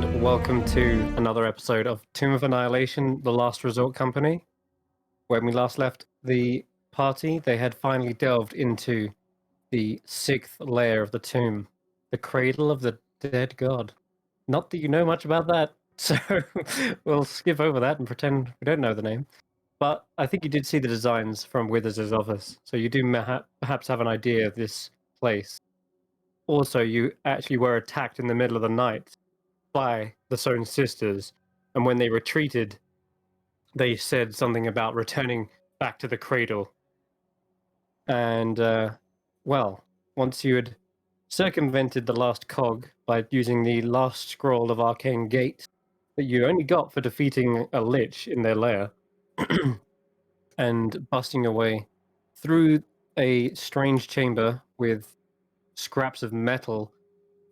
and welcome to another episode of Tomb of Annihilation, the Last Resort Company. When we last left the party, they had finally delved into the sixth layer of the tomb, the cradle of the dead god. Not that you know much about that, so we'll skip over that and pretend we don't know the name. But I think you did see the designs from Withers' office, so you do perhaps have an idea of this place. Also, you actually were attacked in the middle of the night by the Stone Sisters, and when they retreated, they said something about returning back to the cradle. And, well, once you had circumvented the last cog by using the last scroll of Arcane Gate that you only got for defeating a lich in their lair, and busting your way through a strange chamber with scraps of metal,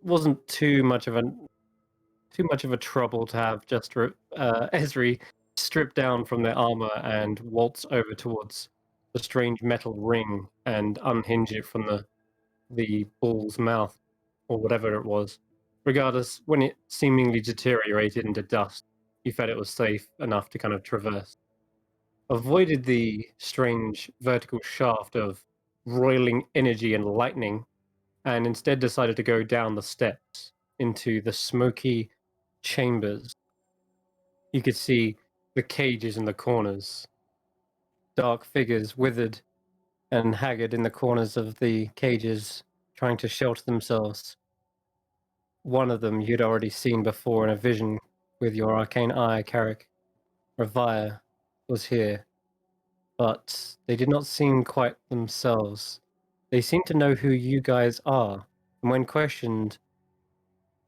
wasn't too much of a trouble to have just Esri strip down from their armor and waltz over towards the strange metal ring and unhinge it from the bull's mouth, or whatever it was. Regardless, when it seemingly deteriorated into dust, you felt it was safe enough to kind of traverse. Avoided the strange vertical shaft of roiling energy and lightning, and instead decided to go down the steps into the smoky chambers. You could see the cages in the corners, dark figures withered and haggard in the corners of the cages, trying to shelter themselves. One of them you'd already seen before in a vision with your arcane eye, Carrick. Ravia was here, but they did not seem quite themselves. They seem to know who you guys are, and when questioned,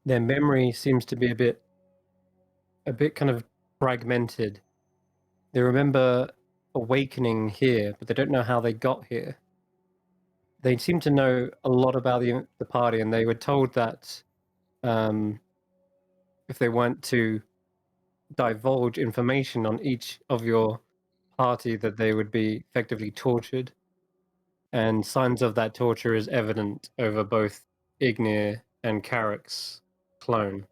their memory seems to be a bit kind of fragmented. They remember awakening here, but they don't know how they got here. They seem to know a lot about the party, and they were told that if they weren't to divulge information on each of your party, that they would be effectively tortured. And signs of that torture is evident over both Ignir and Carrick's clone.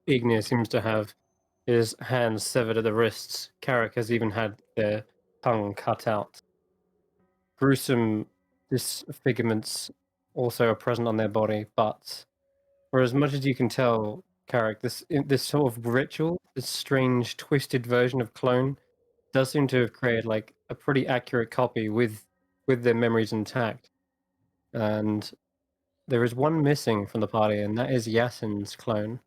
Ignir seems to have his hands severed at the wrists. Carrick has even had their tongue cut out. Gruesome disfigurements also are present on their body, but for as much as you can tell, Carrick, this sort of ritual, this strange twisted version of clone, does seem to have created like a pretty accurate copy with their memories intact. And there is one missing from the party, and that is Yasin's clone.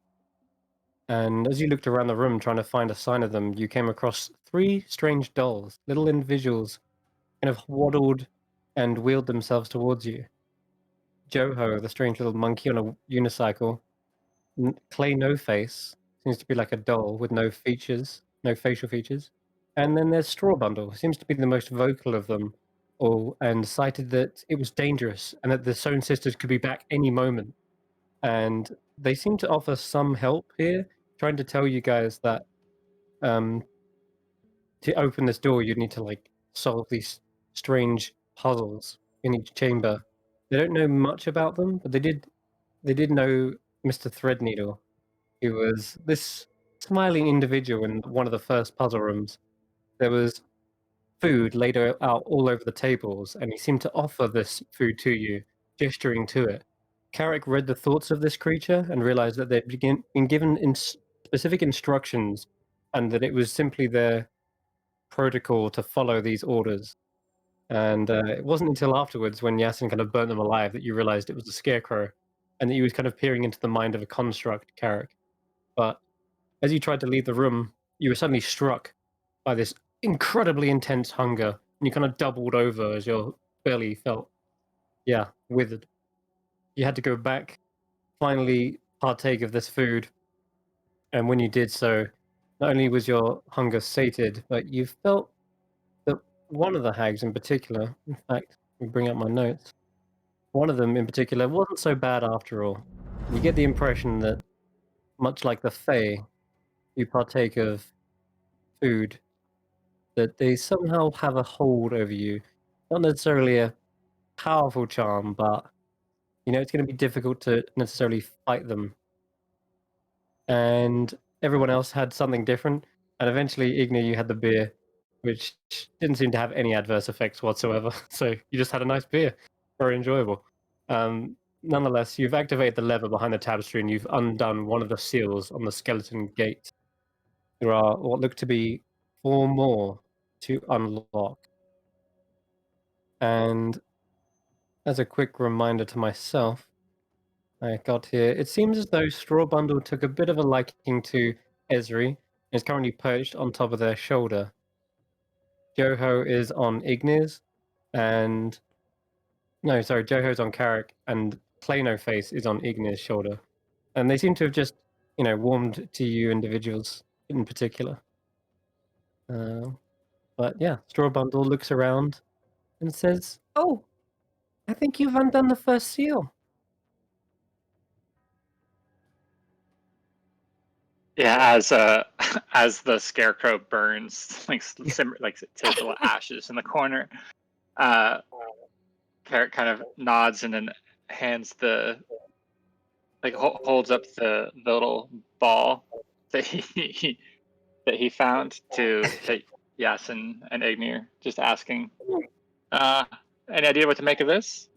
And as you looked around the room trying to find a sign of them, you came across three strange dolls, little individuals, kind of waddled and wheeled themselves towards you. Joho, the strange little monkey on a unicycle. Clay No Face, seems to be like a doll with no features, no facial features. And then there's Straw Bundle, who seems to be the most vocal of them all, and cited that it was dangerous and that the Stone Sisters could be back any moment. And they seem to offer some help here, trying to tell you guys that to open this door, you'd need to like solve these strange puzzles in each chamber. They don't know much about them, but they did know Mr. Threadneedle. He was this smiling individual in one of the first puzzle rooms. There was food laid out all over the tables, and he seemed to offer this food to you, gesturing to it. Carrick read the thoughts of this creature and realized that they'd been given specific instructions, and that it was simply their protocol to follow these orders. And it wasn't until afterwards, when Yasin kind of burnt them alive, that you realized it was a scarecrow, and that he was kind of peering into the mind of a construct, Carrick. But as you tried to leave the room, you were suddenly struck by this incredibly intense hunger, and you kind of doubled over as your belly felt, withered. You had to go back, finally partake of this food, and when you did so, not only was your hunger sated, but you felt that one of the hags in particular, in fact, let me bring up my notes, one of them in particular wasn't so bad after all. You get the impression that, much like the Fae, you partake of food, that they somehow have a hold over you. Not necessarily a powerful charm, but it's going to be difficult to necessarily fight them. and everyone else had something different. And eventually, Igna, you had the beer, which didn't seem to have any adverse effects whatsoever. So you just had a nice beer, very enjoyable. Nonetheless, you've activated the lever behind the tapestry and you've undone one of the seals on the skeleton gate. There are what look to be 4 more to unlock. And as a quick reminder to myself, I got here. It seems as though Straw Bundle took a bit of a liking to Esri and is currently perched on top of their shoulder. Joho is on Ignis, and no, sorry, Joho's on Carrick, and Plano Face is on Ignis' shoulder. And they seem to have just, warmed to you individuals in particular. But yeah, Straw Bundle looks around and says, "Oh, I think you've undone the first seal." Yeah, as as the scarecrow burns, like takes little ashes in the corner, Carrot kind of nods and then hands holds up the little ball that he found to Yasin and Ignir, just asking, any idea what to make of this?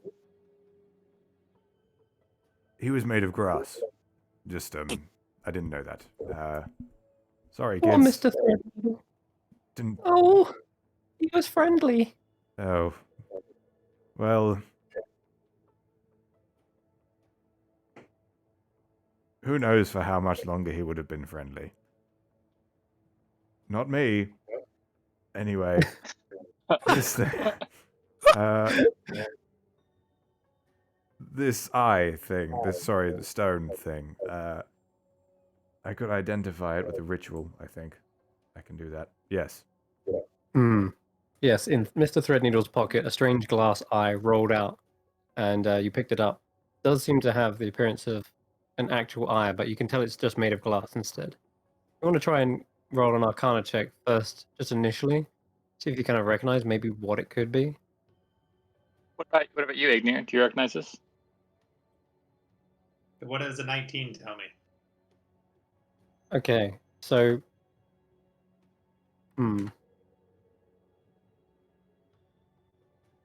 He was made of grass. Just I didn't know that. Sorry, Oh, kids. Mr. Threadneedle. Didn't. Oh, he was friendly. Oh. Well. Who knows for how much longer he would have been friendly. Not me. Anyway. This thing. This eye thing. The stone thing. I could identify it with a ritual, I think. I can do that. Yes. Yes, in Mr. Threadneedle's pocket, a strange glass eye rolled out, and you picked it up. It does seem to have the appearance of an actual eye, but you can tell it's just made of glass instead. You want to try and roll an Arcana check first, just initially. See if you kind of recognize maybe what it could be. What about you, Ignir? Do you recognize this? What does a 19 tell me? Okay, so...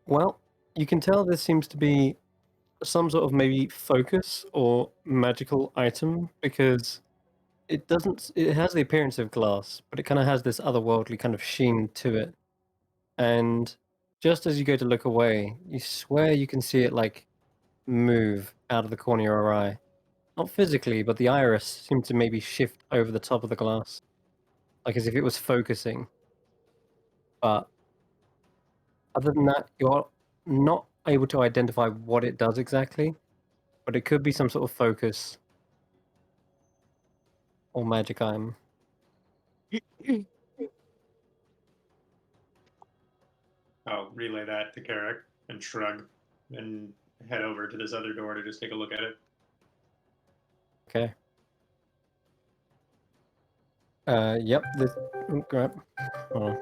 Well, you can tell this seems to be some sort of maybe focus or magical item, because it has the appearance of glass, but it kind of has this otherworldly kind of sheen to it. And just as you go to look away, you swear you can see it like move out of the corner of your eye. Not physically, but the iris seemed to maybe shift over the top of the glass, like as if it was focusing. But other than that, you're not able to identify what it does exactly, but it could be some sort of focus or magic item. I'll relay that to Carrick and shrug and head over to this other door to just take a look at it. Okay. Yep. This. Grab. Oh.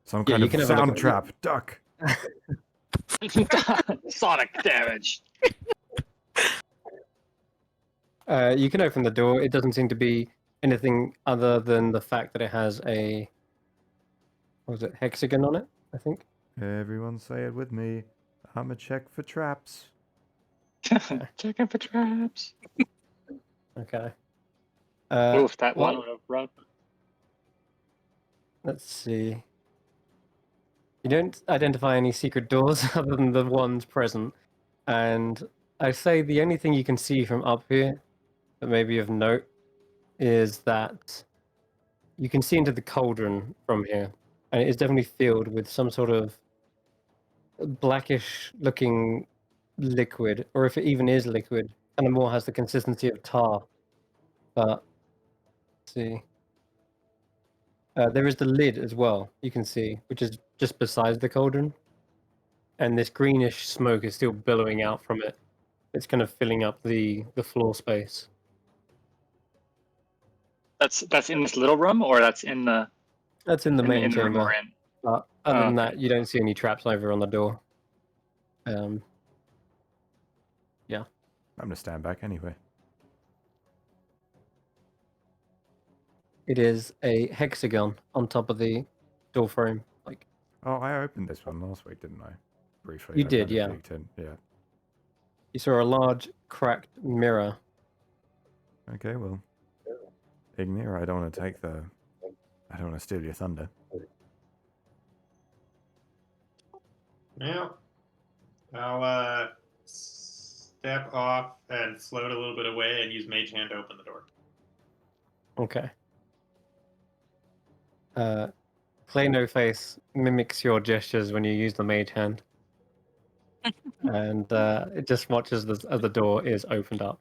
Some kind of sound trap. Duck. Sonic damage. You can open the door. It doesn't seem to be anything other than the fact that it has a... What was it? Hexagon on it, I think. Everyone say it with me. I'm a check for traps. Checking for traps. Okay. Oof, that one would have run. Let's see. You don't identify any secret doors other than the ones present. And I say the only thing you can see from up here that may be of note is that you can see into the cauldron from here. And it is definitely filled with some sort of blackish looking liquid, or if it even is liquid, kind of more has the consistency of tar. But let's see. There is the lid as well, you can see, which is just beside the cauldron. And this greenish smoke is still billowing out from it. It's kind of filling up the floor space. That's in this little room, or that's in the... That's in the main chamber. Room we're in. But other than that, you don't see any traps over on the door. Yeah. I'm gonna stand back anyway. It is a hexagon on top of the door frame. Like Oh, I opened this one last week, didn't I? Briefly. You I did, kind of yeah. peeked in. Yeah. you saw a large cracked mirror. Okay, well. Ignir, I don't want to take the... I don't want to steal your thunder. Yeah. I'll step off and float a little bit away and use Mage Hand to open the door. Okay. Clay No Face mimics your gestures when you use the mage hand. And it just watches as the door is opened up.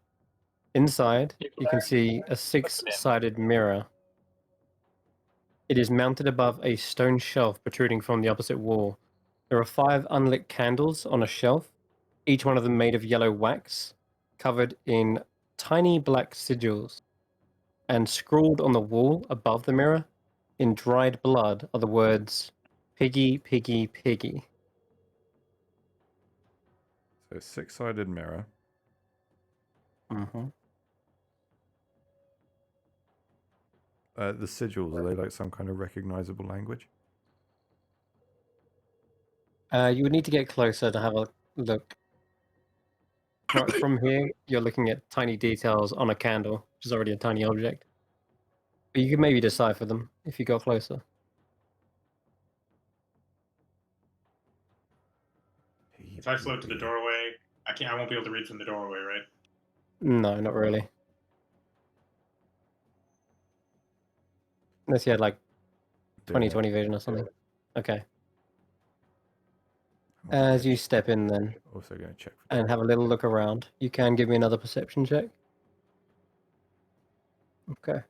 Inside, you can see a 6-sided mirror. It is mounted above a stone shelf protruding from the opposite wall. There are 5 unlit candles on a shelf, each one of them made of yellow wax, covered in tiny black sigils. And scrawled on the wall above the mirror, in dried blood, are the words, "Piggy, piggy, piggy." So, 6-sided mirror. Mm-hmm. The sigils, are they like some kind of recognizable language? You would need to get closer to have a look. From here, you're looking at tiny details on a candle, which is already a tiny object. But you could maybe decipher them if you go closer. If I float to the doorway, I won't be able to read from the doorway, right? No, not really. Unless you had like 20/20 vision or something. Okay. As you step in then Also going to check for and have a little look around, you can give me another perception check. Okay.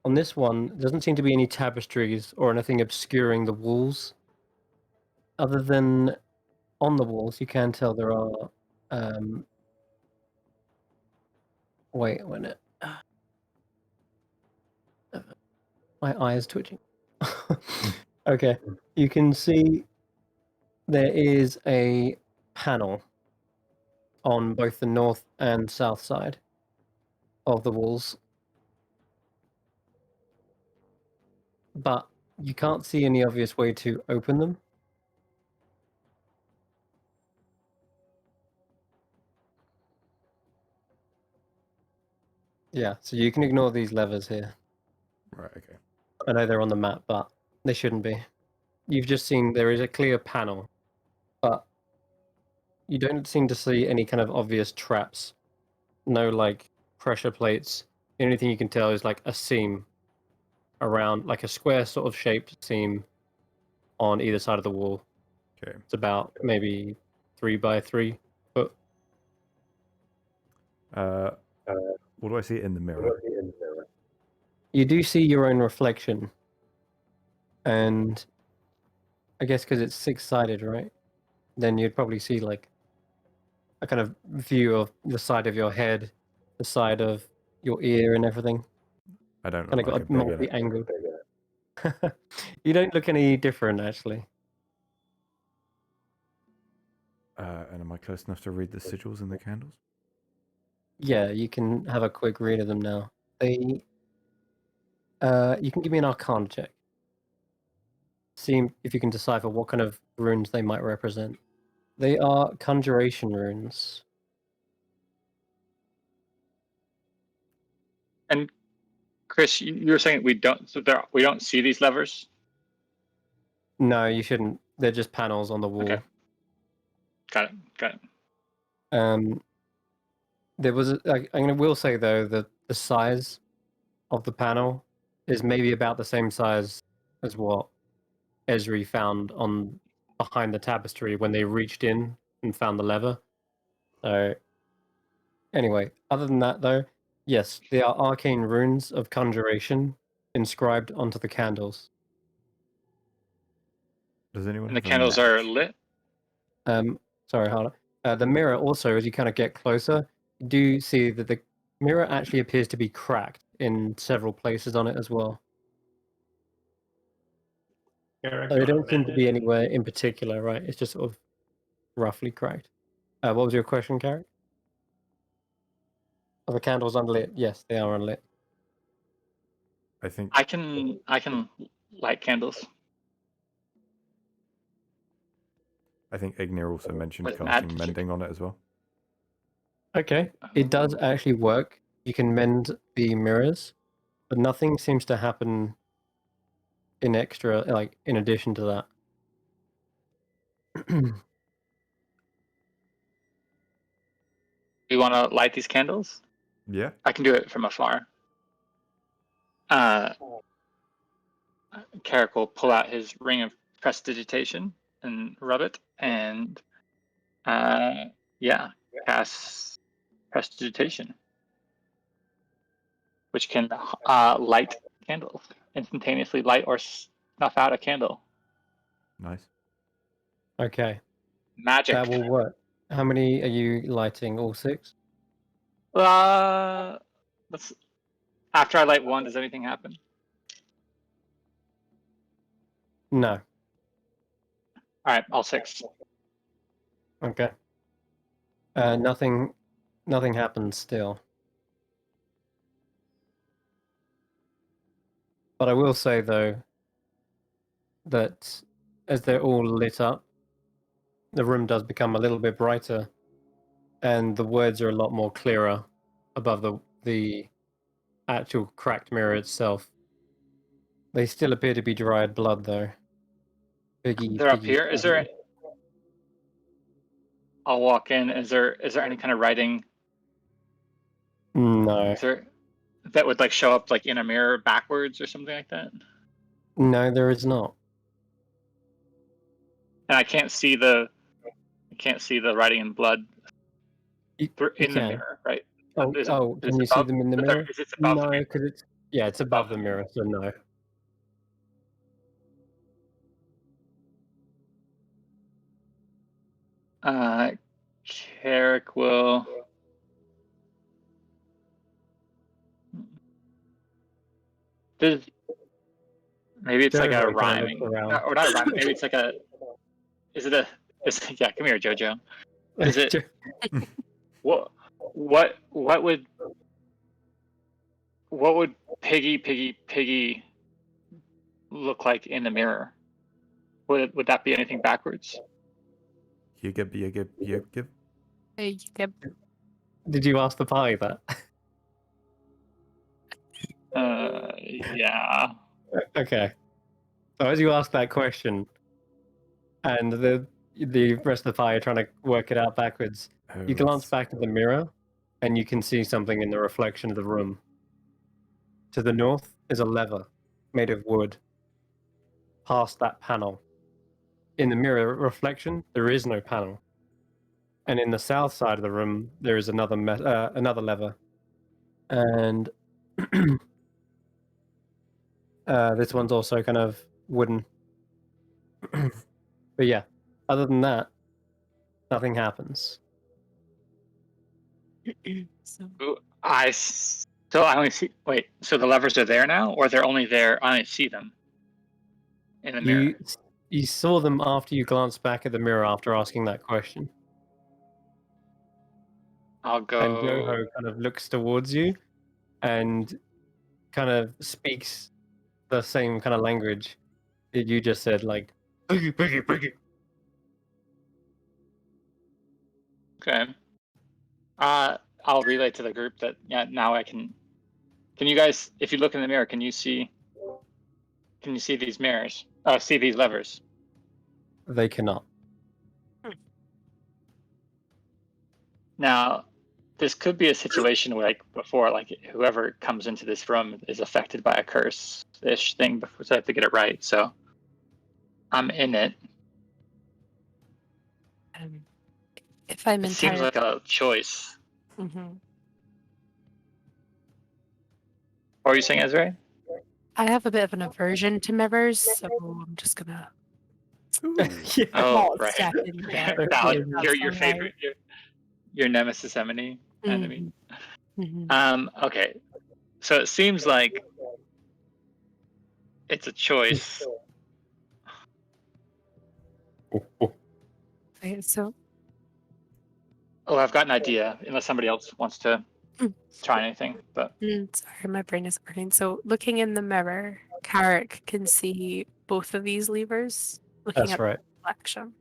On this one, there doesn't seem to be any tapestries or anything obscuring the walls. Other than on the walls, you can tell there are. Wait a minute. My eye is twitching. Okay. You can see there is a panel on both the north and south side of the walls. But you can't see any obvious way to open them. Yeah, so you can ignore these levers here. Right, okay. I know they're on the map, but they shouldn't be. You've just seen there is a clear panel, but you don't seem to see any kind of obvious traps. No, like, pressure plates. The only thing you can tell is, like, a seam around, like a square sort of shaped seam on either side of the wall. Okay. It's about maybe 3 by 3 foot. What do I see in the mirror? You do see your own reflection, and I guess because it's 6-sided, right? Then you'd probably see like a kind of view of the side of your head, the side of your ear, and everything. I don't Kind look of like got a a big multi-angled. You don't look any different, actually. And am I close enough to read the sigils in the candles? Yeah, you can have a quick read of them now. You can give me an Arcana check. See if you can decipher what kind of runes they might represent. They are conjuration runes. And Chris, you were saying we don't see these levers. No, you shouldn't. They're just panels on the wall. Okay. Got it. There was, will say though that the size of the panel is maybe about the same size as what Esri found on behind the tapestry when they reached in and found the lever. So, anyway, other than that though, yes, they are arcane runes of conjuration inscribed onto the candles. Does anyone And the have a candles match? are lit. Sorry, Harder. The mirror also, as you kind of get closer, you do see that the mirror actually appears to be cracked in several places on it as well. Eric, They you wanna don't seem to mend be it? anywhere in particular, right? It's just sort of roughly cracked. What was your question, Carrick? Are the candles unlit? Yes, they are unlit. I think I can light candles Ignir also mentioned with casting magic. mending on it as well. Okay, it does Oh. actually work. You can mend the mirrors, but nothing seems to happen in extra, like in addition to that. You want to light these candles? Yeah. I can do it from afar. Carrick will pull out his ring of prestidigitation and rub it, and cast prestidigitation, which can light candles, instantaneously light or snuff out a candle. Nice. Okay, Magic. that will work. How many are you lighting? All 6? Let's. After I light one, does anything happen? No. All right, all 6. Okay. Nothing happens still. But I will say though that as they're all lit up, the room does become a little bit brighter, and the words are a lot more clearer above the actual cracked mirror itself. They still appear to be dried blood though. Piggy, They're up piggy, here. Is there? I'll walk in. Is there any kind of writing? No. Is there that would like show up like in a mirror backwards or something like that? No, there is not. And I can't see the writing in blood You in the can. mirror, right? Oh, Is can you see above, them in the mirror? Is it above the No, mirror? because it's above the mirror, so no. Carrick will. Maybe it's like a Joho kind of looks rhyming, around. or not a rhyming. Maybe it's like a. Is it a? Yeah, come here, Jojo. Is it what would Piggy look like in the mirror? Would that be anything backwards? Yigib. Hey, Yigib. Did you ask the party that? Yeah. Okay. So as you ask that question, and the rest of the party are trying to work it out backwards, Oh, you glance back at the mirror, and you can see something in the reflection of the room. To the north is a lever made of wood. Past that panel. In the mirror reflection, there is no panel. And in the south side of the room, there is another lever. And this one's also kind of wooden. But yeah, other than that, nothing happens. So So I only see. Wait, so the levers are there now, or they're only there? I only see them in the mirror. You saw them after you glanced back at the mirror after asking that question. I'll And go. Yoho kind of looks towards you and kind of speaks the same kind of language that you just said, like, "Boogie, boogie, boogie." Okay. I'll relay to the group that now I can. Can you guys, if you look in the mirror, can you see these mirrors? See these levers? They cannot. Now, this could be a situation where, like before, like whoever comes into this room is affected by a curse-ish thing before, so I have to get it right. So I'm in it. if I'm It seems entirely, like a choice. Mhm. What are you saying, Ezra? I have a bit of an aversion to mirrors, so I'm just gonna Yeah. Oh, not right. step in there. Valid. That's Your all right. favorite, your nemesis enemy. Mhm. Okay. So it seems like it's a choice. Okay, so Oh, I've got an idea. Unless somebody else wants to. try anything. But Sorry, my brain is working. So looking in the mirror, Carrick can see both of these levers looking That's at right. the reflection.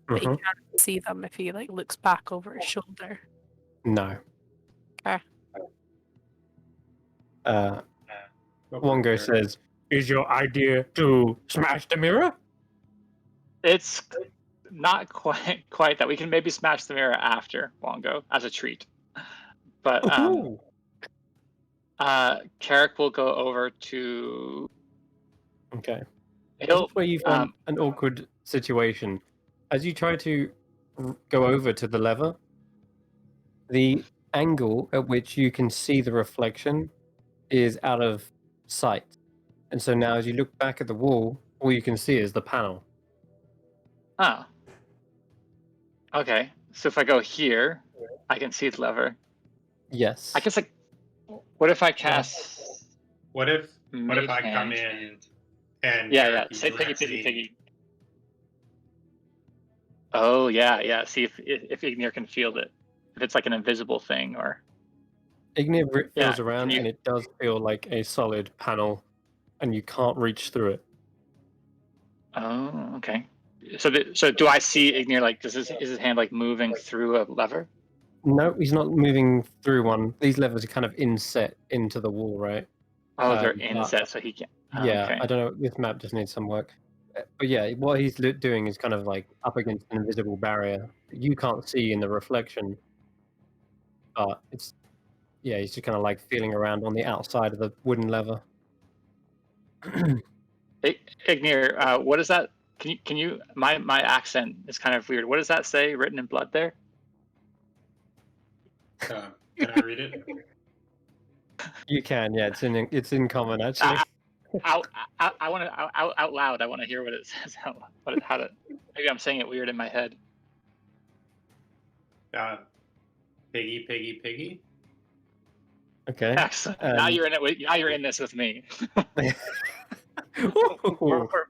But he Mhm. can't see them if he looks back over his shoulder. No. Okay. Wongo says, "Is your idea to smash the mirror?" it's not quite that. We can maybe smash the mirror after Wongo as a treat. But Ooh. Carrick will go over to. Okay. This He'll is where you find an awkward situation. As you try to go over to the lever, the angle at which you can see the reflection is out of sight. And so now as you look back at the wall, all you can see is the panel. Oh. Okay. So if I go here, I can see the lever. Yes. I guess what if I cast? What if Mage I come Hand? in and Yeah. Eric, Say you piggy, actually- piggy, piggy. Oh yeah. See if Ignir can field it. If it's like an invisible thing or. Ignir feels Yeah, around can you- and it does feel like a solid panel and you can't reach through it. Oh, okay. So do I see Ignir like is his hand like moving through a lever? No, he's not moving through one. These levers are kind of inset into the wall, right? Oh, they're But- inset, so he can't. Yeah, Okay. I don't know. This map just needs some work. But yeah, what he's doing is kind of like up against an invisible barrier that you can't see in the reflection. But it's, yeah, he's just kind of like feeling around on the outside of the wooden lever. Ignir, what is that? Can you? My accent is kind of weird. What does that say written in blood there? Can I read it? You can, yeah. It's in common actually. I want to out loud. I want to hear what it says. How to? Maybe I'm saying it weird in my head. Piggy, piggy, piggy. Okay. Excellent. Now you're in it. Now you're in this with me. That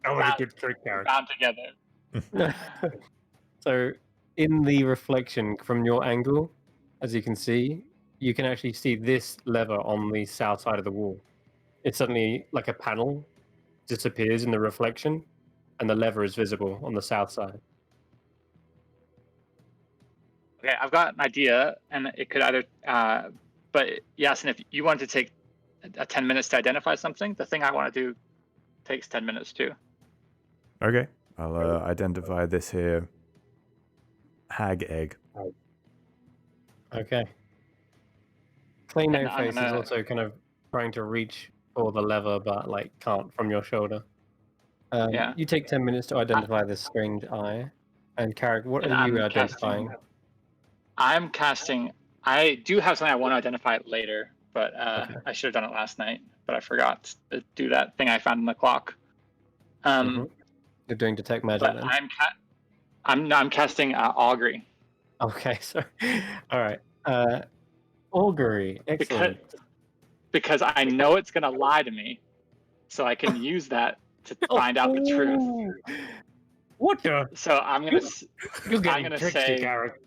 was a good trick, Gareth. Bound together. So, in the reflection from your angle, as you can see, you can actually see this lever on the south side of the wall. It suddenly, like a panel, disappears in the reflection, and the lever is visible on the south side. Okay, I've got an idea, and it could either. But Yasin, if you want to take 10 minutes to identify something, the thing I want to do takes 10 minutes too. Okay, I'll identify this here hag egg. Okay. Clay No And I'm Face is gonna- also kind of trying to reach for the lever, but like can't from your shoulder. Yeah. You take 10 minutes to identify this strange eye. And Carrick, what And are you I'm identifying? I'm casting. I do have something I want to identify later, but Okay. I should have done it last night, but I forgot to do that thing I found in the clock. Mhm. You're doing detect magic But then? I'm casting Augury Okay, so all right. Augury, excellent. because I know it's gonna lie to me, so I can use that to find out the truth. Oh, what the? So I'm gonna. You're getting gonna tricksy, say- Garrick.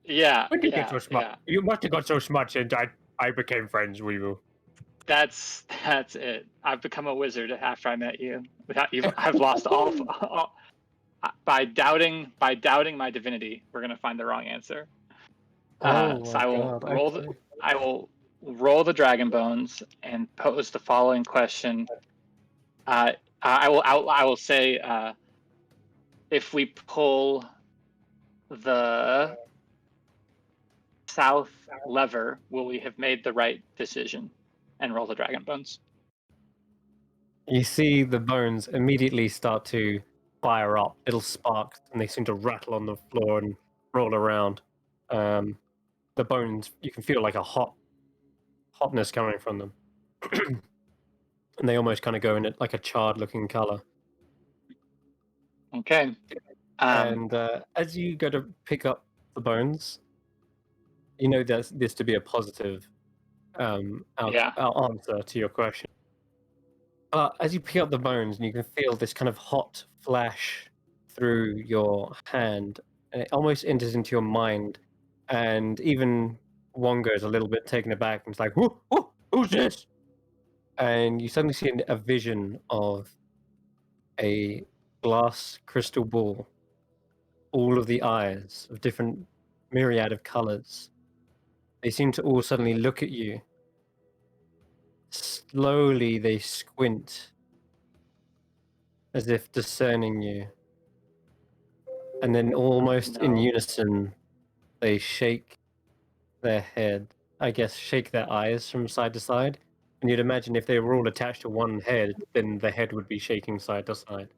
Yeah. When did you yeah, get so smart? yeah. You must have got so smart since I became friends with you. That's it. I've become a wizard after I met you. I've lost all by doubting my divinity. We're gonna find the wrong answer. Oh So my I will God, roll okay. I will roll the dragon bones and pose the following question. I will say if we pull the south lever, will we have made the right decision? And roll the dragon bones. You see the bones immediately start to fire up, little sparks, and they seem to rattle on the floor and roll around. The bones, you can feel like a hotness coming from them. And they almost kind of go in it like a charred-looking color. Okay. And as you go to pick up the bones, you know this to be a positive answer to your question. But as you pick up the bones, and you can feel this kind of hot flash through your hand, and it almost enters into your mind, and even Wongo's a little bit taken aback and it's like, who's this? And you suddenly see a vision of a glass crystal ball, all of the eyes of different myriad of colors. They seem to all suddenly look at you. Slowly they squint, as if discerning you. And then almost in No. unison, they shake their head. I guess shake their eyes from side to side. And you'd imagine if they were all attached to one head, then the head would be shaking side to side.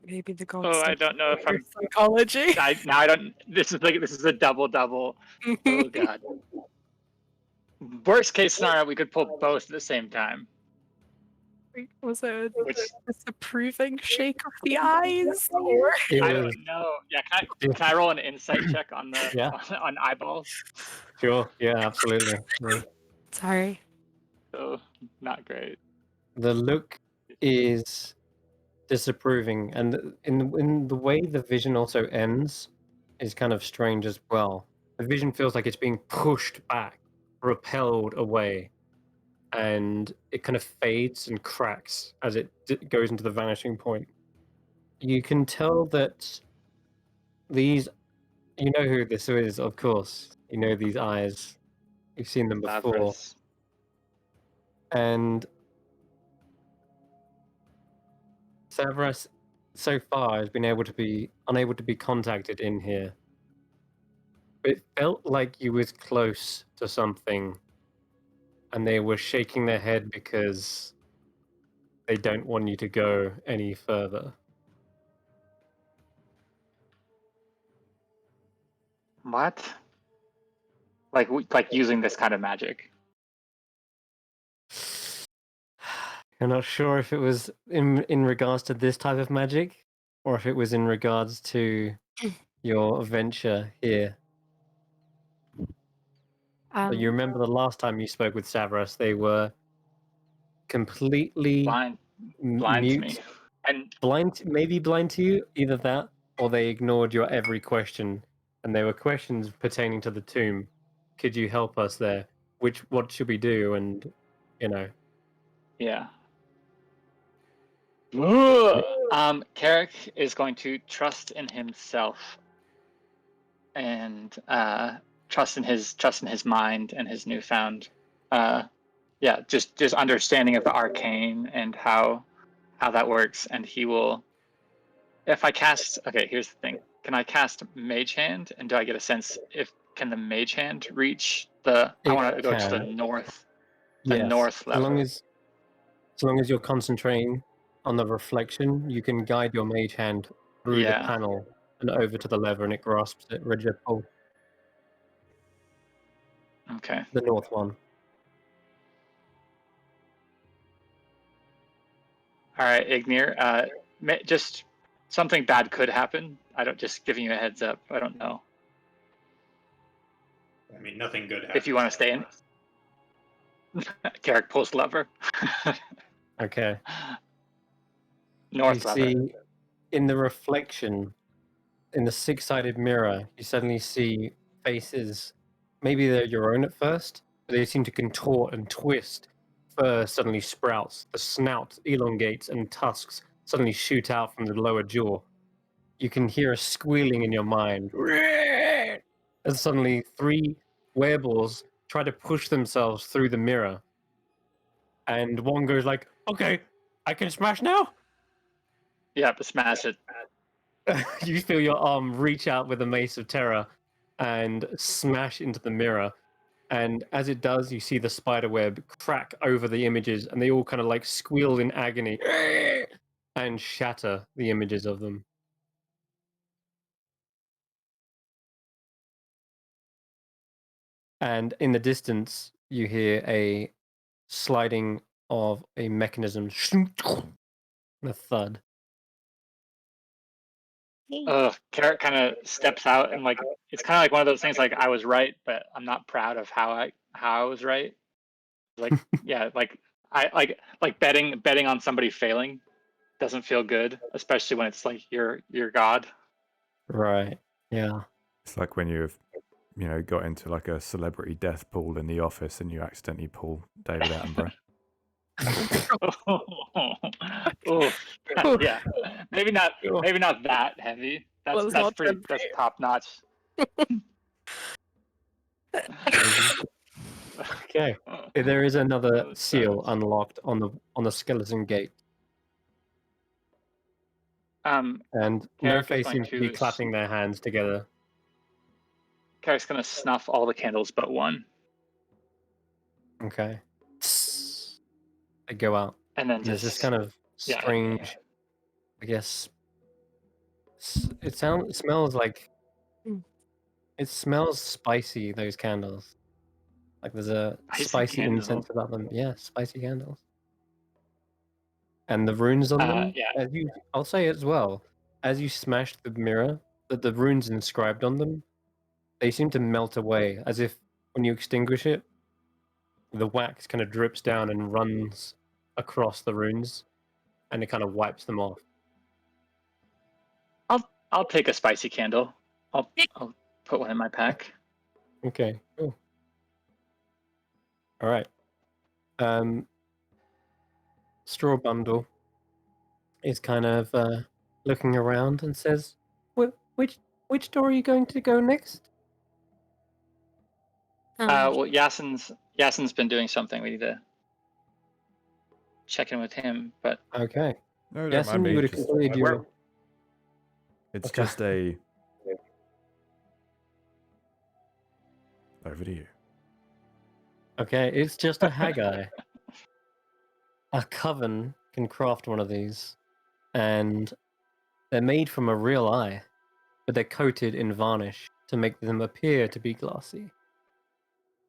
Maybe the gods. Oh, I don't know if I'm. psychology. I don't. This is a double. Oh god. Worst case scenario, we could pull both at the same time. Was it Which a disapproving shake of the eyes? Or It I was- don't know. Yeah, can I roll an insight check on the Yeah. on eyeballs? Sure, yeah, absolutely. Yeah. sorry. So not great. The look is disapproving, and in the way the vision also ends is kind of strange as well. The vision feels like it's being pushed back, repelled away, and it kind of fades and cracks as it goes into the vanishing point. You can tell that these, you know who this is, of course. You know these eyes. You've seen them before. Lavras. And Severus so far has been unable to be contacted in here. But it felt like you was close to something and they were shaking their head because they don't want you to go any further. What? Like using this kind of magic? I'm not sure if it was in regards to this type of magic or if it was in regards to your adventure here. But you remember the last time you spoke with Severus, they were completely Blind to mute, me. And maybe blind to you, either that, or they ignored your every question, and they were questions pertaining to the tomb. Could you help us there? What should we do? And yeah. Carrick is going to trust in himself and trust in his mind and his newfound just understanding of the arcane and how that works. And he will, if I cast, okay, here's the thing, can I cast Mage Hand, and do I get a sense can the Mage Hand reach I want to go to the north yes, level. as long as you're concentrating on the reflection, you can guide your mage hand through the panel and over to the lever, and it grasps it rigid. Oh, okay. the north one. All right, Ignir. Just something bad could happen. Just giving you a heads up. I don't know. I mean, nothing good happens. If you want to stay in. Carrick pulls the lever. Okay. North you lever. See, in the reflection, in the six-sided mirror, you suddenly see faces. Maybe they're your own at first, but they seem to contort and twist. Fur suddenly sprouts, the snout elongates, and tusks suddenly shoot out from the lower jaw. You can hear a squealing in your mind. As suddenly 3 wereballs try to push themselves through the mirror. And one goes like, okay, I can smash now? Yeah, but smash it. You feel your arm reach out with a mace of terror and smash into the mirror. And as it does, you see the spider web crack over the images, and they all kind of like squeal in agony and shatter the images of them. And in the distance, you hear a sliding of a mechanism, a thud. Carrot kind of steps out, and like it's kind of like one of those things. Like, I was right, but I'm not proud of how I was right. Like, yeah, like I like betting on somebody failing doesn't feel good, especially when it's like your god. Right. Yeah. It's like when you've, got into like a celebrity death pool in the office and you accidentally pull David Attenborough. Oh, Ooh, yeah. Maybe not. Sure. Maybe not that heavy. Well, it's That's not pretty. tempting. That's top notch. Okay. There is another Oh, seal savage. unlocked on the skeleton gate, and no Carrick is face going seems to be to. clapping their hands together. Carrick's going to snuff all the candles but one, Okay. They go out. and then And there's this just kind of yeah. strange, I guess. It smells like Mm. it smells spicy. Those candles, like there's a Spicy spicy candle. incense about them. Yeah, spicy candles. And the runes on them. Yeah. I'll say as well. As you smash the mirror, the runes inscribed on them, they seem to melt away, as if when you extinguish it, the wax kind of drips down and runs across the runes, and it kind of wipes them off. I'll take a spicy candle. I'll put one in my pack. Okay, cool. All right. Straw Bundle is kind of looking around and says, which door are you going to go next?" Well, Yasin's been doing something. We need to check in with him. But Okay. No, don't Yes, mind and you me. would have Just, completed your. it's Okay. just a. Over to you. Okay, it's just a Haggai. A coven can craft one of these, and they're made from a real eye, but they're coated in varnish to make them appear to be glassy.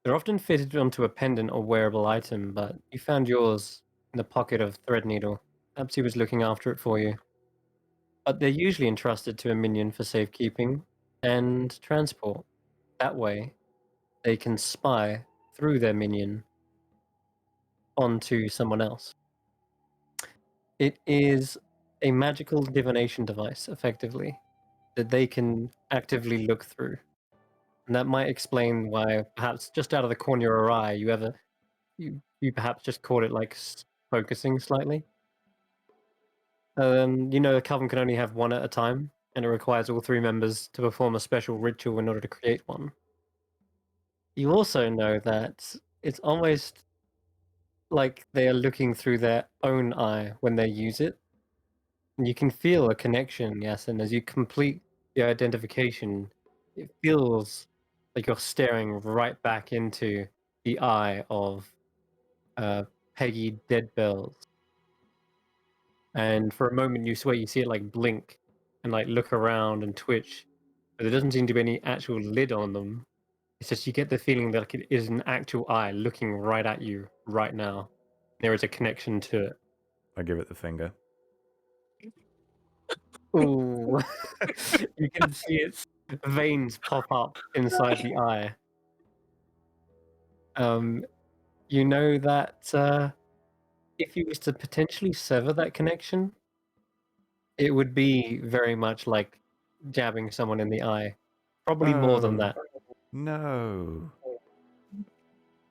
They're often fitted onto a pendant or wearable item, but you found yours in the pocket of Threadneedle. Perhaps he was looking after it for you. But they're usually entrusted to a minion for safekeeping and transport. That way, they can spy through their minion onto someone else. It is a magical divination device, effectively, that they can actively look through. And that might explain why, perhaps just out of the corner of your eye, you perhaps just caught it like focusing slightly. The coven can only have one at a time, and it requires all three members to perform a special ritual in order to create one. You also know that it's almost like they are looking through their own eye when they use it. And you can feel a connection, yes, and as you complete the identification, it feels like you're staring right back into the eye of Peggy Deadbells. And for a moment, you swear you see it like blink and like look around and twitch, but there doesn't seem to be any actual lid on them. It's just you get the feeling that like it is an actual eye looking right at you right now. There is a connection to it. I give it the finger. Ooh, you can see its veins pop up inside the eye. You know that if you was to potentially sever that connection, it would be very much like jabbing someone in the eye. Probably more than Oh. that. No.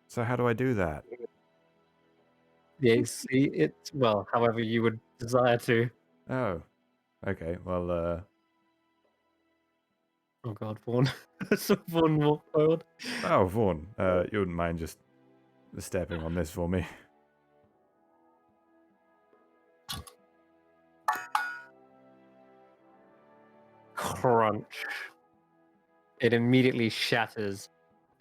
So how do I do that? Yeah, see, it's well, however you would desire to. Oh. Okay. Well, Oh god, Vaughn. So Vaughn walked forward. oh, Vaughn, you wouldn't mind just stepping on this for me? Crunch. It immediately shatters,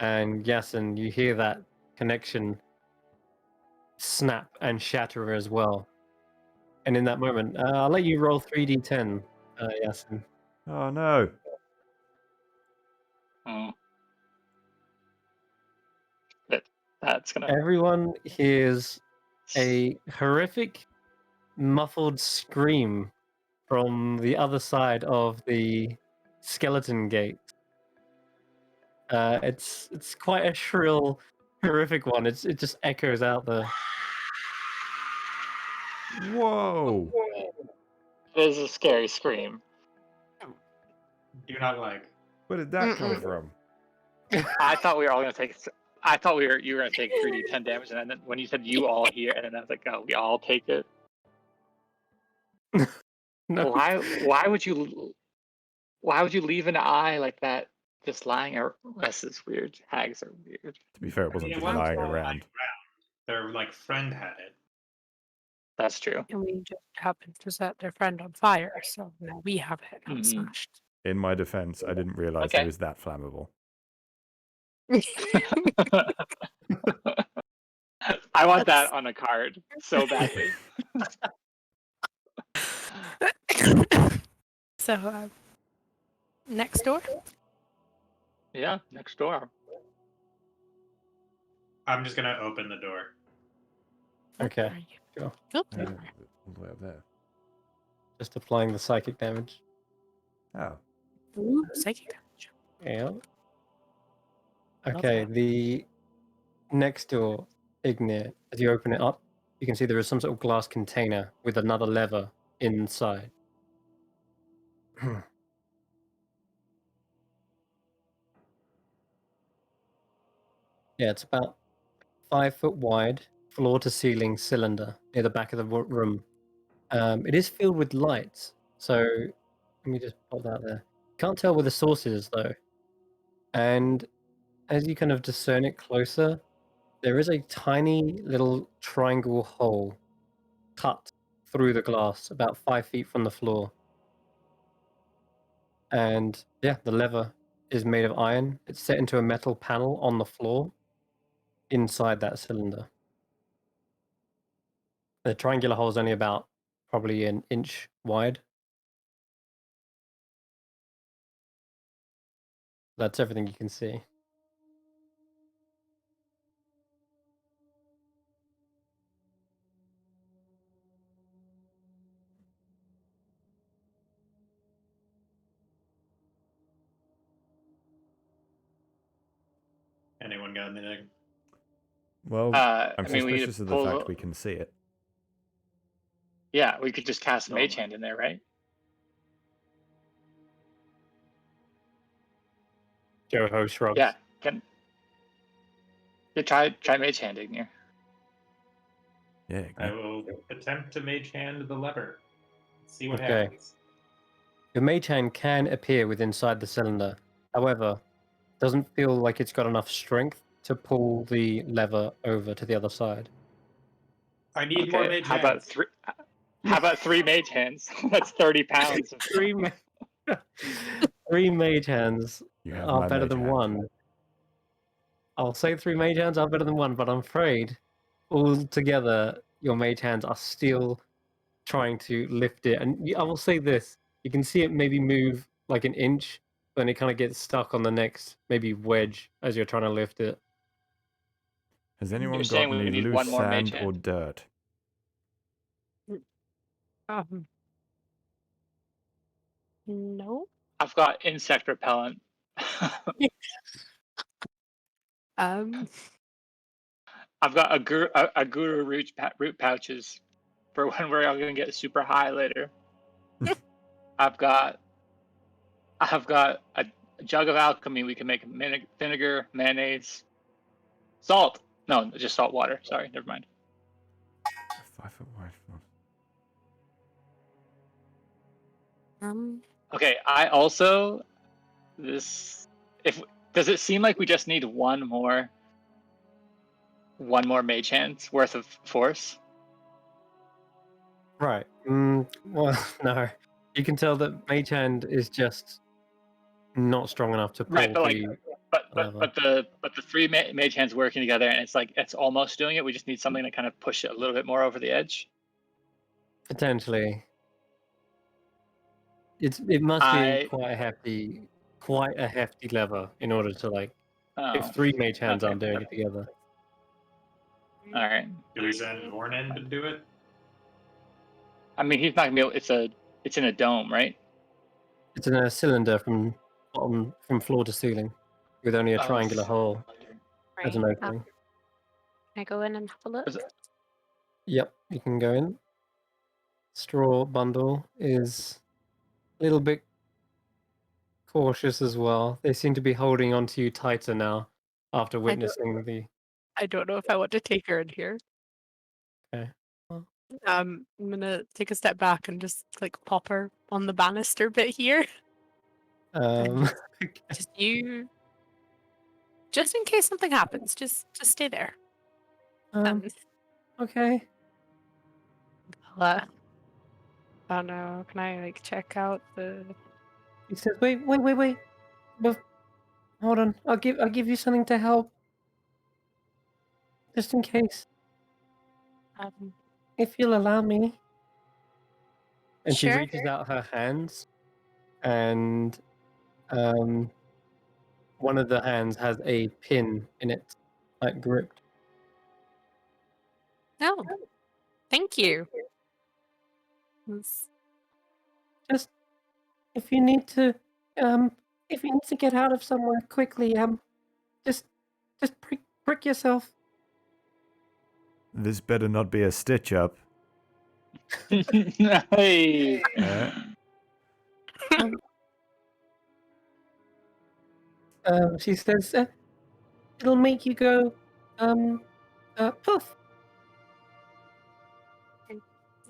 and Yasin, you hear that connection snap and shatter as well. And in that moment, I'll let you roll 3d10, Yasin. Oh no. That's gonna. Everyone hears a horrific, muffled scream from the other side of the skeleton gate. It's quite a shrill, horrific one. It just echoes out there. Whoa. It is a scary scream. Do not like. Where did that come from? I thought we were all gonna take. I thought you were gonna take 3d10 damage, and then when you said you all here, and then I was like, oh, we all take it. No. Why would you leave an eye like that just lying around? This is weird. Hags are weird. To be fair, it wasn't Yeah, just one's lying all around. Their like friend had it. That's true. And we just happened to set their friend on fire, so now we have it now Mhm. smashed. In my defense, I didn't realize Okay. it was that flammable. I want that on a card so badly. So, next door. Yeah, next door. I'm just gonna open the door. Okay. Where are you? Go. Oh, All there you are. the way up there. Just applying the psychic damage. Oh. Ooh, psychic damage. Yeah. Love Okay, that. the next door, Ignir, as you open it up, you can see there is some sort of glass container with another lever inside. Yeah, it's about 5 foot wide, floor to ceiling cylinder near the back of the room. It is filled with lights, so let me just pop that there. Can't tell where the source is though. And as you kind of discern it closer, there is a tiny little triangle hole cut through the glass about 5 feet from the floor. And yeah, the lever is made of iron. It's set into a metal panel on the floor inside that cylinder. The triangular hole is only about probably an inch wide. That's everything you can see. Anyone got anything? Well, I I'm mean, we suspicious of the pull. fact we can see it. Yeah, we could just cast No. Mage Hand in there, right? Joho shrugs. Yeah. Try Mage Hand, Ignir. Yeah. I will attempt to mage hand the lever. See what Okay. happens. Your mage hand can appear with inside the cylinder. However, doesn't feel like it's got enough strength to pull the lever over to the other side. I need more mage How hands. about three? How about 3 Mage Hands? That's 30 pounds. Three mage hands You have are my better mage than hand. one. I'll say 3 mage hands are better than one, but I'm afraid all together your mage hands are still trying to lift it. And I will say this: you can see it maybe move like an inch, then it kind of gets stuck on the next maybe wedge as you're trying to lift it. Has anyone You're got saying we any need loose one more mage sand or hand? dirt? No. I've got insect repellent. Um. I've got a guru root pouches for when we're all gonna get super high later. I've got a jug of alchemy. We can make vinegar, mayonnaise, salt. No, just salt water. Sorry, never mind. 5 foot wide. Okay, I also does it seem like we just need one more mage hand's worth of force? Right. Well, no. You can tell that mage hand is just not strong enough to pull Right, but like, the but lever. the 3 mage hands working together, and it's like it's almost doing it. We just need something to kind of push it a little bit more over the edge. Potentially. It must be quite a hefty lever in order to like if 3 mage hands aren't doing it together. All right. Do we send Vornin to do it? I mean, he's not gonna be able. It's in a dome, right? It's in a cylinder from floor to ceiling, with only a triangular hole as an Right. opening. Can I go in and have a look? Yep, you can go in. Straw bundle is a little bit cautious as well. They seem to be holding onto you tighter now after I don't, witnessing the. I don't know if I want to take her in here. Okay. Well, I'm gonna take a step back and just like pop her on the banister bit here. And okay. just you, just in case something happens, just stay there. And Okay. I'll, oh no, can I like check out the? He says, "Wait. But hold on. I'll give you something to help, just in case, Um, if you'll allow me." And she sure. reaches out her hands, and um, one of the hands has a pin in it, like gripped. No, thank you. It's- Just if you need to, um, if you need to get out of somewhere quickly, just just prick yourself. This better not be a stitch up. Hey. Um, she says, it'll make you go, poof.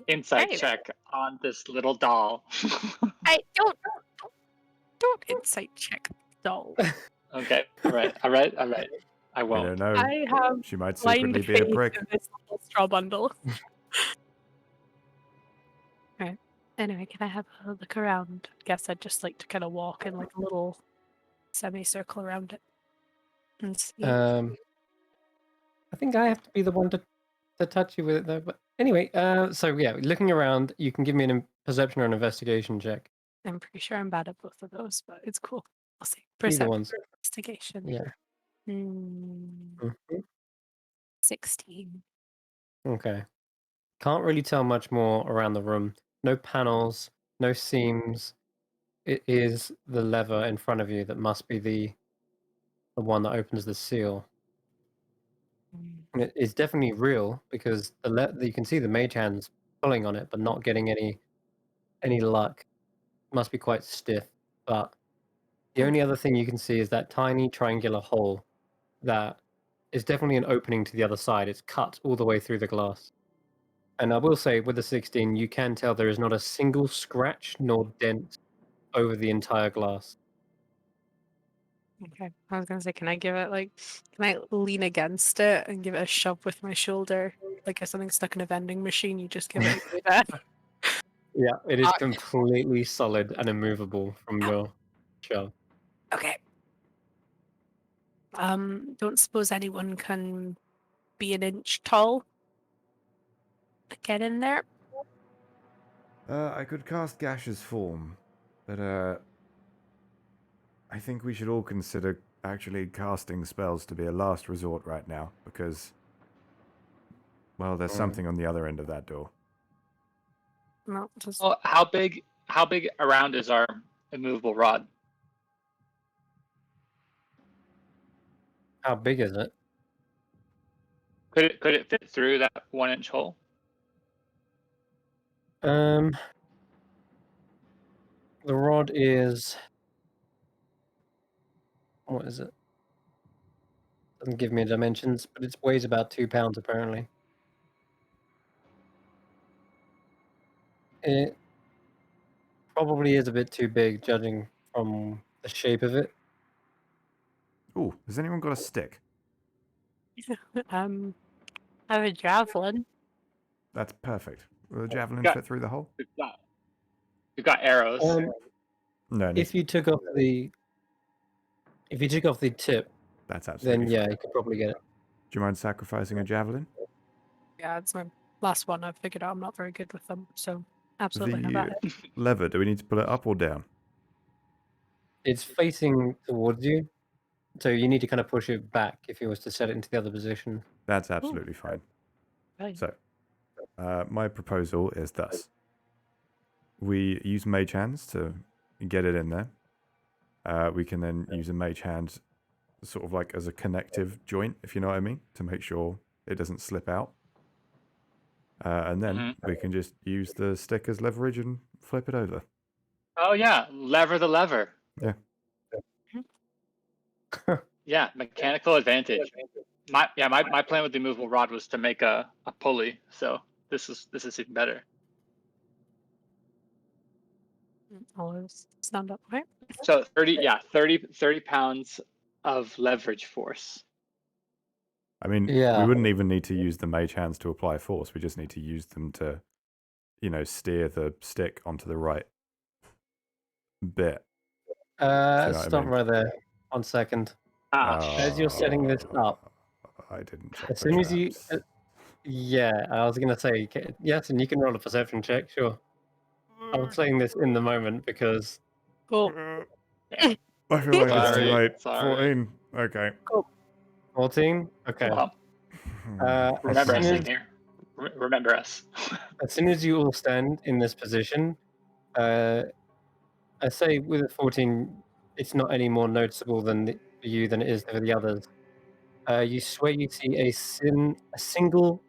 Insight Hey, check on this little doll. I don't insight check doll. Okay. All right. I I won't. don't know. I have She might blind secretly be a faith prick. in this little straw bundle. Right. Anyway, can I have a look around? Guess I'd just like to kind of walk in like a little semicircle around it and see. I think I have to be the one to touch you with it though. But anyway, so yeah, looking around, you can give me a perception or an investigation check. I'm pretty sure I'm bad at both of those, but it's cool. I'll see. Either Perception, one's. investigation. Yeah. 16. Okay. Can't really tell much more around the room. No panels, no seams. It is the lever in front of you that must be the one that opens the seal. And it is definitely real because you can see the mage hands pulling on it, but not getting any luck. Must be quite stiff. But the only other thing you can see is that tiny triangular hole that is definitely an opening to the other side. It's cut all the way through the glass. And I will say, with the 16, you can tell there is not a single scratch nor dent over the entire glass. Okay. I was gonna say, can I lean against it and give it a shove with my shoulder? Like if something's stuck in a vending machine, you just give it a good Yeah, it is Ah. completely solid and immovable from your shell. Okay. Don't suppose anyone can be an inch tall? Get in there. I could cast Gash's form, but I think we should all consider actually casting spells to be a last resort right now, because, well, there's something on the other end of that door. No, just Well, how big around is our immovable rod? How big is it? Could it fit through that 1-inch hole? The rod is, what is it? Doesn't give me dimensions, but it weighs about 2 pounds apparently. It probably is a bit too big, judging from the shape of it. Ooh, has anyone got a stick? I have a javelin. That's perfect. Will the javelin Got- fit through the hole? We've got arrows. No, If you took off the tip, that's absolutely then yeah, fine. you could probably get it. Do you mind sacrificing a javelin? Yeah, it's my last one. I've figured out I'm not very good with them, so absolutely have The at it. lever, do we need to pull it up or down? It's facing towards you, so you need to kind of push it back if you was to set it into the other position. That's absolutely fine. Right. So, my proposal is thus. We use mage hands to get it in there. We can then use a mage hand sort of like as a connective joint, if you know what I mean, to make sure it doesn't slip out. And then we can just use the stick as leverage and flip it over. Oh yeah, lever the lever. Yeah. Yeah, mechanical advantage. My plan with the movable rod was to make a pulley, so this is even better. Always stand up, right? So 30 pounds of leverage force. I mean, Yeah. we wouldn't even need to use the mage hands to apply force. We just need to use them to, steer the stick onto the right bit. you know what I Stop mean? right there. 1 second. As you're setting this up, I didn't check as the soon as you, traps. yeah, I was gonna say yes, and you can roll a perception check. Sure. I'm saying this in the moment because Cool. I feel like it's too Sorry. late. Sorry. 14. Okay. 14. Okay. Well, As remember us, soon as, Ignir. Remember us. as soon as you all stand in this position, I say with a 14, it's not any more noticeable for you than it is for the others. You swear you see a single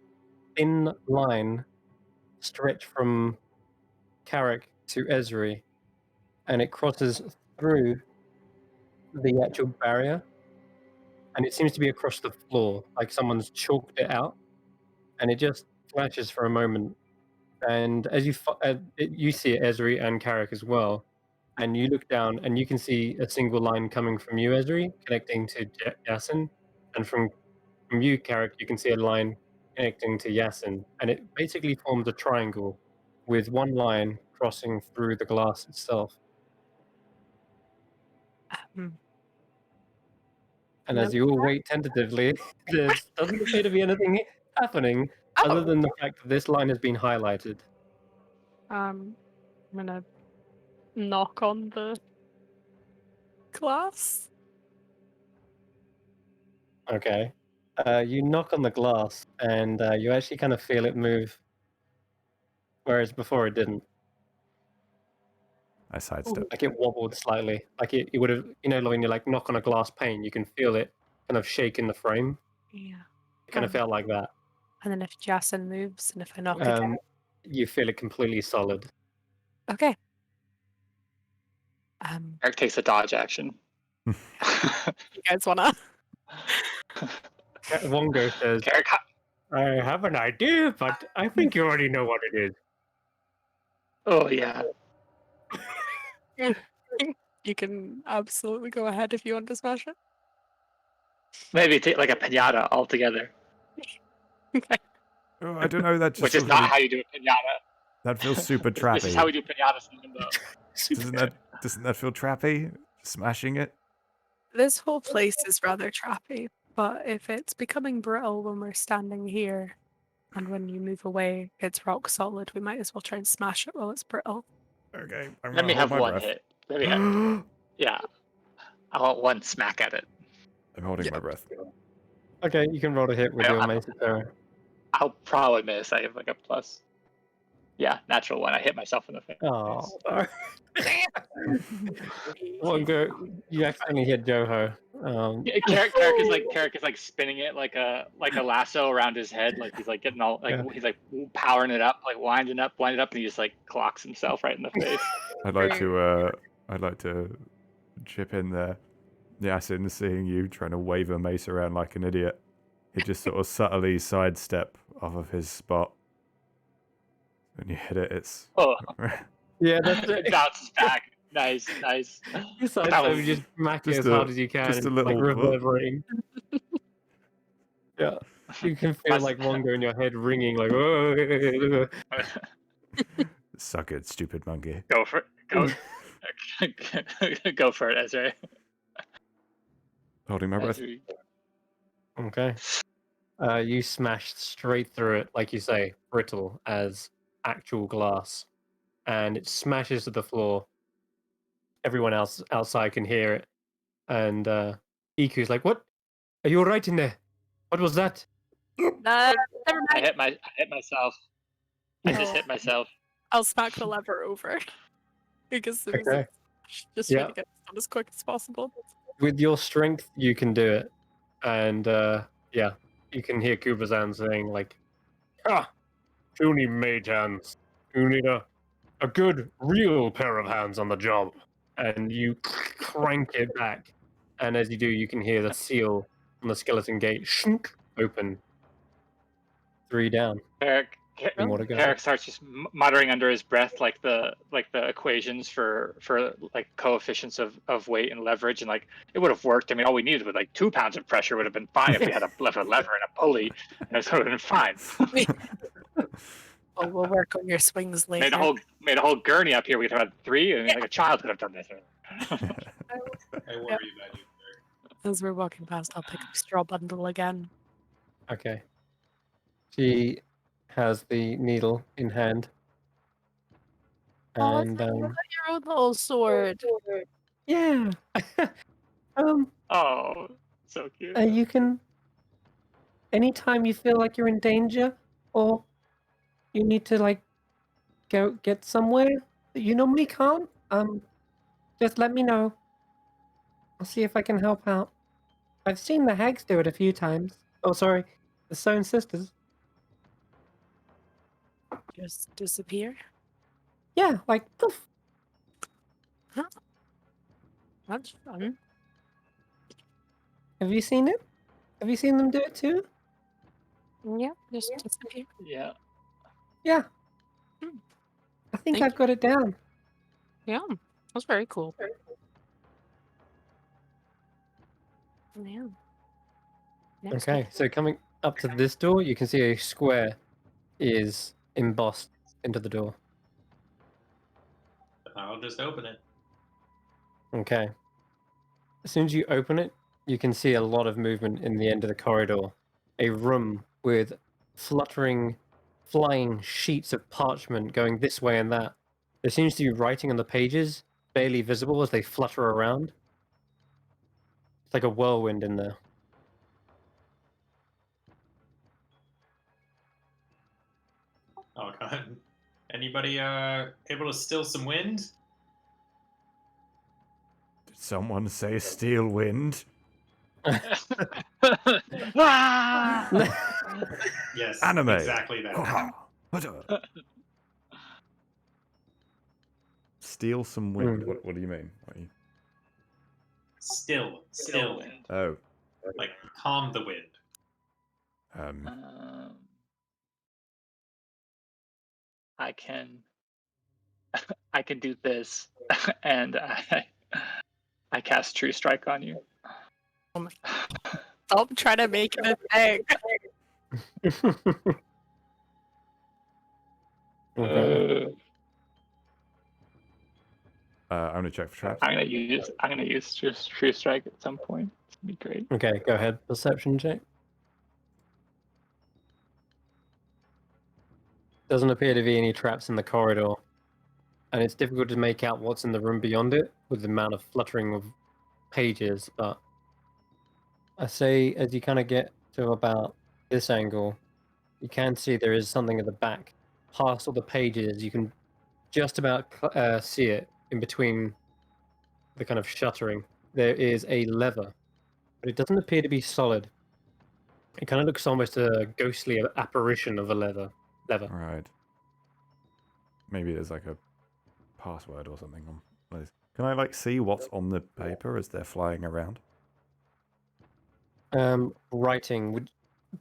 thin line stretch from Carrick to Esri, and it crosses through the actual barrier, and it seems to be across the floor, like someone's chalked it out, and it just flashes for a moment. And as you see it, Esri and Carrick as well, and you look down and you can see a single line coming from you, Esri, connecting to Yasin, and from you, Carrick, you can see a line connecting to Yasin, and it basically forms a triangle with one line crossing through the glass itself. Um, And as you all wait tentatively, there doesn't appear to be anything happening other than the fact that this line has been highlighted. I'm gonna knock on the glass. Okay. You knock on the glass, and you actually kind of feel it move, whereas before it didn't. I sidestepped. Like it wobbled slightly. Like it would have, when you like knock on a glass pane, you can feel it kind of shake in the frame. Yeah. It kind of felt like that. And then if Jason moves and if I knock again. You feel it completely solid. Okay. Eric takes a dodge action. You guys wanna? Wongo says, Carrick, I have an idea, but I think you already know what it is. oh yeah. You can absolutely go ahead if you want to smash it. Maybe take like a pinata altogether, Okay. Oh, I don't know. That just which is feels not really- how you do a pinata. That feels super trappy. This is how we do pinatas in Limbo. Doesn't that feel trappy? Smashing it? This whole place is rather trappy, but if it's becoming brittle when we're standing here, and when you move away, it's rock solid, we might as well try and smash it while it's brittle. Okay, I'm Let gonna me hold have my one breath. hit. Let me have, yeah. I want one smack at it. I'm holding my breath. Okay, you can roll a hit with Yeah, your I- Mace of Terror. I'll probably miss. I have like a plus. Yeah, natural one. I hit myself in the face. Oh, sorry. Wongo, you accidentally hit Joho. Yeah, Carrick is like spinning it like a lasso around his head, like he's like getting all like Yeah. he's like powering it up, like winding up, and he just like clocks himself right in the face. I'd like to chip in there. Yasin, seeing you trying to wave a mace around like an idiot, he just sort of subtly sidestep off of his spot. When you hit it, it's Oh, Yeah, that's it it. bounces back. Nice. Besides, That so was- you just smack it just as a- hard as you can, just a and it's like little- reverberating. Yeah, you can feel like Wongo in your head ringing, like, "Oh." Suck it, stupid monkey. Go for it. Go for it, Ezra. Holding my breath. Ezra. Okay. You smashed straight through it, like you say, brittle as actual glass, and it smashes to the floor. Everyone else outside can hear it, and Iku's like, "What? Are you all right in there? What was that?" Never I mind. hit myself. I just hit myself. I'll smack the lever over. Because it was Okay. just Yeah. trying to get it done as quick as possible. With your strength, you can do it, and yeah, you can hear Kubazan saying like, "Ah, you need mage hands. You need a good, real pair of hands on the job." And you crank it back, and as you do, you can hear the seal on the skeleton gate shunk open. 3 down. Eric, And more to go. Eric starts just muttering under his breath like the equations for like coefficients of weight and leverage, and like it would have worked. I mean, all we needed was like 2 pounds of pressure would have been fine if we had a lever and a pulley, and it would have been fine. We'll work on your swings later. made a whole gurney up here. We'd have had 3, and like a child could have done this. I worry about you. As we're walking past, I'll pick up straw bundle again. Okay. She has the needle in hand. Oh, And you got your own little sword. yeah. Oh, so cute. You can anytime you feel like you're in danger or you need to like go get somewhere that you normally can't, just let me know. I'll see if I can help out. I've seen the hags do it a few times. Oh, sorry, the Stone Sisters. Just disappear. Yeah, like poof. That's fun. Have you seen it? Have you seen them do it too? Yeah, just disappear. Yeah. Yeah. Hmm. I think Thank I've got it down. Yeah, that's very cool. Yeah. Next Okay, so coming up to this door, you can see a square is embossed into the door. I'll just open it. Okay. As soon as you open it, you can see a lot of movement in the end of the corridor. A room with fluttering, flying sheets of parchment going this way and that. There seems to be writing on the pages, barely visible as they flutter around. It's like a whirlwind in there. Oh god. Anybody able to still some wind? Did someone say steel wind? Ah! Yes. Anime. Exactly that. Steal some wind. What do you mean? Still wind. Oh. Like calm the wind. I can do this, and I cast True Strike on you. Stop trying to make it a thing. Okay. I'm gonna check for traps. I'm gonna use True Strike at some point. It's gonna be great. Okay, go ahead. Perception check. Doesn't appear to be any traps in the corridor, and it's difficult to make out what's in the room beyond it with the amount of fluttering of pages, but I say as you kind of get to about this angle, you can see there is something at the back. Past all the pages, you can just about see it in between the kind of shuttering. There is a lever, but it doesn't appear to be solid. It kind of looks almost a ghostly apparition of a lever. Right. Maybe there's like a password or something on this. Can I like see what's on the paper as they're flying around? Writing would,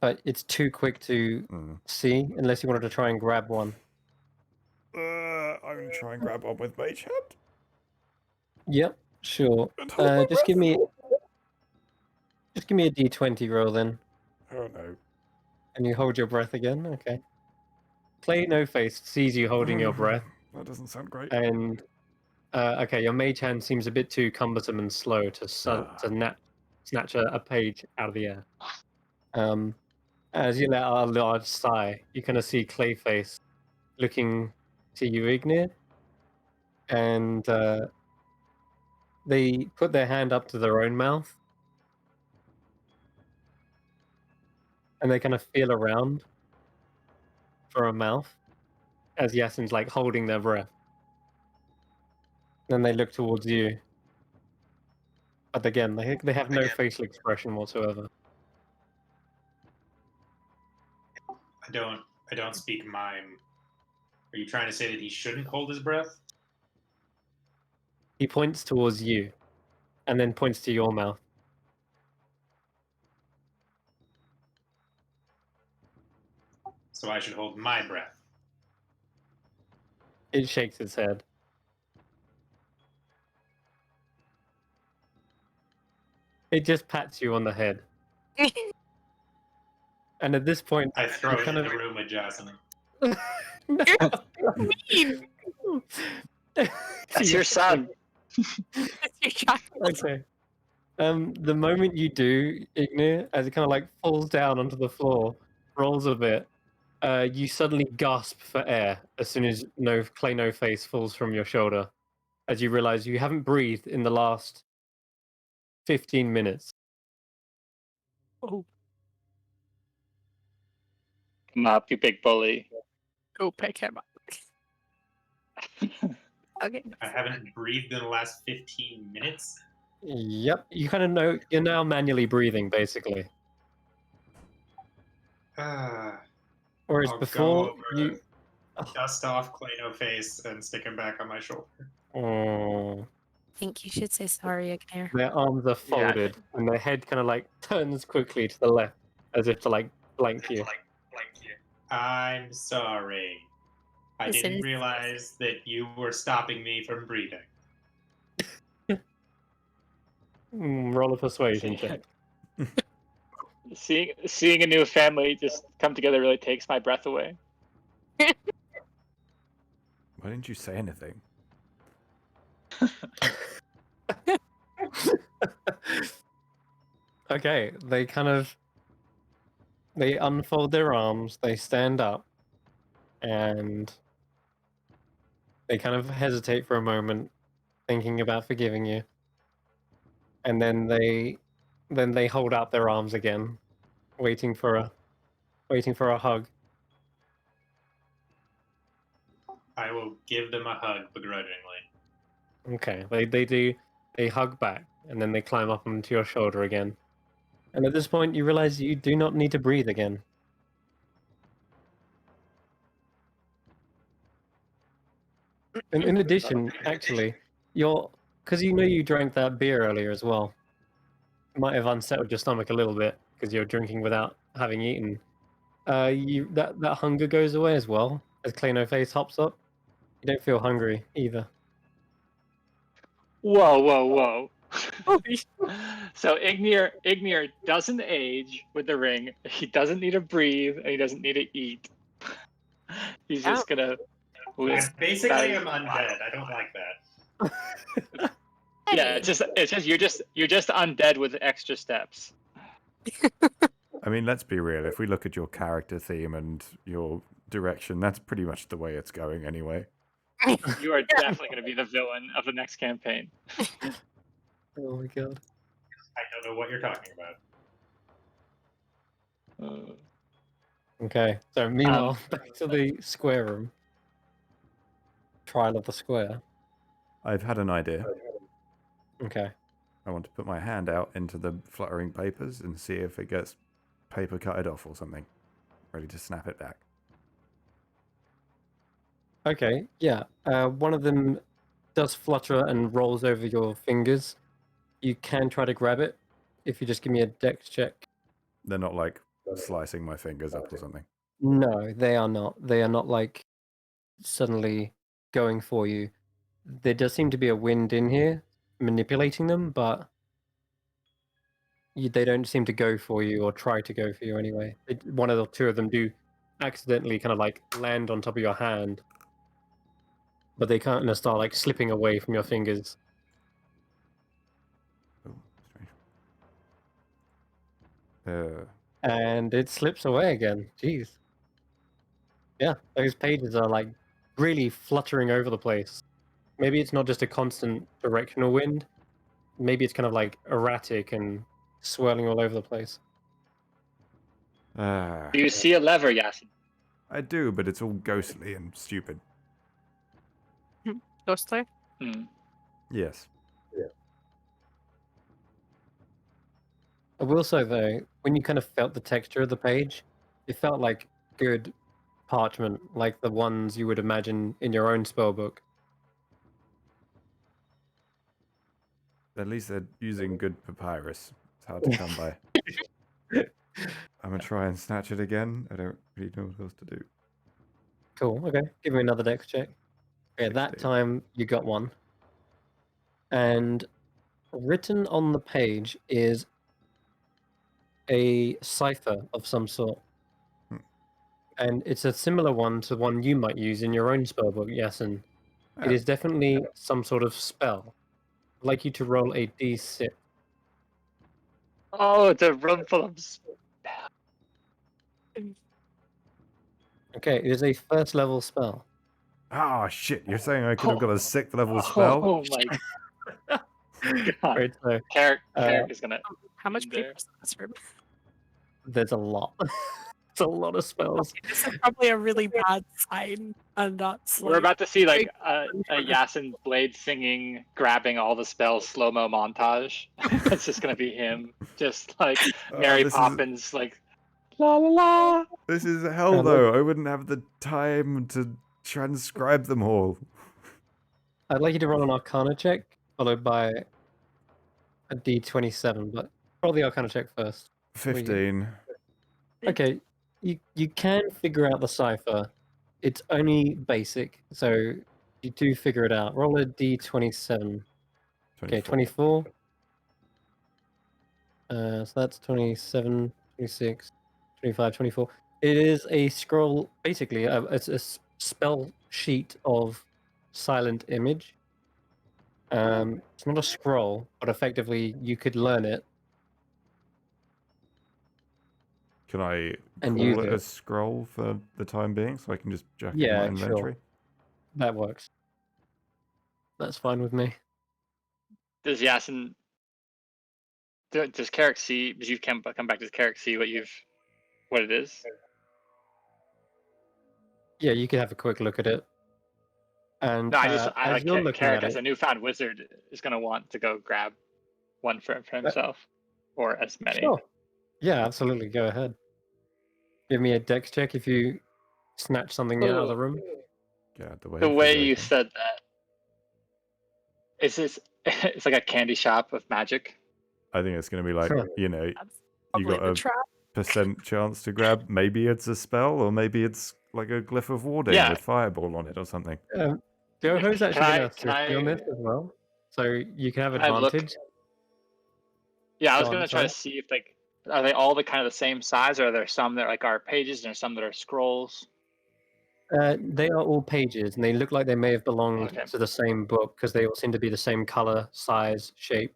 but it's too quick to see unless you wanted to try and grab one. I'm gonna try and grab one with Mage Hand. Yep, sure. And hold my Just give breath. me a d20 roll then, Oh no. and you hold your breath again. Okay. Play No Face sees you holding your breath, That doesn't sound great. and okay, your mage hand seems a bit too cumbersome and slow to snatch a page out of the air. As you let out a large sigh, you kind of see Clayface looking to you, Ignir, and they put their hand up to their own mouth, and they kind of feel around for a mouth as Yasin's like holding their breath. Then they look towards you, but again, they have no facial expression whatsoever. I don't speak mime. Are you trying to say that he shouldn't hold his breath? He points towards you, and then points to your mouth. So I should hold my breath. It shakes its head. It just pats you on the head. And at this point, I throw you it kind in of... the room with Jocelyn. Mean. That's your son. It's your child. Okay. The moment you do, Ignir, as it kind of like falls down onto the floor, rolls a bit, you suddenly gasp for air as soon as Clay No Face falls from your shoulder, as you realize you haven't breathed in the last 15 minutes. Oh, Come up, you big bully. go pick him up. Okay. I haven't breathed in the last 15 minutes. Yep, you kind of know you're now manually breathing, basically. Whereas I'll before go over, you. dust off Clay No Face and stick him back on my shoulder. Oh, I think you should say sorry, Ignir. their arms are folded, and their head kind of like turns quickly to the left, as if to like blank you. I'm sorry. I Listen. didn't realize that you were stopping me from breathing. Roll a persuasion check. Seeing a new family just come together really takes my breath away. Why didn't you say anything? Okay, they unfold their arms, they stand up, and they kind of hesitate for a moment, thinking about forgiving you. And then they hold out their arms again, waiting for a hug. I will give them a hug begrudgingly. Okay, they hug back, and then they climb up onto your shoulder again. And at this point, you realize you do not need to breathe again. And in addition, actually, because you know you drank that beer earlier as well. It might have unsettled your stomach a little bit because you're drinking without having eaten. That hunger goes away as well as Clay No Face hops up. You don't feel hungry either. Whoa, whoa, whoa. So Ignir doesn't age with the ring. He doesn't need to breathe, and he doesn't need to eat. He's just gonna live. I basically am undead. I don't like that. Yeah, it's just you're just undead with extra steps. I mean, let's be real. If we look at your character theme and your direction, that's pretty much the way it's going anyway. You are definitely going to be the villain of the next campaign. Oh my god. I don't know what you're talking about. Okay, so meanwhile, back to the square room. Trial of the square. I've had an idea. Okay. I want to put my hand out into the fluttering papers and see if it gets paper cutted off or something. Ready to snap it back. Okay, yeah. One of them does flutter and rolls over your fingers. You can try to grab it if you just give me a dex check. They're not like slicing my fingers up or something. No, they are not. They are not like suddenly going for you. There does seem to be a wind in here manipulating them, but they don't seem to go for you or try to go for you anyway. One of the two of them do accidentally kind of like land on top of your hand, but they kind of start like slipping away from your fingers. Oh, strange. And it slips away again. Jeez. Yeah, those pages are like really fluttering over the place. Maybe it's not just a constant directional wind. Maybe it's kind of like erratic and swirling all over the place. Do you see a lever, Yasin? I do, but it's all ghostly and stupid. Ghostly? Hmm. Yes. I will say though, when you kind of felt the texture of the page, it felt like good parchment, like the ones you would imagine in your own spellbook. At least they're using good papyrus. It's hard to come by. I'm gonna try and snatch it again. I don't really know what else to do. Cool. Okay. Give me another dex check. Okay, that 16. time you got one. And written on the page is a cipher of some sort. Hmm. And it's a similar one to one you might use in your own spellbook, Yasin. It Ah, is definitely some sort of spell. I'd like you to roll a d6. Oh, it's a room full of. Okay, it is a first level spell. Ah, shit! You're saying I could have got a 6th level Oh spell? my god. Right, so Carrick Uh, is gonna. How much in paper there. is in this room? there's a lot. It's a lot of spells. This is probably a really bad sign, and that's We're like about to see like big a Yasin Blade singing, grabbing all the spells slow mo montage. It's just gonna be him, just like Mary this is Poppins, like la la la. this is hell though. I wouldn't have the time to transcribe them all. I'd like you to roll an Arcana check, followed by a d27, but roll the Arcana check first. What do you get? 15. Okay, you can figure out the cipher. It's only basic, so you do figure it out. Roll a d27. Okay, 24. So that's 27, 26, 25, 24. It is a scroll, basically, it's a spell sheet of silent image. It's not a scroll, but effectively you could learn it Can I and call use it a it. scroll for the time being so I can just jack it in Yeah, my inventory? sure. That works. That's fine with me. Does Yasin? Does Carrick see? Does you come back? Does Carrick see what it is? Yeah, you could have a quick look at it. And No, I as like you're looking Carrick at as a it, newfound wizard is gonna want to go grab one for himself, or as many. sure. Yeah, absolutely. Go ahead. Give me a dex check if you snatch something out of the room. Get out the way. The way you Physical. said that, is this? It's like a candy shop of magic. I think it's going to be like, Sure. you know, That's you probably got the a trap. % chance to grab. Maybe it's a spell, or maybe it's like a glyph of warding Yeah. with fireball on it or something. Joho's Can actually I- going to can assist you on I- this as well. So you can have Can I look? advantage. Yeah, I was Go on, gonna try to sorry. see if are they all the kind of the same size, or are there some that like are pages and there's some that are scrolls? They are all pages, and they look like they may have belonged Okay. to the same book because they all seem to be the same color, size, shape.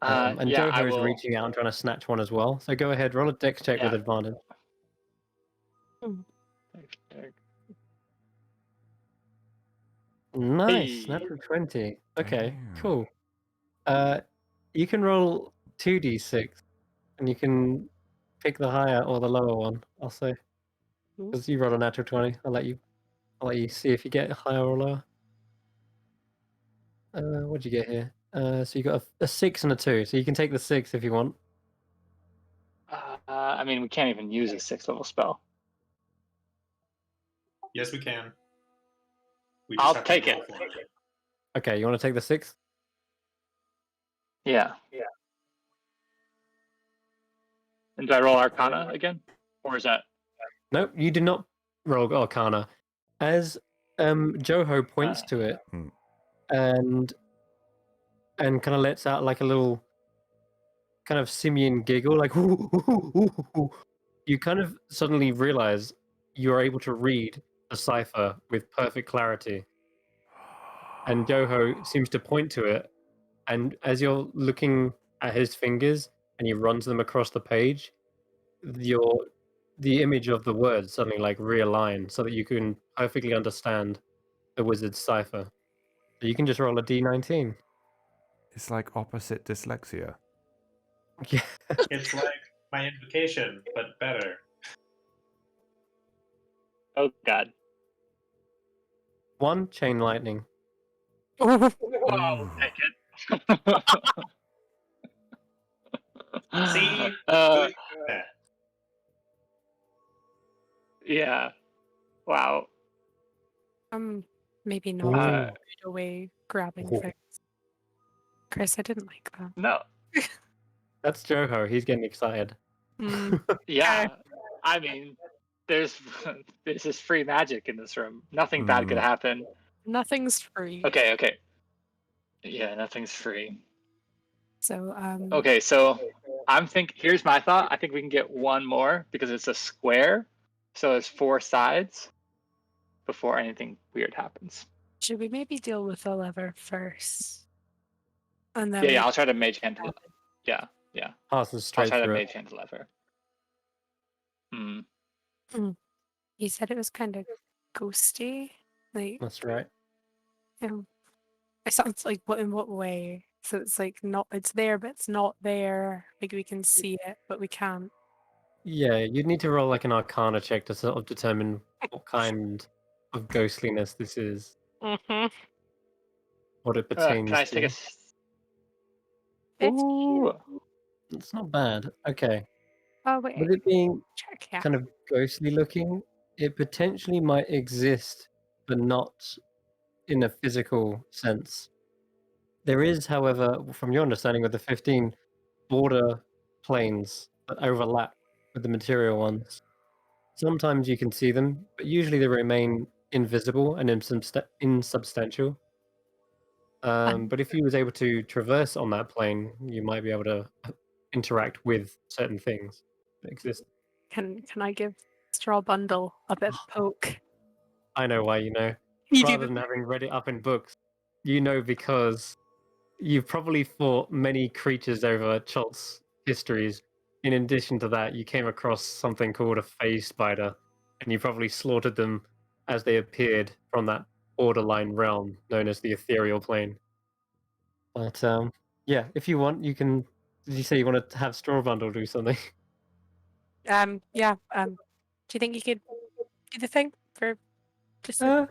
And Yeah, I Joho is will. reaching out and trying to snatch one as well. So go ahead, roll a dex check with Yeah. advantage. Nice, Hey. natural 20. Okay, Damn. cool. You can roll 2d6, and you can pick the higher or the lower one. I'll say, because you rolled a natural 20. I'll let you see if you get higher or lower. What'd you get here? So you got a 6 and a 2. So you can take the 6 if you want. I mean, we can't even use a 6th level spell. Yes, we can. We I'll have to take roll it. for it. Okay, you want to take the 6? Yeah. And do I roll Arcana again, or is that? Nope, you do not roll Arcana. As Joho points to it, Hmm. and kind of lets out like a little kind of simian giggle, like "Ooh, ooh, ooh, ooh," you kind of suddenly realize you're able to read the cipher with perfect clarity. And Joho seems to point to it, and as you're looking at his fingers and he runs them across the page, the image of the words suddenly like realign so that you can perfectly understand the wizard's cipher. So you can just roll a d19. It's like opposite dyslexia. Yeah. It's like my invocation, but better. Oh God. 1 chain lightning. Wow, take it. See? Uh, Good. Yeah. yeah. Wow. Maybe Ooh. not right away grabbing Ooh. things. Chris, I didn't like that. No. That's Joho. He's getting excited. Mm, Yeah, I mean, there's this is free magic in this room. Nothing bad could happen. nothing's free. Okay, okay. Yeah, nothing's free. So Okay, so here's my thought. I think we can get one more because it's a square. So there's 4 sides before anything weird happens. should we maybe deal with the lever first? And then Yeah, we I'll try to mage hand. Yeah, Passes I'll straight try to through it. mage hand the lever. Hmm. You said it was kind of ghosty. Like, That's right. it sounds like what in what way? So it's like not it's there, but it's not there. Like we can see it, but we can't. Yeah, you'd need to roll like an Arcana check to sort of determine what kind of ghostliness this is, Mm-hmm. what it Can pertains I take a? to. Ooh. It's not bad. Okay. Oh wait, With it being check. Yeah. kind of ghostly looking, it potentially might exist, but not in a physical sense. There is, however, from your understanding of the 15 border planes that overlap with the material ones. Sometimes you can see them, but usually they remain invisible and insubstantial. But if you was able to traverse on that plane, you might be able to interact with certain things that exist. Can I give Straw Bundle a bit of a poke? I know why you know. You do Rather than having read it up in books, you know because you've probably fought many creatures over Cholt's histories. In addition to that, you came across something called a phase spider, and you probably slaughtered them as they appeared from that borderline realm known as the ethereal plane. But yeah, if you want, you can. Did you say you want to have Straw Bundle do something? Yeah. Do you think you could do the thing for just a Uh,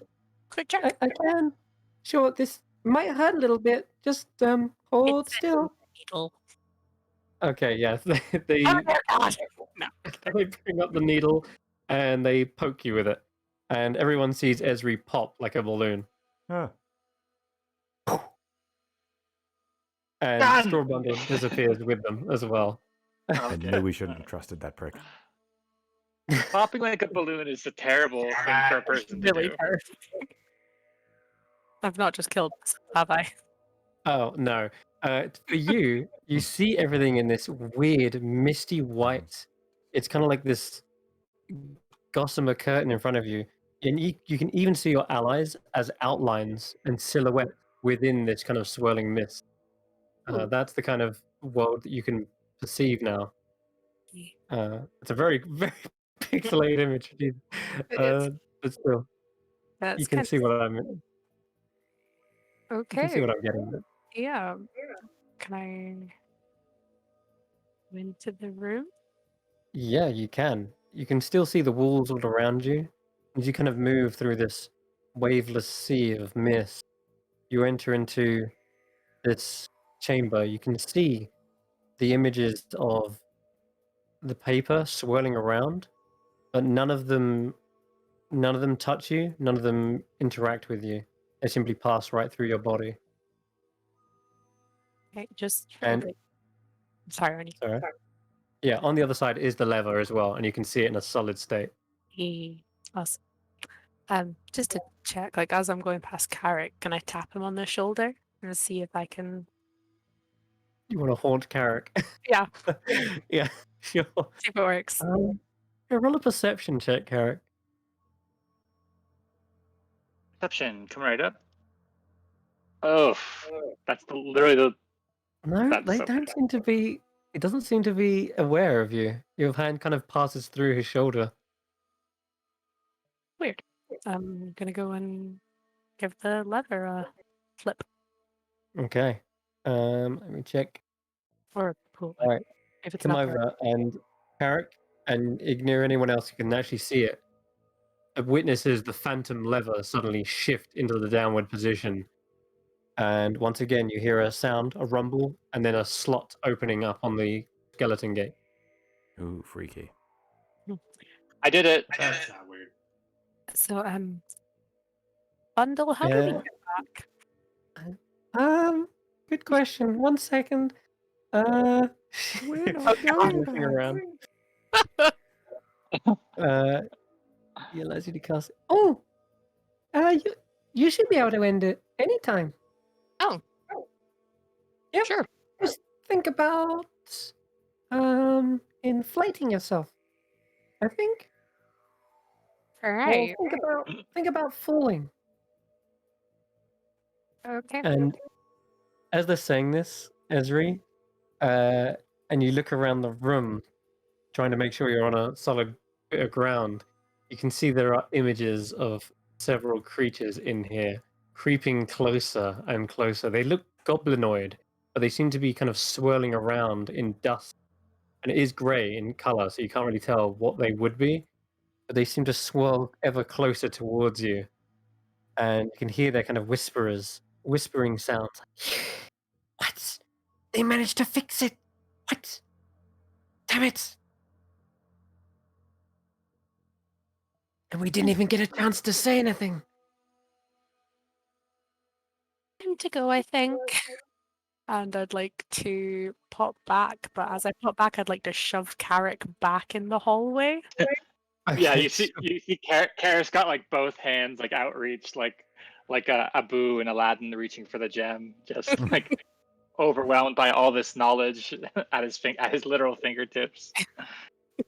quick check? I can. Sure, this might hurt a little bit. Just hold It's a still. needle. Okay, yeah. They Oh my god! No. they bring up the needle and they poke you with it, and everyone sees Esri pop like a balloon. Ah, And Done! Straw Bundle disappears with them as well. I knew we shouldn't have trusted that prick. Popping like a balloon is a terrible thing for a person to Really do. perfect. I've not just killed myself, have I? Oh no! For you, you see everything in this weird, misty white. It's kind of like this gossamer curtain in front of you, and you can even see your allies as outlines and silhouette within this kind of swirling mist. That's the kind of world that you can perceive now. It's a very, very pixelated image. It is. But still, That's you can kind see what I'm. You of can see okay. what I'm getting at. Yeah. Can I go into the room? Yeah, you can. You can still see the walls all around you. As you kind of move through this waveless sea of mist, you enter into this chamber. You can see the images of the paper swirling around, but none of them touch you, none of them interact with you. They simply pass right through your body. Okay, just And sorry, Ernie. sorry. Yeah, on the other side is the lever as well, and you can see it in a solid state. Awesome. Just to check, like as I'm going past Carrick, can I tap him on the shoulder and see if I can? You want to haunt Carrick? Yeah, Yeah, sure. see if it works. Yeah, roll a perception check, Carrick. Perception, come right up. Oh, that's literally the. No, That's they so don't seem to be. It doesn't seem to be aware of you. Your hand kind of passes through his shoulder. Weird. I'm gonna go and give the lever a flip Okay. Let me check. or pull. All right, If it's come not there. over and Carrick, and ignore anyone else who can actually see it. It witnesses the phantom lever suddenly shift into the downward position, and once again you hear a sound, a rumble, and then a slot opening up on the skeleton gate. Ooh, freaky. I did it. That's not weird. So Bundle, how do we Yeah. get back? Good question. 1 second. We're not I'm going looking back. around. He allows you to cast. Oh, you should be able to end it anytime. Oh. Yep. Sure. Just think about inflating yourself. I think. All Or right. think about falling. Okay. And as they're saying this, Esri, and you look around the room, trying to make sure you're on a solid bit of ground, you can see there are images of several creatures in here, creeping closer and closer. They look goblinoid, but they seem to be kind of swirling around in dust. And it is grey in colour, so you can't really tell what they would be. But they seem to swirl ever closer towards you. And you can hear their kind of whispering sounds. What? They managed to fix it. What? Damn it. And we didn't even get a chance to say anything. Time to go, I think. And I'd like to pop back, but as I pop back, I'd like to shove Carrick back in the hallway. Yeah, Okay, you see Karis got like both hands like outreached, like Abu and Aladdin reaching for the gem, just like overwhelmed by all this knowledge at his literal fingertips.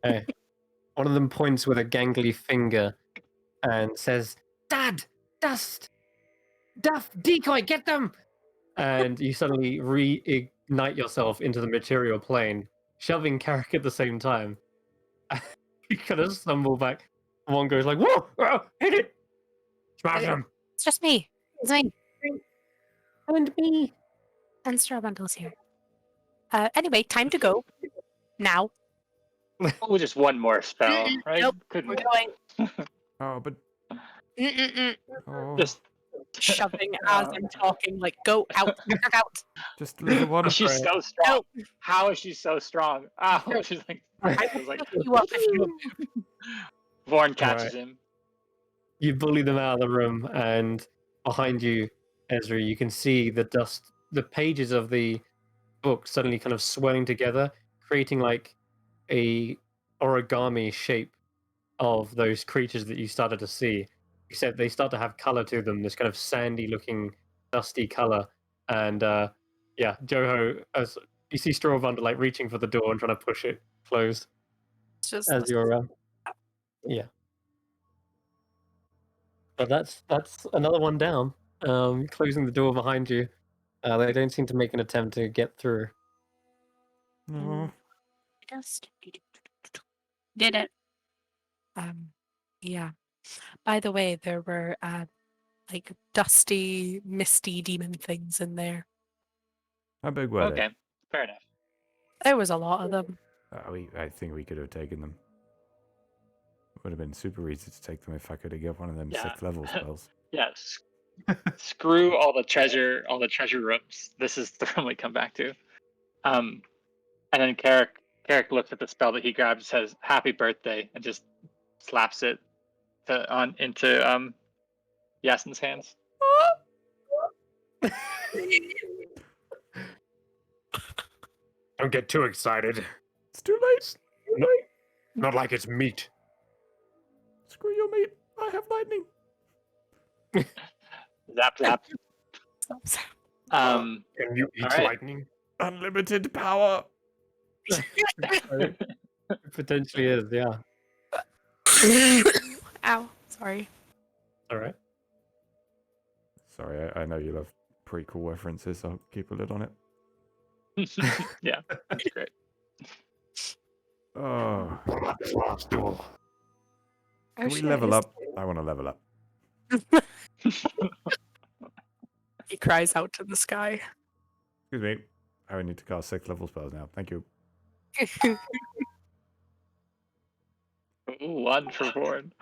Okay. One of them points with a gangly finger and says, Dad! Dust! Duff! Decoy! Get them! And you suddenly reignite yourself into the material plane, shoving Carrick at the same time. You kind of stumble back. One goes like, whoa! Whoa, hit it! Smash him! It's just me. It's me. And me! And Straw Bundle's here. Anyway, time to go. Now. Oh, just one more spell, right? Nope. Couldn't We're going. Oh, but Mm-mm-mm. oh, just Shoving as I'm talking, like, go out, back out. just a little one. she's so strong. How is she so strong? Oh, she's like, I was like pick you up if you Vorn catches Right. him. You bully them out of the room, and behind you, Ezra, you can see the dust, the pages of the book suddenly kind of swelling together, creating like a origami shape of those creatures that you started to see. Except they start to have color to them, this kind of sandy looking, dusty color. And yeah, Joho, as you see Strawbundle like reaching for the door and trying to push it closed just as you're yeah. But that's another one down. Closing the door behind you. They don't seem to make an attempt to get through. No. Just did it. yeah. By the way, there were like dusty, misty demon things in there. How big were Okay, fair enough. There was a lot of them. they? I think we could have taken them. It would have been super easy to take them if I could have got one of them Yeah. 6th level spells. Yes. Screw all the treasure rooms. This is the room we come back to. And then Carrick looks at the spell that he grabbed and says, "Happy birthday," and just slaps it into Yasin's hands. Don't get too excited. It's too late. Not like it's meat. Screw your meat. I have lightning. Zap zap. Can you eat Alright. lightning? Unlimited power. It potentially is, yeah. Ow, sorry. All right. Sorry, I know you love prequel references. I'll keep a lid on it. Yeah, that's great. Oh, Oh, can we shit, level is- up? I want to level up. He cries out to the sky. Excuse me. I only need to cast 6th level spells now. Thank you. Ooh, one for Vorn.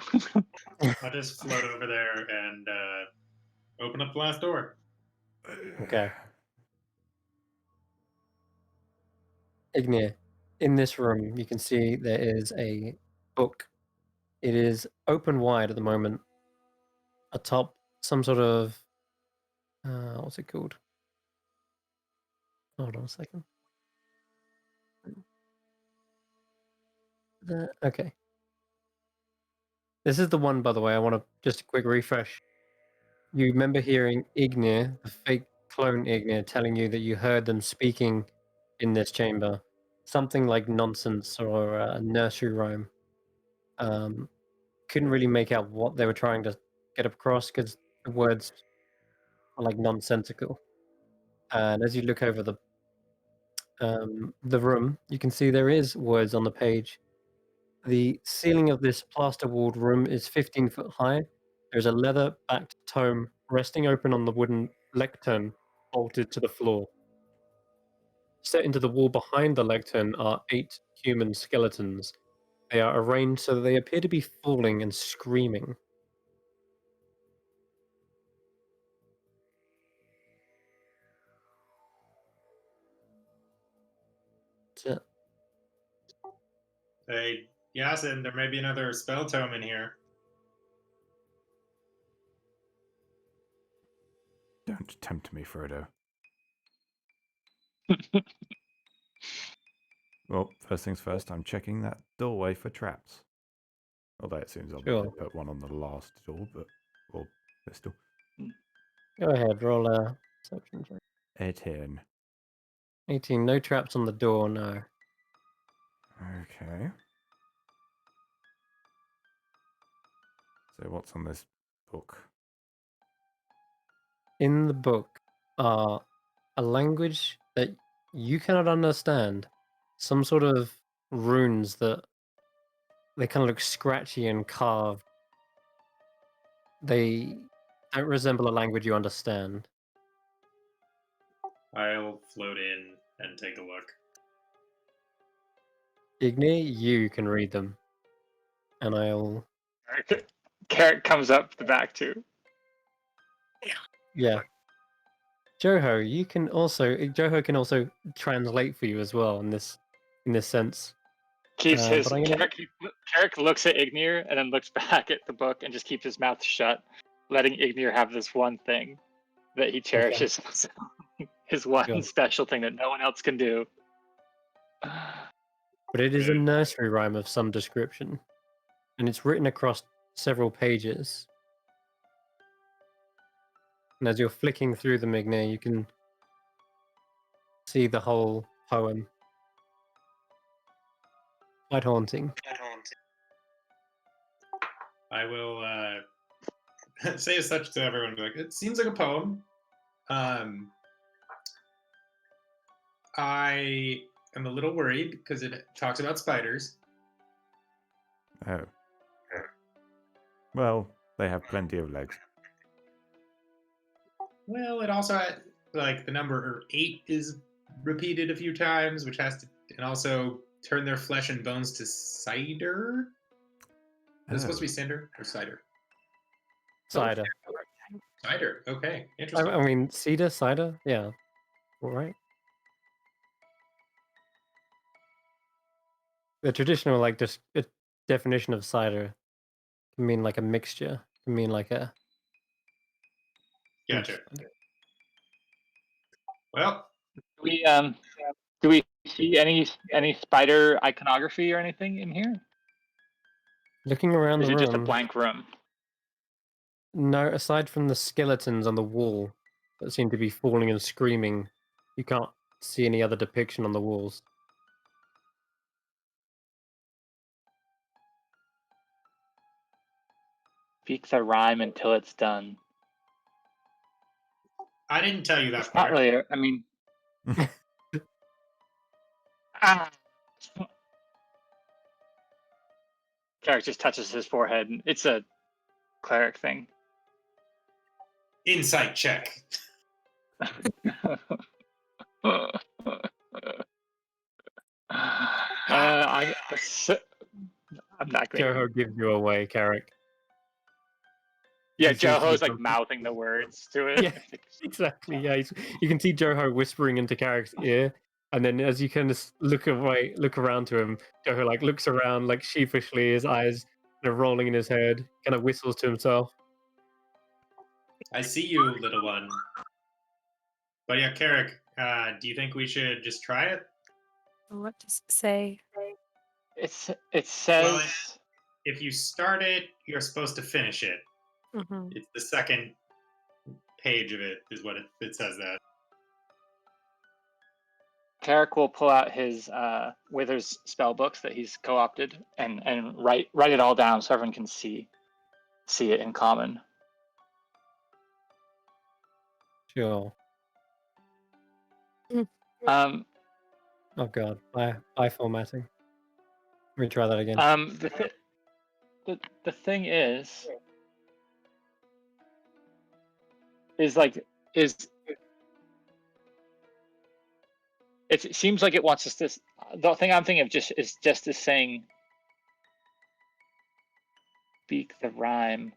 I'll just float over there and open up the last door. Okay. Ignir, in this room, you can see there is a book. It is open wide at the moment. Atop some sort of what's it called? Hold on a second. Okay. This is the one, by the way. I want to just a quick refresh. You remember hearing Ignir, the fake clone Ignir, telling you that you heard them speaking in this chamber, something like nonsense or a nursery rhyme. Couldn't really make out what they were trying to get across because the words are like nonsensical. And as you look over the room, you can see there is words on the page. The ceiling of this plaster-walled room is 15 foot high. There's a leather-backed tome resting open on the wooden lectern bolted to the floor. Set into the wall behind the lectern are 8 human skeletons. They are arranged so that they appear to be falling and screaming. That's it. Hey, Yasin, there may be another spell tome in here. Don't tempt me, Frodo. Well, first things first, I'm checking that doorway for traps. Although it seems obvious Sure. to put one on the last door, but or pistol. Go ahead, roll a perception check. 18. 18. No traps on the door, no. Okay. So what's on this book? In the book are a language that you cannot understand, some sort of runes that they kind of look scratchy and carved. They don't resemble a language you understand. I'll float in and take a look. Igni, you can read them. And I'll... Carrot comes up the back too. Yeah. Joho, you can also... Joho can also translate for you as well in this sense. Keeps his but I'm gonna... Carrick looks at Ignir and then looks back at the book and just keeps his mouth shut, letting Ignir have this one thing that he cherishes. His one Sure. special thing that no one else can do. But it is a nursery rhyme of some description. And it's written across several pages. And as you're flicking through them, Ignir, you can see the whole poem. Quite haunting. I will say as such to everyone. Be like, it seems like a poem. I am a little worried because it talks about spiders. Oh. Well, they have plenty of legs. Well, it also had, like, the number 8 is repeated a few times, which has to, and also turn their flesh and bones to cider. Is it supposed to be cinder or cider? Cider. Cider. Okay, interesting. I mean, cedar, cider? Yeah. All right. The traditional, like, definition of cider can mean like a mixture. Can mean like a... Gotcha. Well, Do we see any spider iconography or anything in here? Looking around Or is the it just a room, blank room? no, aside from the skeletons on the wall that seem to be falling and screaming, you can't see any other depiction on the walls. Speak the rhyme until it's done. I didn't tell you that It's part. not really. I mean, ah. Carrick just touches his forehead. And it's a cleric thing. Insight check. I'm not going. Joho gives you away, Carrick. Yeah, He seems to be Joho's like something- mouthing the words to it. Yeah, exactly. Yeah, you can see Joho whispering into Carrick's ear, and then as you kind of look around to him, Joho like looks around like sheepishly, his eyes kind of rolling in his head, kind of whistles to himself. I see you, little one. But yeah, Carrick, do you think we should just try it? What does it say? it says If you start it, you're supposed to finish it. Mhm. It's the second page of it is what it says that. Carrick will pull out his Withers spell books that he's co-opted and write it all down so everyone can see it in common. Sure. Um, Oh god. Bye formatting. Let me try that again. the thing is like it seems like it wants us to. The thing I'm thinking of is saying speak the rhyme.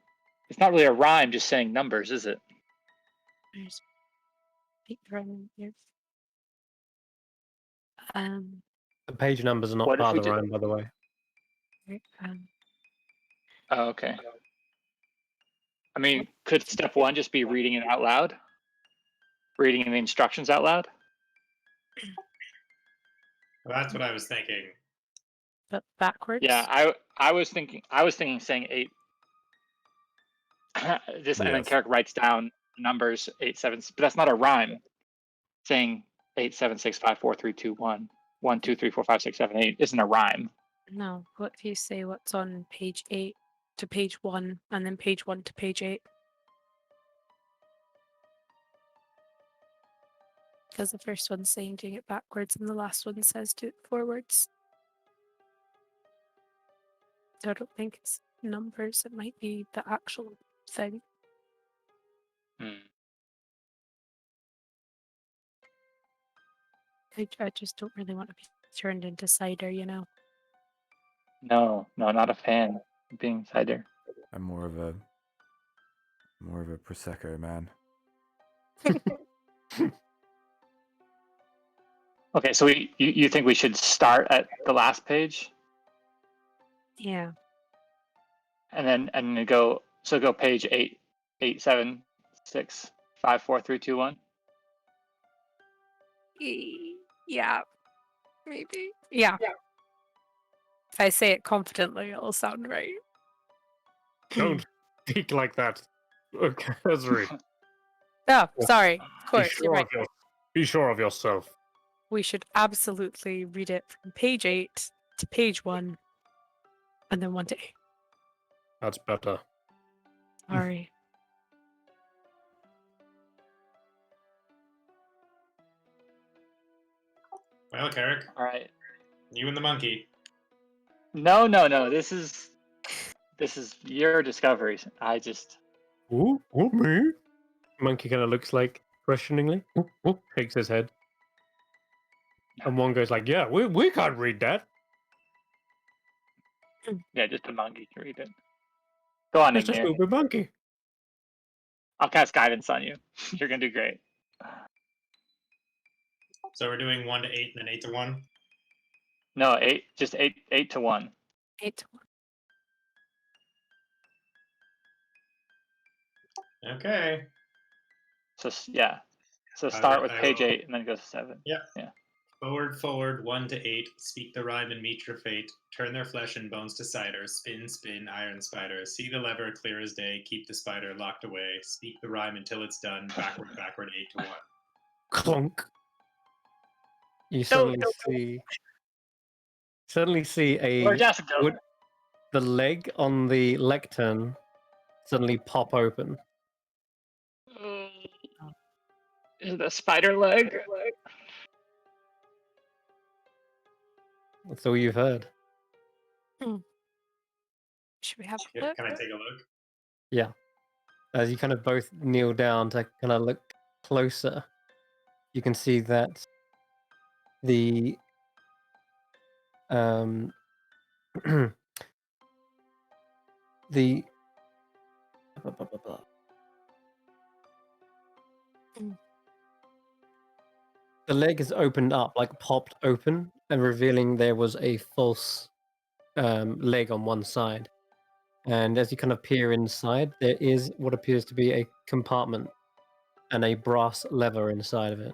It's not really a rhyme, just saying numbers, is it? Speak the rhyme, yes. The page numbers are not What if part we of the did- rhyme, by the way. Oh, okay. I mean, could step one just be reading it out loud? Reading the instructions out loud? Well, that's what I was thinking. But backwards. Yeah, I was thinking saying 8. Just and then Yes. Carrick writes down numbers 8, 7, but that's not a rhyme. Saying 8, 7, 6, 5, 4, 3, 2, 1, 1, 2, 3, 4, 5, 6, 7, 8 isn't a rhyme. No. What if you say what's on page 8 to page 1 and then page 1 to page 8? Because the first one's saying doing it backwards and the last one says do it forwards. So I don't think it's numbers, it might be the actual thing. I just don't really want to be turned into cider, you know. No, not a fan of being cider. I'm more of a prosecco man. Okay, so you think we should start at the last page Yeah. and then go page 8, 8, 7, 6, 5, 4, 3, 2, 1. Yeah. Maybe. Yeah. If I say it confidently, it'll sound right. Don't speak like that. Okay, Ezri. Oh, sorry. Of course, you're right. Be sure of yourself. We should absolutely read it from page 8 to page 1 and then 1 to 8. That's better. Sorry. Well, Carrick, All right. you and the monkey. No. This is your discoveries. I just Ooh, me? Monkey kind of looks like questioningly. Ooh, shakes his head. And one goes like, yeah, we can't read that. yeah, just a monkey can read it. Go on, It's a Ignir. stupid monkey. I'll cast guidance on you. You're gonna do great. So we're doing 1 to 8 and then 8 to 1. No, 8, just 8 to 1. 8 to 1. Okay. So yeah. So start with I page will- 8 and then go to 7. Yeah. Yeah. Forward, 1 to 8. Speak the rhyme and meet your fate. Turn their flesh and bones to cider. Spin, iron spider. See the lever clear as day. Keep the spider locked away. Speak the rhyme until it's done. Backward, 8 to 1. Clunk. You suddenly see Where'd Jasper go? the leg on the lectern suddenly pop open. Is it a spider leg? That's all you've heard. Should we have a Yeah, look? can I take a look? Yeah. As you kind of both kneel down to kind of look closer, you can see that the the the leg is opened up, like popped open, and revealing there was a false leg on one side. And as you kind of peer inside, there is what appears to be a compartment and a brass lever inside of it.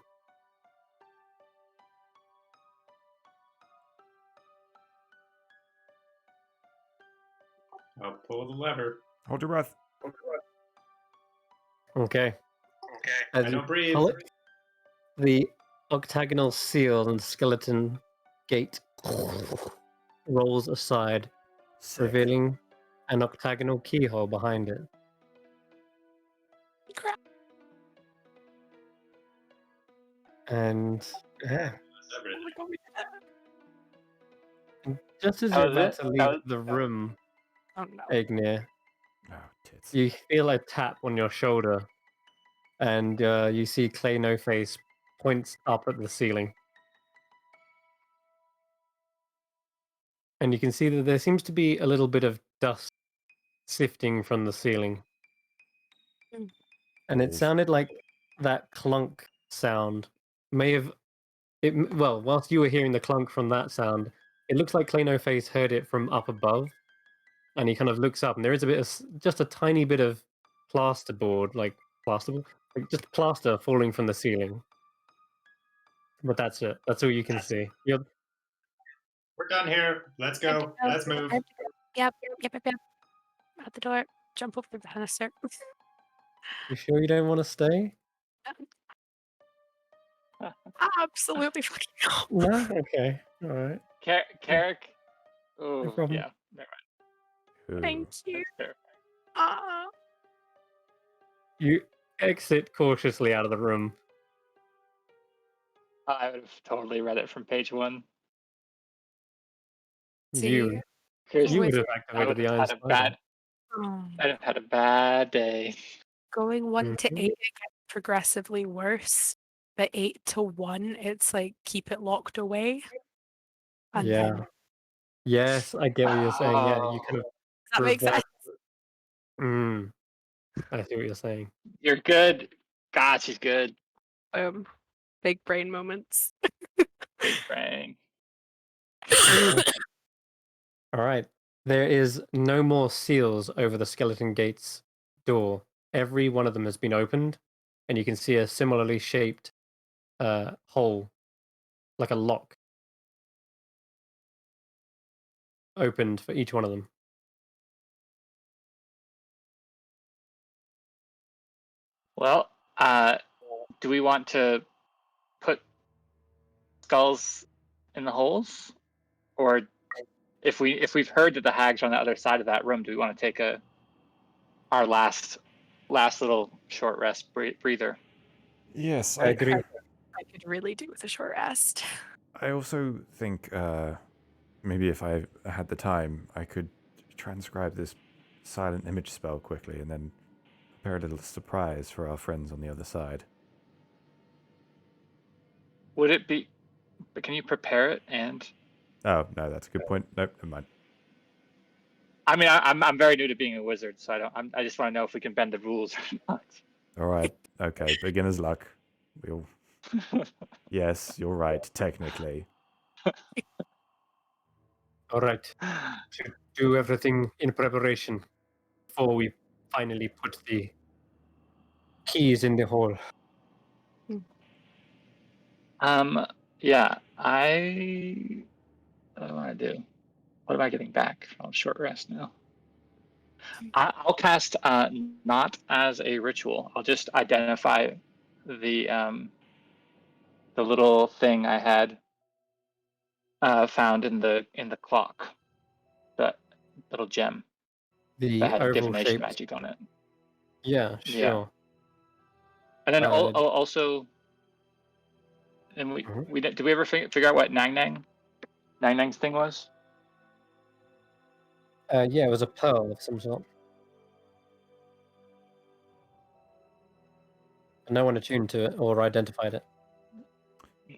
I'll pull the lever. Hold your breath. Okay. I As you don't breathe. pull it, the octagonal seal and skeleton gate rolls aside, Sick. revealing an octagonal keyhole behind it. Crap. And yeah, just as That you're was about it? to That leave was- the room, Oh no. Agnir, Oh, tits. you feel a tap on your shoulder, and you see Clay No Face points up at the ceiling. And you can see that there seems to be a little bit of dust sifting from the ceiling. Mm. And it Balls. sounded like that clunk sound may have well, whilst you were hearing the clunk from that sound, it looks like Clay No Face heard it from up above, and he kind of looks up, and there is a bit of just a tiny bit of plasterboard, like just plaster falling from the ceiling. But that's it. That's all you can see. You're, We're done here. Let's go. Let's move. Yep. Out the door. Jump over the banister. you sure you don't want to stay? Absolutely fucking no. No. Okay. All right. Carrick. No Oh, problem. yeah. Never Ooh. Thank you. mind. That's fair. Ah. You exit cautiously out of the room. I would have totally read it from page 1. See, You Here's, would have I activated would the have iron had a spider. bad. um, I'd have had a bad day. going 1 to 8 Mhm. it gets progressively worse, but 8 to 1 it's like keep it locked away. And Yeah. then Yes, I get what you're saying. Yeah, you kind of does that make reverse. sense? Mm, I see what you're saying. You're good. God, she's good. Big brain moments. Big brain. All right. There is no more seals over the skeleton gate's door. Every one of them has been opened, and you can see a similarly shaped hole, like a lock, opened for each one of them. Well, do we want to put skulls in the holes, or if we've heard that the hags are on the other side of that room, do we want to take our last little short rest breather? Yes, I agree. I could really do with a short rest. I also think maybe if I had the time, I could transcribe this silent image spell quickly and then prepare a little surprise for our friends on the other side. Would it be? But can you prepare it? And Oh, no, that's a good point. Nope, never mind. I mean, I'm very new to being a wizard, so I just want to know if we can bend the rules or not. All right, okay, beginner's luck. We'll. Yes, you're right, technically. All right. Should do everything in preparation before we finally put the keys in the hole. Yeah. What do I want to do? What am I getting back from short rest now? I'll cast not as a ritual. I'll just identify the little thing I had found in the clock, that little gem The that had oval divination shaped. magic on it. Yeah, Yeah. sure. And then Uh, also, and Mhm. did we ever figure out what Nang Nang's thing was? Yeah, it was a pearl of some sort. No one attuned to it or identified it.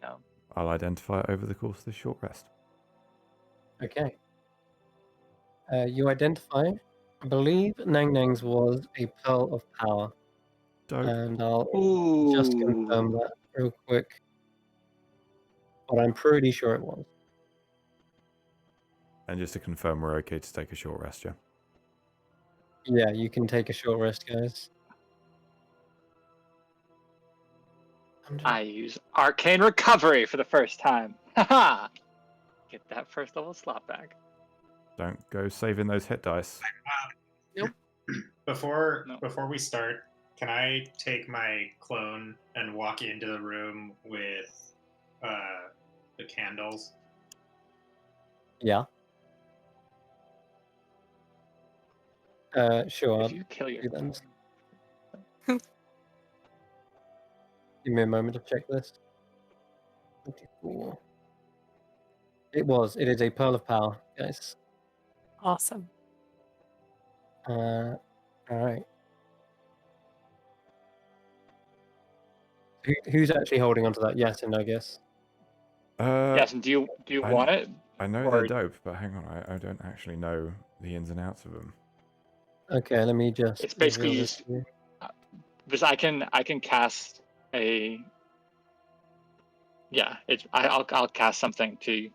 No. I'll identify it over the course of this short rest. Okay. You identify, I believe Nang Nang's was a pearl of power. Dope. And I'll Ooh. just confirm that real quick. But I'm pretty sure it was. And just to confirm, we're okay to take a short rest, yeah? Yeah, you can take a short rest, guys. I use arcane recovery for the first time. Haha! Get that first level slot back. Don't go saving those hit dice. Before No. we start, can I take my clone and walk into the room with the candles? Yeah. Sure. If you kill your do them. clone. Give me a moment to check this. 24. It is a pearl of power, guys. Awesome. All right. Who's actually holding onto that? Yasin, I guess. Yes, and do you I- want it? I know Or- they're dope, but hang on, I don't actually know the ins and outs of them. Okay, let me just. It's basically reveal you this to you. because I can cast a I'll cast something to you.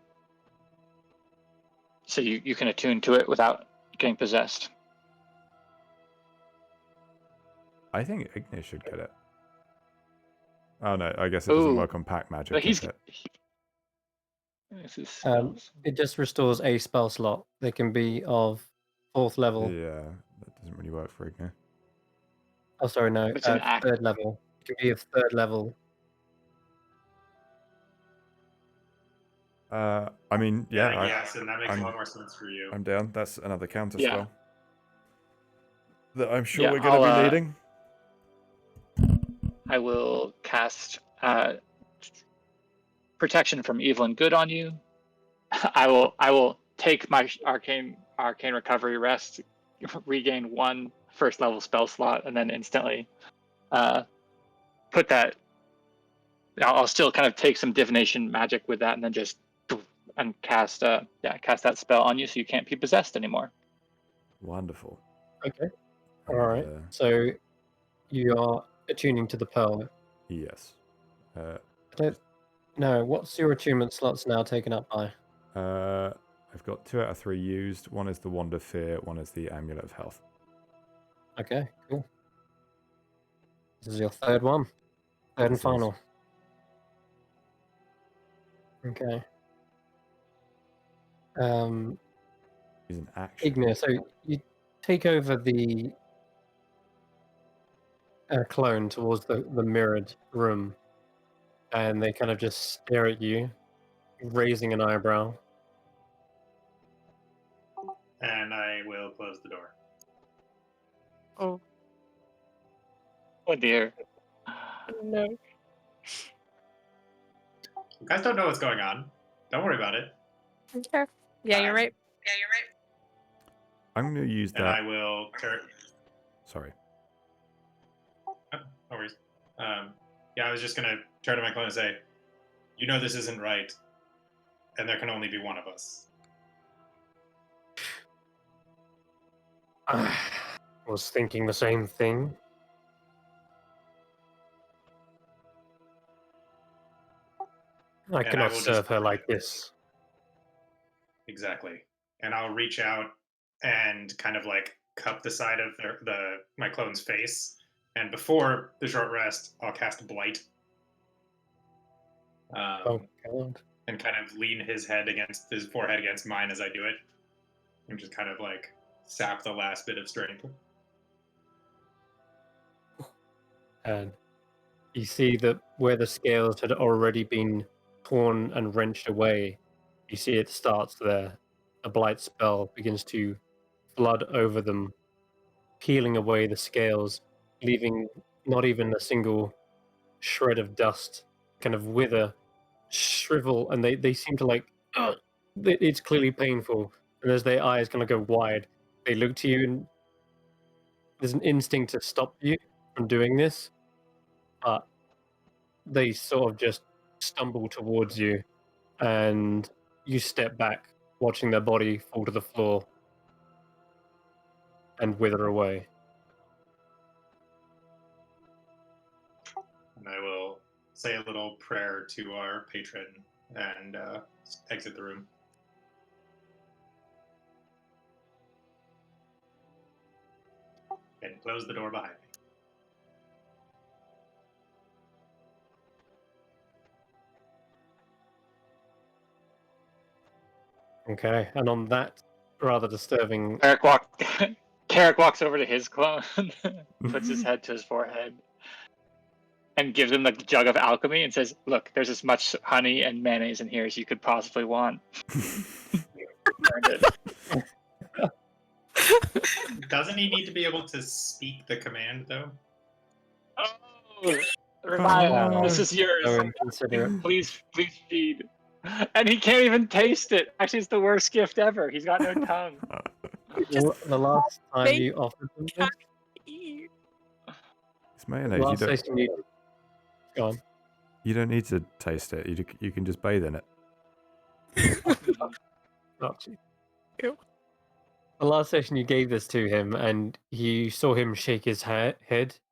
So you can attune to it without getting possessed. I think Ignis should get it. Oh no, I guess it doesn't Ooh. work on pack magic. But Does it? This is Um, spells. It just restores a spell slot. They can be of 4th level. Yeah, that doesn't really work for Ignis. Oh, sorry, no. It's an act. 3rd level. It can be of 3rd level. I mean, yeah, and that makes I'm- a lot more sense for you. I'm down. That's another counter Yeah. spell that I'm sure Yeah, we're going to I'll, be needing. I will cast protection from evil and good on you. I will take my arcane recovery rest, regain 1 1st level spell slot, and then instantly put that. I'll still kind of take some divination magic with that, and then just and cast that spell on you, so you can't be possessed anymore. Wonderful. Okay. All right. And, So you are attuning to the pearl. yes. No, what's your attunement slots now taken up by? I've got 2 out of 3 used. One is the Wand of Fear. One is the Amulet of Health. Okay, cool. This is your 3rd one. 3rd and This is. final. Okay. Use an action. Ignis, so you take over the clone towards the mirrored room, and they kind of just stare at you, raising an eyebrow. And I will close the door. Oh Oh dear. no. You guys don't know what's going on. Don't worry about it. Okay. Yeah, you're right. I'm going to use And that. I will turn. Sorry. No worries. I was just gonna turn to my clone and say, "You know this isn't right, and there can only be one of us." I was thinking the same thing. I And I cannot will serve just- her like this. Exactly. And I'll reach out and kind of like cup the side of my clone's face. And before the short rest, I'll cast Blight. Oh god. And kind of lean his forehead against mine as I do it. And just kind of like sap the last bit of strength. And you see that where the scales had already been torn and wrenched away, you see it starts there. A blight spell begins to flood over them, peeling away the scales, leaving not even a single shred of dust, kind of wither, shrivel, and they seem to like, "Ugh!" It's clearly painful. And as their eyes kind of go wide, they look to you, and there's an instinct to stop you from doing this, but they sort of just stumble towards you, and you step back, watching their body fall to the floor and wither away. And I will say a little prayer to our patron and exit the room. And close the door behind me. Okay, and on that rather disturbing. Carrick walks over to his clone, puts his head to his forehead, and gives him the jug of alchemy and says, "Look, there's as much honey and mayonnaise in here as you could possibly want." Earned it. Doesn't he need to be able to speak the command though? Oh, Remind, this is yours. So inconsiderate. Please feed. And he can't even taste it. Actually, it's the worst gift ever. He's got no tongue. The last time make you offered them this, It's mayonnaise. last station you. Go on. You don't need to taste it. You can just bathe in it. Oh, gee. Ew. The last session you gave this to him, and you saw him shake his head,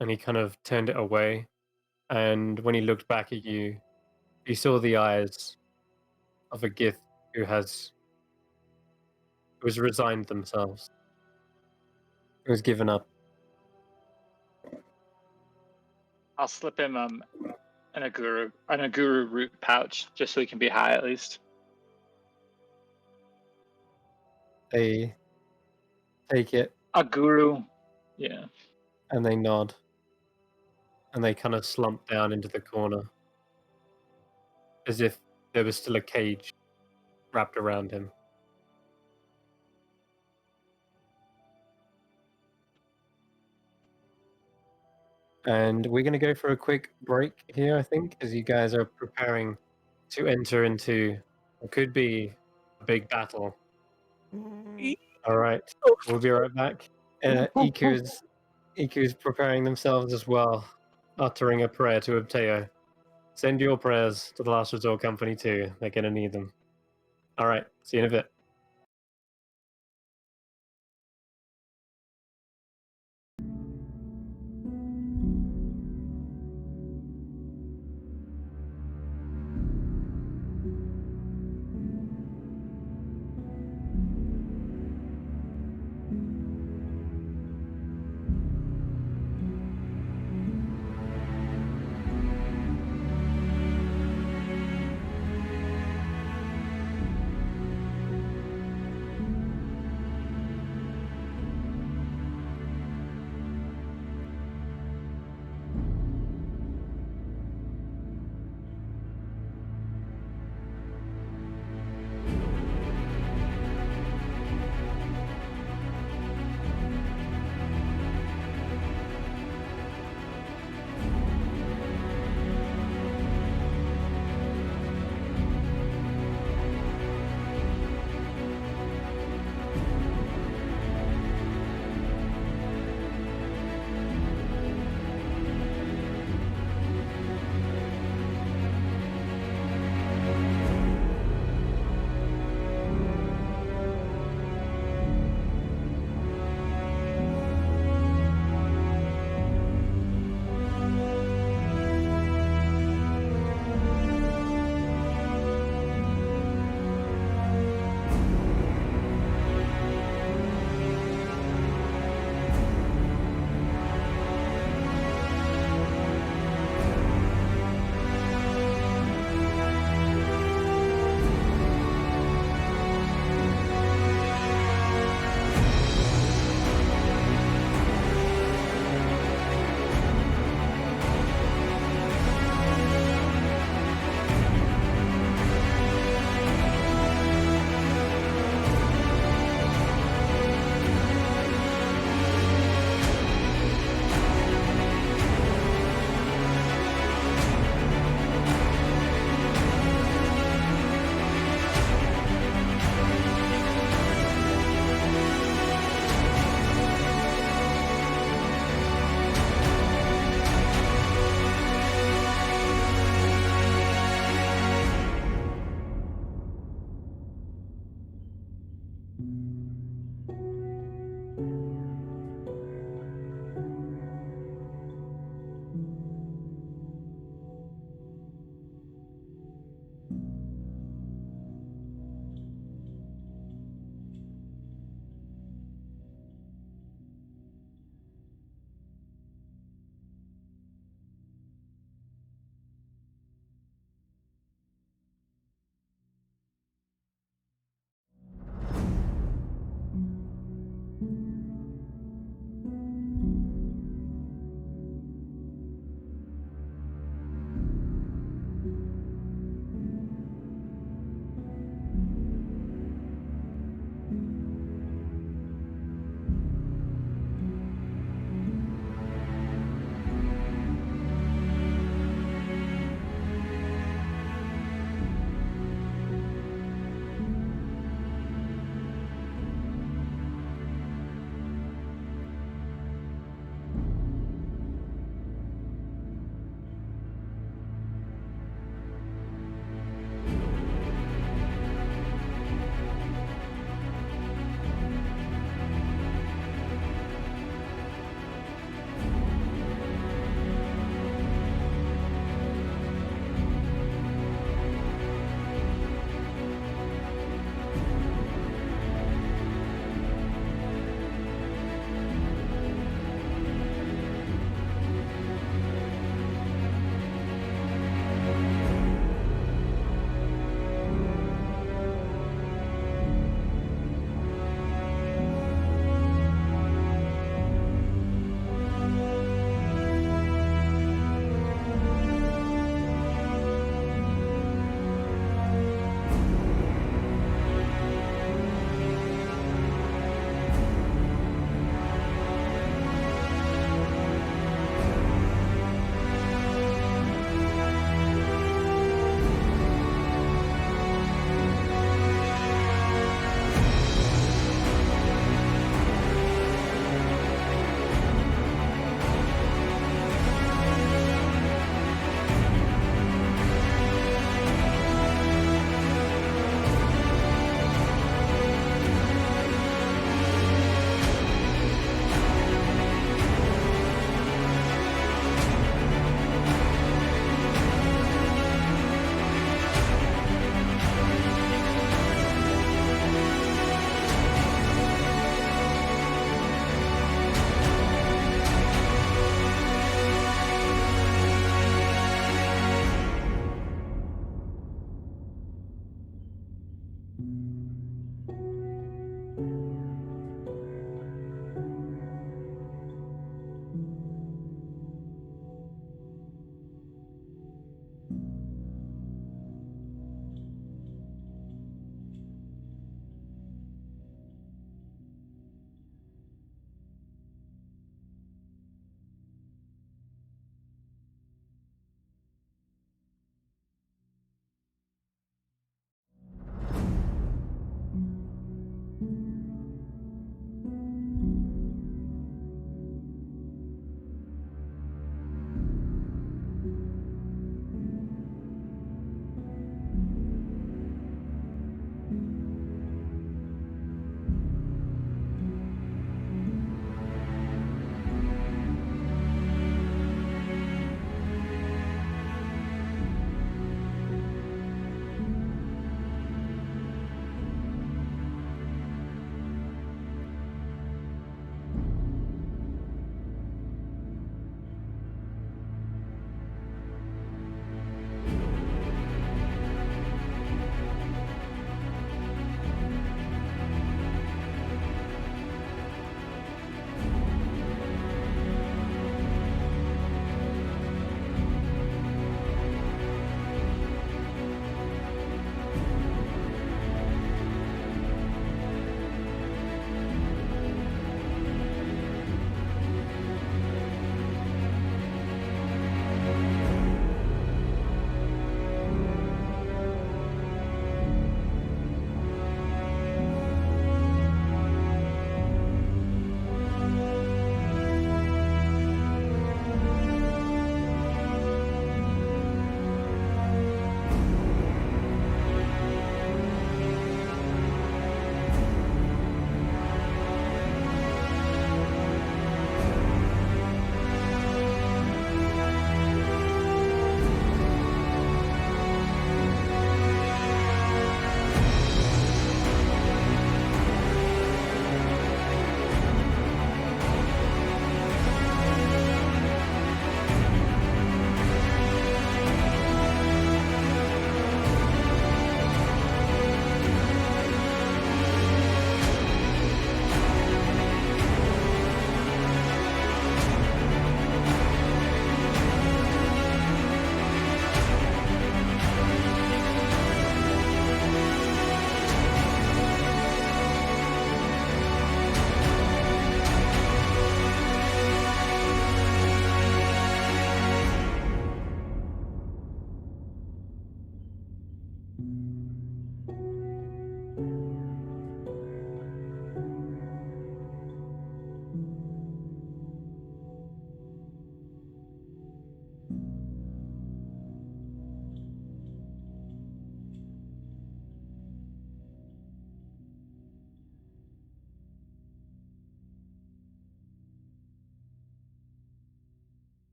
and he kind of turned it away. And when he looked back at you, you saw the eyes of a Gith who has resigned themselves, who has given up. I'll slip him an aguru root pouch just so he can be high at least. They take it Aguru, yeah. and they nod, and they kind of slump down into the corner, as if there was still a cage wrapped around him. And we're going to go for a quick break here, I think, as you guys are preparing to enter into what could be a big battle. All right, we'll be right back. Iku's preparing themselves as well, uttering a prayer to Ubteo. Send your prayers to the Last Resort Company too. They're going to need them. All right, see you in a bit.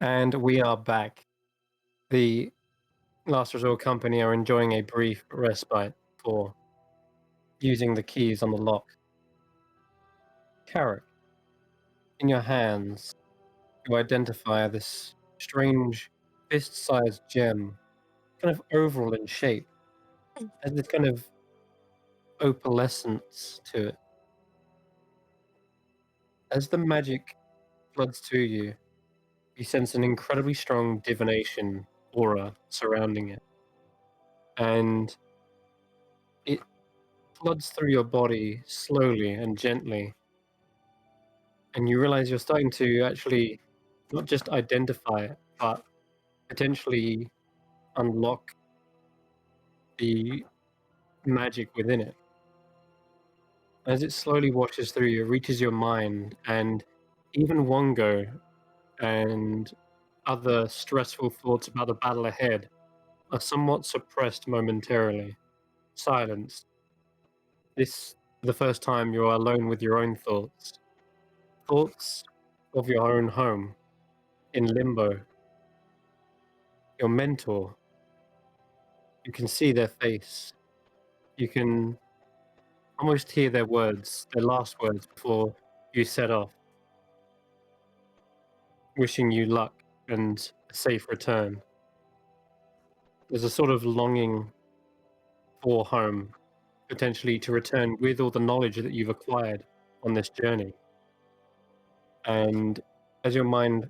And we are back. The Last Resort Company are enjoying a brief respite for using the keys on the lock. Carrick, in your hands, you identify this strange fist-sized gem, kind of oval in shape, has this kind of opalescence to it. As the magic floods to you, you sense an incredibly strong divination aura surrounding it. And it floods through your body slowly and gently. And you realize you're starting to actually not just identify it, but potentially unlock the magic within it. As it slowly washes through you, it reaches your mind, and even Wongo and other stressful thoughts about the battle ahead are somewhat suppressed momentarily, silenced. This the first time you are alone with your own thoughts. Thoughts of your own home, in limbo. Your mentor. You can see their face. You can almost hear their words, their last words before you set off. Wishing you luck and a safe return. There's a sort of longing for home, potentially to return with all the knowledge that you've acquired on this journey. And as your mind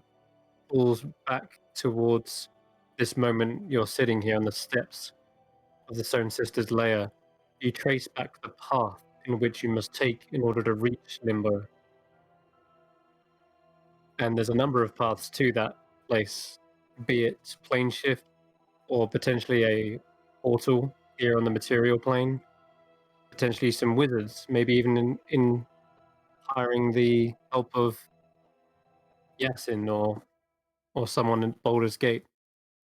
pulls back towards this moment, you're sitting here on the steps of the Stone Sisters' lair, you trace back the path in which you must take in order to reach Limbo. And there's a number of paths to that place, be it plane shift or potentially a portal here on the material plane, potentially some wizards, maybe even in hiring the help of Yasin or someone in Baldur's Gate.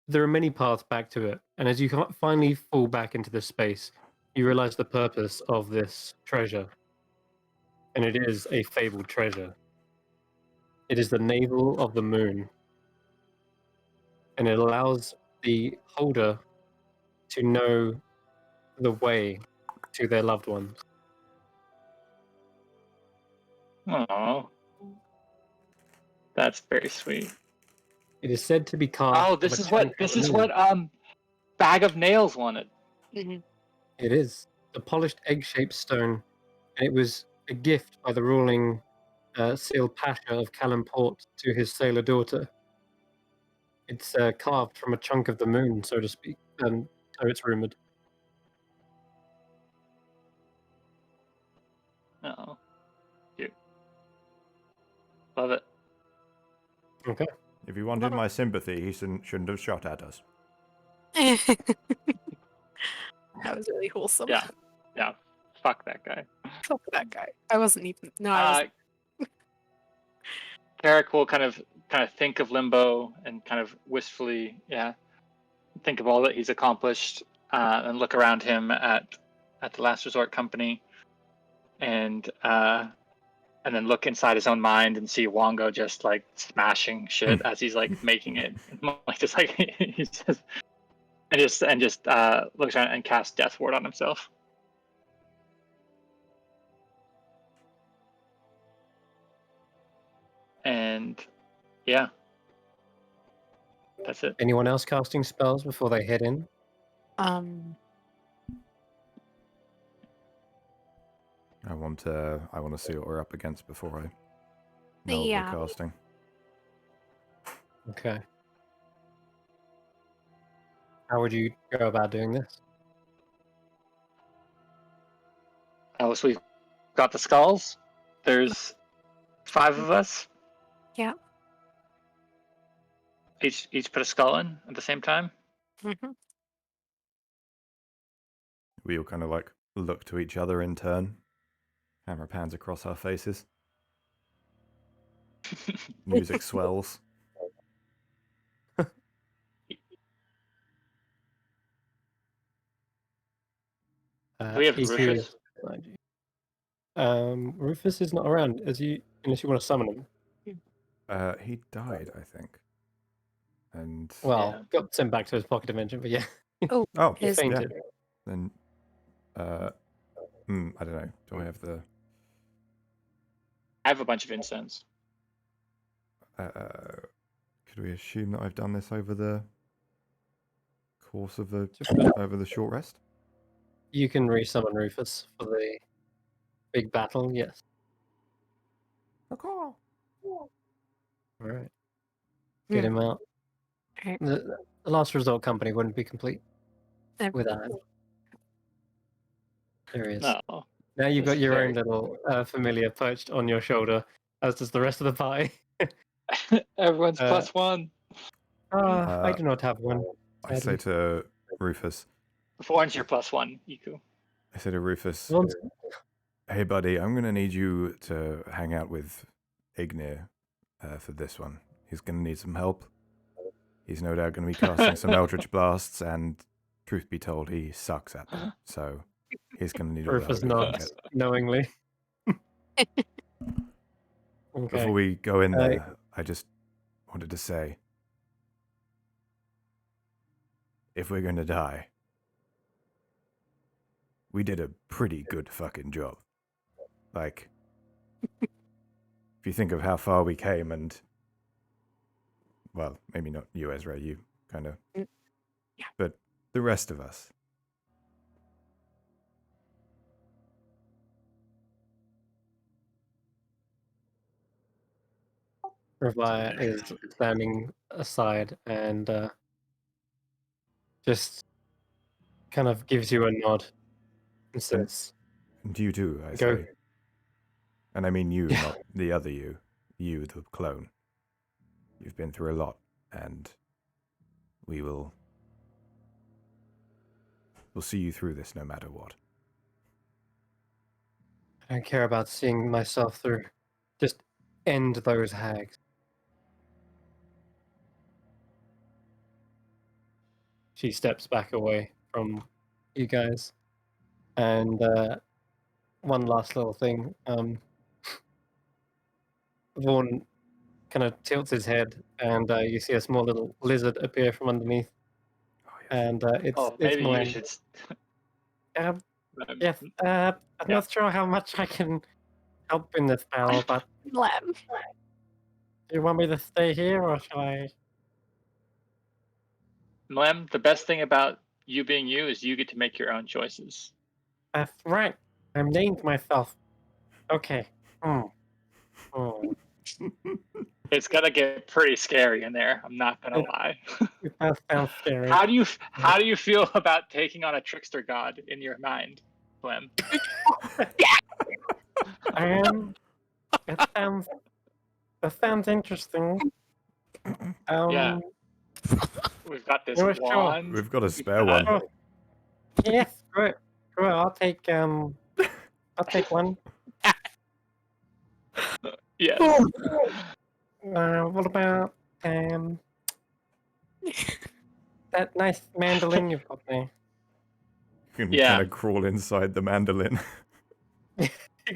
There are many paths back to it, and as you finally fall back into this space, you realize the purpose of this treasure. And it is a fabled treasure. It is the navel of the moon. And it allows the holder to know the way to their loved ones. Oh, that's very sweet. It is said to be carved. Oh, this is what Bag of Nails wanted. It is a polished egg-shaped stone, and it was a gift by the ruling Seal Pasha of Kalamport to his sailor daughter. It's carved from a chunk of the moon, so to speak, and so it's rumored. Oh, cute. Love it. Okay. If he wanted my sympathy, he shouldn't have shot at us. That was really wholesome. Yeah. Fuck that guy. Fuck that guy. I wasn't even. No, I wasn't. Carrick will kind of think of Limbo and kind of wistfully, think of all that he's accomplished, and look around him at the Last Resort Company, and then look inside his own mind and see Wongo just like smashing shit as he's like making it, like just like he says, and just looks around and casts Death Ward on himself. And yeah, that's it. Anyone else casting spells before they head in? I want to see what we're up against before I know what we're casting. Okay. How would you go about doing this? Oh, so we've got the skulls. There's 5 of us. Yeah. Each put a skull in at the same time. Mm-hmm. We all kind of like look to each other in turn. Camera pans across our faces. Music swells. Do we have EQ. Rufus? Rufus is not around, unless you want to summon him. He died, I think. And Well, got sent back to his pocket dimension, but yeah, oh, he Is- fainted. then I don't know. Do I have the I have a bunch of incense. could we assume that I've done this over the course of the short rest? You can resummon Rufus for the big battle, yes. Okay. All right. Get him out. Okay. The last resort company wouldn't be complete Um, without him. There he is. No. Now you've This got your own very- little familiar perched on your shoulder, as does the rest of the party. Everyone's Uh, +1. I do not have one. I say to Rufus, Before one's your +1, Iku. I say to Rufus, One's- hey buddy, I'm gonna need you to hang out with Ignir for this one. He's gonna need some help. He's no doubt gonna be casting some Eldritch Blasts, and truth be told, he sucks at them. So he's gonna need all the help Rufus he can nods get. knowingly. Okay. Before we go in there, I just wanted to say, if we're gonna die, we did a pretty good fucking job. Like, if you think of how far we came and, well, maybe not you, Ezra, you kind of, Yeah. but the rest of us. Ravaya is standing aside and just kind of gives you a nod and says, And you too, I Go. say. And I mean you, Yeah. not the other you. You, the clone. You've been through a lot, and we'll see you through this no matter what. I don't care about seeing myself through. Just end those hags. She steps back away from you guys. And one last little thing. Vaughn kind of tilts his head, and you see a small little lizard appear from underneath. Oh, yes. And it's Maybe Moen. you should. Yes, I'm not sure how much I can help in this battle, but Lem. do you want me to stay here, or shall I? Mlem, the best thing about you being you is you get to make your own choices. That's right. I named myself. Okay. It's gonna get pretty scary in there. I'm not gonna lie. It does sound scary. How do you feel about taking on a trickster god in your mind, Mlem? That sounds interesting. Yeah. We've got this Yeah, sure. wand. We've got a spare one. Oh, yes, good. Sure, I'll take one. Yes. What about that nice mandolin you've got there? You can Yeah. kind of crawl inside the mandolin.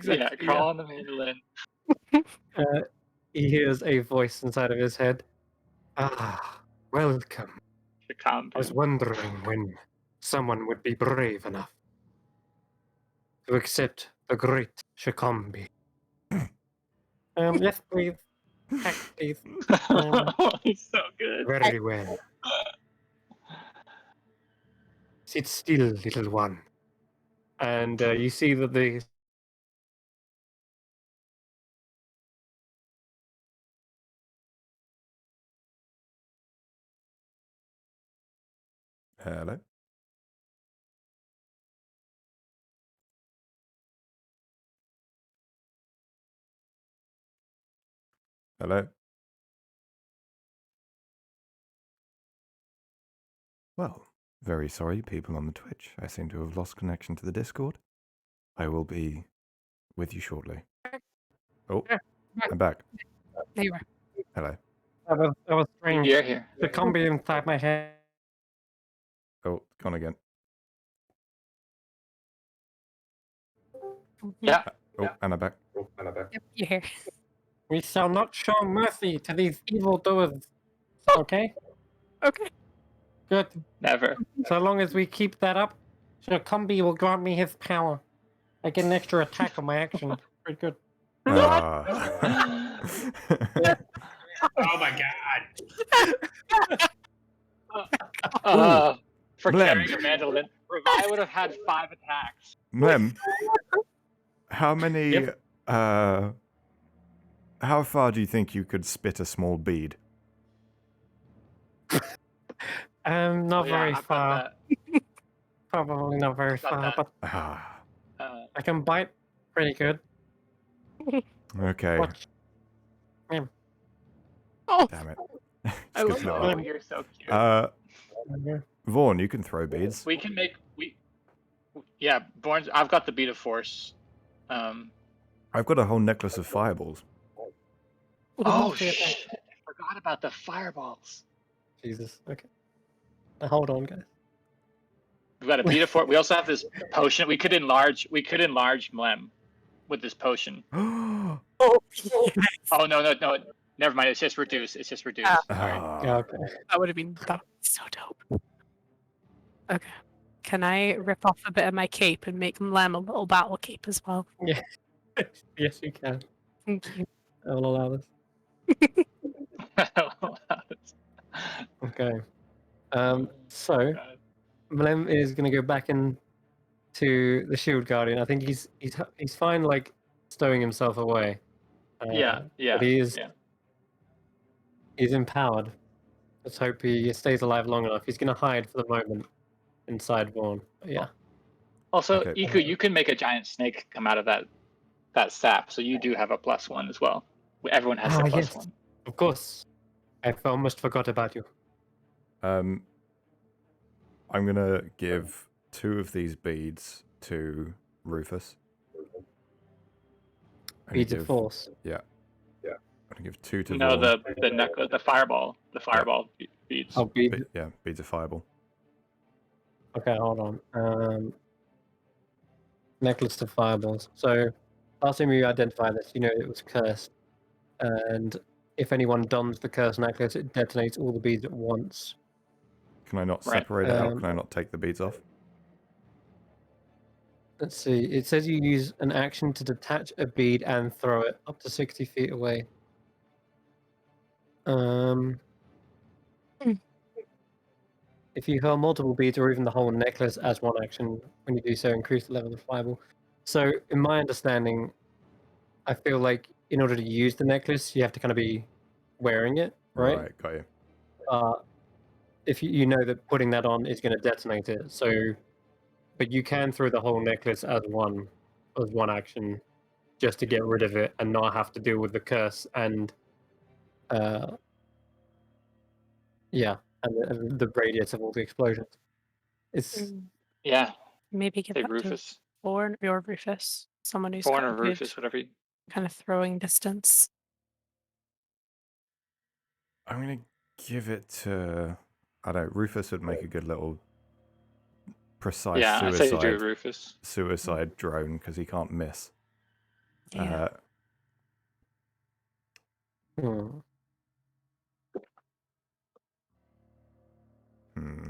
Yeah, crawl on the mandolin. He hears a voice inside of his head. Ah, welcome. The compound. I was wondering when someone would be brave enough to accept the great Shikombi. Yes, please. Heck, please. It's so good. Very well. Sit still, little one. And you see that the Hello? Hello? Well, very sorry, people on the Twitch. I seem to have lost connection to the Discord. I will be with you shortly. Oh, I'm back. There you are. Hello. that was strange. You're here. The combi inside my head. Oh, gone again. Yeah. Oh, and I'm back. Yep, you're here. We shall not show mercy to these evildoers. Okay? Okay. Good. Never. So long as we keep that up, so Combi will grant me his power. I get an extra attack on my action. Pretty good. Ah. Oh my god. For Blem. carrying a mandolin, I would have had 5 attacks. Mem, how many? Yep. How far do you think you could spit a small bead? Not very I've got far. Probably not very Got far, that. but Ah, I can bite pretty good. okay. Watch. Oh, Damn it. I Just love good Oh, little- you're so cute. Vaughn, you can throw beads. We can make yeah. Born. I've got the beat of force. I've got a whole necklace of fireballs. Oh shit! I forgot about the fireballs. Jesus. Okay. Now, hold on, guys. We've got a beat of force. We also have this potion. We could enlarge Mlem with this potion. Ah. oh, Oh no. Never mind. It's just reduced. Sorry. Yeah, okay. that would be so dope. Okay. Can I rip off a bit of my cape and make Lem a little battle cape as well? Yes, you can. Thank you. I will allow this. Okay. So Mlem is going to go back into the Shield Guardian. I think he's fine, like stowing himself away. Yeah. But he's empowered. Let's hope he stays alive long enough. He's going to hide for the moment inside Vaughn. But yeah. Also, Okay. Iku, you can make a giant snake come out of that sap, so you do have a +1 as well. Everyone has a +1. Yes. Of course. I almost forgot about you. I'm gonna give 2 of these beads to Rufus. I'm gonna Beads of give- Force. Yeah. I'm gonna give 2 to No, Vaughn. the necklace, the fireball beads. Oh, beads. Yeah, beads of fireball. Okay, hold on. Necklace to fireballs. So, last time you identify this, you know it was cursed. And if anyone dons the cursed necklace, it detonates all the beads at once. Can I not Right. separate it out? Can I not take the beads off? Let's see. It says you use an action to detach a bead and throw it up to 60 feet away. If you hurl multiple beads or even the whole necklace as one action, when you do so, increase the level of fireball. So, in my understanding, I feel like in order to use the necklace, you have to kind of be wearing it, right? Got you. If you know that putting that on is going to detonate it, so, but you can throw the whole necklace as one action, just to get rid of it and not have to deal with the curse and, and the radius of all the explosions. It's Yeah, Maybe give say that to Rufus. Vaughn or Rufus. Someone who's Born got or a good Rufus, whatever. kind of throwing distance. I'm gonna give it to. I don't know. Rufus would make a good little precise Yeah, I say you do suicide Rufus. suicide drone because he can't miss. Yeah. hmm.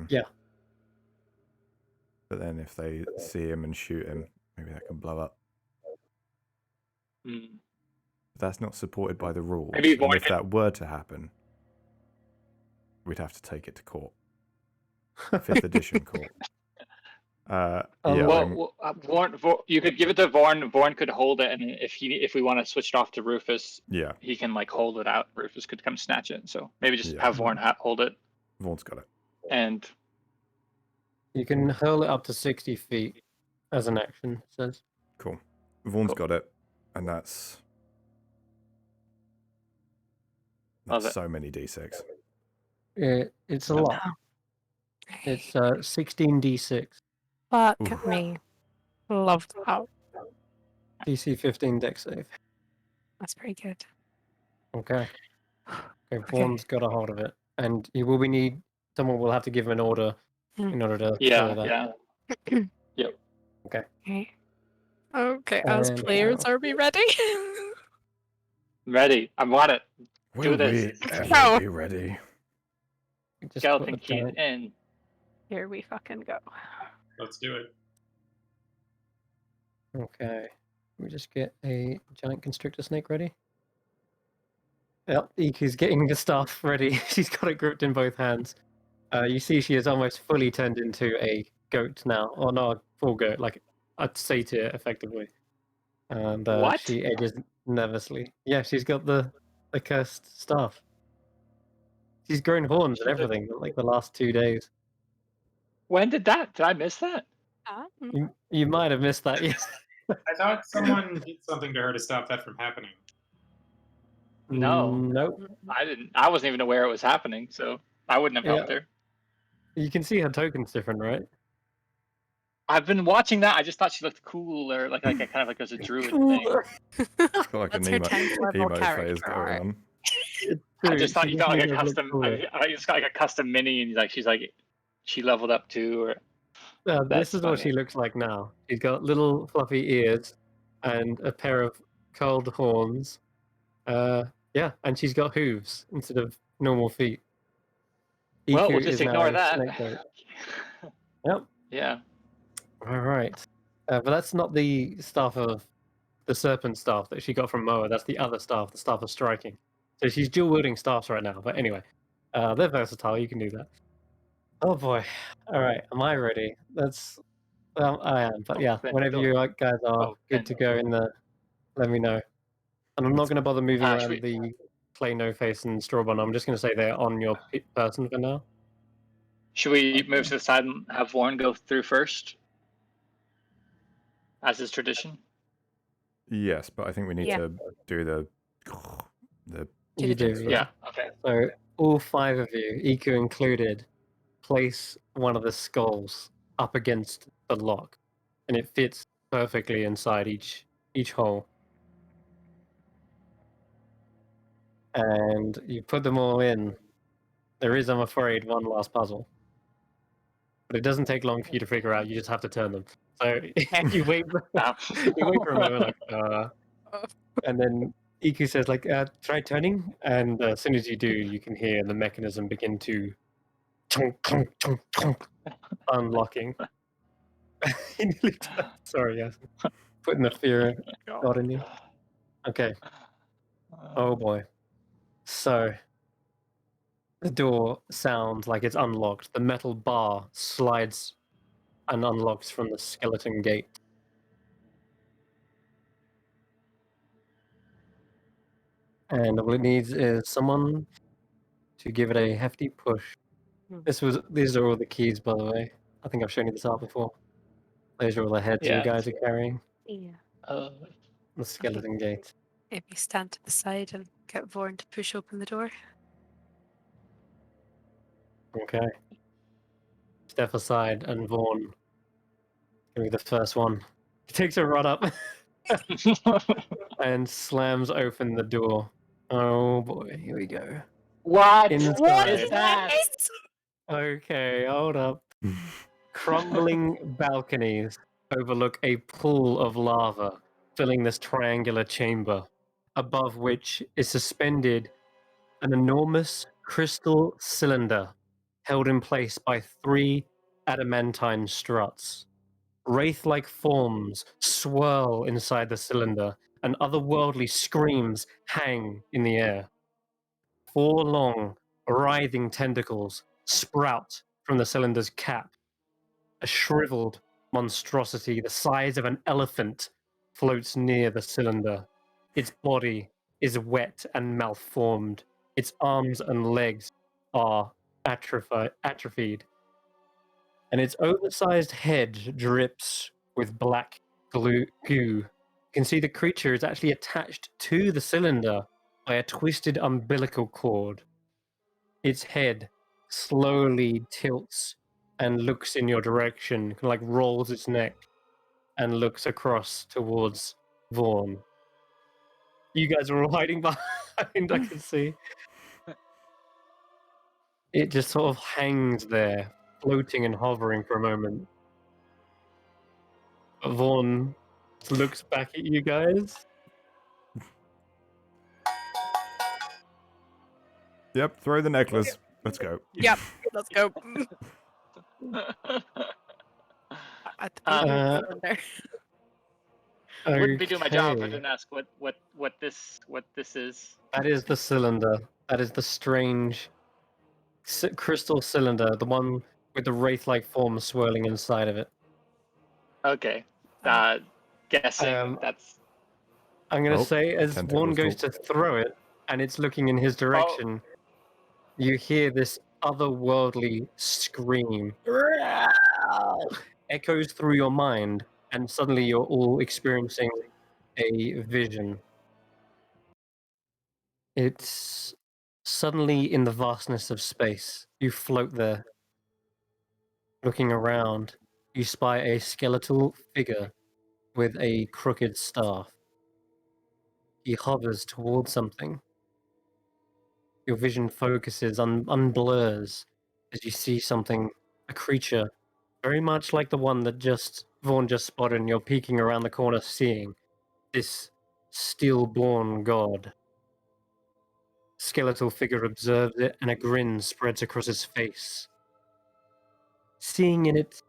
Yeah. But then if they see him and shoot him, maybe that can blow up. Mm. But that's not supported by the rules. Maybe And Vaughn if that were to happen, we'd have to take it to court. 5th edition court. Vaughn, you could give it to Vaughn. Vaughn could hold it, and if we want to switch it off to Rufus, Yeah, he can like hold it out. Rufus could come snatch it. So maybe just Yeah. have Vaughn hold it, Vaughn's got it. and You can hurl it up to 60 feet as an action, it says. Cool. Vaughn's Cool. got it, and that's Love it. so many d6. It's a lot. It's 16d6. Fuck Oof. me. Love that. DC 15 dex save. That's pretty good. Okay. Okay, Vaughn's got a hold of it. And someone will have to give him an order in order to throw that. yeah. Okay. Okay, as And, players, are we ready? Ready. I want it. Will this. we ever No. be ready? Just put skeleton the keys giant- in. Here we fucking go. Let's do it. Okay. Let me just get a giant constrictor snake ready. Yep, Iku's getting the staff ready. She's got it gripped in both hands. You see she is almost fully turned into a goat now. Or not a full goat, like a satyr, effectively. And What? she edges nervously. Yeah, she's got the cursed staff. She's grown horns and everything, like the last 2 days. When did that? Did I miss that? You might have missed that, yes. I thought someone did something to her to stop that from happening. No. Nope. I didn't. I wasn't even aware it was happening, so I wouldn't have helped Yeah. her. You can see her token's different, right? I've been watching that. I just thought she looked cool, or like a kind of like as a druid thing. She's got like That's an her emo, 10th level emo phase character going art. on. I just thought She you got like a definitely does look custom. cooler. I just got like a custom mini, and she leveled up too. Or This That's is what she funny. looks like now. She's got little fluffy ears and a pair of curled horns. Yeah, and she's got hooves instead of normal feet. well, Iku we'll just is now ignore a that. snake goat. Yep. Yeah. All right. But that's not the staff of the serpent staff that she got from Moa. That's the other staff, the staff of striking. So she's dual wielding staffs right now. But anyway, they're versatile. You can do that. Oh boy. All right. Am I ready? I am. But yeah, Open whenever door. you guys are good to go in the, let me know. And I'm not going to bother moving should around we- the clay no face and strawbun. I'm just going to say they're on your person for now. Should we move to the side and have Warren go through first, as is tradition? Yes, but I think we need Yeah. to do the You do. Yeah. Okay. So all 5 of you, Iku included, place one of the skulls up against the lock, and it fits perfectly inside each hole. And you put them all in. There is, I'm afraid, one last puzzle, but it doesn't take long for you to figure out. You just have to turn them. So you wait. You wait for a moment, like, and then Iku says, like, try turning, and as soon as you do, you can hear the mechanism begin to chunk, chunk, chunk, chunk, unlocking. He nearly died. Sorry, yes. Putting the fear of God in you. Okay. Oh boy. So the door sounds like it's unlocked. The metal bar slides and unlocks from the skeleton gate. And all it needs is someone to give it a hefty push. These are all the keys, by the way. I think I've shown you this out before. Those are all the heads you Yeah. guys are carrying. Yeah. The skeleton gate. Maybe stand to the side and get Vorn to push open the door. Okay. Step aside, and Vaughn gonna be the first one. He takes a run up and slams open the door. Oh boy, here we go. What? Inside. What is that? Okay, hold up. Crumbling balconies overlook a pool of lava filling this triangular chamber, above which is suspended an enormous crystal cylinder held in place by 3 adamantine struts. Wraith-like forms swirl inside the cylinder, and otherworldly screams hang in the air. 4 long, writhing tentacles sprout from the cylinder's cap. A shriveled monstrosity the size of an elephant floats near the cylinder. Its body is wet and malformed. Its arms and legs are atrophied. And its oversized head drips with black goo. You can see the creature is actually attached to the cylinder by a twisted umbilical cord. Its head slowly tilts and looks in your direction, kind of like rolls its neck and looks across towards Vaughn. You guys are all hiding behind, I can see. It just sort of hangs there, floating and hovering for a moment. Vaughn looks back at you guys. Yep, throw the necklace. Let's go. Yep, let's go. At the Uh, cylinder. Wouldn't be doing my job if I Okay. didn't ask what this is. That is the cylinder. That is the strange crystal cylinder, the one with the wraith-like form swirling inside of it. Okay. Guessing Um, that's. I'm going to Oh, say, as Vaughn tentacles goes to throw it, and it's looking in his direction, you hear this otherworldly scream. Echoes through your mind, and suddenly you're all experiencing a vision. It's suddenly in the vastness of space. You float there. Looking around, you spy a skeletal figure with a crooked staff. He hovers towards something. Your vision focuses, unblurs, as you see something, a creature, very much like the one that Vaughn just spotted, and you're peeking around the corner seeing this stillborn god. Skeletal figure observes it, and a grin spreads across his face, seeing in it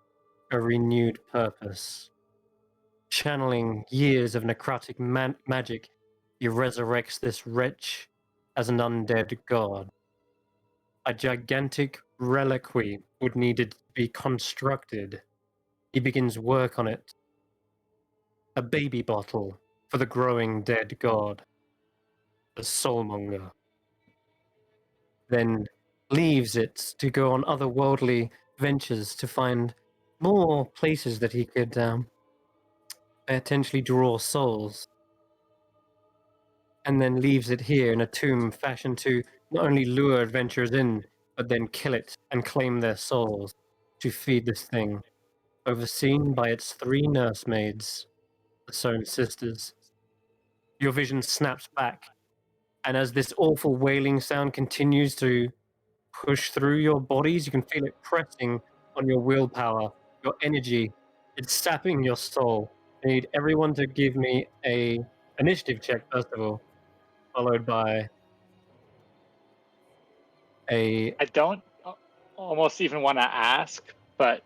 a renewed purpose. Channeling years of necrotic magic, he resurrects this wretch as an undead god. A gigantic reliquary would need to be constructed. He begins work on it. A baby bottle for the growing dead god, the soulmonger. Then leaves it to go on otherworldly ventures to find more places that he could potentially draw souls. And then leaves it here in a tomb fashioned to not only lure adventurers in, but then kill it and claim their souls to feed this thing, overseen by its 3 nursemaids, the Sown sisters. Your vision snaps back, and as this awful wailing sound continues to push through your bodies, you can feel it pressing on your willpower, your energy. It's sapping your soul. I need everyone to give me a initiative check, first of all, followed by a I don't almost even want to ask, but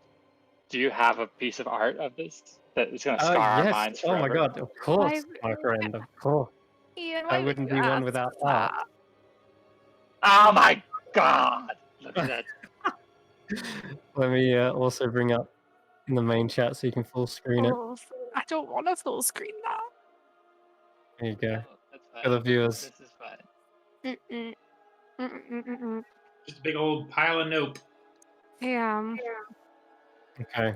do you have a piece of art of this that is going to scar our yes. minds Oh forever? my god, of course, Why- my friend, of course. Ian, I why would wouldn't you be one ask without art. that? Oh my god! Look at that. Let me also bring up in the main chat so you can full screen it. Oh, I don't want to full screen that. There you go. No, that's fine. For the viewers. This is fine. Mm-mm. Mm-mm-mm-mm. Just a big old pile of nope. Yeah. Okay.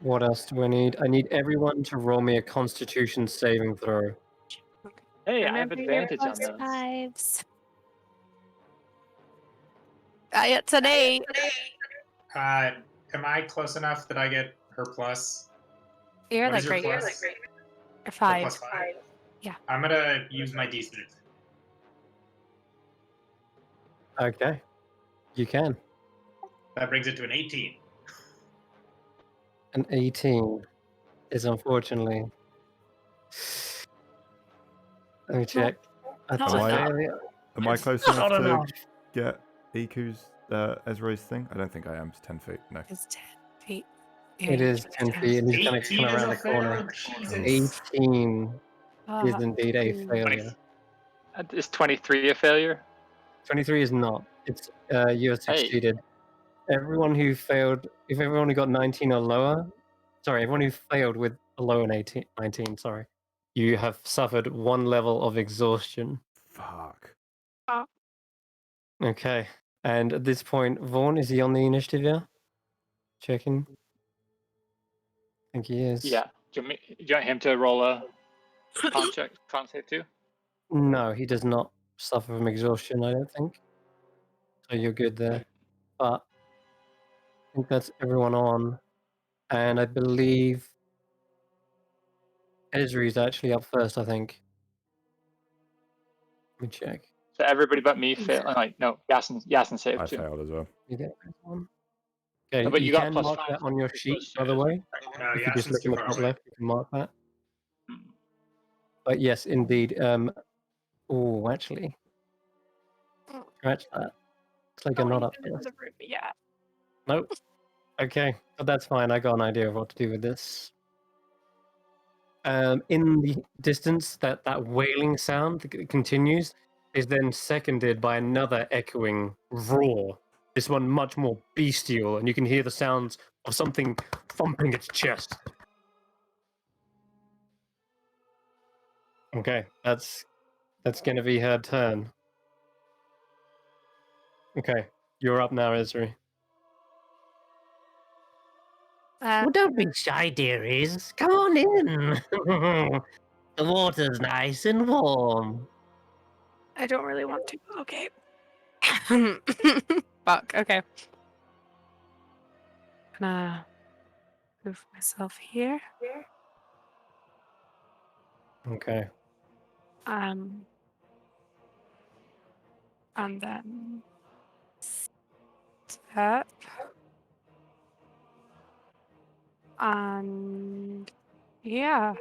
What else do I need? I need everyone to roll me a Constitution saving throw. Hey, I have Remember your advantage on plus those. 5s. It's an 8. Am I close enough that I get her plus? You're What like is your right. plus? You're Her 5. plus 5? Yeah. I'm gonna use my D6. Okay. You can. That brings it to an 18. An 18 is unfortunately. Let me check. That's not a enough. failure. Am I It's close not enough to enough. get Iku's Ezra's thing? I don't think I am. It's 10 feet. No. It's 10 feet. It is 10 feet, and he's going to 18 come is around a the corner. fail. Jesus. 18 is indeed a failure. Is 23 a failure? 23 is not. It's you have Hey. succeeded. Everyone who failed, if everyone who got 19 or lower, sorry, everyone who failed with a lower than 19, sorry, you have suffered 1 level of exhaustion. Fuck. Okay. And at this point, Vaughn, is he on the initiative here? Checking. I think he is. Yeah. Do you want him to roll a con save too? No, he does not suffer from exhaustion, I don't think. So you're good there. But I think that's everyone on. And I believe Ezri's actually up first, I think. Let me check. So everybody but me failed. Like no, Yasin saved I too. failed as well. You get this one. Okay, No, but you you got can plus mark 5 that on your to sheet, close by to the it. way. No, If you just look Yasin's in too the far top away. left, you can mark that. Hmm. But yes, indeed. Oh, actually, Scratch that. It's like you're not up for this. Yeah. Nope. Okay, but that's fine. I got an idea of what to do with this. In the distance, that wailing sound that continues is then seconded by another echoing roar. This one much more bestial, and you can hear the sounds of something thumping its chest. Okay, that's gonna be her turn. Okay, you're up now, Esri. Well, don't be shy, dearies. Come on in. The water's nice and warm. I don't really want to. Okay. Fuck. Okay. Gonna move myself here. Okay. And then step. And yeah.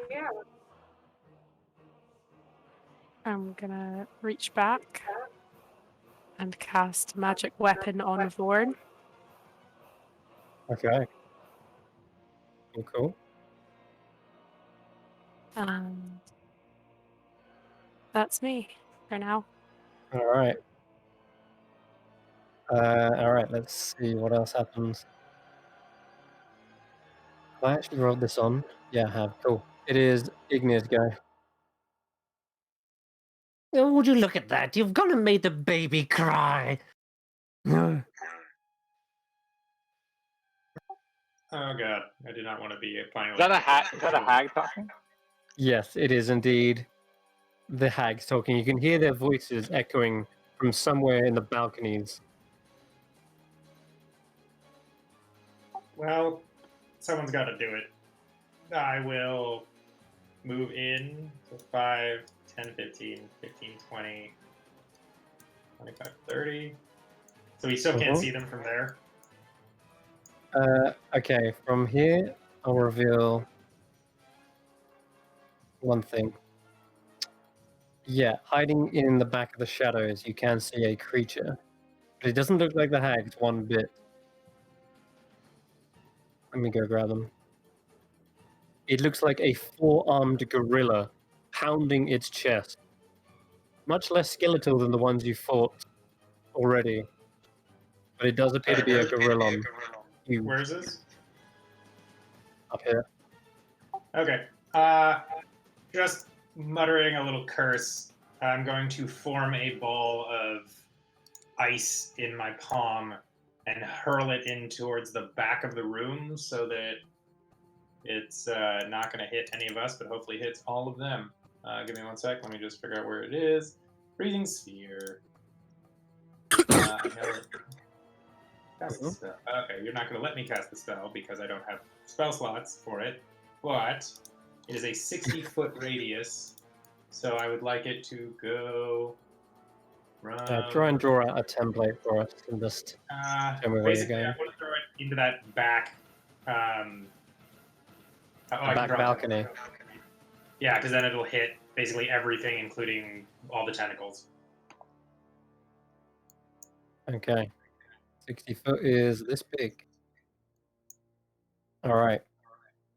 I'm gonna reach back and cast magic weapon on Vorn. Okay. Cool. And that's me for now. All right. All right. Let's see what else happens. Have I actually rolled this on? Yeah, I have. Cool. It is Igni's go. Oh, would you look at that? You've gone and made the baby cry. Oh god, I do not want to be playing. Is that a hag talking? Yes, it is indeed the hags talking. You can hear their voices echoing from somewhere in the balconies. Well, someone's got to do it. I will move in to 5, 10, 15, 15, 20, 25, 30. So we still can't see them from there. Okay, from here, I'll reveal one thing. Yeah, hiding in the back of the shadows, you can see a creature. But it doesn't look like the hags one bit. Let me go grab them. It looks like a four-armed gorilla pounding its chest. Much less skeletal than the ones you fought already. But it does appear to be a gorilla. Huge. Where is this? Up here. Okay. Just muttering a little curse, I'm going to form a ball of ice in my palm and hurl it in towards the back of the room so that it's not going to hit any of us, but hopefully hits all of them. Give me one sec. Let me just figure out where it is. Breathing sphere. Cast the spell. Okay, you're not going to let me cast the spell because I don't have spell slots for it, but it is a 60-foot radius, so I would like it to go from... Try and draw out a template for us and just show me where you're basically, I going. want to throw it into that back... Back balcony. Yeah, because then it'll hit basically everything, including all the tentacles. Okay. 60 foot is this big. All right.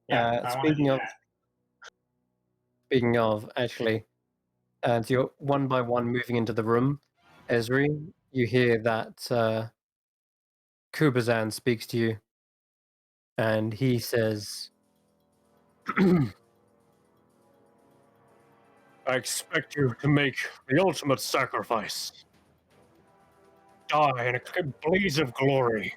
Yeah, I want to do that. Speaking of, actually, as you're one by one moving into the room, Esri, you hear that Kubazan speaks to you, and he says, I expect you to make the ultimate sacrifice. Die in a blaze of glory.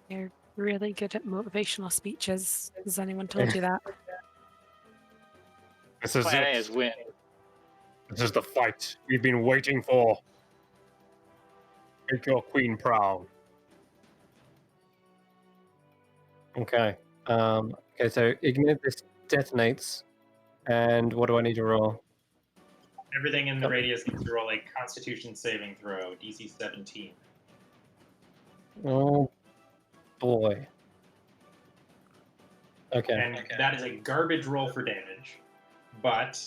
You're really good at motivational speeches. Has anyone told you that? This is Plan A it. is win. This is the fight we've been waiting for. Make your queen proud. Okay. Okay, so ignite this detonates. And what do I need to roll? Everything in the radius needs to roll a Constitution saving throw, DC 17. Oh, boy. Okay. And that is a garbage roll for damage, but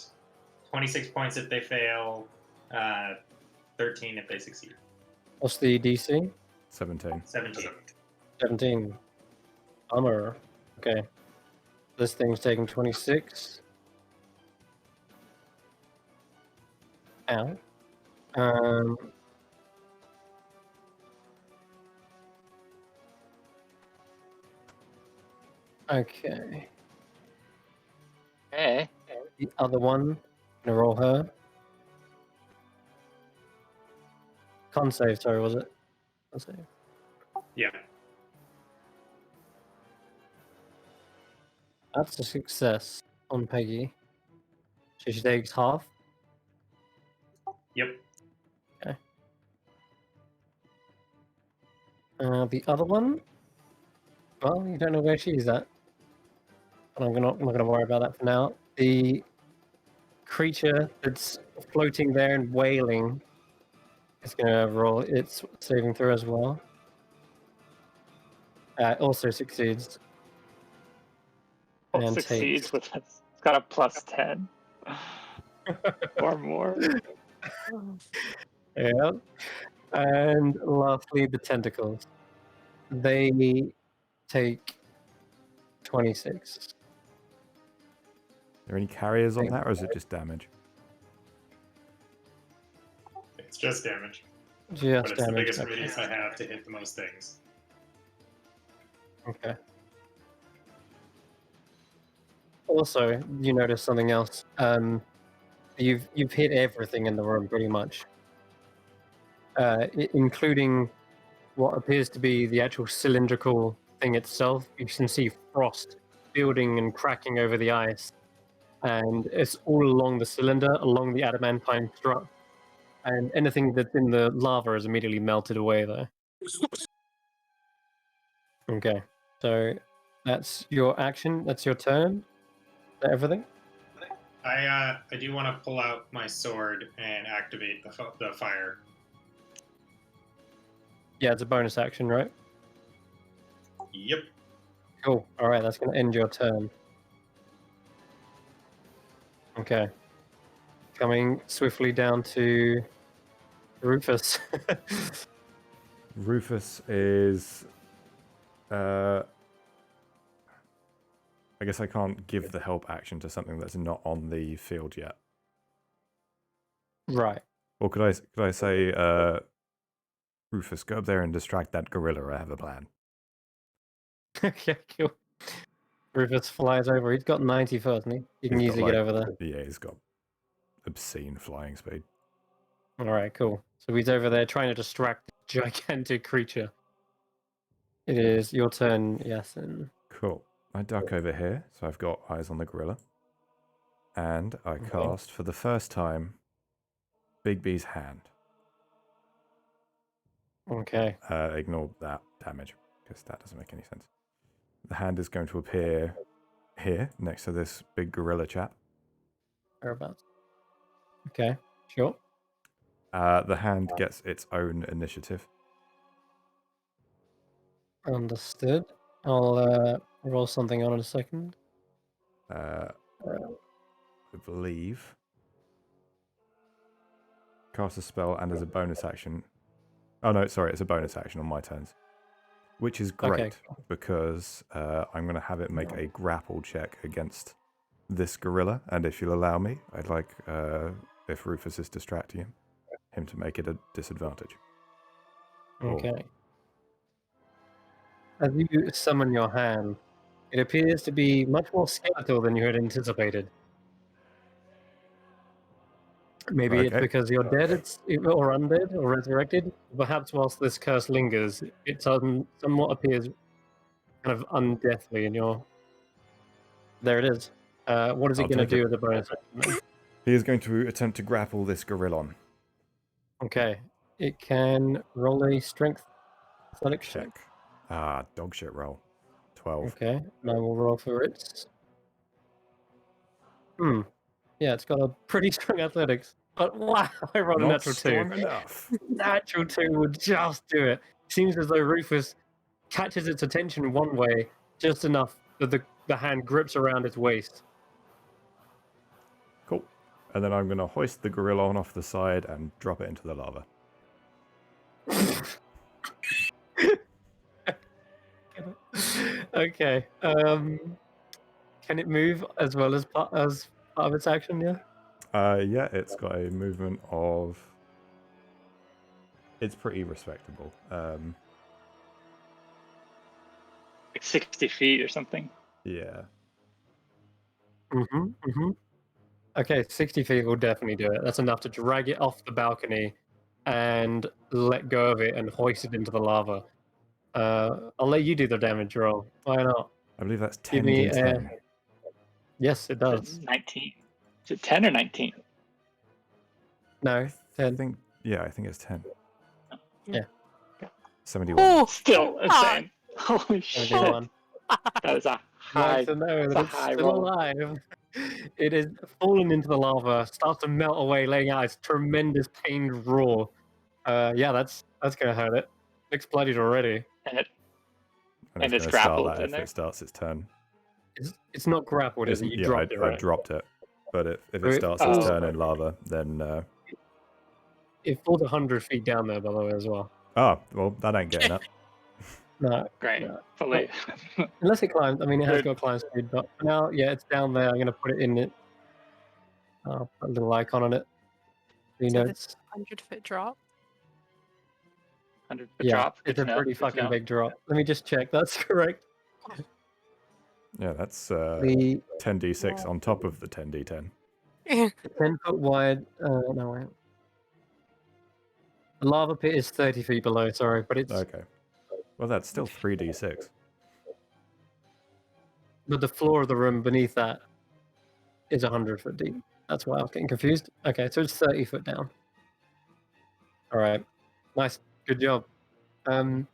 26 points if they fail, 13 if they succeed. What's the DC? 17. 17. 17. Armor. Okay. This thing's taking 26. Ow. Okay. Hey. The other one, gonna roll her. Con save, sorry, was it? Con save. Yeah. That's a success on Peggy. So she takes half. Yep. The other one, well, you don't know where she's at. But I'm not gonna worry about that for now. The creature that's floating there and wailing is gonna roll its saving throw as well. Also succeeds. Well, And succeeds takes. with it's got a plus 10 or more. Yeah. And lastly, the tentacles. They take 26. Are there any carriers on that, or is it just damage? It's just damage. Just But it's the damage. biggest Okay. radius I have to hit the most things. Okay. Also, you notice something else. You've hit everything in the room pretty much, including what appears to be the actual cylindrical thing itself. You can see frost building and cracking over the ice, and it's all along the cylinder, along the adamantine strut, and anything that's in the lava is immediately melted away there. Okay, so that's your action. That's your turn. Is that everything? I do want to pull out my sword and activate the fire. Yeah, it's a bonus action, right? Yep. Cool. All right, that's going to end your turn. Okay. Coming swiftly down to Rufus. Rufus is. I guess I can't give the help action to something that's not on the field yet. Right. Or could I say, Rufus, go up there and distract that gorilla. I have a plan. Okay, cool. Rufus flies over. He's got 90 foot, hasn't he? You can He's got, easily get over there. Yeah, he's got obscene flying speed. All right, cool. So he's over there trying to distract the gigantic creature. It is your turn, Yasin. Cool. I duck over here, so I've got eyes on the gorilla. And I cast, for the first time, Big B's hand. Okay. Ignore that damage, because that doesn't make any sense. The hand is going to appear here, next to this big gorilla chap. Whereabouts? Okay, sure. The hand gets its own initiative. Understood. I'll roll something on in a second. I believe. Cast a spell and as a bonus action. Oh no, sorry, it's a bonus action on my turns. Which is great, because I'm going to have it make a grapple check against this gorilla. And if you'll allow me, I'd like, if Rufus is distracting him to make it a disadvantage. Okay. As you summon your hand, it appears to be much more skeletal than you had anticipated. Maybe it's because you're dead, or undead, or resurrected. Perhaps whilst this curse lingers, it somewhat appears kind of undeathly in your... There it is. What is it going to do with the bonus action? He is going to attempt to grapple this gorillon. Okay. It can roll a strength athletics check. Ah, dog shit roll. 12. Okay, and I will roll for it. Yeah, it's got a pretty strong athletics. But wow, I rolled a natural 2. Strong enough. Natural 2 would just do it. Seems as though Rufus catches its attention one way, just enough that the hand grips around its waist. Cool. and then I'm going to hoist the gorilla on off the side and drop it into the lava. Okay. Can it move as well as part of its action? Yeah. Yeah, it's got a movement of. It's pretty respectable. Like 60 feet or something. Yeah. Okay, 60 feet will definitely do it. That's enough to drag it off the balcony and let go of it and hoist it into the lava. I'll let you do the damage roll. Why not? I believe that's Give 10 me d10. Yes, it Is does. it 19? Is it 10 or 19? No, I 10. think. Yeah, I think it's 10. Yeah. 71. Oh, Still insane. Holy shit. 71. That is a Nice high, to know that's that a it's high still roll. alive. It is fallen into the lava, starts to melt away, laying out its tremendous pained roar. Yeah, that's gonna hurt it. It's bloodied already. And And it's going to start grappled that in if there? it starts its turn. It's not grappled, is it? You dropped it, I right? dropped it. But if So it it starts falls- its turn in lava, then. It falls 100 feet down there, by the way, as well. Oh, well, that ain't getting up. No, Great. no. Fully. Unless it climbs. I mean, it has Good. got climb speed, but for now, yeah, it's down there. I'm gonna put it in it. I'll put a little icon on it. You So know, this it's 100-foot drop. 100 yeah, drop. Good it's to a know, pretty good to fucking know. big drop. Let me just check. That's correct. Yeah, that's The 10d6 on top of the 10d10. 10-foot wide. No, wait. The lava pit is 30 feet below. Sorry, but it's Okay. Well, that's still 3d6. but the floor of the room beneath that is 100 foot deep. That's why I was getting confused. Okay, so it's 30 foot down. All right, nice, good job. Wow.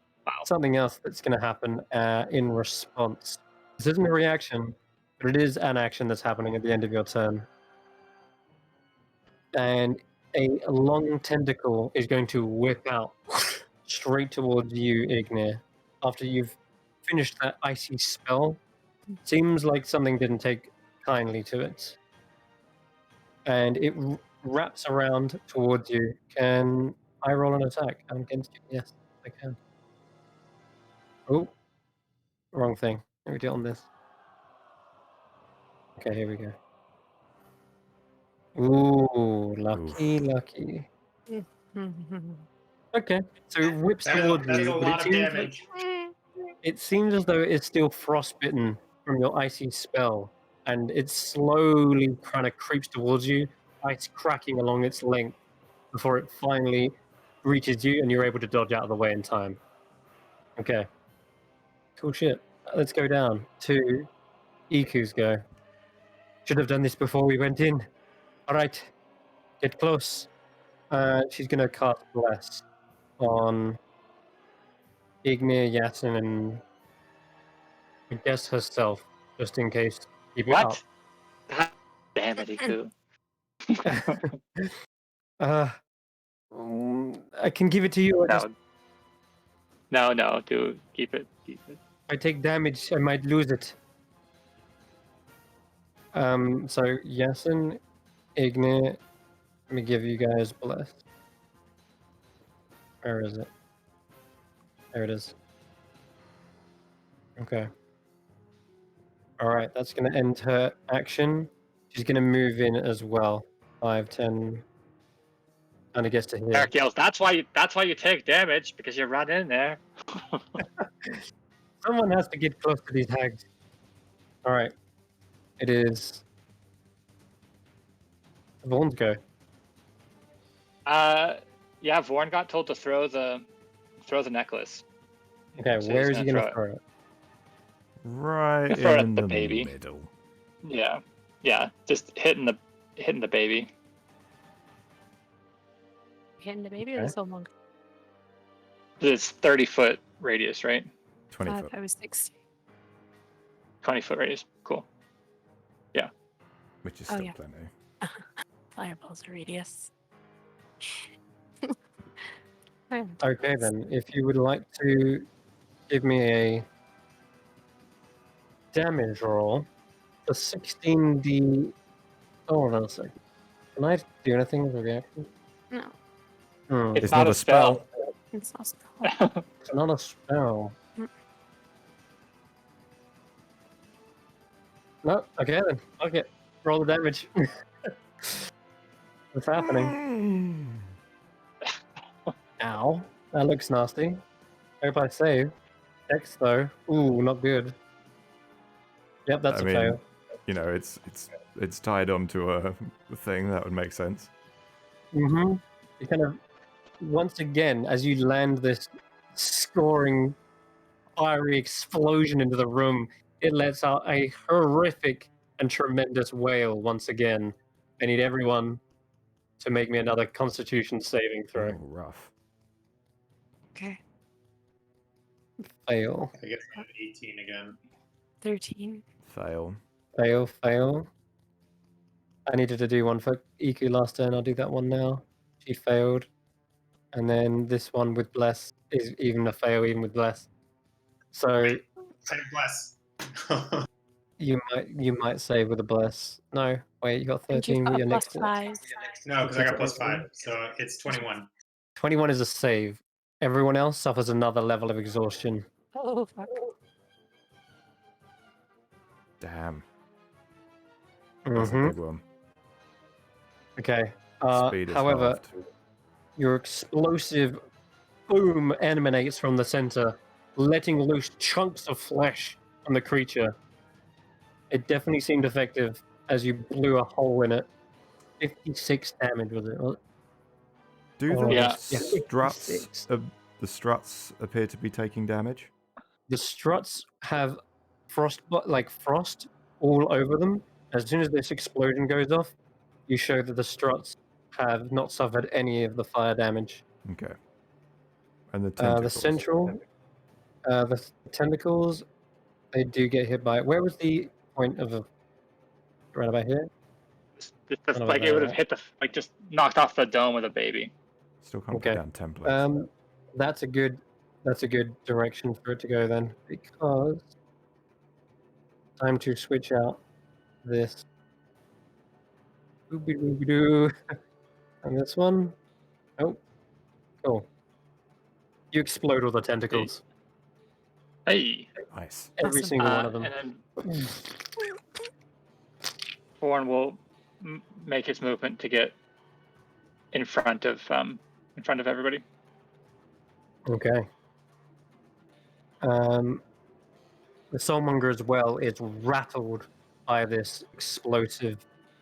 Something else that's going to happen in response. This isn't a reaction, but it is an action that's happening at the end of your turn. And a long tentacle is going to whip out straight towards you, Ignir. After you've finished that icy spell, seems like something didn't take kindly to it. And it wraps around towards you. Can I roll an attack? I'm against you. Yes, I can. Oh, wrong thing. Let me do it on this. Okay, here we go. Ooh, lucky, lucky. Okay, so it whips towards That's you, a but lot of damage. it seems as though it's still frostbitten from your icy spell, and it slowly kind of creeps towards you, ice cracking along its length before it finally reaches you, and you're able to dodge out of the way in time. Okay, cool shit. Let's go down to Iku's go. Should have done this before we went in. All right, get close. She's gonna cast Bless on Ignir, Yasin, and I guess herself, just in case. Keep it up. What? God damn it, Iku. I can give it to you. No, dude. Keep it. If I take damage, I might lose it. So Yasin, Ignir, let me give you guys Bless. Where is it? There it is. Okay. All right, that's going to end her action. She's going to move in as well. 5, 10, and I guess to here. Eric yells, that's why you take damage, because you run in there. Someone has to get close to these hags. All right. It is Vaughn's go. Yeah, Vorn got told to throw the necklace. Okay, So where he's is he gonna going to throw it? Right Throw it in at the the baby. middle. Yeah, just hitting the baby. Hitting the baby or Okay. the soul monk? It's 30-foot radius, right? 20 foot. I was 60. 20-foot radius. Cool. Which is Oh, still yeah. plenty. Fireball's a radius. Okay, then. If you would like to give me a damage roll, the 16d. Hold on a second. Can I do anything with a reaction? No, Hmm. It's not a spell. it's not a spell. It's not a spell. Mm. No, okay then. Okay. Roll the damage. What's happening? Ow. That looks nasty. Hope I save. X though. Ooh, not good. Yep, that's I a mean, fail. you know, it's tied onto a thing that would make sense. Mm-hmm. You kind of, once again, as you land this scoring, fiery explosion into the room, it lets out a horrific and tremendous wail once again. I need everyone to make me another Constitution saving throw. Oh, rough. Okay, Fail. I guess I'm at 18 again. 13. Fail. Fail, fail. I needed to do one for Iku last turn. I'll do that one now. She failed. And then this one with Bless is even a fail, even with Bless. So Save bless. you might save with a Bless. No, wait, you got I think you've 13, but got a you're plus next to 5. No, because I got plus It's 5, so it's 21. 21 is a save. Everyone else suffers another level of exhaustion. Oh, fuck. Damn. That's a Mhm. big one. Okay. Speed is However, halved. your explosive boom emanates from the center, letting loose chunks of flesh from the creature. It definitely seemed effective as you blew a hole in it. 56 damage was it? Do the Oh, Yeah. struts 56. the struts appear to be taking damage? The struts have frost all over them. As soon as this explosion goes off, you show that the struts have not suffered any of the fire damage. Okay. And the tentacles. The central, the tentacles, they do get hit by it. Where was the point of a right about here? Like it would have hit just knocked off the dome of the baby. Still can't Okay. put down templates. That's a good direction for it to go then, because time to switch out this. Boop-a-doo-ba-doo. And this one. Oh, cool. You explode all the tentacles. Hey. Nice. Every Awesome. single one of them. And then Horn will make his movement to get in front of everybody. Okay. The Soulmonger as well is rattled by this explosive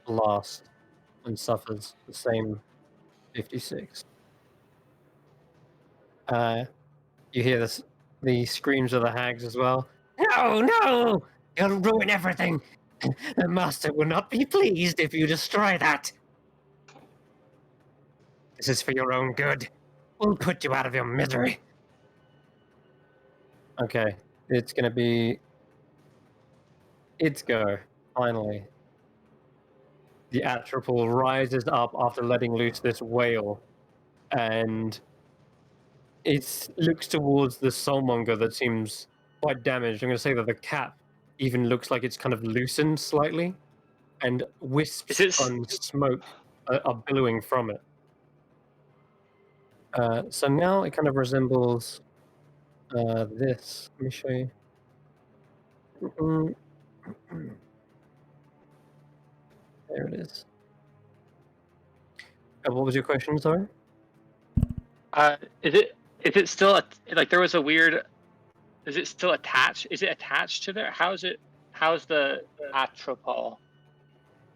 blast and suffers the same 56. You hear the screams of the hags as well. No, no! You'll ruin everything! The master will not be pleased if you destroy that! This is for your own good. We'll put you out of your misery. Okay, it's gonna be its go, finally. The Atropal rises up after letting loose this wail, and it looks towards the Soulmonger that seems quite damaged. I'm going to say that the cap even looks like it's kind of loosened slightly, and wisps and smoke are billowing from it. So now it kind of resembles this. Let me show you. There it is. What was your question, sorry? Is it still like there was a weird? Is it still attached? Is it attached to there? How's the Atropal?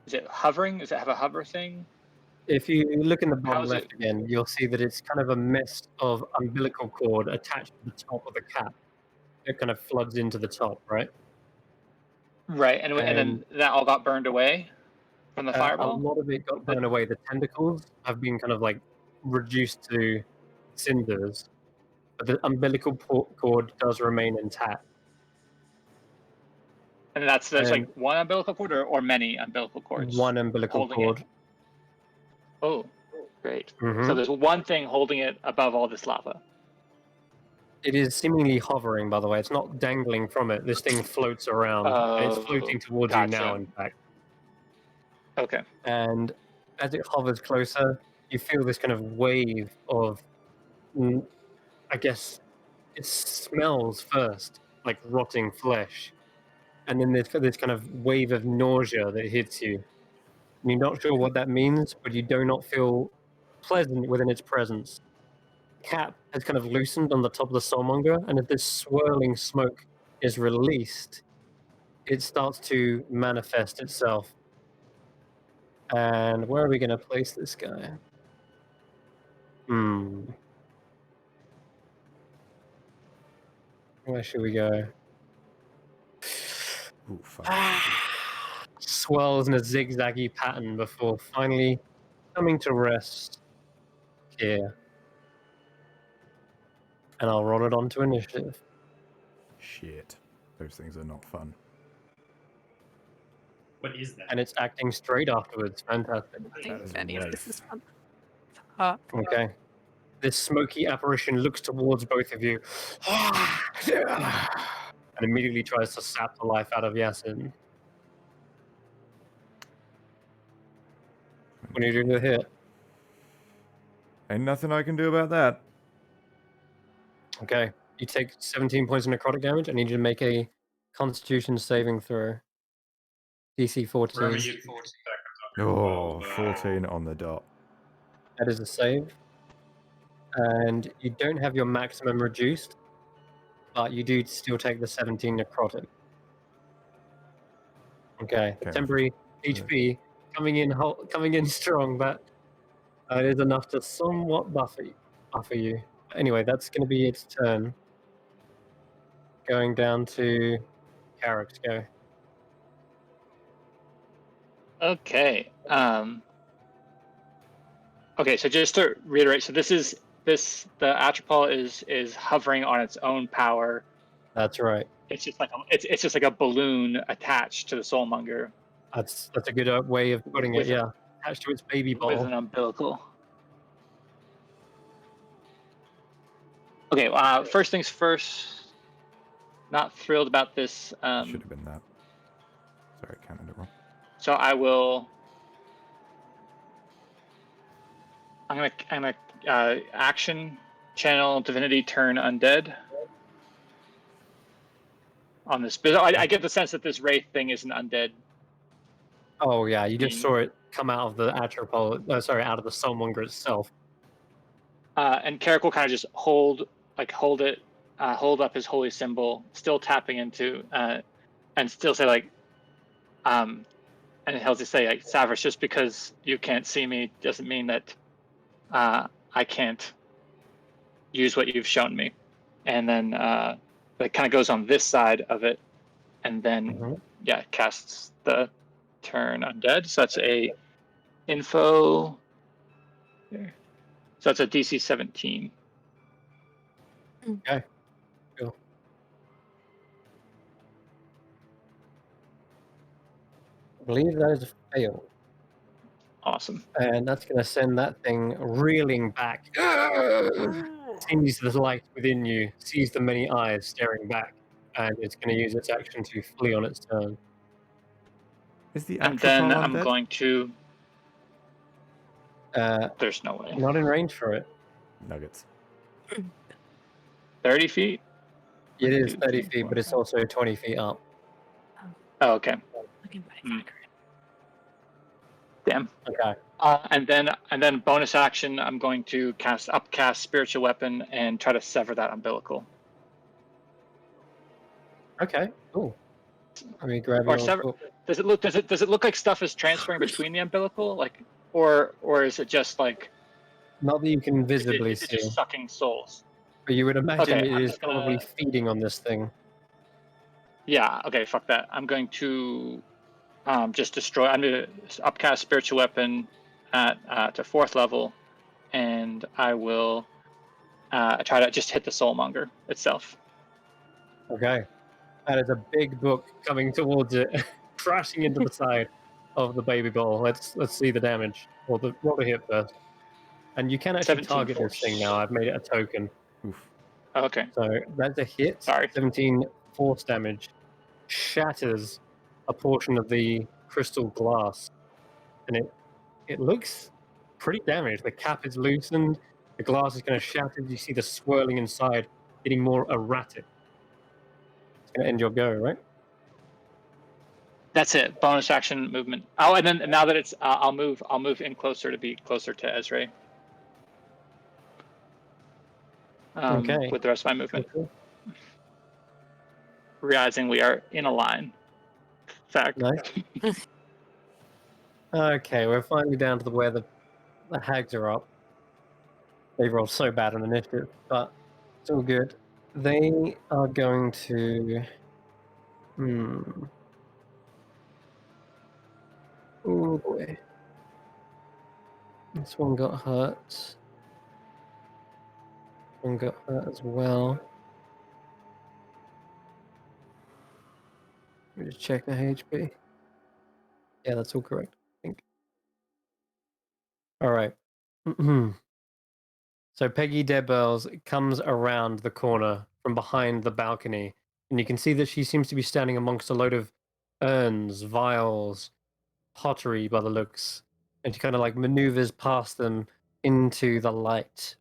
Is it hovering? Does it have a hover thing? If you look in the bottom left again, you'll see that it's kind of a mess of umbilical cord attached to the top of the cap. It kind of floods into the top, right? Right, and then that all got burned away from the fireball? A lot of it got burned away. The tentacles have been kind of like reduced to cinders, but the umbilical cord does remain intact. And there's like one umbilical cord or many umbilical cords? One umbilical cord. Oh, great. Mm-hmm. So there's one thing holding it above all this lava. It is seemingly hovering, by the way. It's not dangling from it. This thing floats around. And it's floating towards you now, in fact. Okay. And as it hovers closer, you feel this kind of wave of, I guess, it smells first like rotting flesh, and then there's this kind of wave of nausea that hits you. And you're not sure what that means, but you do not feel pleasant within its presence. Cap has kind of loosened on the top of the soulmonger, and as this swirling smoke is released, it starts to manifest itself. And where are we going to place this guy? Where should we go? Ooh, fuck. Swirls in a zigzaggy pattern before finally coming to rest here. And I'll roll it onto initiative. Shit. Those things are not fun. What is that? And it's acting straight afterwards. Fantastic. I think is any of Wraith. this is fun. Fuck. Okay. This smoky apparition looks towards both of you and immediately tries to sap the life out of Yasin. When you do the hit. Ain't nothing I can do about that. Okay. You take 17 points of necrotic damage. I need you to make a Constitution saving throw. DC 14. Wherever you that comes up your Oh, 12, 14 on the dot. That is a save. And you don't have your maximum reduced, but you do still take the 17 necrotic. Okay. Okay. Temporary HP coming in strong, but it is enough to somewhat buffer you. Anyway, that's going to be its turn. Going down to Carrick's go. Okay. Okay, so just to reiterate, so the Atropol is hovering on its own power. That's right. It's just like it's just like a balloon attached to the soulmonger. That's a good way of putting it. With- Yeah, attached to its baby with ball. an umbilical. Okay, first things first. Not thrilled about this. Should have been that. Sorry, I counted it wrong. So I'm gonna action channel divinity turn undead on this. But I get the sense that this wraith thing is an undead. Oh yeah, you just saw it come out of the Atropol. Out of the soulmonger itself. And Carrick will kind of just hold up his holy symbol, still tapping into, and still say like, and he'll just say like, Savras, just because you can't see me doesn't mean that I can't use what you've shown me. And then it kind of goes on this side of it, and then casts the turn undead. So that's a info. There. So that's a DC 17. Okay. Cool. I believe that is a fail. Awesome. And that's going to send that thing reeling back. Sees the light within you, sees the many eyes staring back, and it's going to use its action to flee on its turn. Is the And then Atropol I'm undead? going to. There's no way. Not in range for it. Nuggets. 30 feet? It is 2, 30 3, feet, 4, but it's 5. also 20 feet up. Oh, okay. Looking back Mm. accurate. Damn. Okay. And then bonus action, I'm going to upcast spiritual weapon and try to sever that umbilical. Okay. Cool. Let me grab Or your sever. book. Does it look like stuff is transferring between the umbilical, like, or is it just like? Not that you can Is visibly it see, just sucking souls? but you would imagine Okay, it I'm is just gonna- probably feeding on this thing. Yeah. Okay. Fuck that. I'm going to just destroy. I'm going to upcast spiritual weapon at to 4th level, and I will try to just hit the soulmonger itself. Okay. That is a big book coming towards it, crashing into the side of the baby ball. Let's see the damage. Roll the hit first. And you can actually 17 target force. this thing now. I've made it a token. Oof. Oh, okay. So that's a hit. Sorry. 17 force damage. Shatters a portion of the crystal glass. And it it looks pretty damaged. The cap is loosened, the glass is kind of shattered. You see the swirling inside getting more erratic. It's going to end your go, right? That's it. Bonus action movement. Oh, and then now that it's, I'll move in closer to be closer to Ezra. Okay. With the rest of my movement, Cool. realizing we are in a line. Fact. Nice. Okay, we're finally down to where the hags are up. They rolled so bad on initiative, but it's all good. They are going to. Oh boy. This one got hurt. This one got hurt as well. Let me just check the HP. Yeah, that's all correct, I think. All right. So Peggy Debels comes around the corner from behind the balcony, and you can see that she seems to be standing amongst a load of urns, vials, pottery by the looks, and she kind of like maneuvers past them into the light.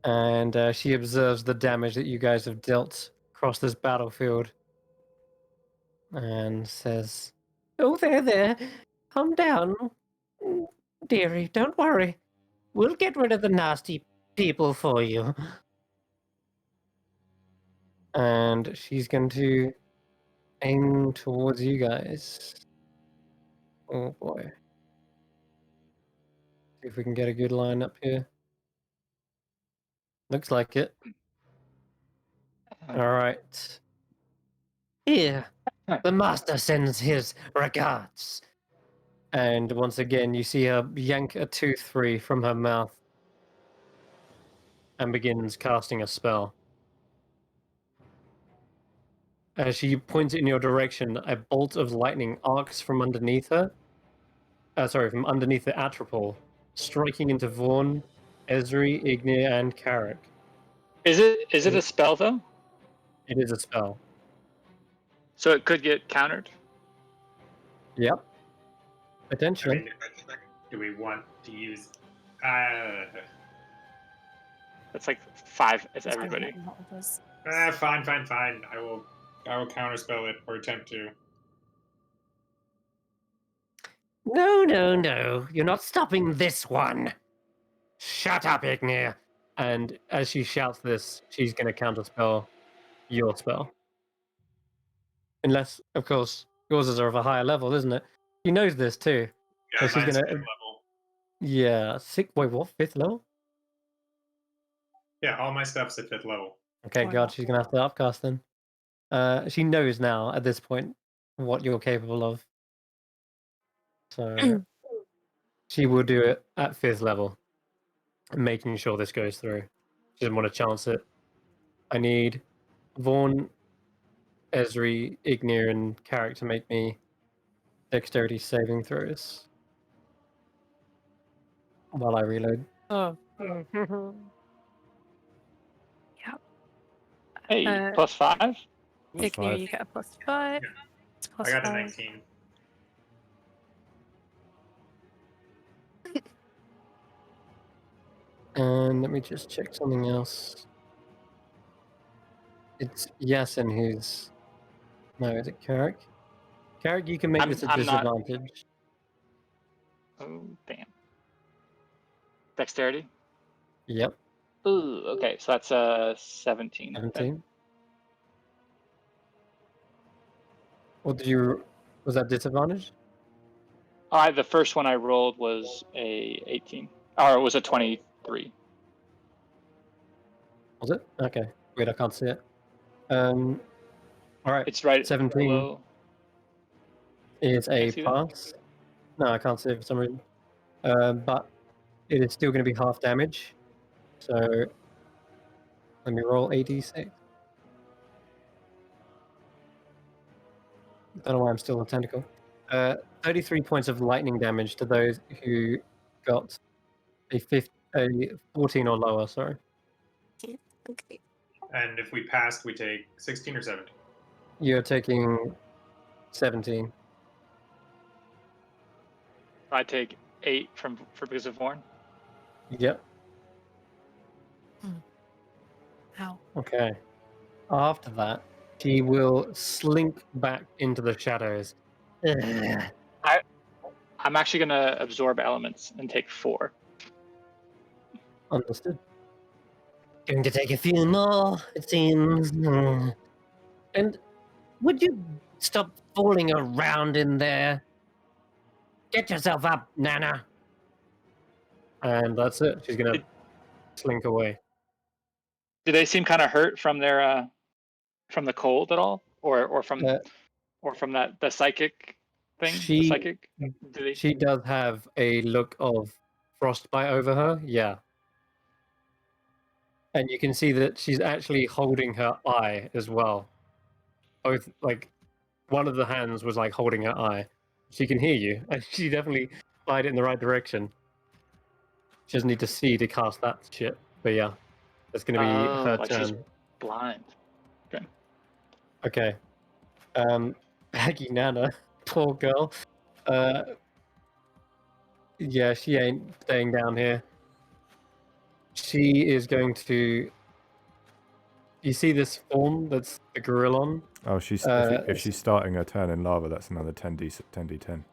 And she observes the damage that you guys have dealt across this battlefield and says, "Oh, there. Calm down, dearie. Don't worry. We'll get rid of the nasty people for you." And she's going to aim towards you guys. Oh boy. See if we can get a good line up here. Looks like it. All right. Here, the master sends his regards. And once again, you see her yank a tooth free from her mouth and begins casting a spell. As she points it in your direction, a bolt of lightning arcs from underneath her. From underneath the Atropol, striking into Vaughn, Esri, Ignir, and Carrick. Is it a spell though? It is a spell. So it could get countered. Yep. I Potentially. mean, do we want to use? That's like 5. It's Just everybody. doing what it does. Fine. I will counterspell it or attempt to. No. You're not stopping this one. Shut up, Ignir! And as she shouts this, she's going to counterspell your spell. Unless, of course, yours is of a higher level, isn't it? She knows this too. Yeah, So she's mine's gonna. fifth level. Yeah. Wait, what? 5th level? Yeah, all my stuff's at 5th level. Okay, Why God, not? she's going to have to upcast then. She knows now, at this point, what you're capable of. So she will do it at 5th level, making sure this goes through. She doesn't want to chance it. I need Vaughn, Esri, Ignir, and Carrick to make me dexterity saving throws while I reload. Oh. Hey, Uh, +5. Plus Ignir, 5. you get a +5. Yeah. It's plus I got a 5. 19. And let me just check something else. It's Yasin who's... No, is it Carrick? Carrick, you can make this a I'm not- disadvantage. Oh damn. Dexterity. Yep, Ooh, okay, so that's 17. 17. What did you... Was that disadvantage? The first one I rolled was a 18, or it was a 23. Was it? Okay. Wait, I can't see it. All right. It's right 17 below. is a Can't see that? pass. No, I can't see it for some reason. But it is still going to be half damage. So let me roll 86. Don't know why I'm still a tentacle. 33 points of lightning damage to those who got a 14 or lower. Sorry. Okay. And if we passed, we take 16 or 17. You're taking 17. I take 8 for because of Vorn. Yep. Ow. Okay. After that, she will slink back into the shadows. Ugh. I'm actually gonna absorb elements and take 4. Understood. Going to take a few more, it seems. And would you stop fooling around in there? Get yourself up, Nana. And that's it. She's gonna It- slink away. Do they seem kind of hurt from their from the cold at all, or from Uh, the psychic thing? The she psychic? Do they? she does have a look of frostbite over her. Yeah. And you can see that she's actually holding her eye as well. Both, like, one of the hands was like holding her eye. She can hear you, and she definitely fired it in the right direction. She doesn't need to see to cast that shit. But yeah, it's going to be Oh, her like she's turn. blind. Okay. Baggy Nana, poor girl. Yeah, she ain't staying down here. She is going to. You see this form that's the gorillon? Oh, she's if she's starting her turn in lava, that's another 10d10,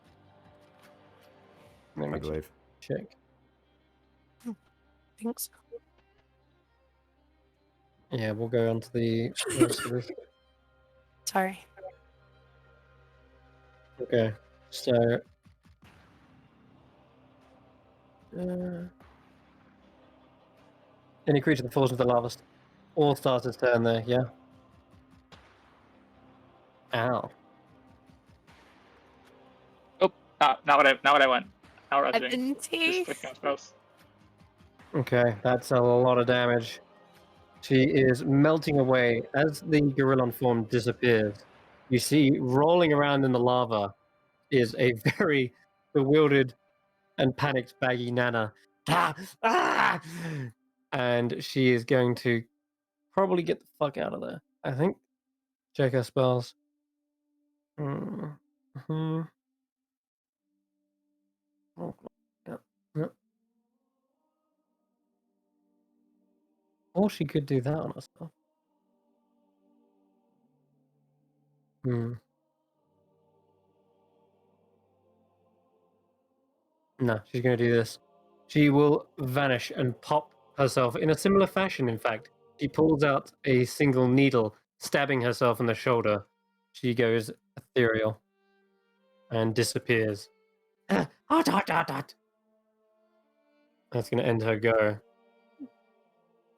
Let I me believe. check. Thanks. Yeah, we'll go on to the rest of this. Sorry. Okay, so any creature that falls into the lava all starts its turn there. Yeah. Ow. Oh, not what I want. Not what I was doing. Didn't Just he? clicking on spells. Okay, that's a lot of damage. She is melting away as the gorillon form disappears. You see, rolling around in the lava is a very bewildered and panicked Baggy Nana. Ah! Ah! And she is going to probably get the fuck out of there, I think. Check her spells. Mm-hmm. Oh, yeah. Yep. Or she could do that on herself. No, she's going to do this. She will vanish and pop herself in a similar fashion, in fact. She pulls out a single needle, stabbing herself in the shoulder. She goes ethereal and disappears. Hot, hot, hot, hot. That's going to end her go.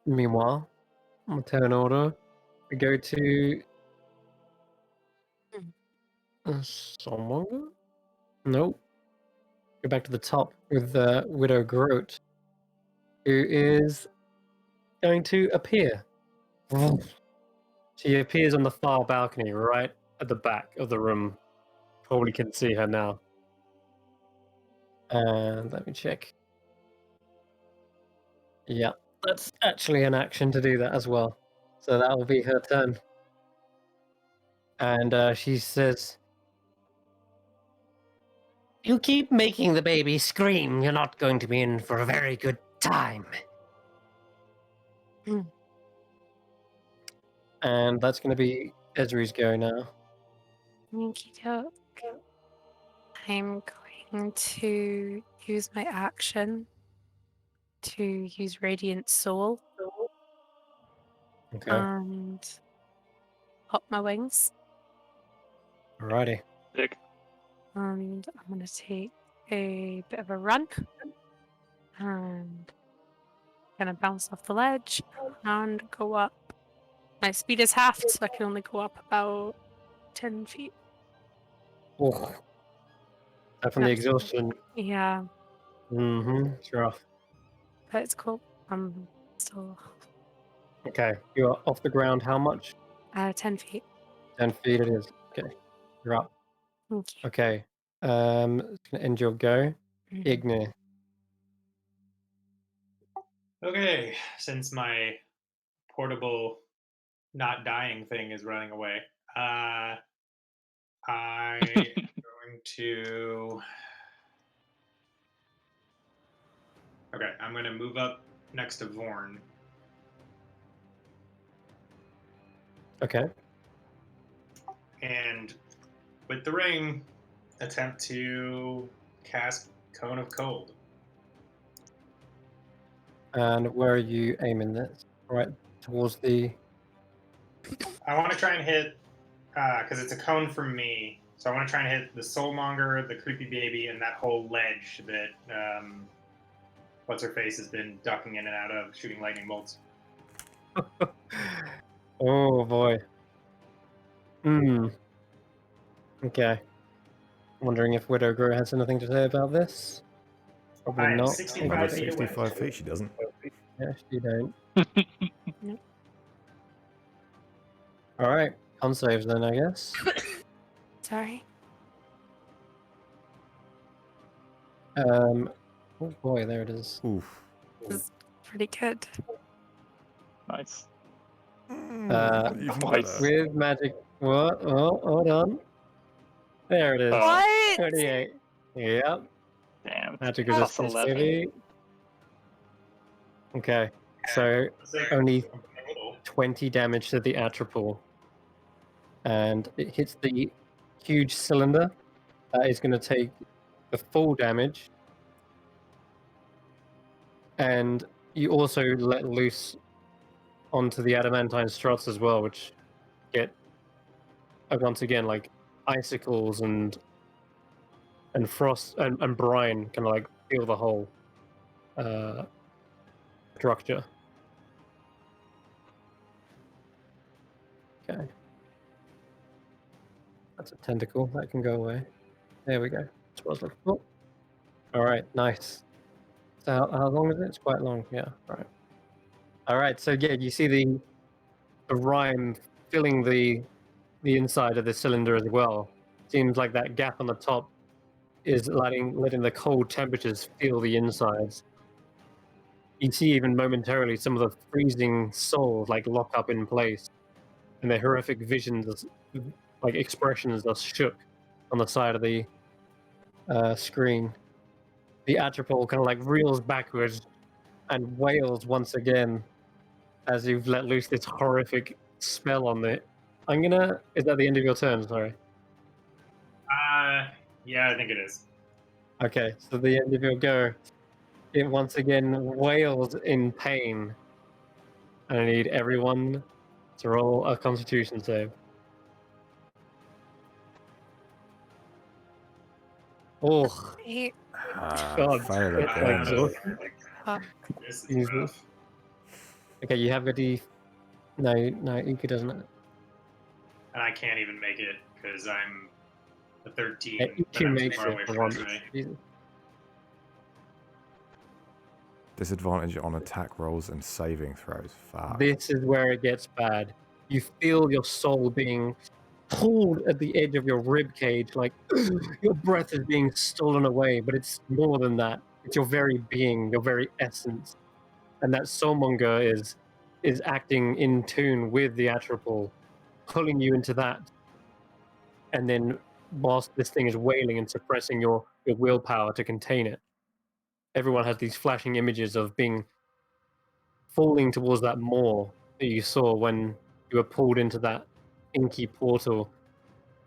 Meanwhile, on turn order, we go to someone? Nope. Go back to the top with Widow Groot, who is going to appear. She appears on the far balcony right at the back of the room. Probably can see her now. And let me check. Yeah, that's actually an action to do that as well. So that will be her turn. And she says, You keep making the baby scream. You're not going to be in for a very good time. and that's going to be Ezri's go now. Okie doke. I'm going to use my action to use Radiant Soul Okay, and pop my wings. alrighty. Sick. And I'm going to take a bit of a run and going to bounce off the ledge and go up. My speed is halved, so I can only go up about 10 feet. Oh, that from the That's- exhaustion. Yeah, It's rough. but it's cool. I'm still Okay, you are off the ground. How much? 10 feet. 10 feet it is. Okay, you're up. Thank you. Okay, it's going to end your go. Ignir. Okay, since my portable not dying thing is running away, I'm going to Okay, I'm gonna move up next to Vorn. Okay. And with the ring, attempt to cast Cone of Cold. And where are you aiming this? Right towards the. I want to try and hit, because it's a cone from me, so I want to try and hit the Soulmonger, the Creepy Baby, and that whole ledge that What's-Her-Face has been ducking in and out of, shooting lightning bolts. Oh boy. Hmm. Okay. Wondering if Widowgirl has anything to say about this. Probably I am not. 65 feet away. 65 feet, she doesn't. Yeah, she don't. Nope. All right. Con saves then, I guess. Sorry. Oh boy, there it is. Oof. This is pretty good. Nice. Even Twice. better. With magic. What? Oh, hold on. There it is. Oh. What? 38. Yep. Damn. Magic Plus resistance, 11. baby. Okay. So only 20 damage to the Atropol. And it hits the huge cylinder. That is going to take the full damage. And you also let loose onto the adamantine struts as well, which get once again like icicles and frost and brine kind of like feel the whole structure. Okay. That's a tentacle. That can go away. There we go. That's what I was looking for. Alright, nice. So how long is it? It's quite long, yeah. Right. Alright, so yeah, you see the rime filling the inside of the cylinder as well. Seems like that gap on the top is letting the cold temperatures feel the insides. You see even momentarily some of the freezing souls like lock up in place, and their horrific visions, like expressions, are shook on the side of the screen. The Atropol kind of like reels backwards and wails once again as you've let loose this horrific spell on it. Is that the end of your turn? Sorry. Yeah, I think it is. Okay, so the end of your go. It once again wails in pain. And I need everyone to roll a Constitution save. Oh, Eight. God, Fail that's again. exhausting. This is Jesus. rough. Okay, you have a D. No, Ika doesn't. And I can't even make it because I'm a 13. Yeah, but Ika I'm too makes far it away for from once. Esme. Jesus. Disadvantage on attack rolls and saving throws. Fuck. This is where it gets bad. You feel your soul being pulled at the edge of your rib cage, like your breath is being stolen away. But it's more than that. It's your very being, your very essence, and that soulmonger is acting in tune with the Atropol, pulling you into that. And then, whilst this thing is wailing and suppressing your willpower to contain it, everyone has these flashing images of being falling towards that moor that you saw when you were pulled into that inky portal,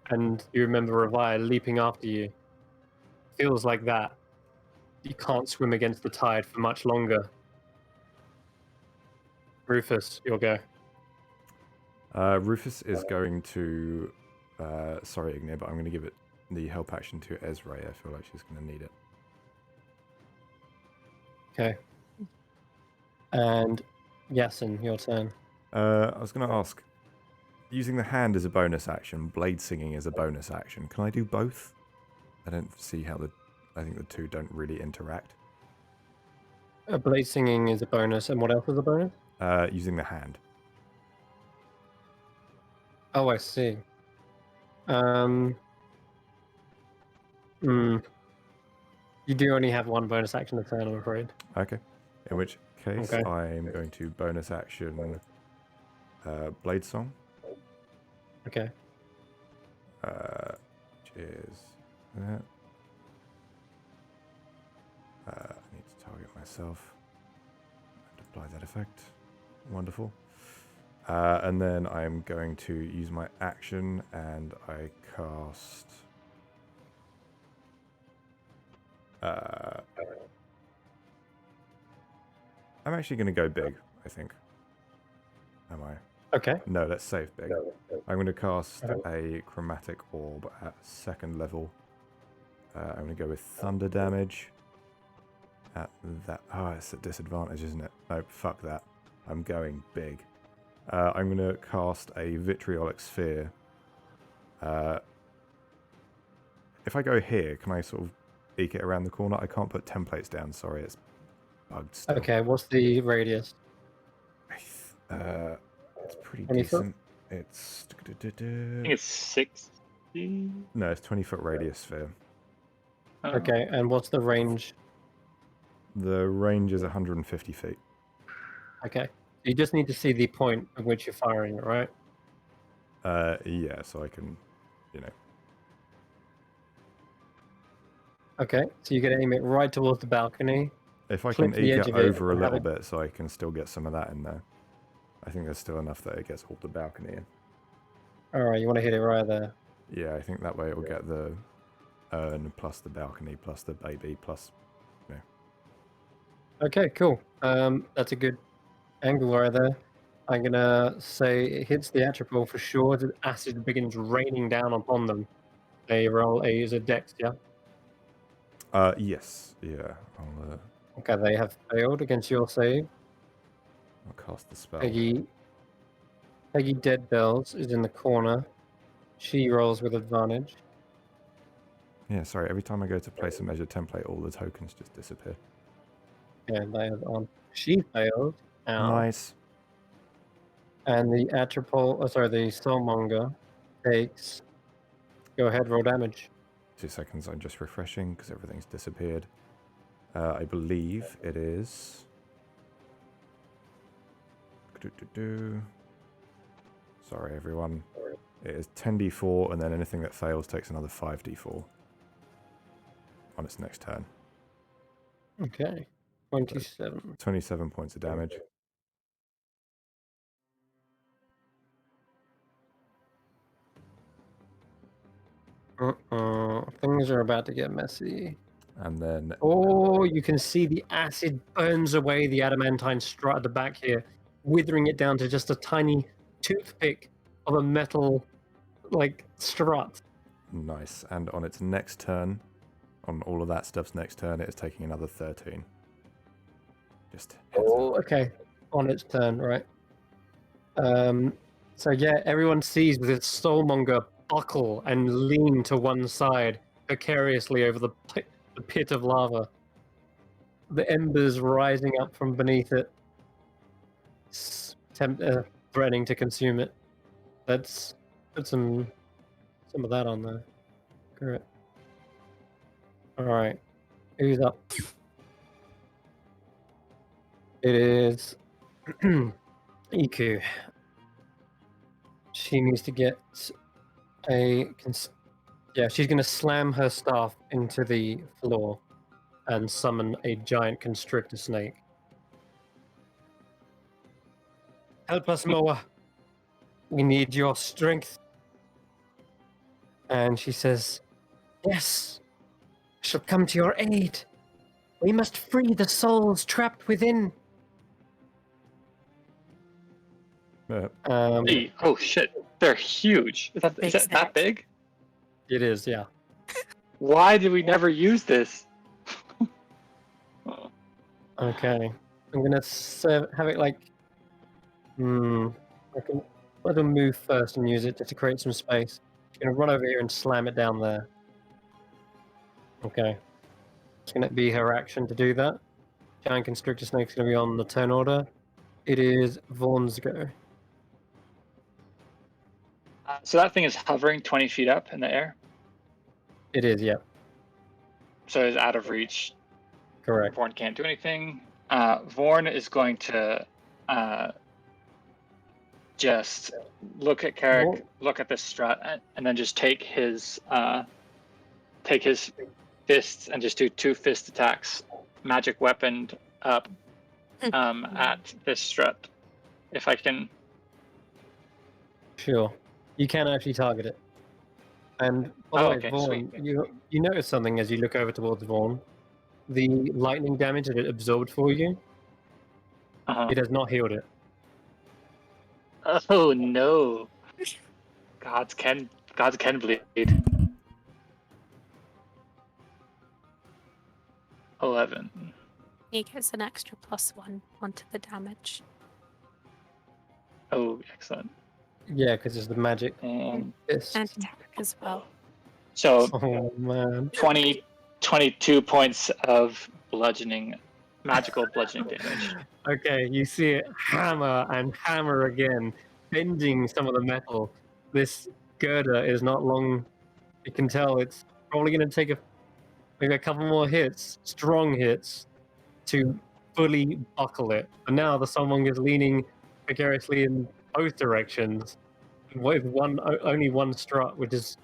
and you remember Revire leaping after you. Feels like that. You can't swim against the tide for much longer. Rufus, your go. Rufus is going to. Sorry, Ignir, but I'm going to give it the help action to Ezra. I feel like she's going to need it. Okay. And Yasin, your turn. I was going to ask, using the hand as a bonus action, blade singing as a bonus action, can I do both? I don't see how I think the two don't really interact. Blade singing is a bonus, and what else is a bonus? Using the hand. Oh, I see. You do only have one bonus action a turn, I'm afraid. Okay. In which case, Okay. I'm going to bonus action Blade Song. Okay. Which is that. I need to target myself and apply that effect. Wonderful. And then I'm going to use my action and I cast... I'm actually going to go big, I think. Am I? Okay. No, let's save big. I'm going to cast a chromatic orb at 2nd level. I'm going to go with thunder damage. At that... Oh, it's at disadvantage, isn't it? No, fuck that. I'm going big. I'm going to cast a vitriolic sphere. If I go here, can I sort of eke it around the corner? I can't put templates down, sorry, it's bugged still. Okay, what's the radius? It's pretty 20 foot? decent. It's... I think it's 60. No, it's 20-foot radius sphere. Oh. Okay, and what's the range? The range is 150 feet. Okay. You just need to see the point at which you're firing it, right? Yeah, so I can, you know... Okay, so you can aim it right towards the balcony. If I Clip can the eke edge it of it over a and have little it- bit so I can still get some of that in there. I think there's still enough that it gets all the balcony in. Alright, you want to hit it right there. Yeah, I think that way it will get the urn plus the balcony plus the baby plus... Okay, cool. That's a good angle right there. I'm gonna say it hits the atropine for sure. The acid begins raining down upon them. They roll a is a dex, yeah? Yes. Yeah, I'll Okay, they have failed against your save. cast the spell. Peggy Dead Bells is in the corner. She rolls with advantage. Yeah, sorry, every time I go to place a measure template, all the tokens just disappear. Yeah, they have on. She failed. Ow. Nice. And the the Soulmonger takes. Go ahead, roll damage. 2 seconds, I'm just refreshing because everything's disappeared. I believe it is... Sorry, everyone. It is 10d4, and then anything that fails takes another 5d4 on its next turn. Okay. 27. 27 points of damage. Things are about to get messy. And then... Oh, you can see the acid burns away the adamantine strut at the back here, withering it down to just a tiny toothpick of a metal, strut. Nice. And on its next turn, on all of that stuff's next turn, it is taking another 13. Just heads Oh, up. okay. On its turn, right. So yeah, everyone sees with its soulmonger buckle and lean to one side precariously over the pit of lava. The embers rising up from beneath it, threatening to consume it. Let's put some of that on there. Great. All right, who's up? It is Iku. She needs to get she's going to slam her staff into the floor and summon a giant constrictor snake. Help us, Moa. We need your strength. And she says, yes, I shall come to your aid. We must free the souls trapped within. Hey, oh shit, they're huge. Is Big that snack. big? It is, yeah. Why did we never use this? Okay. I'm going to have it I can let them move first and use it just to create some space. I'm going to run over here and slam it down there. Okay. It's going to be her action to do that. Giant Constrictor Snake's going to be on the turn order. It is Vaughn's go. So that thing is hovering 20 feet up in the air. It is, yeah. So it's out of reach. Correct. Vorn can't do anything. Vorn is going to just look at Carrick, look at the strut, and then just take his fists and just do 2 fist attacks, magic weapon up at this strut. If I can. Sure. You can actually target it. And by the Oh, way, okay, Vaughn, sweet. you notice something as you look over towards Vaughn. The lightning damage that it absorbed for you, Uh-huh. it has not healed it. Oh no. Gods can bleed. 11. He gets an extra +1 onto the damage. Oh, excellent. Yeah, because it's the magic And fist. And attack as well. so Oh man. 22 points of magical bludgeoning damage. Okay, you see it hammer and hammer again, bending some of the metal. This girder is not long. You can tell it's probably going to take maybe a couple more hits, strong hits, to fully buckle it. And now the someone is leaning precariously in both directions with only one strut, which is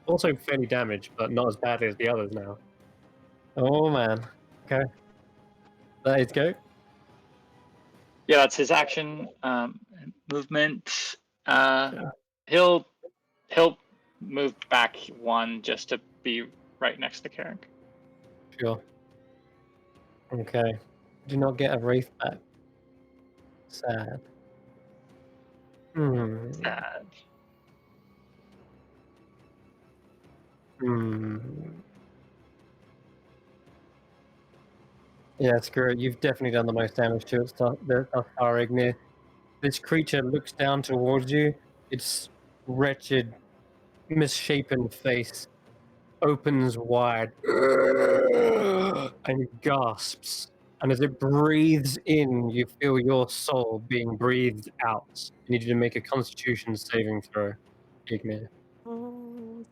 also fairly damaged, but not as badly as the others now. Oh man. Okay. That is go. Yeah, that's his action. Movement. He'll move back 1 just to be right next to Carrick. Sure. Okay. Do not get a wraith back. Sad. Sad. Yeah, screw it. You've definitely done the most damage to it thus far, Ignir. This creature looks down towards you. Its wretched, misshapen face opens wide and gasps. And as it breathes in, you feel your soul being breathed out. I need you to make a Constitution saving throw, Ignir. Oh,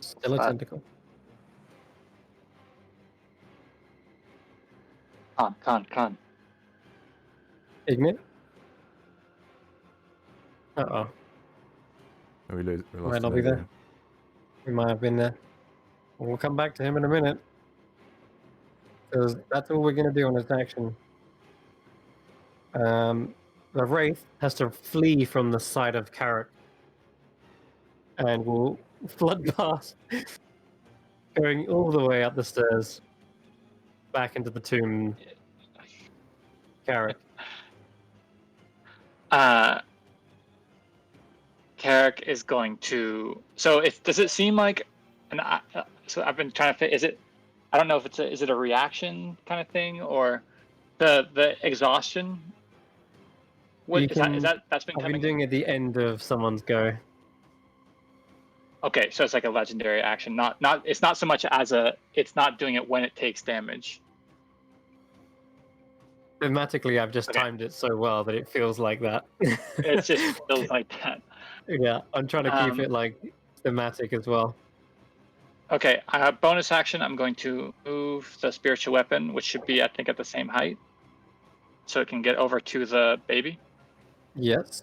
Still a Fuck. tentacle. Con. Ignir? Uh-oh. We lost Might not an be there. idea. We might have been there. We'll come back to him in a minute. Because that's all we're going to do on his action. The Wraith has to flee from the side of Carrick. And will flood past, going all the way up the stairs, back into the tomb. Carrick. Carrick is going to. So does it seem like so I've been trying to fit. Is it? I don't know if is it a reaction kind of thing or the exhaustion. What is that? That's been I've coming. been doing it at the end of someone's go. Okay, so it's like a legendary action. Not. It's not so much as it's not doing it when it takes damage. Thematically, I've just Okay. timed it so well that it feels like that. It just feels like that. Yeah, I'm trying to keep it like thematic as well. Okay, bonus action. I'm going to move the spiritual weapon, which should be, I think, at the same height, so it can get over to the baby. Yes.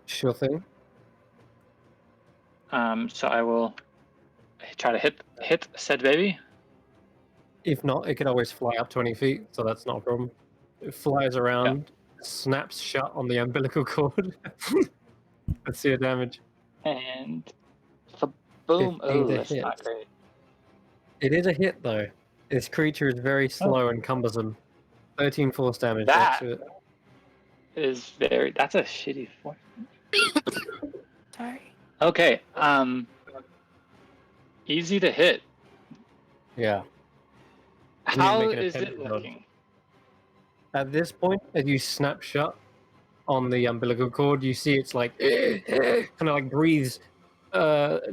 Sure thing. So I will try to hit said baby. If not, it can always fly up 20 feet, so that's not a problem. It flies around, snaps shut on the umbilical cord. Let's see the damage. And boom. 15 Oh, to that's hit. not great. It is a hit, though. This creature is very slow and cumbersome. 13 force damage. That to it. is very. That's a shitty force. sorry. Okay. Easy to hit. Yeah. How make an is attempt it to dodge. looking? At this point, as you snap shut on the umbilical cord, you see it's like kind of like breathes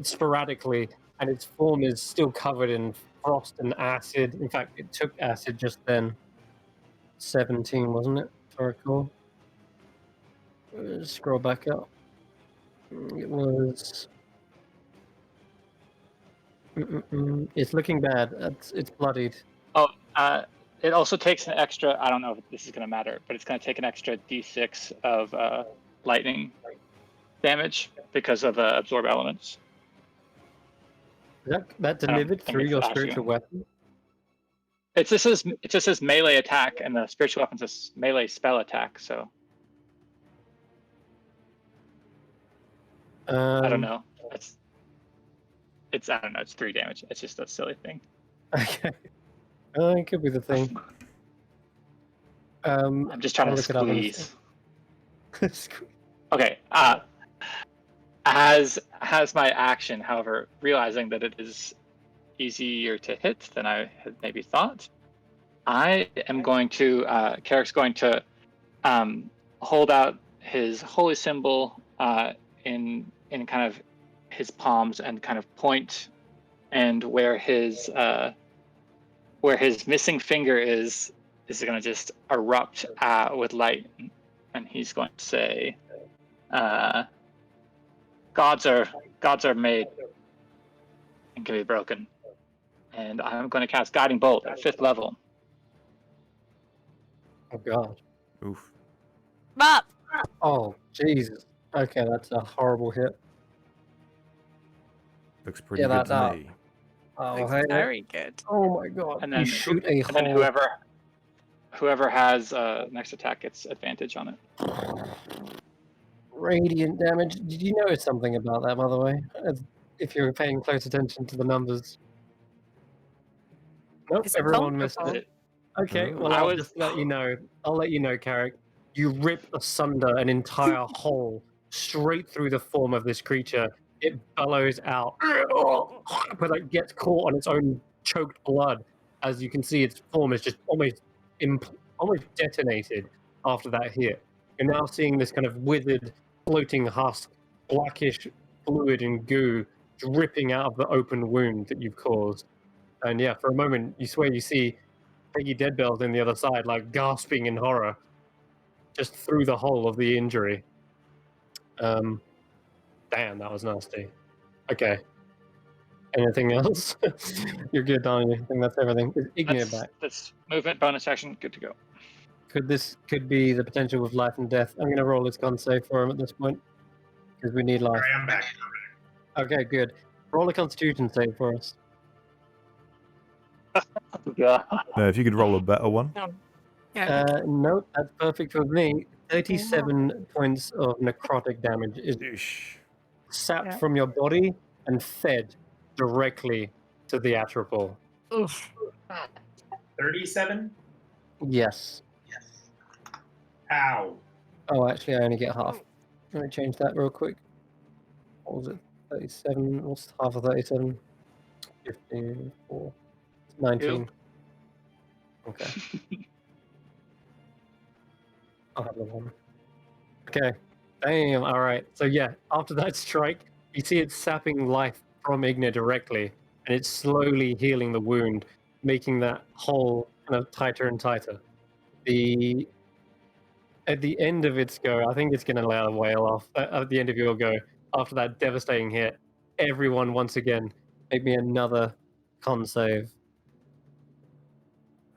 sporadically, and its form is still covered in frost and acid. In fact, it took acid just then. 17, wasn't it? If I recall. Scroll back up. It was. It's looking bad. It's bloodied. Oh, it also takes an extra. I don't know if this is going to matter, but it's going to take an extra d6 of lightning damage because of absorb elements. That I don't delivered think through it's your actually spiritual gonna- weapon? It just says melee attack, and the spiritual weapon's a melee spell attack. So I don't know. It's I don't know. It's 3 damage. It's just a silly thing. Okay. It could be the thing. I'm just trying I'll to look it up and squeeze. Okay. As my action, however, realizing that it is easier to hit than I had maybe thought, I am going to Carrick's going to hold out his holy symbol in kind of his palms and kind of point, and where his missing finger is going to just erupt with light, and he's going to say, "Gods are made and can be broken," and I'm going to cast Guiding Bolt at 5th level. Oh god. Oof. Up. Oh Jesus. Okay, that's a horrible hit. Looks pretty Yeah, good that- to me. Oh hey. Very good. Oh my god. And You then shoot a and hole. then whoever has next attack gets advantage on it. Radiant damage. Did you notice something about that, by the way? If you were paying close attention to the numbers. Nope, Is it everyone missed vulnerable? it. Okay, Oh. well I I'll was- just let you know. I'll let you know, Carrick. You rip asunder an entire hole straight through the form of this creature. It bellows out, but it gets caught on its own choked blood. As you can see, its form is just almost detonated after that hit. You're now seeing this kind of withered, floating husk, blackish fluid and goo dripping out of the open wound that you've caused. And yeah, for a moment, you swear you see Peggy Deadbells on the other side, like gasping in horror, just through the hole of the injury. Damn, that was nasty. Okay. Anything else? You're good, aren't you? I think that's everything. Is Ignea back? That's movement, bonus action, good to go. Could be the potential of life and death. I'm going to roll his con save for him at this point because we need life. Alright, I'm back. Okay, good. Roll a Constitution save for us. Yeah. No, if you could roll a better one. Yeah. No, that's perfect for me. 37 points of necrotic damage is Eesh. sapped Yeah. from your body and fed directly to the atropol. Oof. 37? Yes. Ow. Oh, actually, I only get half. Let me change that real quick. What was it? 37. What's half of 37? 54. 19. Okay. I'll have the one. Okay. Damn. All right. So yeah, after that strike, you see it sapping life from Ignea directly, and it's slowly healing the wound, making that hole kind of tighter and tighter. At the end of its go, I think it's going to let a wail off. At the end of your go, after that devastating hit, everyone once again make me another con save.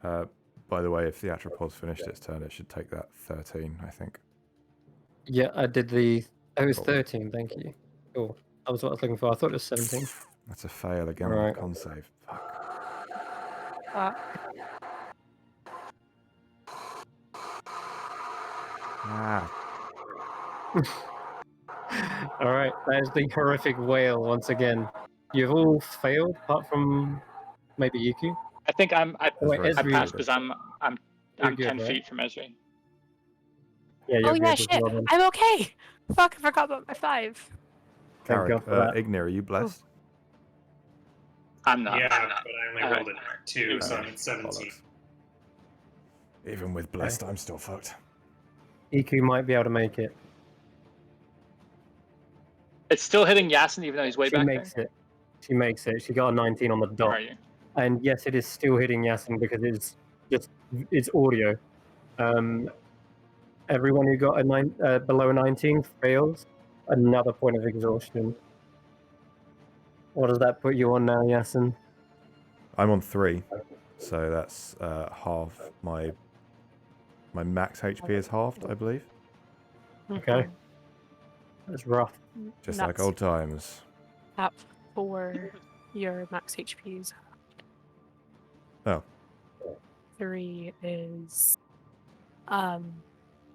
By the way, if the Atropod's finished its turn, it should take that 13, I think. Yeah, I did the. Oh, it was Cool. 13. Thank you. Cool. That was what I was looking for. I thought it was 17. That's a fail again on Right. the con save. Fuck. Ah. All right, that is the horrific wail once again. You've all failed, apart from maybe Yuku. I think I That's Wait, very Esri- passed frustrating. because I'm You're good, 10 right? feet from Esri. Yeah, you're Oh good yeah, as shit. well then. I'm okay. Fuck, I forgot about my 5. Thank Carrick, God for that. Ignea, are you blessed? I'm not. Yeah, but I only rolled a 2, so Uh, I'm at 17. bollocks. Even with blessed, I'm still fucked. Iku might be able to make it. It's still hitting Yasin even though he's way She back makes there. it. She makes it. She got a 19 on the Where dot. are you? And yes, it is still hitting Yasin because it's audio. Everyone who got below a 19 fails. Another point of exhaustion. What does that put you on now, Yasin? I'm on 3, so that's half my max HP is halved, I believe. Okay. It's rough. Just like That's old times. at 4 your max HPs. Oh. 3 is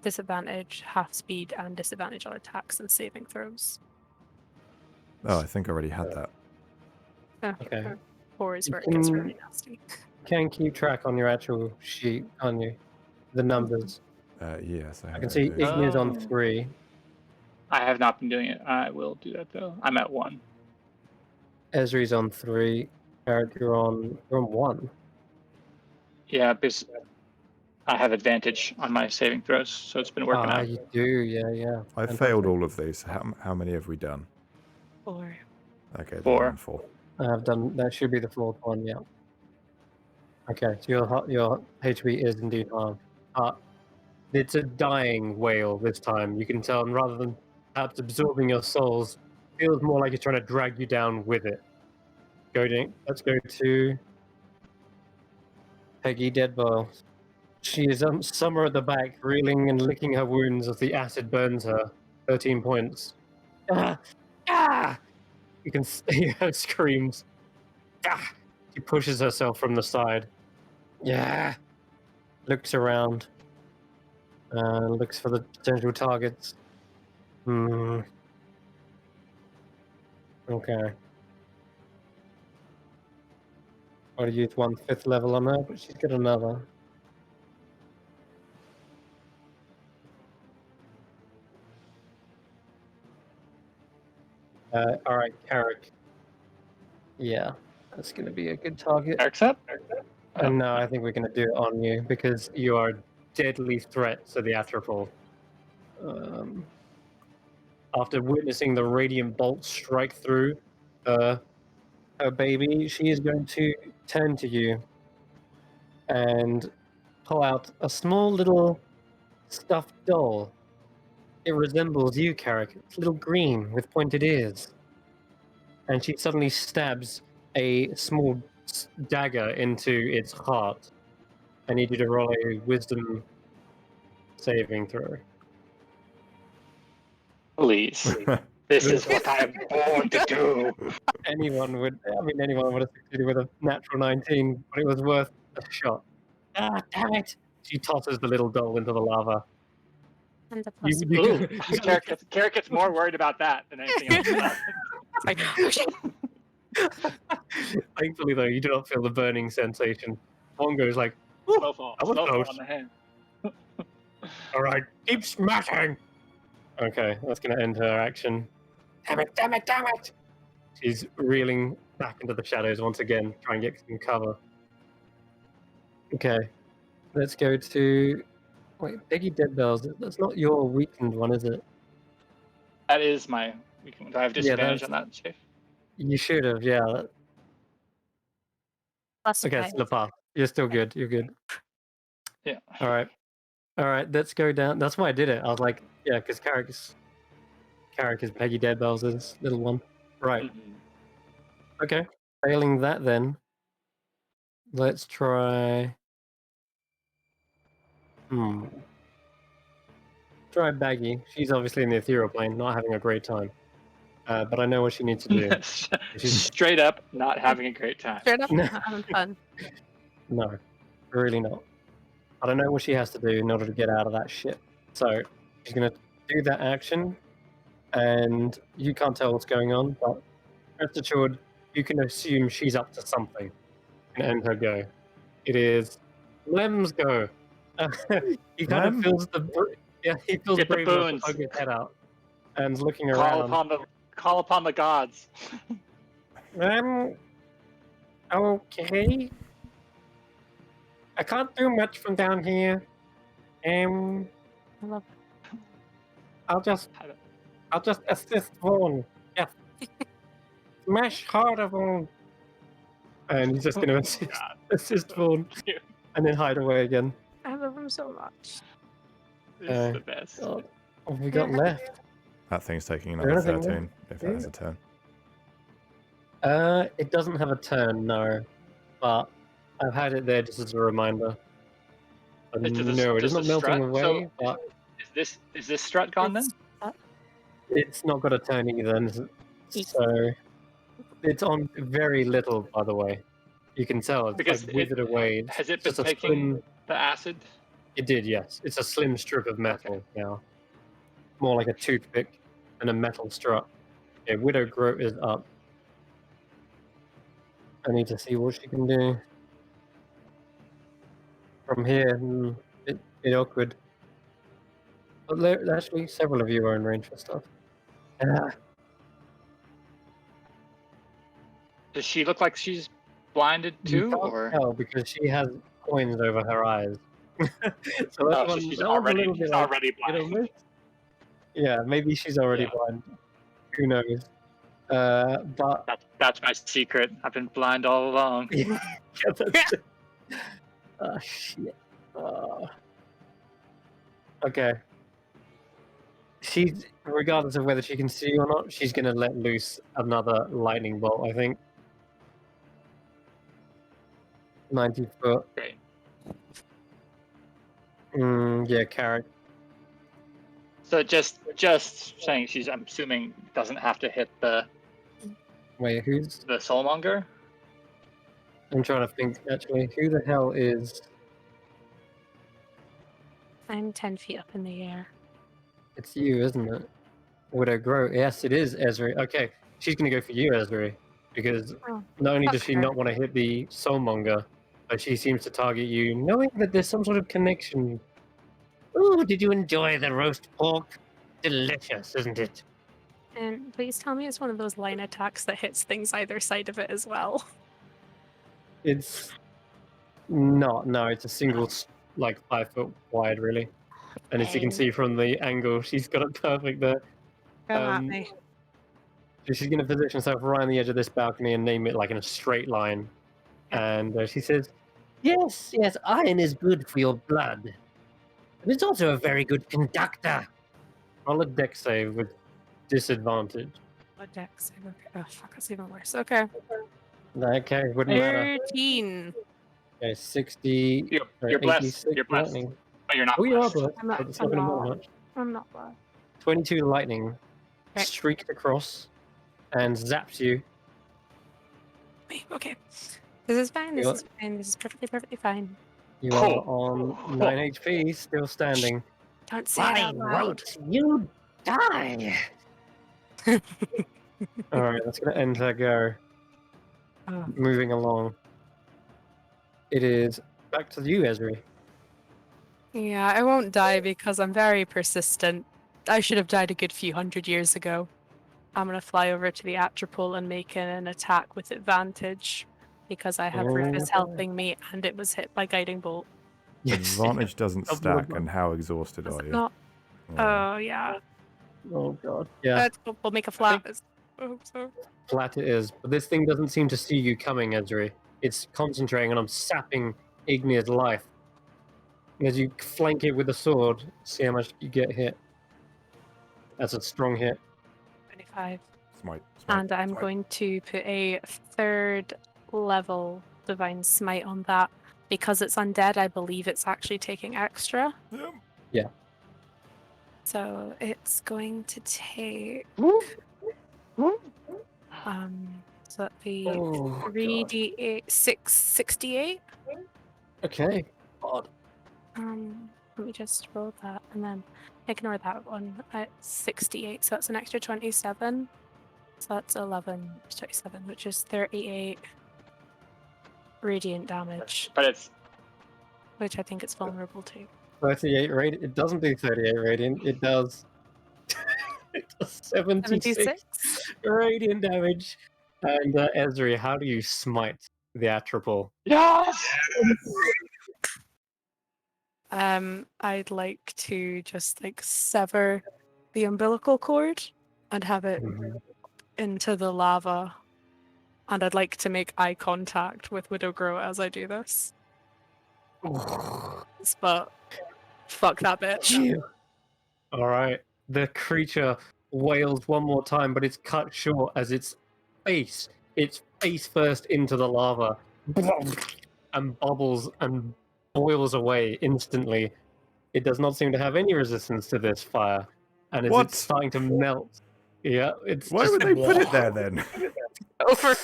disadvantage, half speed, and disadvantage on attacks and saving throws. Oh, I think I already had that. Okay. 4 is You where it gets can- really nasty. Can keep track on your actual sheet, can't you? The numbers. Yes, I I have can see those. Igni's on Oh. 3. I have not been doing it. I will do that though. I'm at 1. Ezri's on 3. Eric, you're on 1. Yeah, because I have advantage on my saving throws, so it's been working out. You do, yeah. I Fantastic. failed all of these. How many have we done? 4. Okay, then 4. I'm on 4. I've done. That should be the 4th one, yeah. Okay, so your HP is indeed halved. It's a dying whale this time. You can tell, and rather than perhaps absorbing your souls, feels more like it's trying to drag you down with it. Let's go to Peggy Deadbow. She is somewhere at the back, reeling and licking her wounds as the acid burns her. 13 points. Ah! Ah! You can see her screams. Ah! She pushes herself from the side. Yeah. Looks around. Looks for the potential targets. Okay. I'll use 1/5 level on her, but she's got another. Alright, Carrick. Yeah, that's going to be a good target. Eric's up? And no, I think we're going to do it on you because you are a deadly threat to the Atropol. After witnessing the radiant bolt strike through her baby, she is going to turn to you and pull out a small little stuffed doll. It resembles you, Carrick. It's a little green with pointed ears. And she suddenly stabs a small dagger into its heart. I need you to roll a wisdom saving throw. Please. This is what I am born to do. Anyone would have succeeded with a natural 19, but it was worth a shot. Ah, damn it! She tosses the little doll into the lava. And a You, plus you, Ooh, you- Carrick gets more worried about that than anything else. like, Thankfully, though, you do not feel the burning sensation. One goes like, "Ooh, Snowfall. that was Snowfall close." on the hand. All right, keep smashing. Okay, that's going to end her action. Damn it! She's reeling back into the shadows once again, trying to get some cover. Okay, let's go to... Wait, Peggy Deadbells. That's not your weakened one, is it? That is my weekend. Do I have disadvantage on that, Chafe? You should have, yeah. plus Okay, 5. still a pass. You're still good. You're good. Yeah. All right, let's go down. That's why I did it. I was like, yeah, because Carrick is Peggy Deadbells' little one. Right. Mhm. Okay. Failing that, then let's try. Try Baggy. She's obviously in the ethereal plane, not having a great time. But I know what she needs to do. She's Straight up not having a great time. Straight up, not having fun. no, really not. I don't know what she has to do in order to get out of that shit. So she's gonna do that action, and you can't tell what's going on, but rest assured, you can assume she's up to something and end her go. It is Lem's go. He kind Lem? of feels he feels Get the brave enough to boons. poke his head out and is looking Call around. upon the gods. Okay. I can't do much from down here. I love I'll just assist Vaughn. Yes. Smash harder, Vaughn. And he's just gonna assist Vaughn and then hide away again. I love him so much. This is the best. God. What have we got left? That thing's taking there another anything 13, if that has a turn. It doesn't have a turn, no. But I've had it there just as a reminder. But Does no, it does is not the melting strut- away, so- but Is this strut gone then? It's- It's not got a turn either, so it's on very little, by the way. You can tell it's Because like withered away. has it It's been just a taking slim. the acid? It did, yes. It's a slim strip of metal now, more like a toothpick than a metal strut. Okay, Widow Groat is up. I need to see what she can do from here. Bit awkward. But actually, several of you are in range for stuff. Does she look like she's blinded You too, can't or tell because she has coins over her eyes. So that oh, so one, she's that one's a already little bit she's like, already you know, blind? yeah, maybe she's already Yeah. blind. Who knows? But That's my secret. I've been blind all along. yeah, that's it. Oh shit. Okay. She's, regardless of whether she can see or not, she's gonna let loose another lightning bolt. I think. 90 foot. Great. Yeah, carrot. So just saying, I'm assuming doesn't have to hit the Wait, who's? soulmonger. I'm trying to think. Actually, who the hell is? I'm 10 feet up in the air. It's you, isn't it? Widow Grow. Yes, it is Esri. Okay, she's gonna go for you, Esri, because Oh, not only fuck does she her. not want to hit the soulmonger, but she seems to target you, knowing that there's some sort of connection. Ooh, did you enjoy the roast pork? Delicious, isn't it? And please tell me it's one of those line attacks that hits things either side of it as well. It's not. No, it's a single, like 5 foot wide, really. And as you can Dang. see from the angle, she's got it perfect there. Come at Um, me. So she's going to position herself right on the edge of this balcony and name it like in a straight line. And she says, Yes, yes, iron is good for your blood. But it's also a very good conductor. roll a dex save with disadvantage. What dex? Okay. Oh, fuck, that's even worse. Okay. Okay, wouldn't matter. 13. Okay, 60, You're blessed. 86 You're blessed. lightning. But you're not Oh, you are blessed. blessed. I'm not- But it's not I'm going to matter not. much. I'm not bad. 22 lightning Okay. streaked across and zaps you. Wait, okay. This is fine. This You're- is fine. This is perfectly fine. You are on 9 HP, still standing. Don't say it out Fine, loud. wait, you die. All right, that's going to end her go. Oh. Moving along. It is back to you, Esri. Yeah, I won't die because I'm very persistent. I should have died a good few hundred years ago. I'm gonna fly over to the Atropole and make an attack with advantage because I have Rufus Oh. helping me and it was hit by guiding bolt. Yes. Advantage doesn't Double stack, advantage. and how exhausted Does are it you? not? Yeah. Oh yeah. Oh, God. Yeah. We'll make a flat. I hope so. Flat it is, but this thing doesn't seem to see you coming, Esri. It's concentrating on sapping Ignia's life. And as you flank it with a sword, see how much you get hit. That's a strong hit. 25. Smite. And I'm smite. going to put a 3rd level Divine Smite on that. Because it's undead, I believe it's actually taking extra. Yeah. Yeah. So it's going to take so that'd be Oh, 3d8 668. Okay. God. Let me just roll that and then ignore that one at 68. So that's an extra 27. So that's 11, 27, which is 38 radiant damage, But it's which I think it's vulnerable to. 38 radiant. It doesn't do 38 radiant. It does. It does 76 76? radiant damage. And Esri, how do you smite the Atropole? yes. I'd like to just like sever the umbilical cord and have it into the lava. And I'd like to make eye contact with Widow Grow as I do this. But fuck that bitch. All right. The creature wails one more time, but it's cut short as its face first into the lava and bubbles and boils away instantly. It does not seem to have any resistance to this fire. and as What? it's starting to melt, yeah, it's Why just would they put it there then? Over.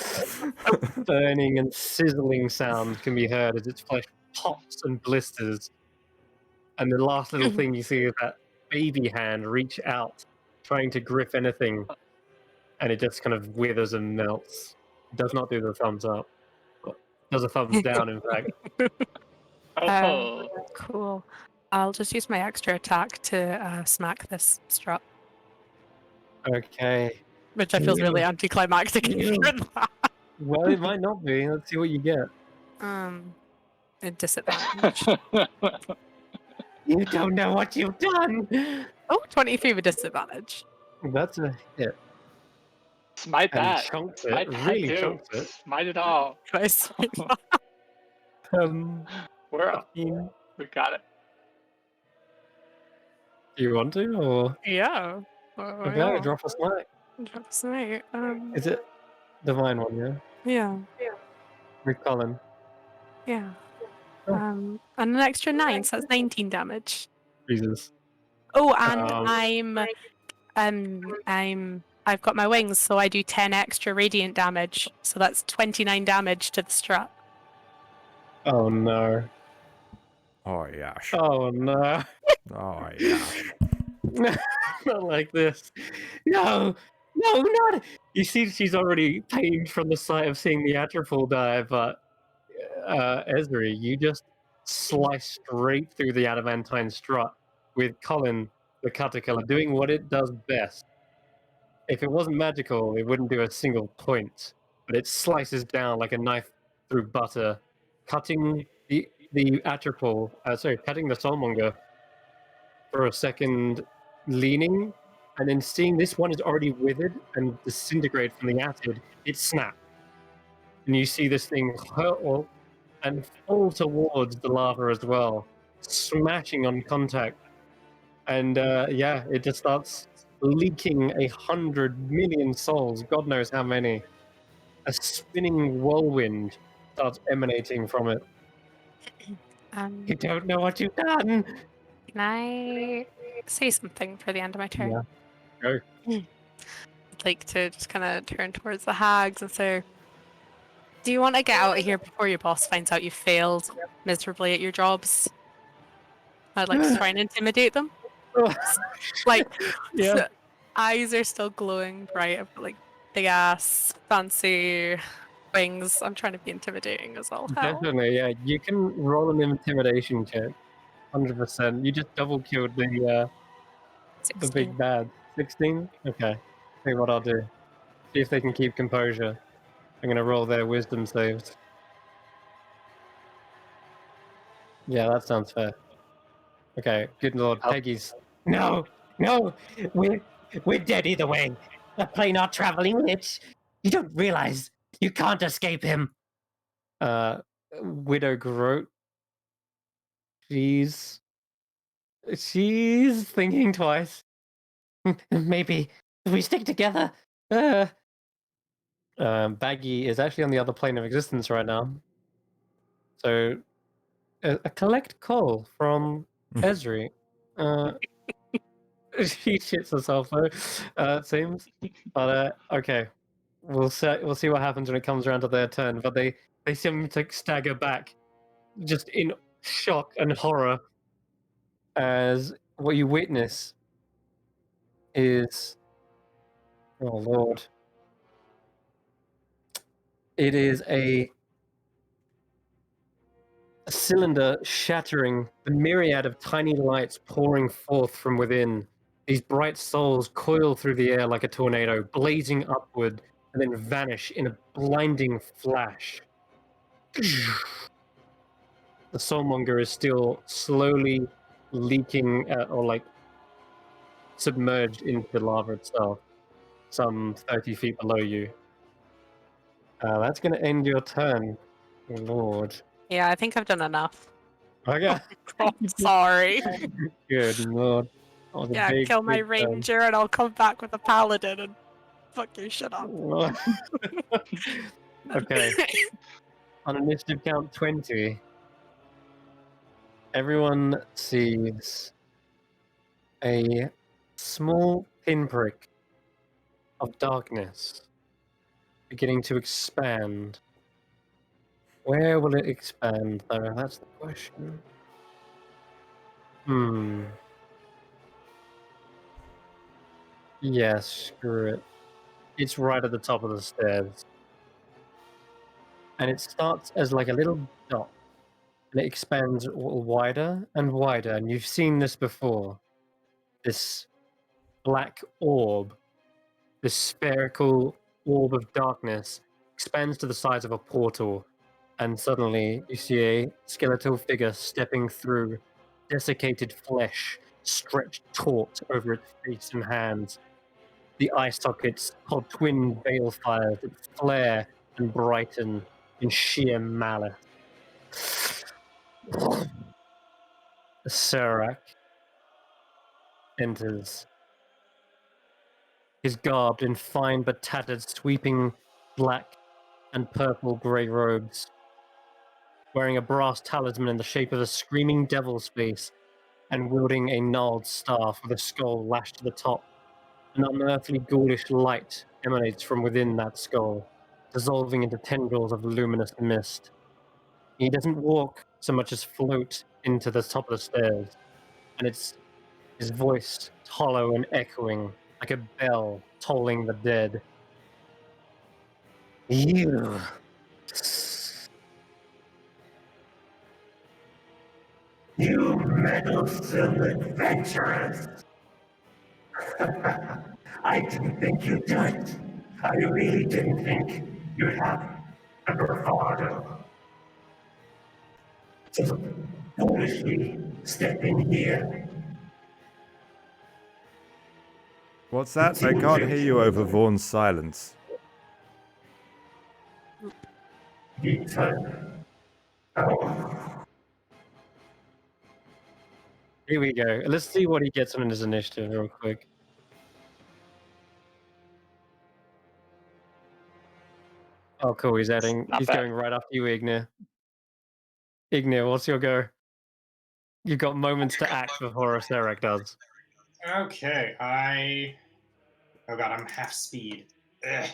burning and sizzling sound can be heard as its flesh pops and blisters. And the last little thing you see is that baby hand reach out, trying to grip anything, and it just kind of withers and melts. Does not do the thumbs up. Does a thumbs down, in fact. Oh, Cool. I'll just use my extra attack to smack this strut, Okay. which I feel really Yeah. anticlimactic. Yeah. Well, it might not be. Let's see what you get. A disadvantage. You don't know what you've done. Oh, 23 with disadvantage. That's a hit. smite And that. chunks Smite it. that Really too. chunks it. Smite it all. Can I say We're up. Do We got it. you want to, or yeah. okay, drop a smite. Drop a smite. Is it divine one? Yeah. Yeah. With Colin. Yeah. Oh. And an extra 9, so that's 19 damage. Jesus. Oh, and I've got my wings, so I do 10 extra radiant damage. So that's 29 damage to the strut. Oh no. Oh yash. Oh no. Oh yash. Not like this. No, no, not. You see, she's already pained from the sight of seeing the Atropol die, but Esri, you just slice straight through the adamantine strut with Colin, the Cutter Killer, doing what it does best. If it wasn't magical, it wouldn't do a single point, but it slices down like a knife through butter, cutting the Atropol, cutting the Soulmonger for a second, leaning, and then seeing this one is already withered and disintegrate from the acid, it snaps. And you see this thing hurtle and fall towards the lava as well, smashing on contact. And yeah, it just starts leaking 100 million souls, God knows how many. A spinning whirlwind starts emanating from it. You don't know what you've done. Can I say something for the end of my turn? Yeah. Go. I'd like to just kind of turn towards the hags and say, do you want to get out of here before your boss finds out you failed miserably at your jobs? I'd like to try and intimidate them. Like, Yeah. the eyes are still glowing bright. I've got like big ass, fancy wings. I'm trying to be intimidating as all hell. Definitely, yeah. You can roll an intimidation check. 100%. You just double killed the 16. big bad. 16? Okay. See what I'll do. See if they can keep composure. I'm gonna roll their wisdom saves. Yeah, that sounds fair. Okay, good lord, Oh. Peggy's. No, no, we're dead either way. The plane are traveling with it. You don't realize you can't escape him. Widow Groat. She's thinking twice. Maybe if we stick together. Baggy is actually on the other plane of existence right now. So, a collect call from Esri. She shits herself though, it seems. But okay, we'll see what happens when it comes around to their turn. But they seem to stagger back, just in shock and horror, as what you witness is, oh lord, it is a cylinder shattering, the myriad of tiny lights pouring forth from within. These bright souls coil through the air like a tornado, blazing upward, and then vanish in a blinding flash. The Soulmonger is still slowly leaking, or like submerged into the lava itself, some 30 feet below you. That's going to end your turn, Lord. Yeah, I think I've done enough. Okay. I'm sorry. Good Lord. That was a Yeah, big, kill my big turn. ranger and I'll come back with a paladin and fuck your shit up. Okay. On initiative count 20, everyone sees a small pinprick of darkness beginning to expand. Where will it expand, though? That's the question. Yes, screw it. It's right at the top of the stairs. And it starts as like a little dot. And it expands wider and wider. And you've seen this before. This black orb, this spherical orb of darkness, expands to the size of a portal. And suddenly you see a skeletal figure stepping through, desiccated flesh stretched taut over its face and hands. The eye sockets hold twin balefires that flare and brighten in sheer malice. The Serac enters. He's garbed in fine but tattered, sweeping black and purple grey robes, wearing a brass talisman in the shape of a screaming devil's face, and wielding a gnarled staff with a skull lashed to the top. An unearthly ghoulish light emanates from within that skull, dissolving into tendrils of luminous mist. He doesn't walk so much as float into the top of the stairs, and it's his voice hollow and echoing like a bell tolling the dead. You metal-filled adventurers! I didn't think you'd do it. I really didn't think you'd have the bravado to foolishly step in here. What's that? I can't hear you over Vaughn's silence. Here we go. Let's see what he gets on his initiative real quick. Oh, cool. He's adding. Not He's bad. going right after you, Ignir. Ignir, what's your go? You've got moments to act before Serac does. Okay, oh god, I'm half speed. Ugh.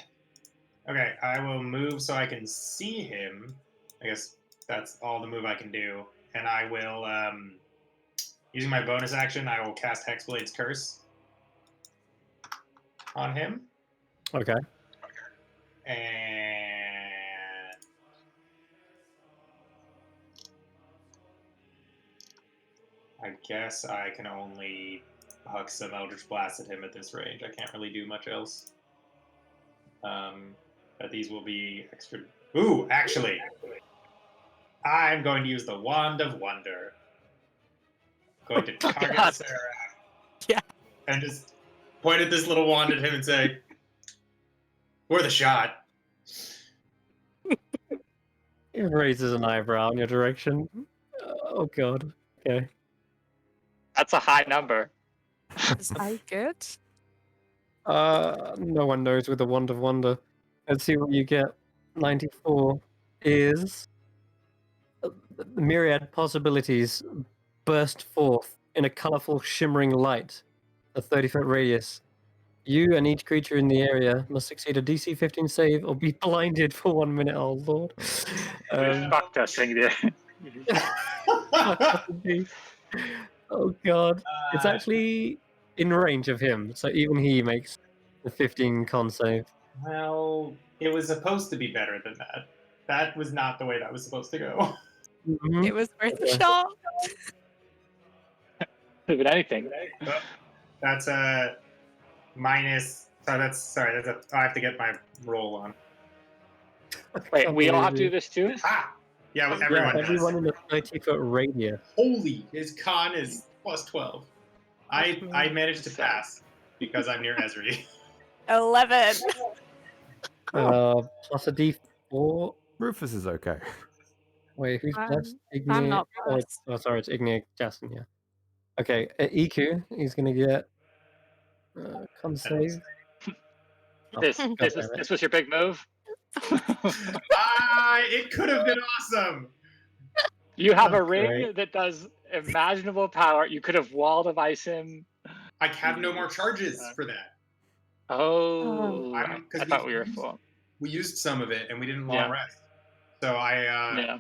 Okay, I will move so I can see him. I guess that's all the move I can do. And I will, using my bonus action, I will cast Hexblade's Curse on him. Okay. And I guess I can only huck some Eldritch Blast at him at this range. I can't really do much else. But these will be extra. Ooh, actually, I'm going to use the Wand of Wonder. Going to target God. Sarah. Yeah. And just point at this little wand at him and say, "Worth a shot." He raises an eyebrow in your direction. Oh god. Okay. That's a high number. Is I good? No one knows with the Wand of Wonder. Let's see what you get. 94 is the myriad possibilities burst forth in a colorful, shimmering light, a 30-foot radius. You and each creature in the area must succeed a DC 15 save or be blinded for 1 minute. Oh lord. Fucked us, Ignir. Oh god. It's actually in range of him, so even he makes the 15 con save. Well, it was supposed to be better than that. That was not the way that was supposed to go. Mhm. It was worth a Okay. shot. Could have been anything. That's a minus. So that's sorry. That's I have to get my roll on. Wait, we all have to do this too? Ah, yeah, everyone does. Everyone in a 30-foot radius. Holy, his con is plus 12. I managed to pass because I'm near Ezri. 11. Plus a D4. Rufus is okay. Wait, who's I'm- blessed? I'm not Oh, blessed. oh, sorry, it's Ignir Jason, yeah. Okay, at EQ, he's going to get con save. Oh, This God this, damn is, it. this was your big move? It could have been awesome. You have a Oh, ring great. that does imaginable power. You could have wall device him. I have no more charges for that. Oh, I'm- 'cause I thought we were full. We used some of it and we didn't long Yeah. rest. So Yeah.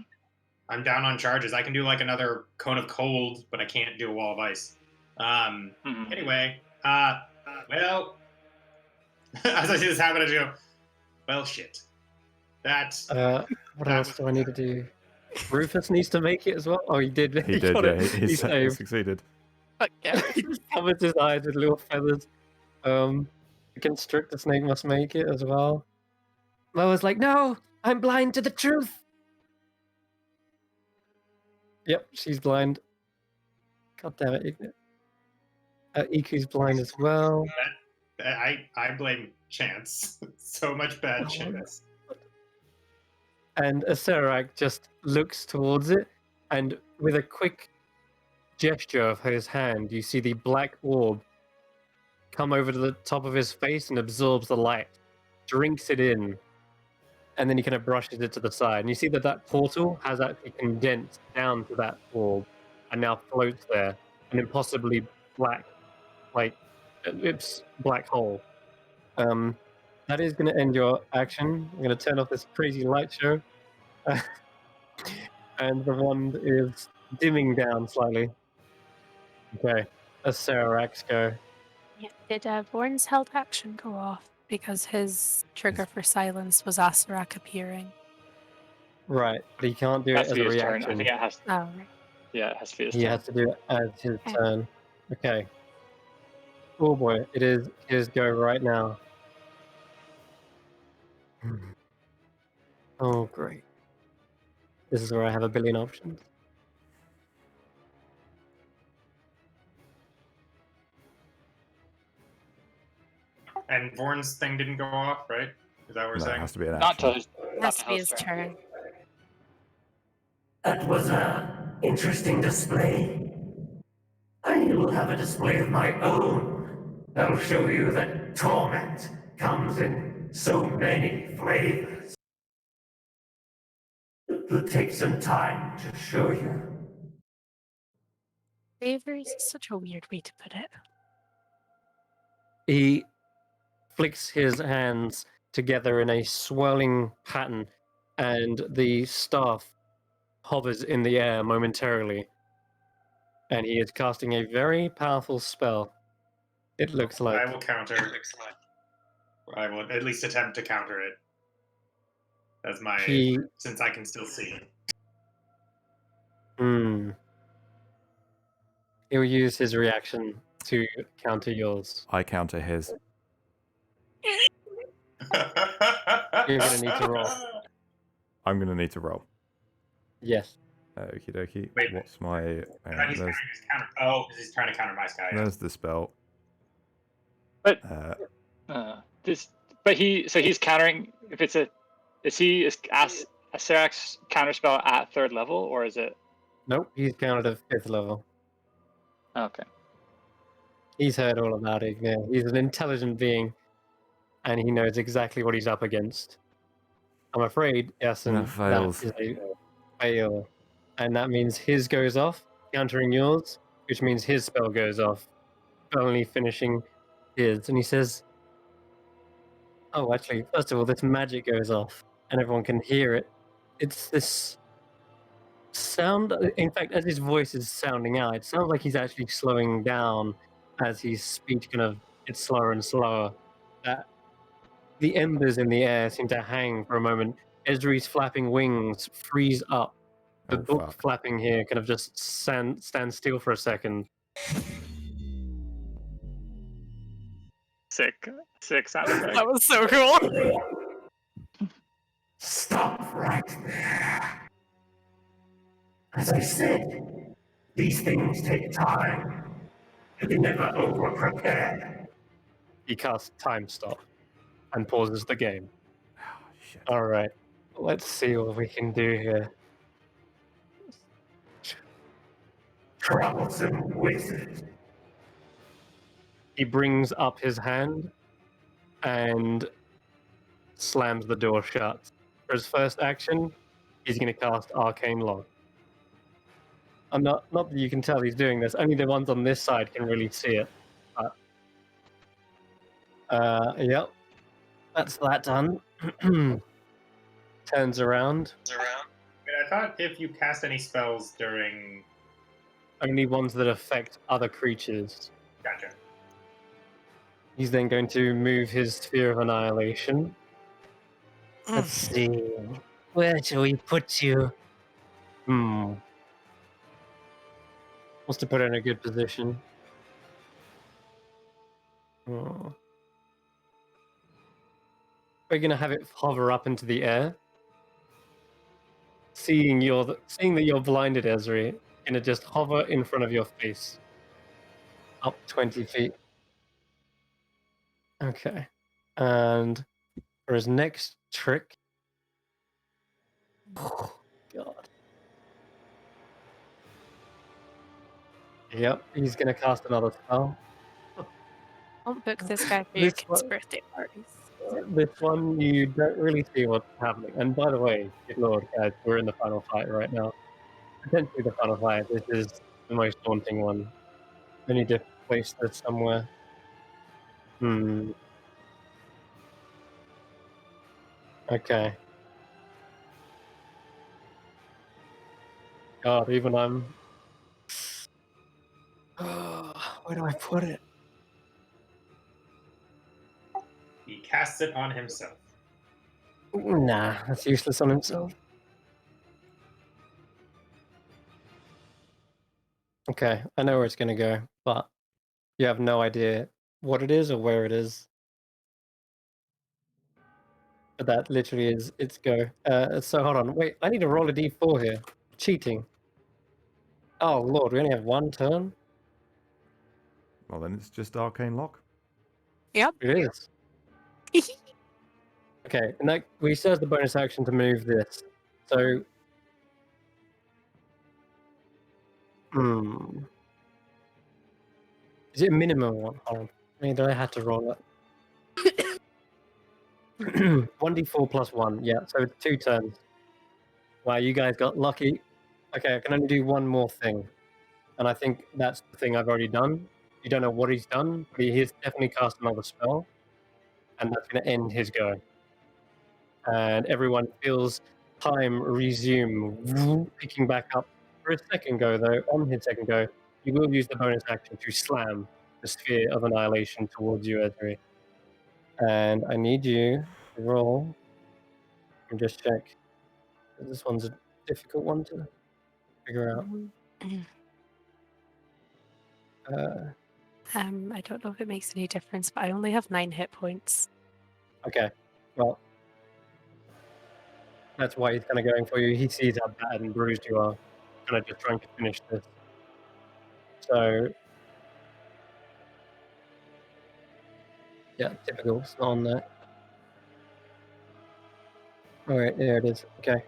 I'm down on charges. I can do like another cone of cold, but I can't do a wall of ice. Mhm. Anyway, well, as I see this happen, I go, well, shit. That's What That else was- do I need to do? Rufus needs to make it as well. Oh, he did. He did, got yeah. it. He He saved. succeeded. Fuck yeah. He just covers his eyes with little feathers. The constrictor snake must make it as well. Moa's like, no, I'm blind to the truth. Yep, she's blind. God damn it, Ignat. Iku's blind as well. I blame chance. So much bad Oh, chance. And Acerak just looks towards it, and with a quick gesture of his hand, you see the black orb come over to the top of his face and absorbs the light, drinks it in, and then he kind of brushes it to the side. And you see that that portal has actually condensed down to that orb and now floats there, an impossibly black, like, it's black hole. That is going to end your action. I'm going to turn off this crazy light show. And the wand is dimming down slightly. Okay, Acerak's go. Yeah. Did Vorn's held action go off? Because his trigger for silence was Asarak appearing. Right, but he can't do it Has as to a be his turn. I reaction. think it has. Oh, right. Yeah, it has to be his He turn. has to do it as his Okay. turn. Okay. Oh boy, it is his go right now. Oh great. This is where I have a billion options. And Vorn's thing didn't go off, right? Is that what we're No, it saying? has to be an Not till action. his. Has to be his turn. That was a interesting display. I will have a display of my own that'll show you that torment comes in so many flavors. It'll take some time to show you. Flavors is such a weird way to put it. He flicks his hands together in a swirling pattern, and the staff hovers in the air momentarily. And he is casting a very powerful spell. It looks like. I will counter. I will at least attempt to counter it. As my He. since I can still see. He'll use his reaction to counter yours. I counter his. You're gonna need to roll. I'm going to need to roll. Yes. Okie dokie. Wait. What's my... He's there's, countering his counter. Oh, because he's trying to counter my sky. there's the spell. But Uh, but he's countering. If it's a, is Acerak's counterspell at 3rd level, or is it? Nope, he's counted at 5th level. Okay. He's heard all about it. Yeah. He's an intelligent being, and he knows exactly what he's up against. I'm afraid, yes, and That fails. that is a fail. And that means his goes off, countering yours, which means his spell goes off, only finishing his. And he says, oh, actually, first of all, this magic goes off, and everyone can hear it. It's this sound. In fact, as his voice is sounding out, it sounds like he's actually slowing down as his speech kind of gets slower and slower. The embers in the air seem to hang for a moment. Esri's flapping wings freeze up. The Oh, book fuck. flapping here kind of just stand still for a second. Sick sound effect. That was so cool. Stop right there. As I said, these things take time. You can never over-prepare. He casts time stop and pauses the game. Oh, shit. All right, let's see what we can do here. Troublesome wizard. He brings up his hand and slams the door shut. For his first action, he's going to cast Arcane Lock. I'm not that you can tell he's doing this. Only the ones on this side can really see it. But Yep. That's that done. Turns around. Wait, I thought if you cast any spells during... Only ones that affect other creatures. Gotcha. He's then going to move his sphere of annihilation. Let's see. Where shall we put you? Wants to put it in a good position. Oh. We're gonna have it hover up into the air. Seeing that you're blinded, Ezri, gonna just hover in front of your face. Up 20 feet. Okay. And for his next trick. Oh, God. Yep, he's gonna cast another spell. Don't book this guy for your This kids' one- birthday parties. This one, you don't really see what's happening. And by the way, good lord, guys, we're in the final fight right now. Potentially the final fight. This is the most daunting one. I need to place this somewhere. Okay. God, even I'm... where do I put it? He casts it on himself. Nah, that's useless on himself. Okay, I know where it's going to go, but you have no idea what it is or where it is. But that literally is its go. So hold on, wait, I need to roll a d4 here. Cheating. Oh lord, we only have one turn? Well, then it's just Arcane Lock. Yep. It is. Okay, and that we still have the bonus action to move this. So, is it a minimum one? Hold on. Maybe I had to roll it. 1d4 plus 1, yeah, so it's 2 turns. Wow, you guys got lucky. Okay, I can only do one more thing. And I think that's the thing I've already done. You don't know what he's done, but he has definitely cast another spell. And that's going to end his go. And everyone feels time resume, picking back up. For his second go, though, on his second go, you will use the bonus action to slam the sphere of annihilation towards you, Ezri. And I need you to roll. And just check. This one's a difficult one to figure out. I don't know if it makes any difference, but I only have 9 hit points. Okay, well, that's why he's kind of going for you. He sees how bad and bruised you are, kind of just trying to finish this. So, yeah, typical. It's not on there. All right, there it is. Okay.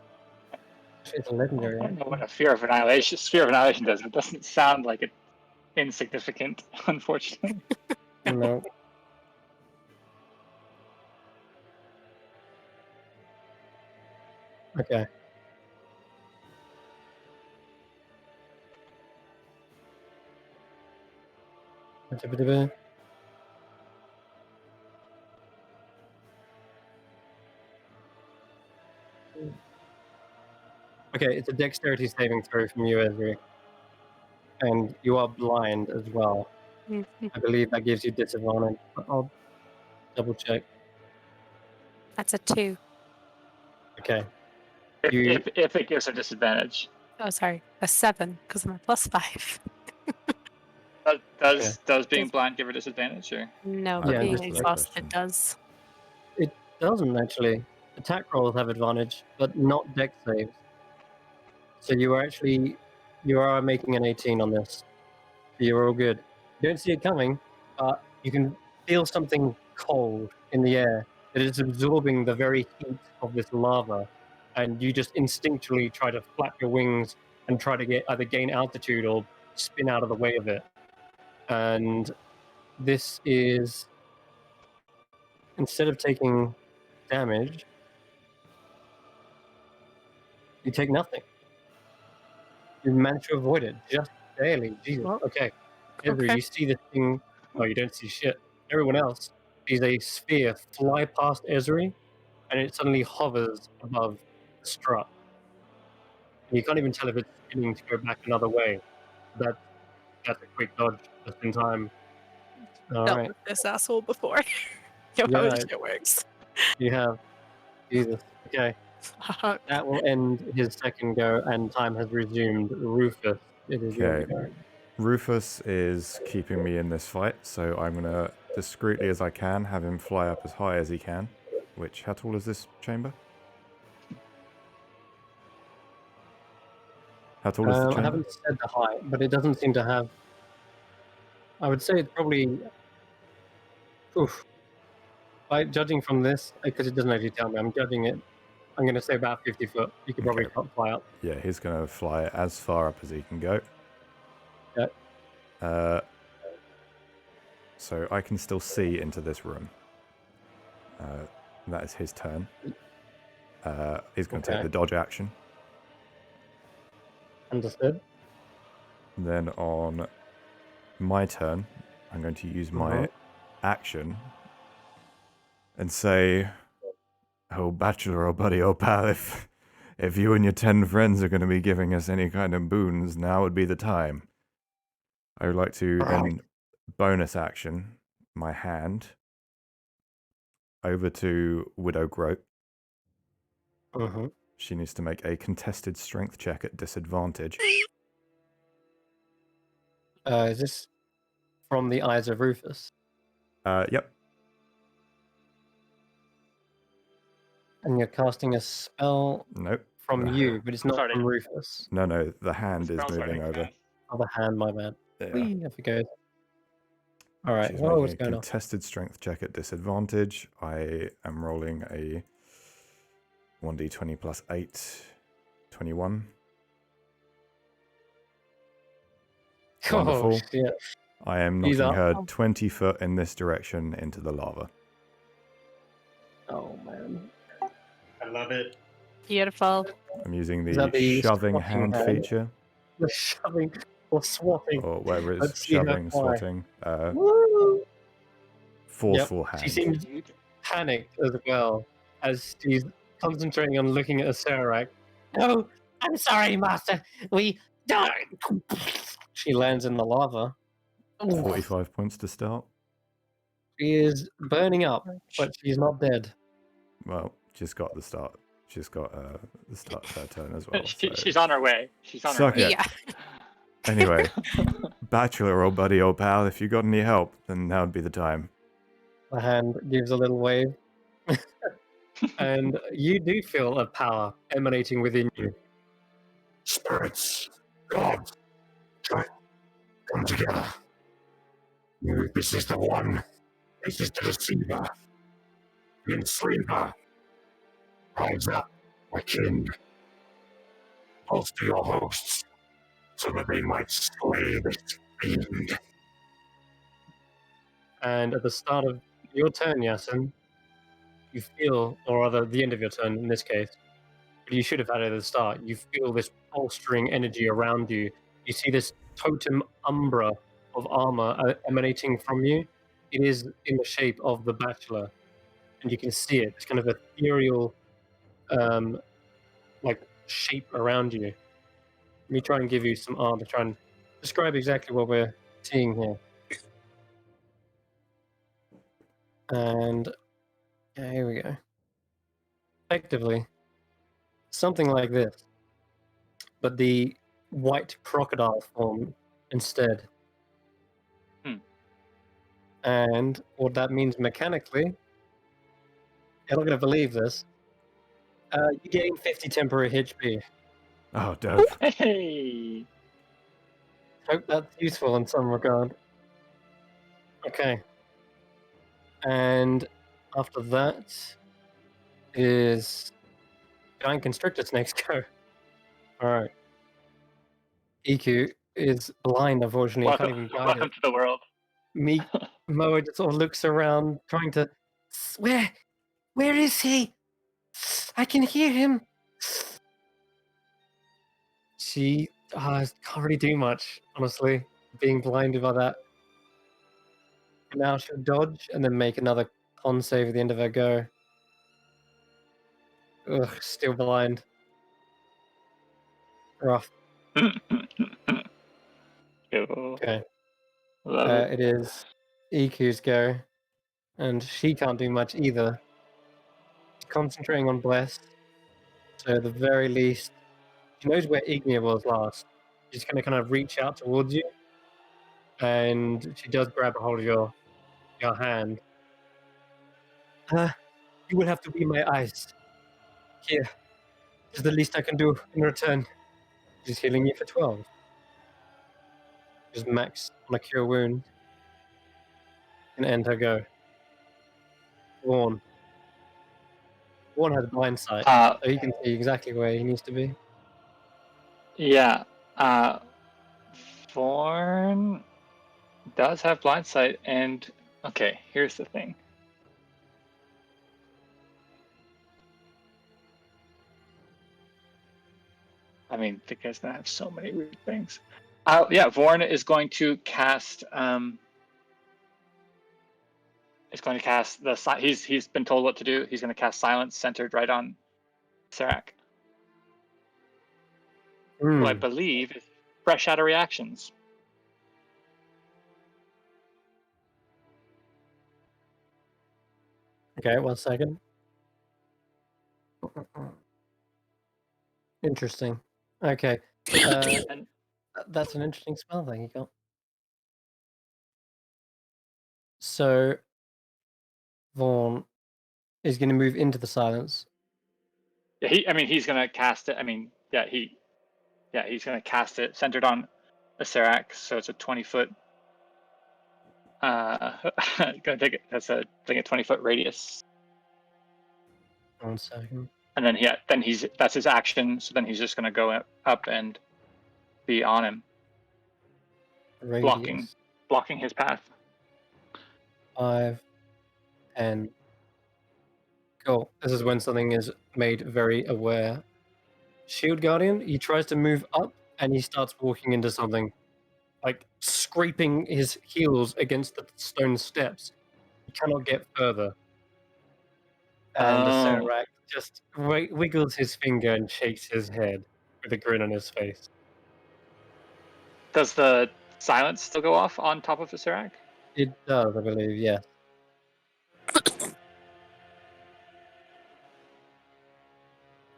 It's a legendary. I don't know what a sphere of annihilation does. It doesn't sound like it's insignificant, unfortunately. No. Okay. Okay, it's a dexterity saving throw from you, Ezri. And you are blind as well. I believe that gives you disadvantage, but I'll double check. That's a 2. Okay. If it gives a disadvantage. Oh, sorry. A 7, because I'm a +5. Does being blind give a disadvantage? Or? No, I but Yeah, being just a exhausted question. does. It doesn't actually. Attack rolls have advantage, but not dex saves. So you are making an 18 on this. You're all good. You don't see it coming, but you can feel something cold in the air that is absorbing the very heat of this lava, and you just instinctually try to flap your wings and try to either gain altitude or spin out of the way of it. And this is, instead of taking damage, you take nothing. You manage to avoid it just barely. Jesus. Well, Okay. Ezra, okay. you see this thing. Oh, you don't see shit. Everyone else, sees a sphere fly past Esri, and it suddenly hovers above the strut. And you can't even tell if it's spinning to go back another way. That's a quick dodge just in time. All Dealt right, with this asshole before. You know how Yeah, this shit works. you have Jesus. Okay, Fuck. that will end his second go, and time has resumed. Rufus, it is your Okay. go. Rufus is keeping me in this fight, so I'm going to, discreetly as I can, have him fly up as high as he can. Which, how tall is this chamber? How tall is the I chamber? haven't said the height, but it doesn't seem to have. I would say it's probably. Oof. By judging from this, because it doesn't actually tell me, I'm judging it. I'm going to say about 50 foot. You could probably Okay. fly up. Yeah, he's going to fly as far up as he can go. Yeah. So I can still see into this room. That is his turn. He's going to take Okay. the dodge action. Understood. Then on my turn, I'm going to use my action and say, "Oh, bachelor, oh buddy, oh pal, if you and your 10 friends are going to be giving us any kind of boons, now would be the time." I would like to then bonus action my hand over to Widow Groat. Mm-hmm. She needs to make a contested strength check at disadvantage. Is this from the eyes of Rufus? Yep. And you're casting a spell Nope. from No. you, but it's not Sorry. from Rufus. No, the hand is Spell's moving already over. cast. Other hand, my bad. Yeah. Whee, off it goes. All right, She's whoa, making what's a going on? contested strength check at disadvantage. I am rolling a 1d20 plus 8, 21. Oh, Wonderful. shit. I am He's knocking up. her 20 foot in this direction into the lava. Oh, man. I love it. Beautiful. I'm using Is the that the shoving swatting hand hand? feature, The shoving or swatting. or whatever it is, Let's see her shoving, fly. swatting, Woo! forceful She hand. seems panicked as well as she's concentrating on looking at Acerak. No, I'm sorry, Master. We don't. She lands in the lava. Ooh, 45 points to start. she is burning up, but she's not dead. Well, she's got the start. She's got the start of her turn as well. So. She's on her way. She's on her Suck way. it. Yeah. Anyway, bachelor, old buddy, old pal, if you got any help, then now would be the time. The hand gives a little wave. And you do feel a power emanating within you. Spirits, gods, come together. This is the one. This is the deceiver. The enslaver. Rise up, my kin. Bolster your hosts, so that they might slay this fiend. And at the start of your turn, Yasin, you feel, or rather the end of your turn in this case, but you should have had it at the start, you feel this bolstering energy around you. You see this totem umbra of armor emanating from you. It is in the shape of the Bachelor, and you can see it. It's kind of ethereal, like shape around you. Let me try and give you some art to try and describe exactly what we're seeing here. And yeah, here we go. Effectively, something like this, but the white crocodile form instead. And what that means mechanically, you're not going to believe this. You gain 50 temporary HP. Oh, dope. Hey. Hope that's useful in some regard. Okay. And after that is Giant Constrictor's next go. Alright. EQ is blind, unfortunately. He can't even guide Welcome it. to the world. Moa just sort of looks around, trying to... Where is he? I can hear him. She can't really do much, honestly, being blinded by that. Now she'll dodge and then make another con save at the end of her go. Ugh, still blind. Rough. Cool. Okay. Love it. It is EQ's go, and she can't do much either. She's concentrating on Bless, so at the very least, she knows where Ignia was last. She's going to kind of reach out towards you, and she does grab a hold of your hand. You will have to be my eyes. Here is the least I can do in return. She's healing you for 12. Just max on a cure wound. And end her go. Vaughn. Vaughn has blind sight, so he can see exactly where he needs to be. Yeah. Vaughn does have blind sight, and okay, here's the thing. I mean, the guy's gonna have so many weird things. Yeah, Vaughn is going to cast. Is going to cast the. He's been told what to do. He's going to cast Silence centered right on Serac, who I believe is fresh out of reactions. Okay, 1 second. Interesting. Okay. And That's an interesting spell thing you got. So, Vaughn is going to move into the silence. yeah, he's going to cast it. He's going to cast it centered on a Serac, so it's a 20-foot. Gonna take it. That's a 20-foot radius. 1 second. And then that's his action. So then he's just gonna go up and be on him, Radius. blocking his path. 5, 10. Cool. This is when something is made very aware. Shield Guardian, he tries to move up and he starts walking into something, like scraping his heels against the stone steps. He cannot get further. And the Serac just wiggles his finger and shakes his head with a grin on his face. Does the silence still go off on top of the Serac? It does, I believe, yes.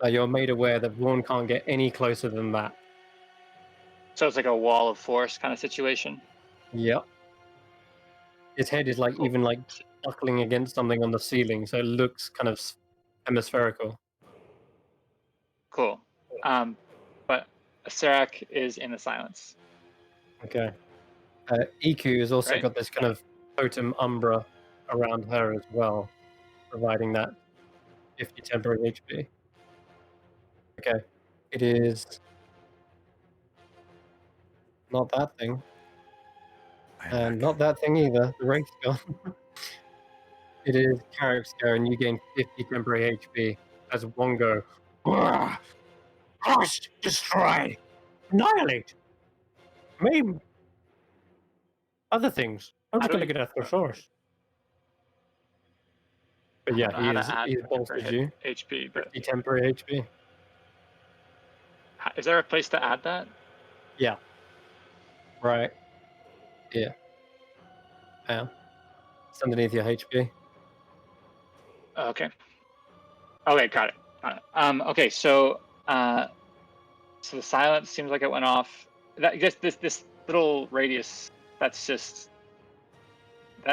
You're made aware that Vaughn can't get any closer than that. So it's like a wall of force kind of situation. Yep. His head is like Cool. even like buckling against something on the ceiling, so it looks kind of hemispherical. Cool. But a Serac is in the silence. Okay. EQ has also Right. got this kind of totem umbra around her as well, providing that 50 temporary HP. Okay. It is not that thing. And not that thing either. The Wraith's gone. It is Carrick's go, and you gain 50 temporary HP as one go. Crush, destroy, annihilate, Maim. Other things. I'm How just do going to we- get a thesaurus. But yeah, I don't know how to he's add bolstered temporary you. HP, but 50 temporary HP. is there a place to add that? Yeah. Right. Yeah. Yeah. It's underneath your HP. Okay. Okay, got it. Okay, so so the silence seems like it went off. That this little radius. That's just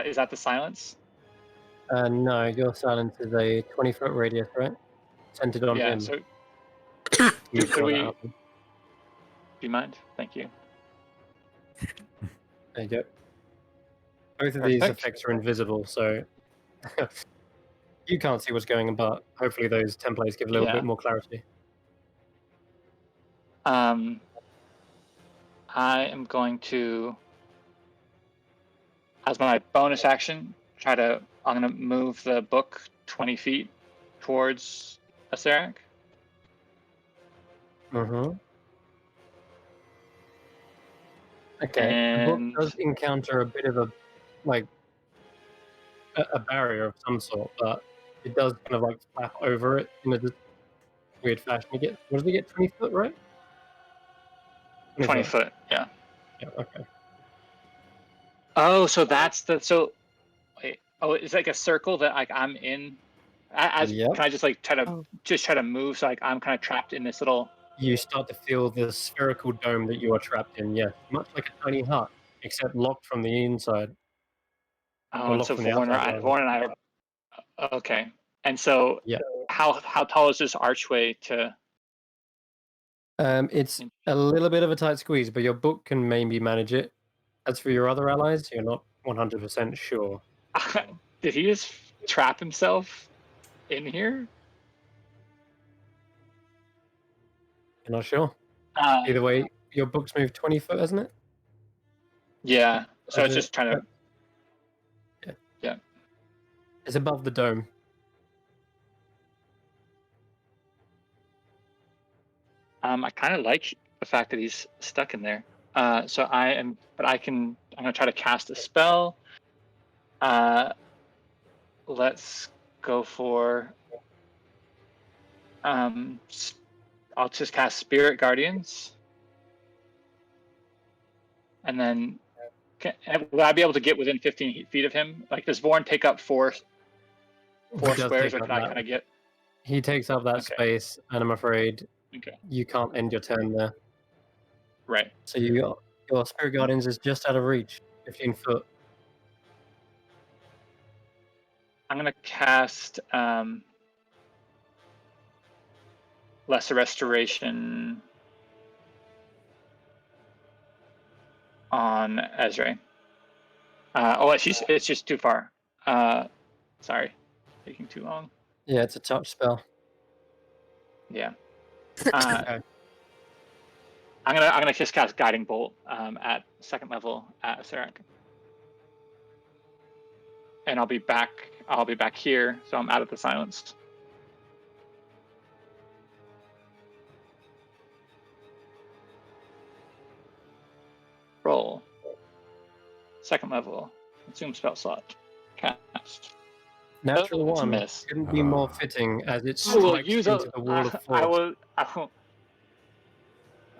is that the silence? No, your silence is a 20-foot radius, right? Centered on Yeah. him. So Make could sure we? that Do happens. you mind? Thank you. There you go. Both of these Perfect. effects are invisible, so you can't see what's going on, but hopefully those templates give a little Yeah. bit more clarity. I am going to, as my bonus action, I'm going to move the book 20 feet towards a Serac. Mm-hmm. Okay. The And book does encounter a bit of a a barrier of some sort, but it does kind of like flap over it in a weird fashion. What does he get? 20 foot, right? 20 foot. Yeah. Yeah. Okay. Oh, so that's the wait. Oh, it's like a circle that like I'm in. Yep. Can I just like try Oh. to move so like I'm kind of trapped in this little. You start to feel the spherical dome that you are trapped in. Yes, much like a tiny hut, except locked from the inside. Oh, Or and locked so from the outside. rather. Vaughn and I are okay. And so, Yeah. how tall is this archway to? It's a little bit of a tight squeeze, but your book can maybe manage it. As for your other allies, you're not 100% sure. Did he just trap himself in here? You're not sure. Uh, Either way, your book's moved 20 foot, hasn't it? yeah. So Has it's just trying to. Yeah. It's above the dome. I kind of like the fact that he's stuck in there. So I'm gonna try to cast a spell. Let's go for. I'll just cast Spirit Guardians, and then will I be able to get within 15 feet of him? Like, does Vorn take up four He does squares, take or up can I that- kind of get? He takes up that Okay. space, and I'm afraid Okay. you can't end your turn there. Right. So your Spirit Guardians is just out of reach, 15 foot. I'm gonna cast Lesser Restoration on Ezra. It's just too far. Sorry, taking too long. Yeah, it's a touch spell. Yeah. Okay. I'm gonna just cast Guiding Bolt at second level at Serac. And I'll be back here, so I'm out of the silence. Roll. Second level. Consume spell slot. Cast. Natural It's a one miss. couldn't be more fitting as it I will strikes use into the wall of force.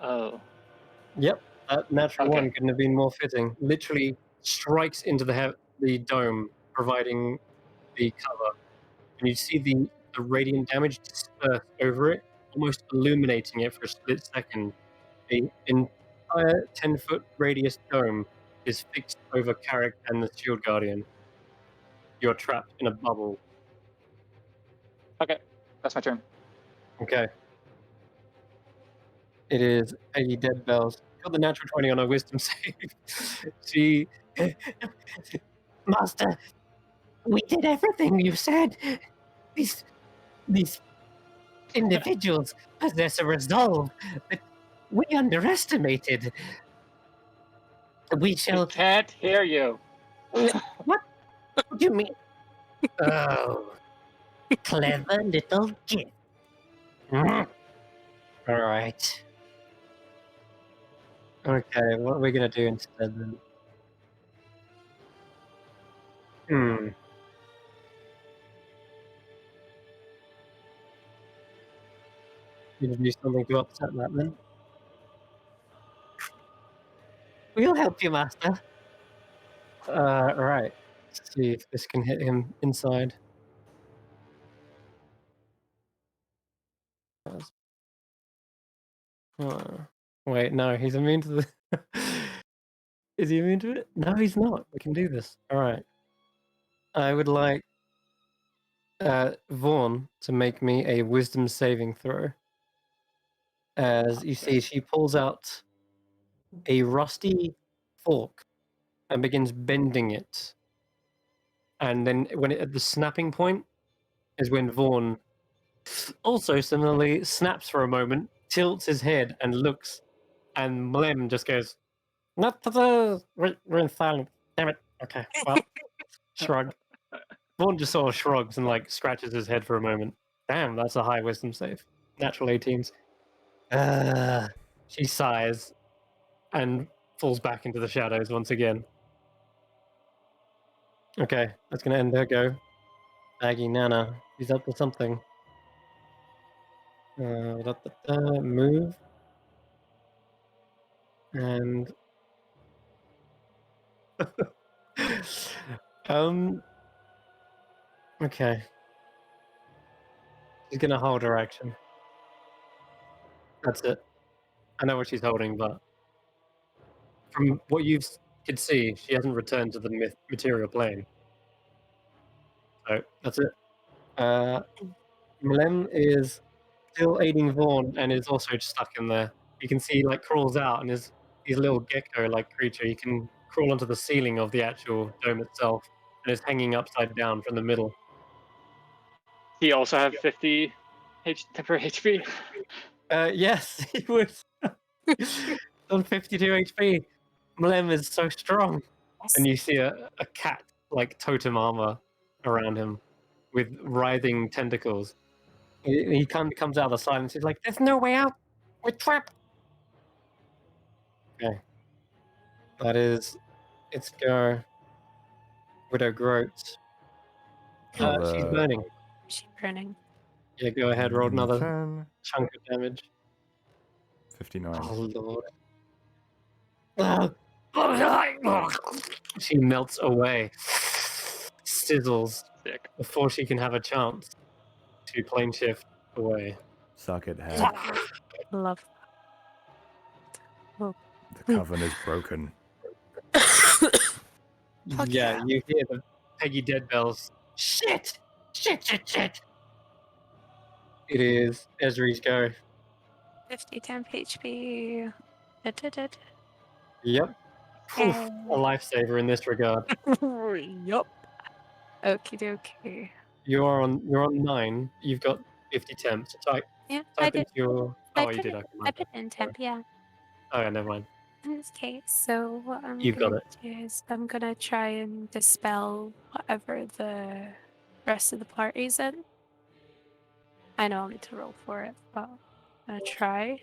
Oh. Yep, that natural Okay. one couldn't have been more fitting. Literally strikes into the dome, providing the cover. And you see the radiant damage disperse over it, almost illuminating it for a split second. The entire 10-foot radius dome is fixed over Carrick and the Shield Guardian. You're trapped in a bubble. Okay. That's my turn. Okay. It is Peggy Dead Bells. Got the natural 20 on her wisdom save. She. Master, we did everything you said. These individuals possess a resolve that we underestimated. We I shall. can't hear you. What do you mean? Oh, clever little gift. All right. Okay, what are we going to do instead then? You to do something to upset that then? We'll help you, Master. Right. Let's see if this can hit him inside. Wait, no, he's immune to the. Is he immune to it? No, he's not. We can do this. All right. I would like Vaughn to make me a wisdom saving throw. As you see, she pulls out a rusty fork and begins bending it. And then at the snapping point is when Vaughn also similarly snaps for a moment, tilts his head and looks, and Mlem just goes, "Not to the we're in silence. Damn it. Okay, well, shrug." Vaughn just sort of shrugs and like scratches his head for a moment. Damn, that's a high wisdom save. Natural 18s. She sighs and falls back into the shadows once again. Okay, that's gonna end her go. Aggie Nana, she's up to something. Move. And okay. She's gonna hold her action. That's it. I know what she's holding, but from what you could see, she hasn't returned to the material plane. So that's it. Mlem is still aiding Vaughn and is also stuck in there. You can see he like crawls out and is he's a little gecko-like creature. He can crawl onto the ceiling of the actual dome itself and is hanging upside down from the middle. He also have 50 temporary HP. Yes, he would. On 52 HP. Mlem is so strong. And you see a cat like totem armor around him with writhing tentacles. He kind of comes out of the silence. He's like, "There's no way out. We're trapped." Okay. That is its go. Widow Groats. She's burning. She's burning. Yeah, go ahead. Roll another 10, chunk of damage. 59. Oh, Lord. She melts away. Sizzles Sick. before she can have a chance to plane shift away. Suck it, head. Love. The coven is broken. Fuck Yeah, yeah. you hear the Peggy Dead bells. Shit! Shit! It is Ezri's go. 50 temp HP. Da-da-da-da. Yep. Oof, a lifesaver in this regard. Yup. Okie dokie. You're on 9. You've got 50 temps. Yeah, Type into your. I Oh, you put did. it, Okay, I put in temp, yeah. Oh, yeah, never mind. In this case, so what I'm You got gonna do is I'm gonna try and dispel whatever the rest of the party's in. I know I'll need to roll for it, but I'm gonna try.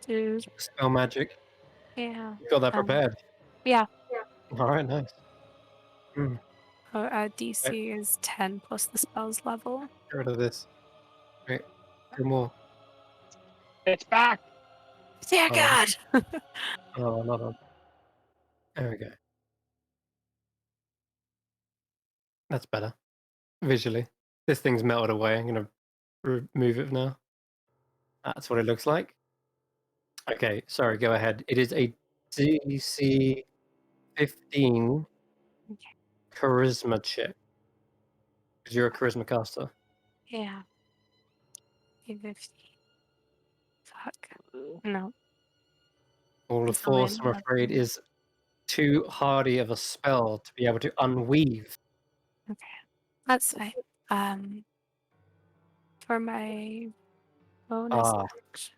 Do Spell magic. yeah. You got that prepared. Yeah. All right, nice. DC is 10 plus the spell's level. Get rid of this. Wait, 2 more. It's back. Dear Oh. God! Oh, another. There we go. That's better. Visually. This thing's melted away. I'm going to remove it now. That's what it looks like. Okay, sorry, go ahead. It is a DC 15 charisma check. Because you're a charisma caster. Yeah. 50. Fuck. No. All the It's only force, I'm an afraid, 11. is too hardy of a spell to be able to unweave. Okay. That's fine. For my bonus action.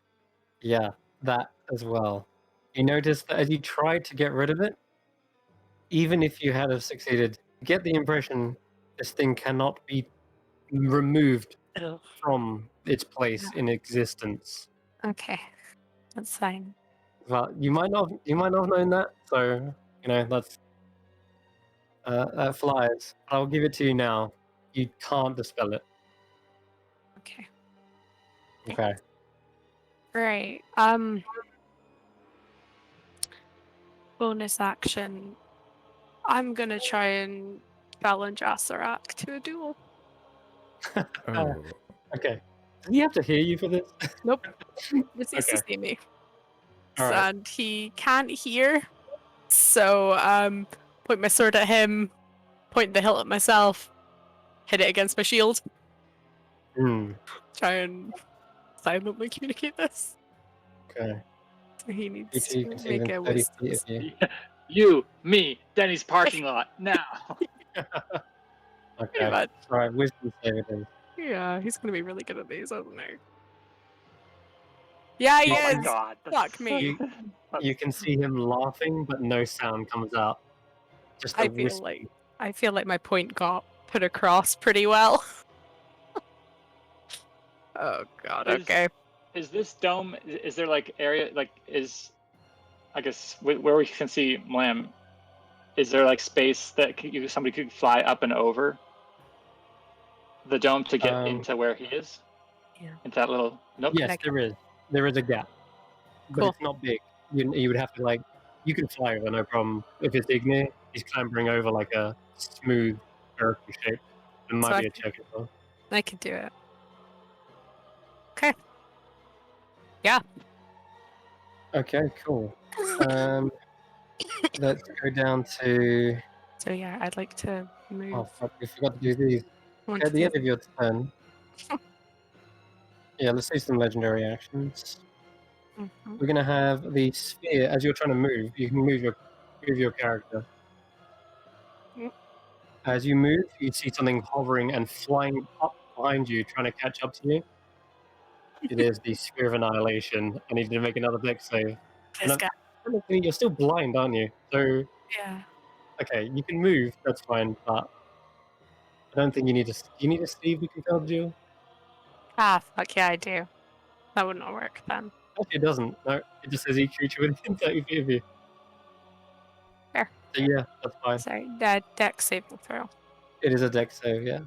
Yeah, that as well. You notice that as you tried to get rid of it, even if you had have succeeded, you get the impression this thing cannot be removed from its place in existence. Okay. That's fine. Well, you might not have known that, so that's that flies. I'll give it to you now. You can't dispel it. Okay. Okay. Right. Bonus action. I'm gonna try and challenge Asarak to a duel. Oh. Okay. Does he have to hear you for this? Nope. Just needs to Okay. see me. All right. And he can't hear. So point my sword at him, point the hilt at myself, hit it against my shield. Try and silently communicate this. Okay. So he needs You to can see make within a 30 wisdom. feet of you. You, me, Denny's parking lot now. Okay. Pretty much. All right. Wisdom save it is. Yeah, he's gonna be really good at these, isn't he? Yeah, he Oh my is. god. Fuck me. You can see him laughing, but no sound comes out. Just a I feel whisper. like my point got put across pretty well. Oh god. Is- Okay. Is this dome? Is there like area? Like, is I guess where we can see Mlam, is there like space that somebody could fly up and over the dome to get into where he is? Yeah. Into that little nook? Yes, there is. There is a gap, but Cool. it's not big. You would have to like. You can fly over, no problem. If it's Igni, he's clambering over like a smooth, earthy shape. It might So be I a check as well. I could do it. Okay. Yeah. Okay, cool. Let's go down to. So yeah, I'd like to move. Oh fuck! We forgot to do these. one At to the end of your turn. Yeah, let's do some legendary actions. Mhm. We're gonna have the sphere. As you're trying to move, you can move your character. Yep. As you move, you see something hovering and flying up behind you, trying to catch up to you. It is the Sphere of Annihilation. I need you to make another dex save. And This guy. technically, you're still blind, aren't you? So, Yeah. okay, you can move. That's fine, but I don't think you need to. Do you need to Steve the compelled duel? Ah, fuck yeah, I do. That wouldn't work then. Actually, it doesn't. No, it just says each creature within 30 feet of you. Fair. So yeah, that's fine. Sorry, deck saving throw. It is a dex save, yeah.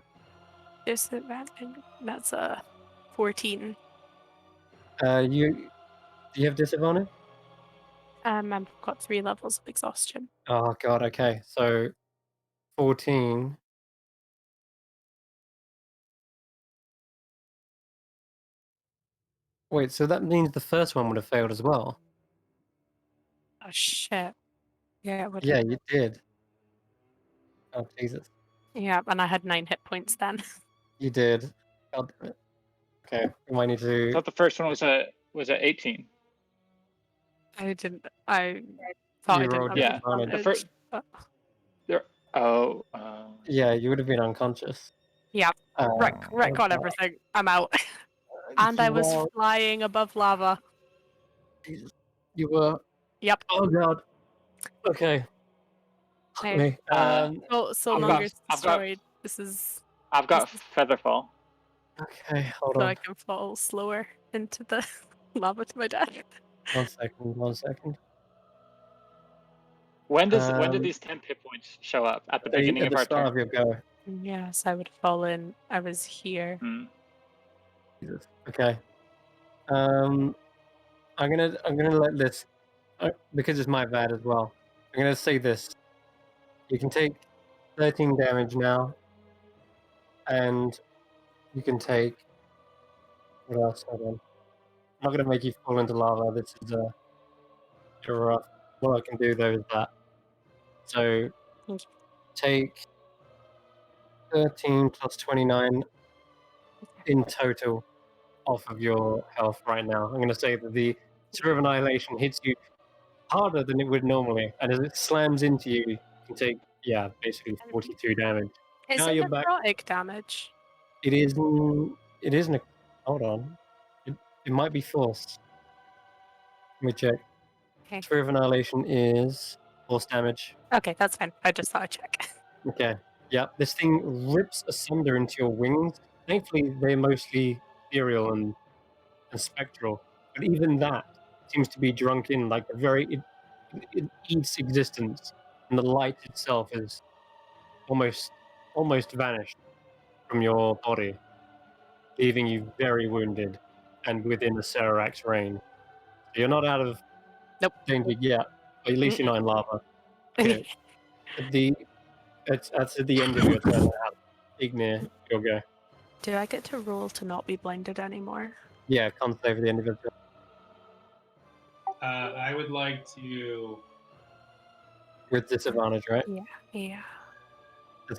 Disadvantage. That's a 14. Do you have disadvantage? I've got 3 levels of exhaustion. Oh god, okay. So 14. Wait, so that means the first one would have failed as well. Oh shit. Yeah, it would. Yeah, you did. Oh Jesus. Yeah, and I had 9 hit points then. You did. God damn it. Okay, we might need I to. thought the first one was a 18. I didn't. I thought You I didn't rolled have Yeah, disadvantage. the first. but- There. Oh. Yeah, you would have been unconscious. Yeah, wreck on okay. everything. I'm out. And I was Well, flying above lava. Jesus. You were. Yep. Oh god. Okay. Hey, Me. so I've long got- as I've got- destroyed. This is I've got Featherfall. Okay, hold so on. I can fall slower into the lava to my death. 1 second. 1 second. When did Um, these 10 hit points show up? At the At beginning of the our start turn? of your go. Yes, I would have fallen. I was here. Hmm. Jesus. Okay. I'm gonna let this because it's my bad as well. I'm gonna say this. You can take 13 damage now, and you can take what else? Hold on. I'm not gonna make you fall into lava. This is a bit rough. What I can do though is that. So Thank you. take 13 plus 29 in total off of your health right now. I'm gonna say that the Sphere of Annihilation hits you harder than it would normally, and as it slams into you, you can take basically 42 damage. Is Now it you're back. necrotic damage? It is. It is. Hold on. It might be force. Let me check. Okay. Sphere of Annihilation is force damage. Okay, that's fine. I just thought I'd check. Okay. Yeah. This thing rips asunder into your wings. Thankfully, they're mostly ethereal and spectral, but even that seems to be drunk in. Like it eats existence, and the light itself is almost vanished from your body, leaving you very wounded and within the Serarak's range. So you're not out of Nope. danger yet, but at least you're not in lava. Okay. That's at the end of your turn. Ignir, you'll go. Do I get to roll to not be blinded anymore? Yeah, can't save at the end of your turn. I would like to. With disadvantage, right? Yeah.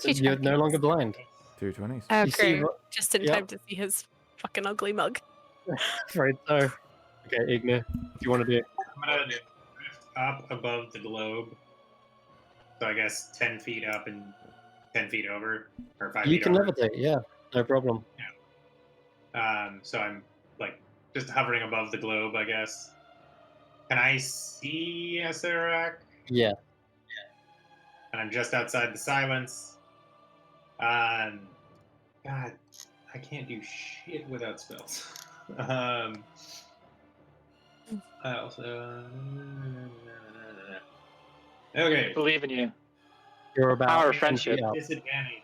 You're no longer blind. 2 20s. You see Okay. what- Just in Yep. time to see his fucking ugly mug. Right, so. Okay, Ignir, what do you want to do? I'm gonna drift up above the globe. So I guess 10 feet up and 10 feet over, or 5 You feet can over. levitate, yeah, no problem. So I'm like just hovering above the globe, I guess. Can I see Acerak? Yeah. And I'm just outside the silence. God, I can't do shit without spells. Also, okay. Believe in you. You're The about power of 20 friendship. out. Disadvantage.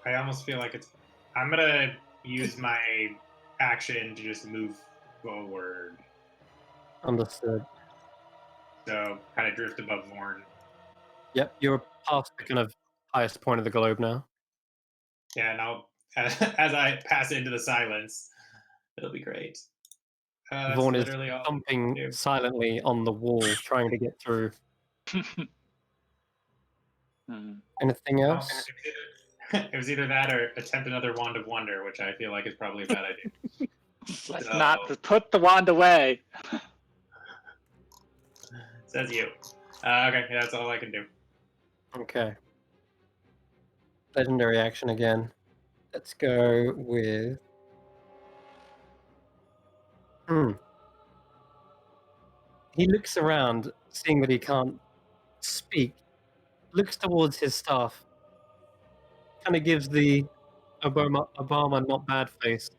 I almost feel like it's. I'm gonna use my action to just move forward. Understood. So kind of drift above Vorn. Yep, you're past the kind of highest point of the globe now. Yeah, and I'll as I pass into the silence, it'll be great. That's Vaughn is literally all. I can thumping do. silently on the wall, trying to get through. Hmm. Anything Well, else? it was either that or attempt another Wand of Wonder, which I feel like is probably a bad idea. Let's So- not put the wand away. Says you. Okay, yeah, that's all I can do. Okay. Legendary action again. Let's go with. He looks around, seeing that he can't speak, looks towards his staff, kind of gives the Obama not bad face,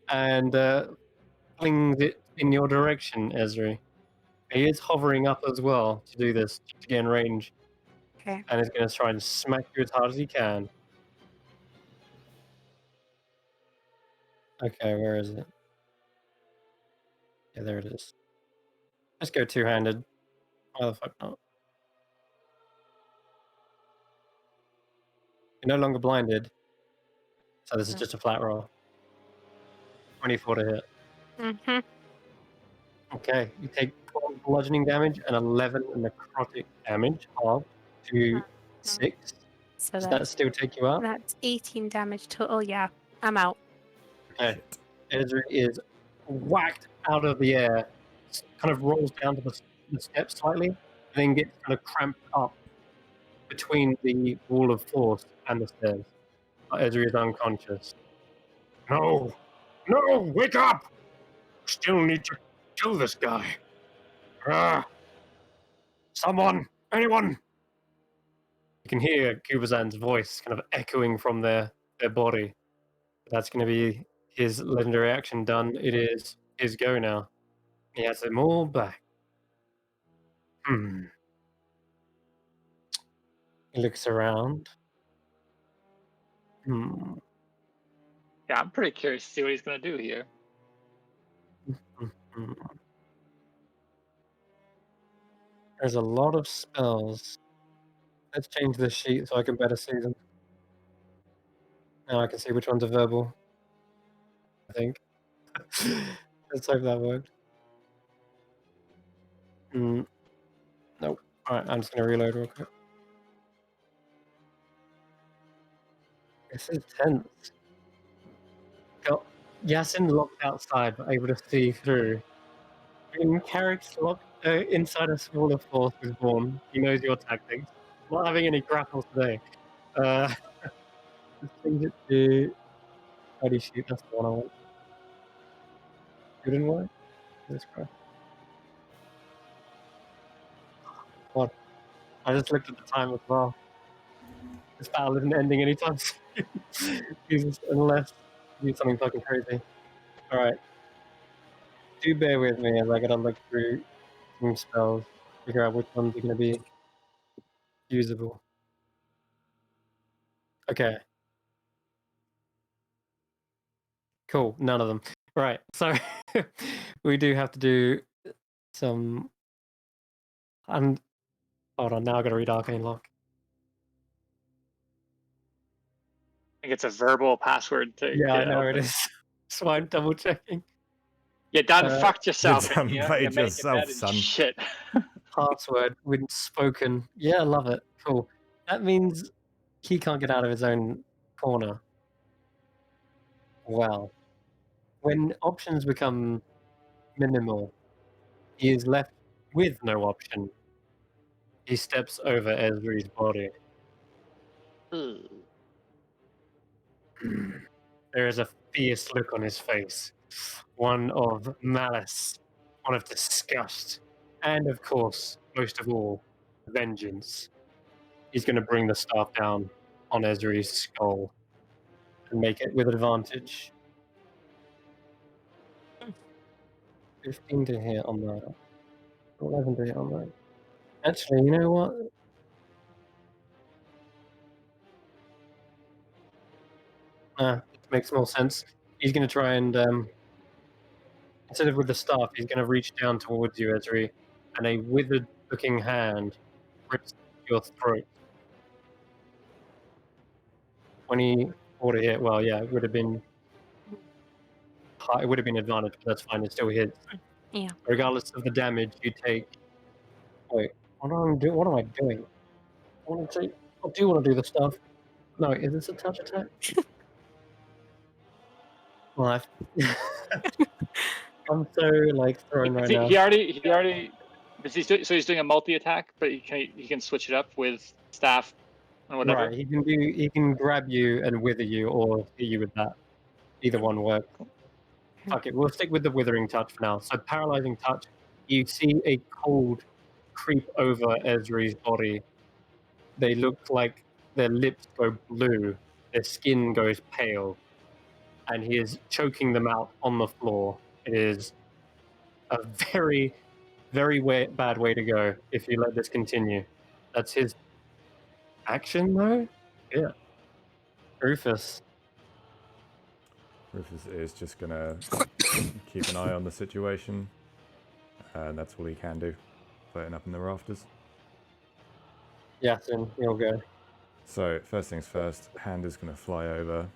and flings it in your direction, Ezri. He is hovering up as well to do this, to get in range, Okay. and is going to try and smack you as hard as he can. Okay, where is it? Yeah, there it is. Let's go two-handed. Why the fuck not? You're no longer blinded, so this is No. just a flat roll. 24 to hit. Mm-hmm. Okay, you take 12 bludgeoning damage and 11 necrotic damage, halved to 6. So Does that still take you out? that's 18 damage total. Yeah, I'm out. Okay. Ezra is whacked out of the air, kind of rolls down to the steps slightly, and then gets kind of cramped up between the wall of force and the stairs. Ezra is unconscious. No! No! Wake up! Still need to kill this guy. Ah! Someone! Anyone! You can hear Kubazan's voice kind of echoing from their body. That's going to be his legendary action done. It is his go now. He has them all back. He looks around. Yeah, I'm pretty curious to see what he's gonna do here. There's a lot of spells. Let's change this sheet so I can better see them. Now I can see which ones are verbal. I think. Let's hope that worked. Nope. Alright, I'm just going to reload real quick. This is tense. Got Yasin locked outside, but able to see through. When Carrick's locked inside a smaller force is born, he knows your tactics. Not having any grapples today. Let's change it to Mighty Sheet, that's the one I want. Good and white? Jesus Christ. God. I just looked at the time as well. This battle isn't ending anytime soon. Jesus, unless you do something fucking crazy. Alright. Do bear with me as I gotta look through some spells, figure out which ones are gonna be usable. Okay. Cool, none of them. Right, so we do have to do some. And hold on, now I gotta read Arcane Lock. I think it's a verbal password to Yeah, I get know open. it is. So I'm double checking. You done fucked yourself. done You made make your yourself, bed and son. shit. Password when spoken. Yeah, I love it. Cool. That means he can't get out of his own corner. Well, when options become minimal, he is left with no option. He steps over Ezri's body. There is a fierce look on his face, one of malice, one of disgust, and of course, most of all, vengeance. He's going to bring the staff down on Ezri's skull and make it with advantage. 15 to hit on that. 11 to hit on that. Actually, you know what? It makes more sense. He's going to try and, instead of with the staff, he's going to reach down towards you, Ezri, and a withered-looking hand grips your throat. 24 to hit. Well, yeah, it would have been high, it would have been advantage, but that's fine. It still hits. Yeah. Regardless of the damage, you take. Wait, what am I doing? What am I doing? I do want to do the stuff. No, is this a touch attack? Well, I'm so like thrown right now. He already. So he's doing a multi attack, but he can switch it up with staff and whatever. Right, he can grab you and wither you, or hit you with that. Either one works. Fuck it, we'll stick with the withering touch for now. So paralyzing touch, you see a cold creep over Ezri's body. They look like their lips go blue, their skin goes pale, and he is choking them out on the floor. It is a very, very bad way to go if you let this continue. That's his action, though? Yeah. Rufus. Rufus is just gonna keep an eye on the situation, and that's all he can do, floating up in the rafters. Yasin, you'll go. So first things first, hand is gonna fly over.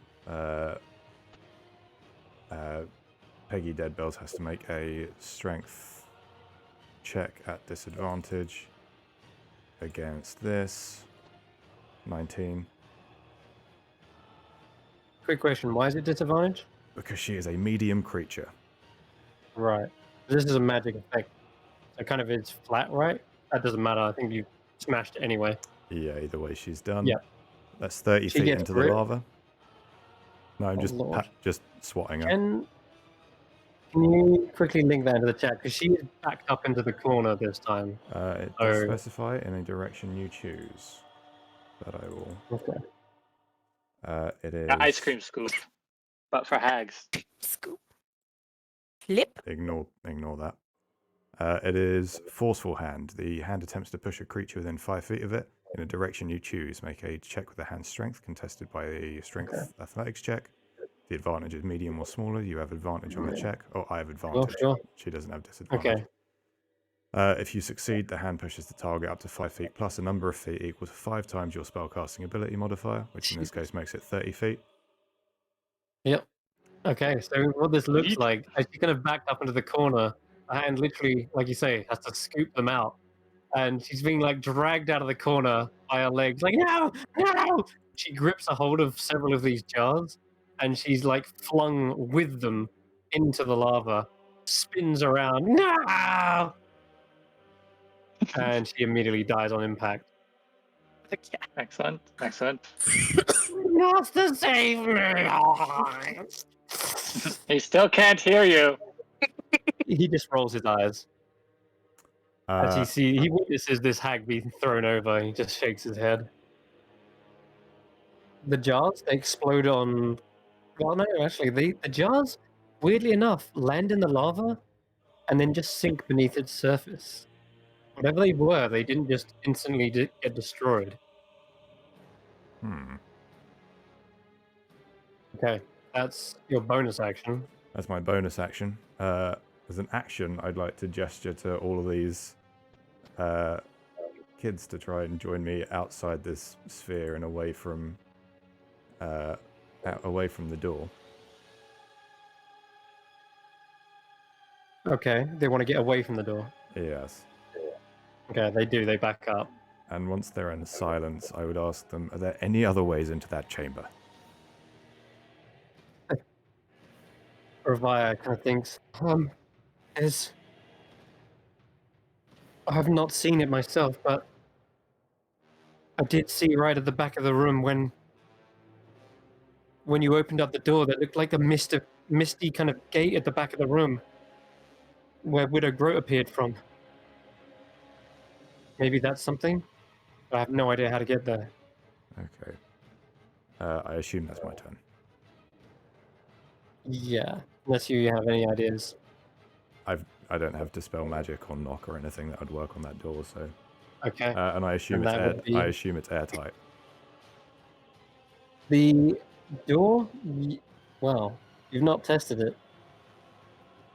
Peggy Deadbells has to make a strength check at disadvantage against this. 19. Quick question, why is it disadvantage? Because she is a medium creature. Right. This is a magic effect. So kind of is flat, right? That doesn't matter. I think you smashed it anyway. Yeah, either way she's done. Yeah. That's 30 She feet gets into the grip. lava. No, I'm Oh, just swatting her. Can you quickly link that into the chat? Because she is backed up into the corner this time. It does specify in a direction you choose. But I will. Okay. It is. Ice cream scoop, but for hags. Scoop. Flip. Ignore that. It is forceful hand. The hand attempts to push a creature within 5 feet of it in a direction you choose. Make a check with the hand's strength, contested by a strength athletics check. The advantage is medium or smaller. You have advantage on the check. Oh, I have advantage. Sure. She doesn't have disadvantage. Okay. If you succeed, the hand pushes the target up to 5 feet plus a number of feet equal to 5 times your spellcasting ability modifier, which in this case makes it 30 feet. Yep. Okay, so what this looks Yeet. like, as she kind of backed up into the corner, the hand literally, like you say, has to scoop them out. And she's being like dragged out of the corner by her legs, like, no, no! She grips a hold of several of these jars, and she's like flung with them into the lava, spins around, no! And she immediately dies on impact. Excellent. Not to save me! He still can't hear you. He just rolls his eyes. As he witnesses this hag being thrown over, he just shakes his head. The jars, they explode on... Well, no, actually, the jars, weirdly enough, land in the lava and then just sink beneath its surface. Whatever they were, they didn't just instantly get destroyed. Okay, that's your bonus action. That's my bonus action. As an action, I'd like to gesture to all of these kids to try and join me outside this sphere and away from the door. Okay, they want to get away from the door. Yes. Okay, they do. They back up. And once they're in silence, I would ask them, are there any other ways into that chamber? Ravaya kind of thinks, I have not seen it myself, but I did see right at the back of the room when you opened up the door that looked like a misty kind of gate at the back of the room where Widow Groat appeared from. Maybe that's something? I have no idea how to get there. Okay. I assume that's my turn. Yeah, unless you have any ideas. I've don't have dispel magic or knock or anything that would work on that door. So, Okay. and I assume And it's that would be- I assume it's airtight. The door. Well, you've not tested it.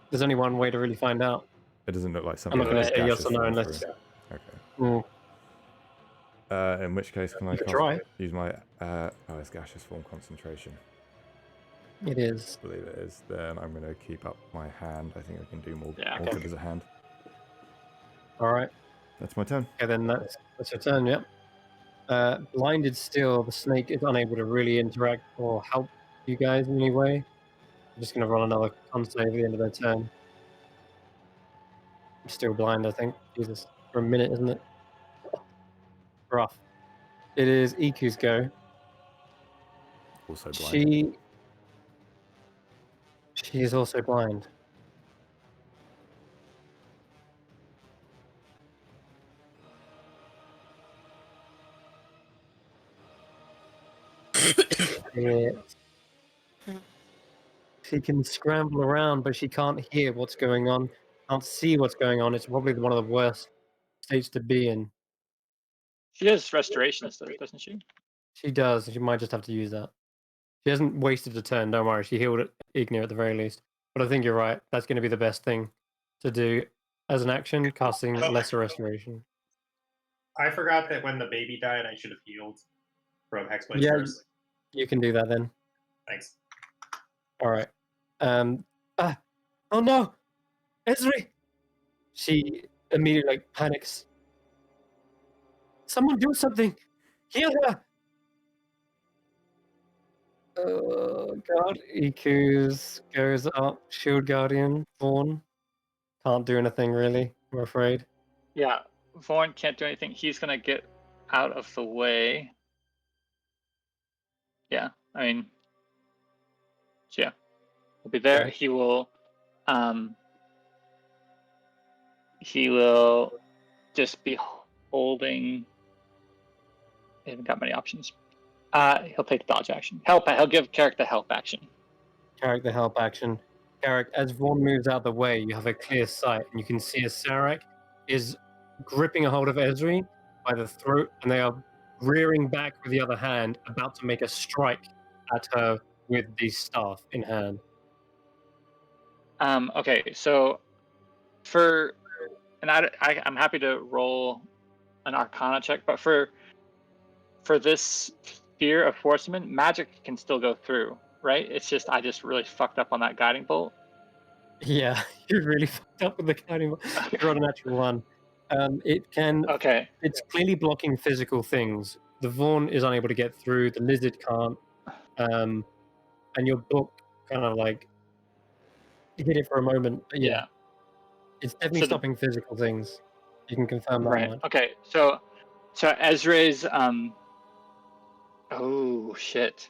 There's only one way to really find out. It doesn't look like I'm something not going to that say yes gaseous or no fall unless. through. Okay. Mm, In which case, can I You could cast, try. use my oh, it's gaseous form concentration. it is. I believe it is. Then I'm going to keep up my hand. I think I can do more Yeah, okay. altered as a hand. All right. That's my turn. Okay, then that's your turn. Yep. Blinded still, the snake is unable to really interact or help you guys in any way. I'm just going to roll another con save at the end of their turn. I'm still blind, I think. Jesus. For a minute, isn't it? Rough. It is Iku's go. Also blind. She is also blind. Yeah. She can scramble around, but she can't hear what's going on, can't see what's going on. It's probably one of the worst states to be in. She has restoration and stuff, doesn't she? She does. She might just have to use that. She hasn't wasted a turn, don't worry. She healed Ignir at the very least. But I think you're right. That's going to be the best thing to do as an action, casting lesser restoration. I forgot that when the baby died, I should have healed from Hexblade Yeah. first. You can do that then. Thanks. All right. Oh no! Esri! She immediately panics. Someone do something! Heal her! Oh god. Iku's goes up. Shield Guardian. Vaughn. Can't do anything really, I'm afraid. Yeah, Vaughn can't do anything. He's gonna get out of the way. Yeah, I mean, so yeah, he'll be there. Okay. He will just be holding. He hasn't got many options. He'll take the dodge action. He'll give Carrick the help action. Carrick the help action. Carrick, as Vaughn moves out of the way, you have a clear sight, and you can see as Sarak is gripping a hold of Esri by the throat, and they are rearing back with the other hand, about to make a strike at her with the staff in hand. Okay, so I'm happy to roll an Arcana check, but for this sphere of Forceman, magic can still go through, right? It's just I just really fucked up on that guiding bolt. Yeah, you really fucked up with the counting. You rolled a natural one. It can. Okay. It's clearly blocking physical things. The Vaughn is unable to get through. The lizard can't. And your book kind of like hit it for a moment. But yeah, it's definitely So stopping physical things. You can confirm that right. much. Okay. So Ezra's oh shit.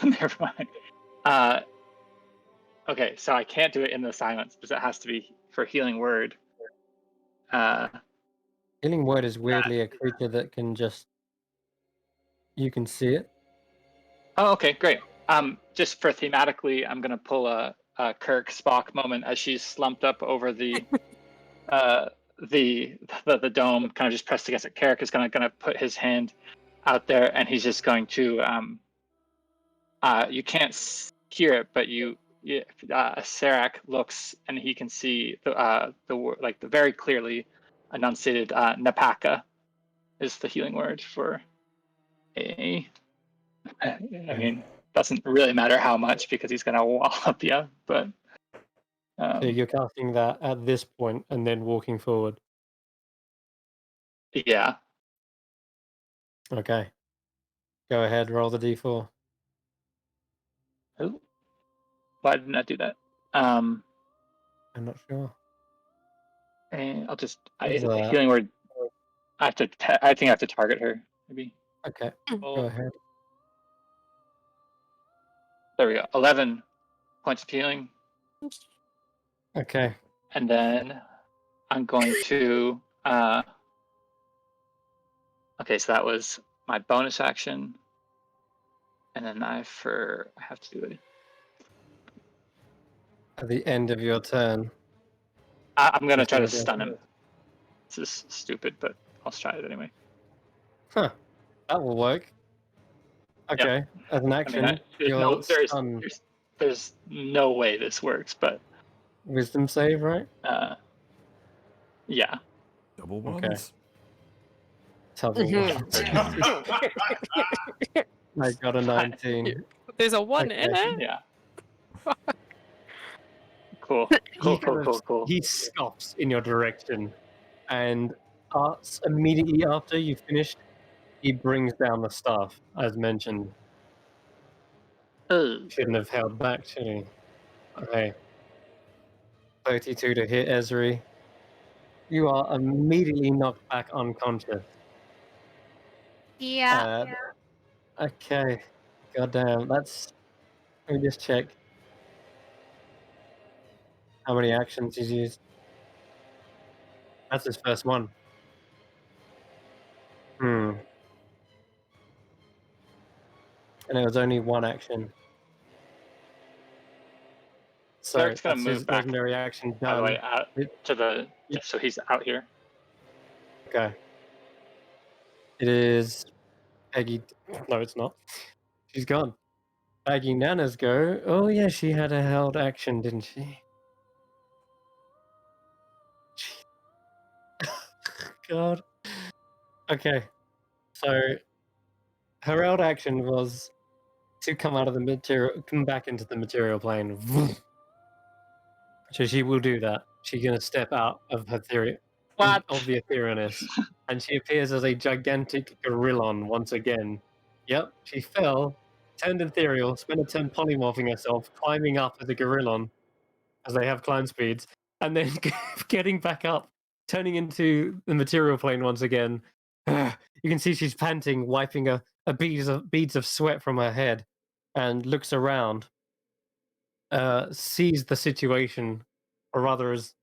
Never mind. Okay, so I can't do it in the silence because it has to be for healing word. Healing word is weirdly a creature that can just. You can see it. Oh, okay, great. Just for thematically, I'm gonna pull a Kirk Spock moment as she's slumped up over the the dome, kind of just pressed against it. Carrick is gonna put his hand out there, and he's just going to you can't hear it, but Sarak looks and he can see the very clearly enunciated Napaka is the healing word for a. I mean, doesn't really matter how much because he's gonna wallop you, but. So you're casting that at this point and then walking forward. Yeah. Okay. Go ahead, roll the d4. Oh, why didn't I do that? I'm not sure. And I'll just What's that? healing word. I think I have to target her maybe. Okay, Oh, go ahead. there we go. 11 points of healing, Okay. and then I'm going to. Okay, so that was my bonus action, and then I have to do it. At the end of your turn, I'm gonna Let's try do to it, stun yeah. him. This is stupid, but I'll try it anyway. Huh. That will work. Okay. As an action, There's you'll no, stun. there's no way this works, but Wisdom save, right? yeah. Double Okay. ones. Double one. I got a 19. There's a 1 in Okay. it. Yeah. Cool. He scoffs in your direction, and immediately after you finished, he brings down the staff, as mentioned. Shouldn't have held back, should he? Okay. 32 to hit Ezri. You are immediately knocked back unconscious. Yeah. Okay. Goddamn, let me just check how many actions he's used. That's his first one. And it was only one action. So Cleric's gonna that's his move back, legendary action by done. the way, out to the. So he's out here. Okay. It is Peggy. No, it's not. She's gone. Peggy Nana's go. Oh, yeah, she had a held action, didn't she? God. Okay. So her held action was to come back into the material plane. So she will do that. She's going to step out of her theory, What? of the etherealness, and she appears as a gigantic gorillon once again. Yep, she fell, turned ethereal, spent a turn polymorphing herself, climbing up as a gorillon, as they have climb speeds, and then getting back up, turning into the material plane once again. You can see she's panting, wiping a beads of sweat from her head, and looks around, sees the situation, or rather as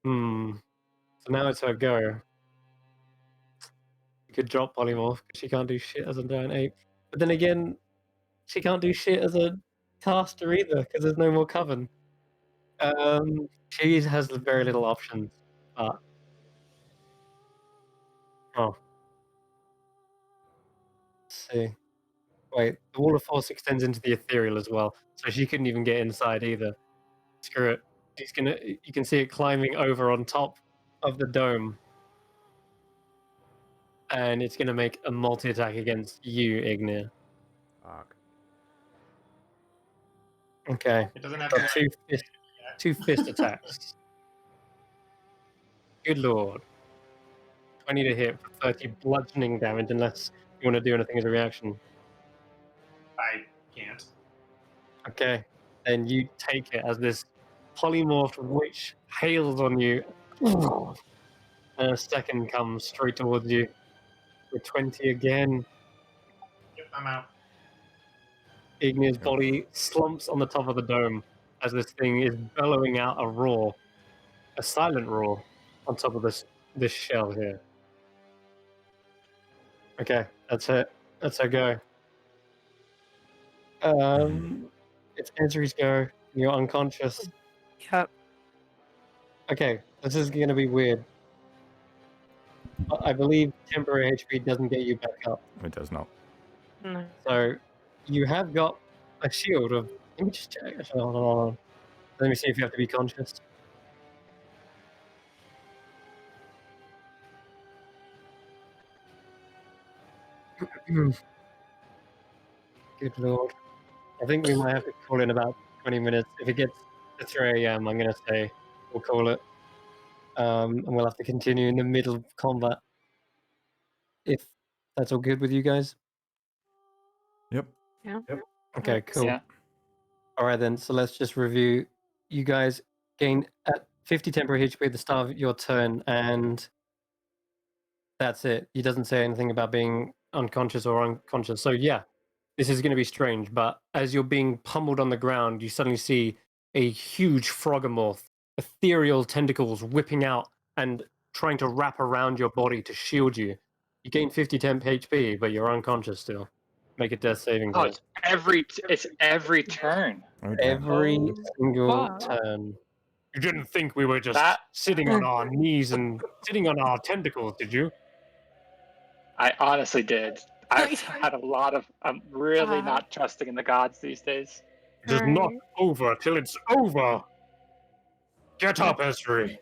so now it's her go. She could drop polymorph because she can't do shit as a giant ape. But then again, she can't do shit as a caster either because there's no more coven. She has very little options. But let's see. Wait, the wall of force extends into the ethereal as well, so she couldn't even get inside either. Screw it. You can see it climbing over on top of the dome. And it's going to make a multi-attack against you, Ignir. Fuck. Okay. It doesn't have Got to. two fist attacks. Good lord. 20 to hit for 30 bludgeoning damage, unless you want to do anything as a reaction. I can't. Okay. Then you take it as this polymorphed witch hails on you. And a second comes straight towards you. For 20 again. Yep, I'm out. Ignir's body slumps on the top of the dome as this thing is bellowing out a roar. A silent roar on top of this shell here. Okay, that's it. That's her go. It's Ezri's go. You're unconscious. Yep. Okay, this is going to be weird. I believe temporary HP doesn't get you back up. It does not. No. So you have got a shield of. Let me just check. Hold on. Let me see if you have to be conscious. Good lord. I think we might have to call in about 20 minutes. If it gets to 3 a.m., I'm going to say we'll call it. And we'll have to continue in the middle of combat. If that's all good with you guys. Yep. Yeah. Okay, cool. Yeah. All right, then. So let's just review. You guys gain at 50 temporary HP at the start of your turn, and that's it. He doesn't say anything about being unconscious or unconscious. So, yeah, this is going to be strange. But as you're being pummeled on the ground, you suddenly see a huge frogomorph, ethereal tentacles whipping out and trying to wrap around your body to shield you. You gain 50 temp HP, but you're unconscious still. Make a death saving Oh, throw. it's every turn. Oh, damn. Every single Wow. turn. You didn't think we were just That- sitting on our knees and sitting on our tentacles, did you? I honestly did. I've had a lot of. I'm really not trusting in the gods these days. It is not Right. over till it's over. Get up, Esri.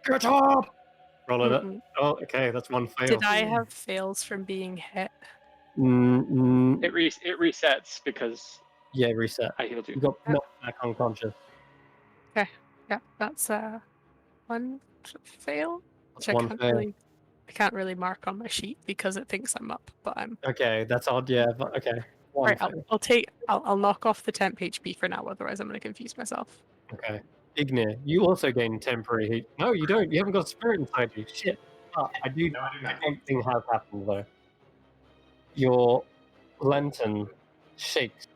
Get up! Rolling it. Mm-mm. Oh, okay, that's one fail. Did I have fails from being hit? It resets because Yeah, reset. I healed you. You got Yep. knocked back unconscious. Yeah, that's one fail. That's Which one fail. I can't really mark on my sheet because it thinks I'm up, but I'm Okay, that's odd. Yeah, but okay. One right. fail. I'll knock off the temp HP for now, otherwise I'm gonna confuse myself. Okay. Ignir, you also gain temporary heat. No, you don't. You haven't got spirit inside you. Shit. I do. No, I do not. Something has happened though. Your lantern shakes,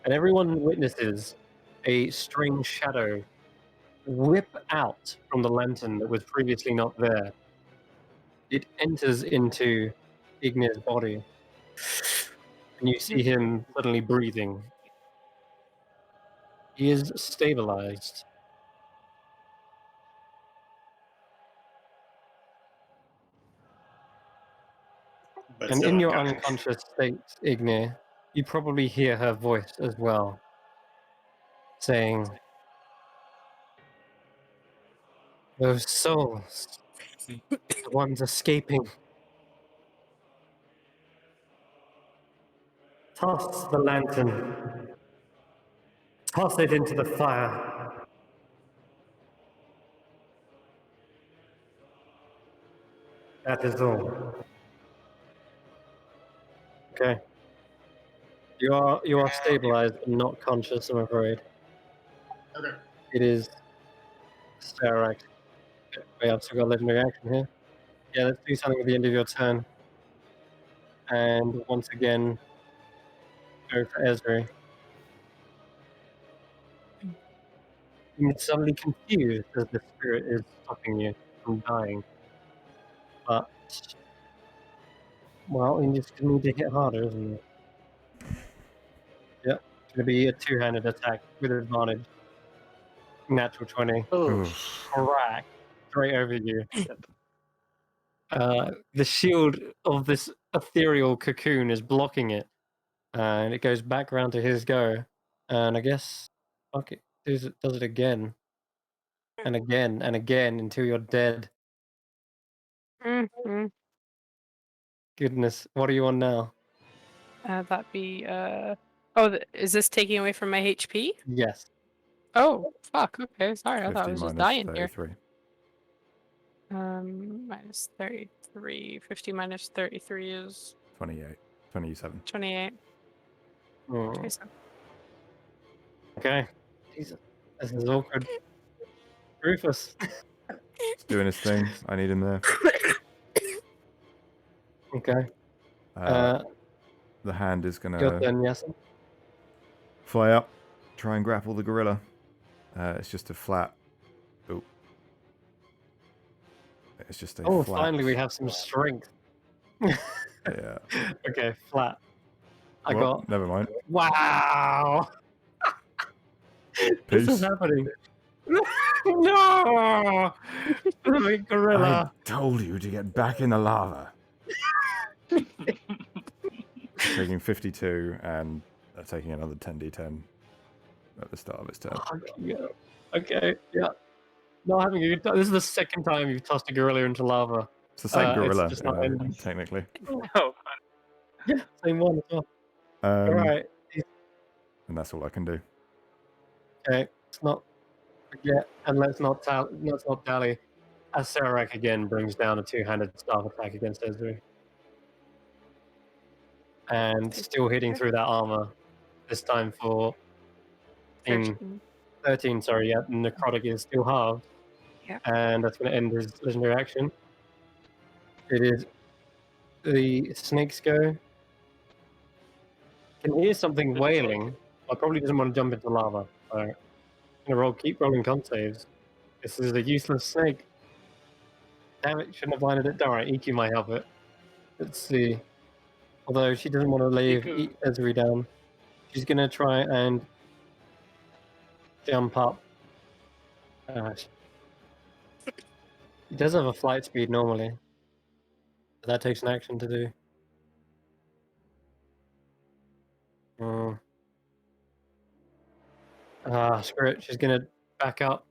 and everyone witnesses a strange shadow whip out from the lantern that was previously not there. It enters into Ignir's body, and you see him suddenly breathing. He is stabilized. But And still in your unconscious. unconscious state, Ignir, you probably hear her voice as well, saying, "Those souls, the ones escaping. Toss the lantern. Toss it into the fire. That is all." Okay. You are stabilized but not conscious, I'm afraid. Okay. It is Starak. Wait, I've still got a legendary action here. Yeah, let's do something at the end of your turn. And once again, go for Esri. You're suddenly confused as the spirit is stopping you from dying. But, well, you just need to hit harder, isn't it? Yep. It's going to be a two-handed attack with advantage. Natural 20. Oh, Crack. Straight over you. Yep. The shield of this ethereal cocoon is blocking it. And it goes back around to his go. And I guess, fuck it, does it again. And again and again until you're dead. Mm-hmm. Goodness, what are you on now? That'd be is this taking away from my HP? Yes. Oh, fuck. Okay, sorry. I 50 thought I was just minus dying here. 33. Minus 33. 50 minus 33 is 28. 27. 28. Hmm. 27. Okay. Jesus. This is awkward. Rufus. He's doing his thing. I need him there. Okay. The hand is going Your to turn, yes. fly up, try and grapple the gorilla. It's just a flat. Oh. It's just a Oh, flat. finally we have some strength. Yeah. Okay, flat. I Well, got. never mind. Wow! Peace. This is happening. No! The gorilla. I told you to get back in the lava. Taking 52 and taking another 10d10 at the start of its turn. Yeah. Okay, yeah. Not having a good time. This is the second time you've tossed a gorilla into lava. It's the same It's gorilla, just you not know, ending. technically. no. Yeah, same one as well. Alright. And that's all I can do. Okay, let's not forget, and let's not dally. As Sarak again brings down a two-handed staff attack against Ezri. And still hitting through that armor. This time for 13, sorry, yeah, necrotic is still halved. Yeah. And that's going to end his legendary action. It is the snakes go. Can hear something wailing. I probably doesn't want to jump into lava. So I'm gonna keep rolling con saves. This is a useless snake. Damn it, shouldn't have landed it. Alright, EQ might help it. Let's see. Although she doesn't want to leave Iku. Ezri down. She's gonna try and jump up He does have a flight speed normally. But that takes an action to do. Screw it. She's gonna back up.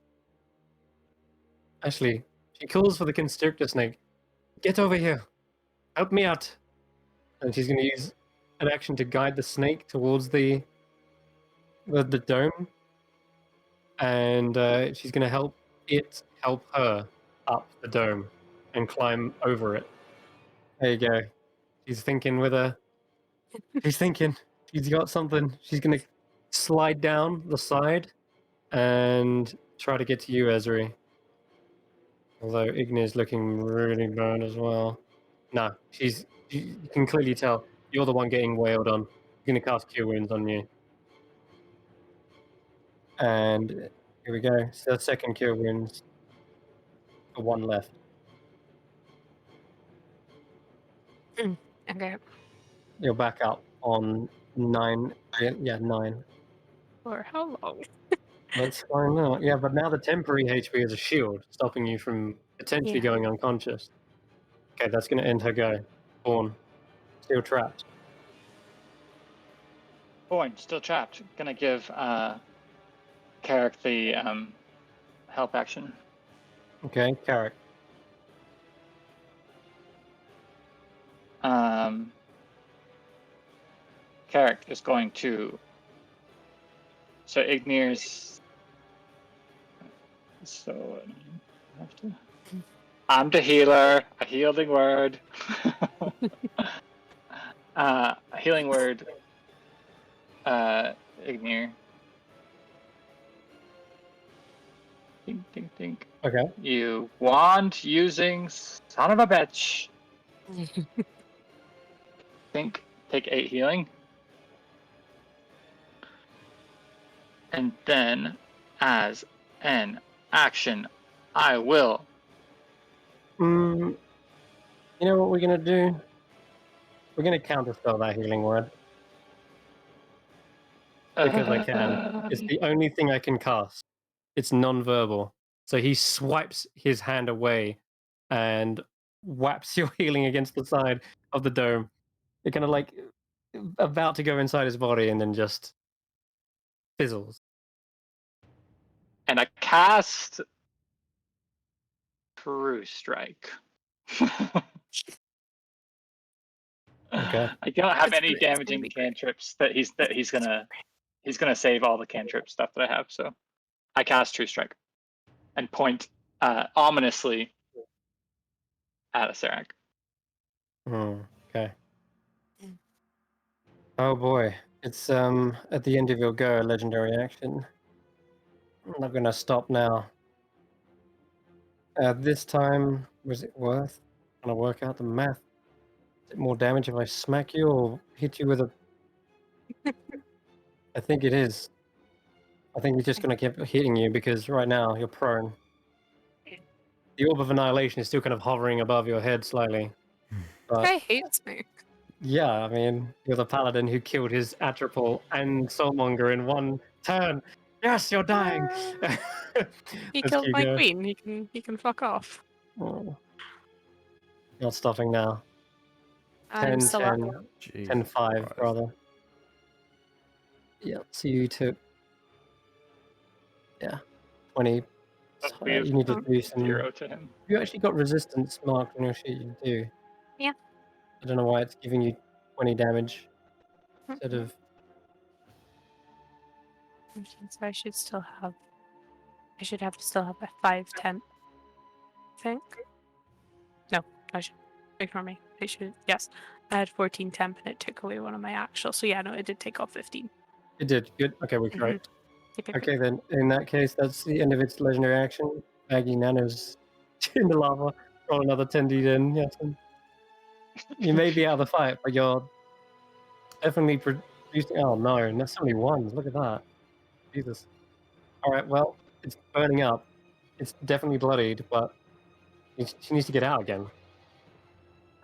Actually, she calls for the constrictor snake. Get over here. Help me out. And she's gonna use an action to guide the snake towards the dome. And she's gonna help her up the dome and climb over it. There you go. She's thinking with her. She's thinking. She's got something. She's gonna slide down the side and try to get to you, Ezri. Although Igni's looking really bad as well. No, you can clearly tell you're the one getting wailed on. She's gonna cast Cure Wounds on you. And here we go. So that's second Cure Wounds. One left. Okay. You're back up on 9. Yeah, 9. For how long? Let's find out. Yeah, but now the temporary HP is a shield, stopping you from potentially Yeah. going unconscious. Okay, that's going to end her go. Born. Still trapped. Boy, still trapped. Gonna give Carrick the help action. Okay, Carrick. Carrick is going to. So Ignir's. So I have to. I'm the healer. A healing word. A healing word. Ignir. Ding, ding, ding. Okay. You wand using son of a bitch. Think. Take 8 healing. And then, as an action, I will. You know what we're going to do? We're going to counterspell that healing word. Because I can. It's the only thing I can cast. It's non-verbal. So he swipes his hand away and whaps your healing against the side of the dome. You're kind of like about to go inside his body and then just fizzles. And I cast True Strike. Okay. I don't have It's any gonna be damaging great. cantrips that he's gonna save all the cantrip stuff that I have. So I cast True Strike and point ominously at Asarak. Okay. Oh boy. It's at the end of your go, a legendary action. I'm not gonna stop now. This time, was it worth? I'm gonna work out the math. Is it more damage if I smack you or hit you with a... I think it is. I think he's just gonna keep hitting you because right now you're prone. The Orb of Annihilation is still kind of hovering above your head slightly. But Guy hates me. yeah, I mean, you're the paladin who killed his Atropol and Soulmonger in one turn. Yes, you're dying. He Let's killed keep my going. queen. He can fuck off. Oh. Not stopping now. 10, I'm still 10, up. 10, 5, Christ. rather. Yeah, so you took... Yeah, 20. But we have You need to do some... 0 to him. You actually got resistance marked on your sheet, you do. Yeah. I don't know why it's giving you 20 damage instead of... So I should still have. I should have to still have a 5 temp. I think. No, I should. Ignore me. I should. Yes, I had 14 temp and it took away one of my actual. So yeah, no, it did take off 15. It did. Good. Okay, we're correct. Yep, yep, Okay, then in that case, that's the end of its legendary action. Maggie Nano's in the lava. Roll another 10d then. Yes. You may be out of the fight, but you're definitely producing. Oh no, that's only ones. Look at that. Jesus. All right, well, it's burning up. It's definitely bloodied, but she needs to get out again.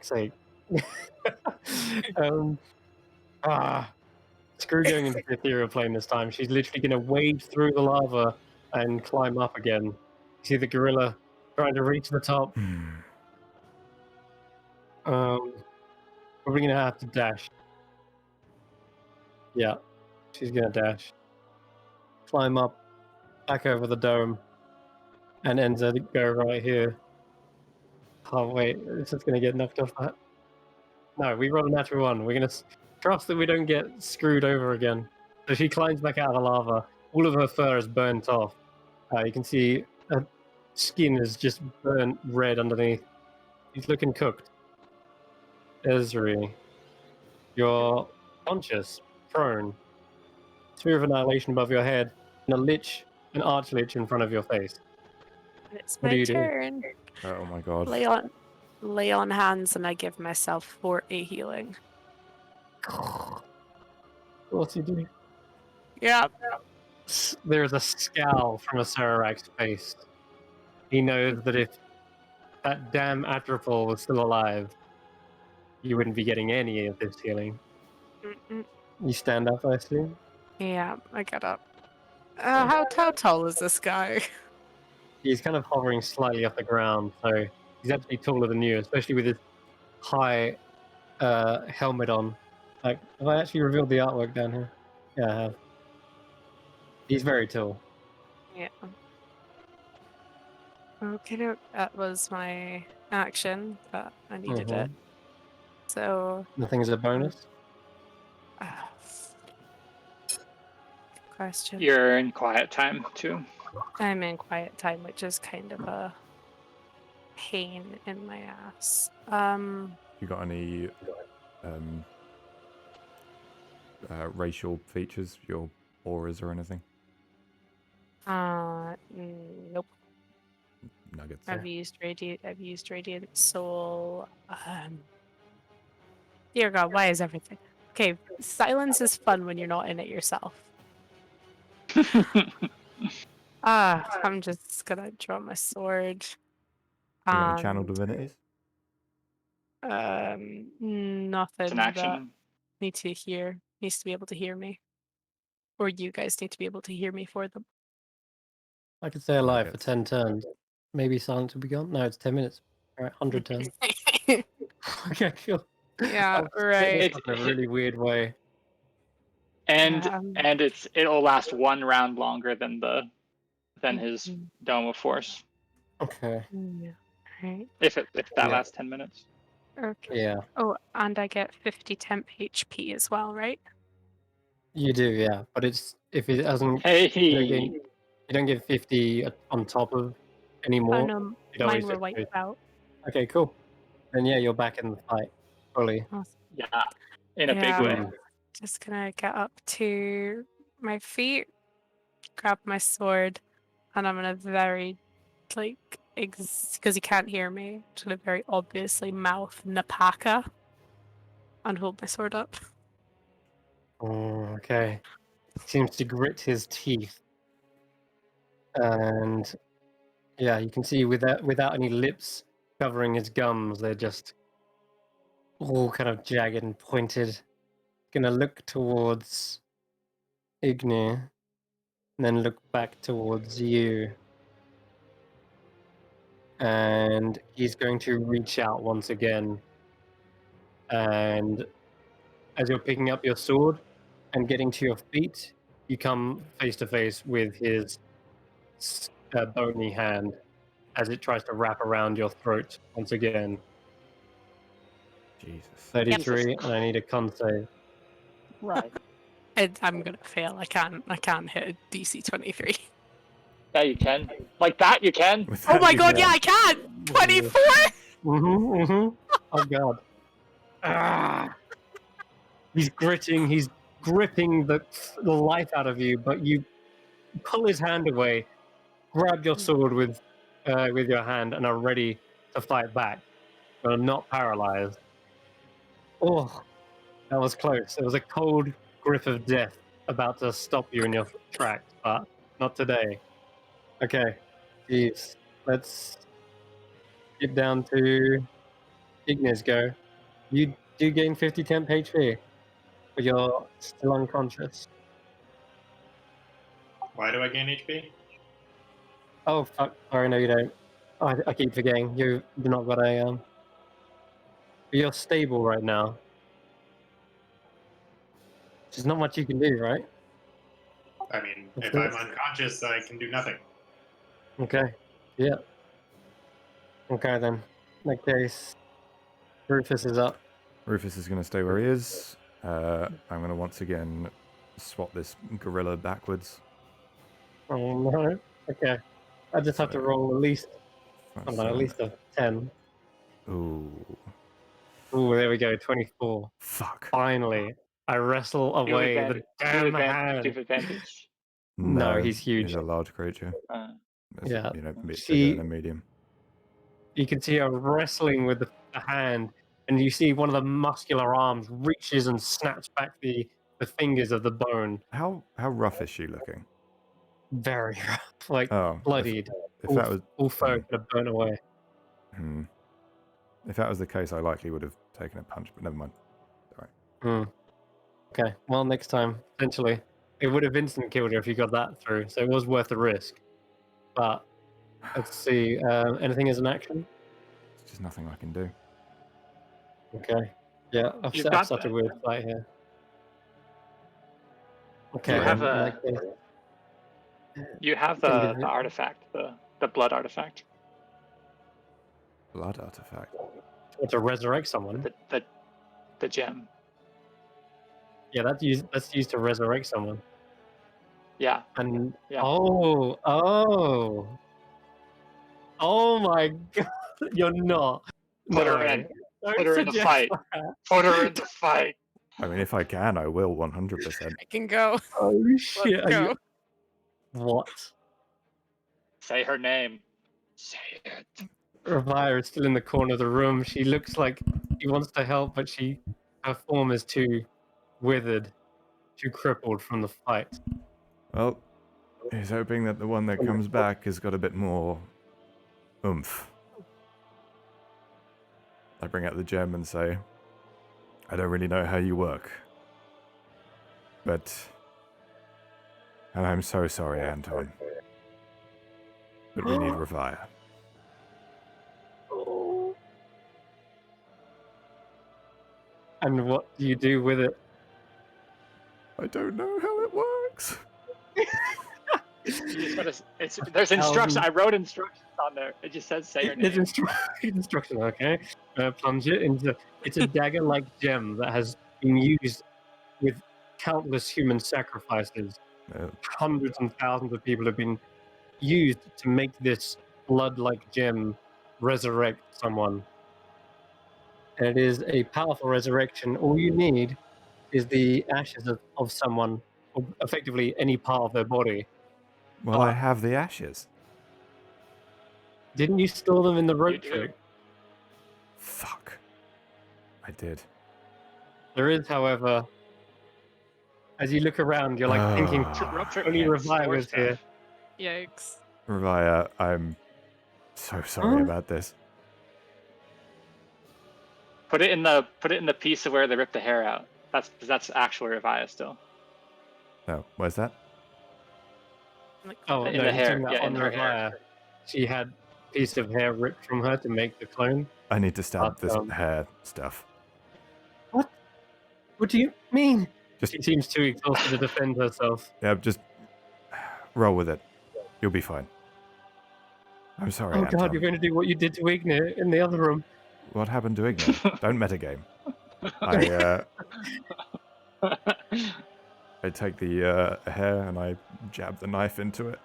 Say. Screw going into the ethereal plane this time. She's literally going to wade through the lava and climb up again. You see the gorilla trying to reach the top. Probably gonna have to dash. Yeah, she's gonna dash. Climb up, back over the dome, and ends her go right here. Oh wait, this is gonna get knocked off that. No, we rolled a natural one. We're gonna trust that we don't get screwed over again. So she climbs back out of the lava. All of her fur is burnt off. You can see her skin is just burnt red underneath. She's looking cooked. Esri, you're conscious, prone. Sphere of Annihilation above your head, and an arch lich in front of your face. It's What do my you do? turn. Oh my god. Lay on hands, and I give myself 40 healing. What's he doing? Yeah. There is a scowl from a Sarak's face. He knows that if that damn Atropol was still alive, you wouldn't be getting any of this healing. You stand up, I assume? Yeah, I get up. How tall is this guy? He's kind of hovering slightly off the ground, so he's actually taller than you, especially with his high helmet on. Like, have I actually revealed the artwork down here? Yeah, I have. He's very tall. Yeah. Okay, that was my action, but I needed it. So. Nothing is a bonus? Good question. You're in quiet time too. I'm in quiet time, which is kind of a pain in my ass. You got any racial features, your auras or anything? Nope. Nuggets. I've used radiant soul. Dear God, why is everything? Okay, silence is fun when you're not in it yourself. I'm just gonna draw my sword. You got any channel divinities? Nothing It's an action. needs to be able to hear me. Or you guys need to be able to hear me for them. I could stay alive for Nuggets. 10 turns. Maybe silence will be gone. No, it's 10 minutes. All right, 100 turns. Okay, cool. Yeah, I'll right. split this up in a really weird way. And it'll last one round longer than his dome of force. Okay. Yeah. Right. If that lasts 10 minutes. Okay. Yeah, Oh, and I get 50 temp HP as well, right? you do, yeah. But it's if it doesn't, Hey, you don't get 50 on top of anymore. Oh no, It always mine were just wiped goes- out. Okay, cool. Then yeah, you're back in the fight fully. Awesome. yeah, in a big Yeah. way. Just gonna get up to my feet, grab my sword, and I'm gonna very, because he can't hear me, just gonna very obviously mouth Napaka and hold my sword up. Oh, okay. Seems to grit his teeth. And yeah, you can see without any lips covering his gums, they're just all kind of jagged and pointed. Gonna look towards Ignir, and then look back towards you. And he's going to reach out once again. And as you're picking up your sword and getting to your feet, you come face to face with his bony hand as it tries to wrap around your throat once again. Jesus. 33, and I need a con save. Right. I'm gonna fail. I can't hit a DC 23. Yeah, you can. Like that, you can. With Oh that my you god, can- yeah, I can! 24! Oh god. Ah. He's gritting, he's gripping the life out of you, but you pull his hand away, grab your sword with your hand, and are ready to fight back, but are not paralyzed. Oh, that was close. It was a cold grip of death about to stop you in your tracks, but not today. Okay, jeez. Let's get down to Ignis go. You do gain 50 temp HP, but you're still unconscious. Why do I gain HP? Oh fuck! Sorry, no, you don't. I keep forgetting. You've not got a You're stable right now. There's not much you can do, right? I mean, That's if it. I'm unconscious, I can do nothing. Okay. Yeah. Okay then. In that case, Rufus is up. Rufus is going to stay where he is. I'm going to once again swap this gorilla backwards. Oh no. Okay. I just have to So, roll at least, I don't know, at 7. least a 10. Ooh, Ooh, there we go. 24. fuck. Finally, I wrestle Do you have away the advantage? damn Do you hand. have advantage? No, he's huge. He's a large creature. It's, Yeah. you know, bigger She- than a medium. You can see her wrestling with the hand, and you see one of the muscular arms reaches and snaps back the fingers of the bone. How rough is she looking? Very rough, like Oh, bloodied. if that was All fur could have burnt away. if that was the case, I likely would have taken a punch, but never mind. Okay, well, next time, potentially. It would have instant killed her if you got that through, so it was worth the risk. But, let's see, anything as an action? It's just nothing I can do. Okay. Yeah, I've You've set up got such a that. weird fight here. Okay, You have then, in a- that case, You have Can the do it. artifact, the blood artifact, Blood artifact. or to resurrect someone. the gem. Yeah, that's used to resurrect someone. Yeah. And Yeah. oh my god, you're not. Put No her way. in. Don't Put her in the suggest fight. that. Put her in the fight. I mean, if I can, I will 100%. I can go. Oh shit! Let's Are go. you... What? Say her name. Say it. Ravia is still in the corner of the room. She looks like she wants to help, but her form is too withered, too crippled from the fight. Well, he's hoping that the one that comes back has got a bit more oomph. I bring out the gem and say, I don't really know how you work. And I'm so sorry, Anton. But we need Ravia. And what do you do with it? I don't know how it works. You just gotta, there's instructions. I wrote instructions on there. It just says say your There's name. instruction, okay? Plunge it into. It's a dagger-like gem that has been used with countless human sacrifices. Hundreds and thousands of people have been used to make this blood-like gem resurrect someone. And it is a powerful resurrection. All you need is the ashes of someone, or effectively any part of their body. Well, I have the ashes. Didn't you store them in the rope do. trick? Fuck. I did. There is, however, as you look around, you're like thinking, Rope trick only can't Ravia store was stuff. here. Yikes. Ravia, I'm so sorry Huh? about this. Put it in the piece of where they ripped the hair out. That's actual Ravia still. No, where's that? Like, Oh, In no, the you're hair, talking about yeah, on in her hair. Ravia. She had a piece of hair ripped from her to make the clone. I need to stab this But, hair stuff. What do you mean? Just- She seems too exhausted to defend herself. Yeah, just roll with it. You'll be fine. I'm sorry, Oh Anton. god, you're going to do what you did to Ignir in the other room. What happened to Ignor? Don't metagame. I take the hair and I jab the knife into it.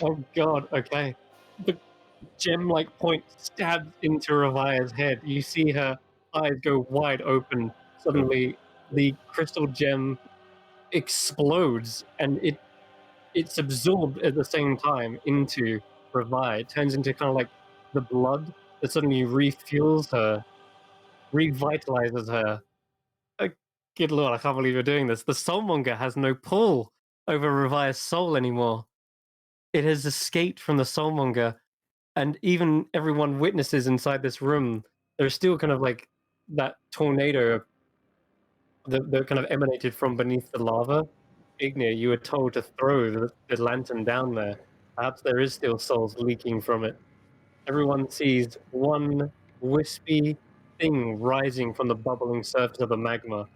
Oh god, okay. The gem-like point stabs into Ravia's head. You see her eyes go wide open. Suddenly, the crystal gem explodes, and it's absorbed at the same time into Ravia. It turns into kind of like the blood that suddenly refuels her, revitalizes her. Good lord, I can't believe you're doing this. The soulmonger has no pull over Ravia's soul anymore. It has escaped from the soulmonger, and even everyone witnesses inside this room, there's still kind of like that tornado that kind of emanated from beneath the lava. Ignir, you were told to throw the lantern down there. Perhaps there is still souls leaking from it. Everyone sees one wispy thing rising from the bubbling surface of the magma.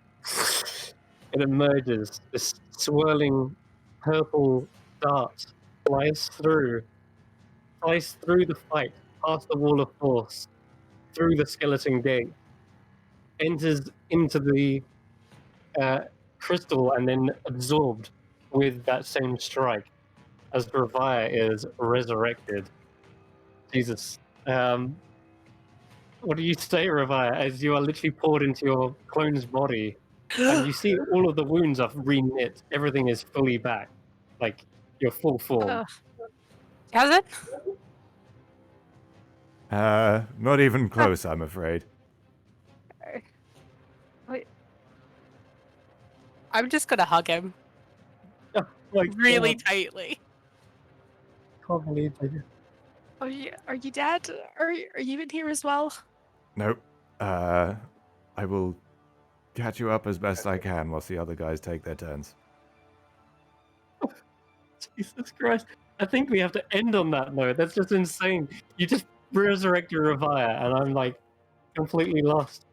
It emerges, this swirling purple dart flies through the fight, past the wall of force, through the skeleton gate, enters into the crystal, and then absorbed with that same strike as Ravaya is resurrected. Jesus. What do you say, Ravaya, as you are literally poured into your clone's body, and you see all of the wounds are re-knit, everything is fully back, like your full form. Has it? Not even close, I'm afraid. Wait. I'm just gonna hug him Like, really tightly. can't believe I did. Are you dead? Are you in here as well? Nope. I will catch you up as best I can whilst the other guys take their turns. Jesus Christ. I think we have to end on that note. That's just insane. You just resurrected Ravaya, and I'm like completely lost.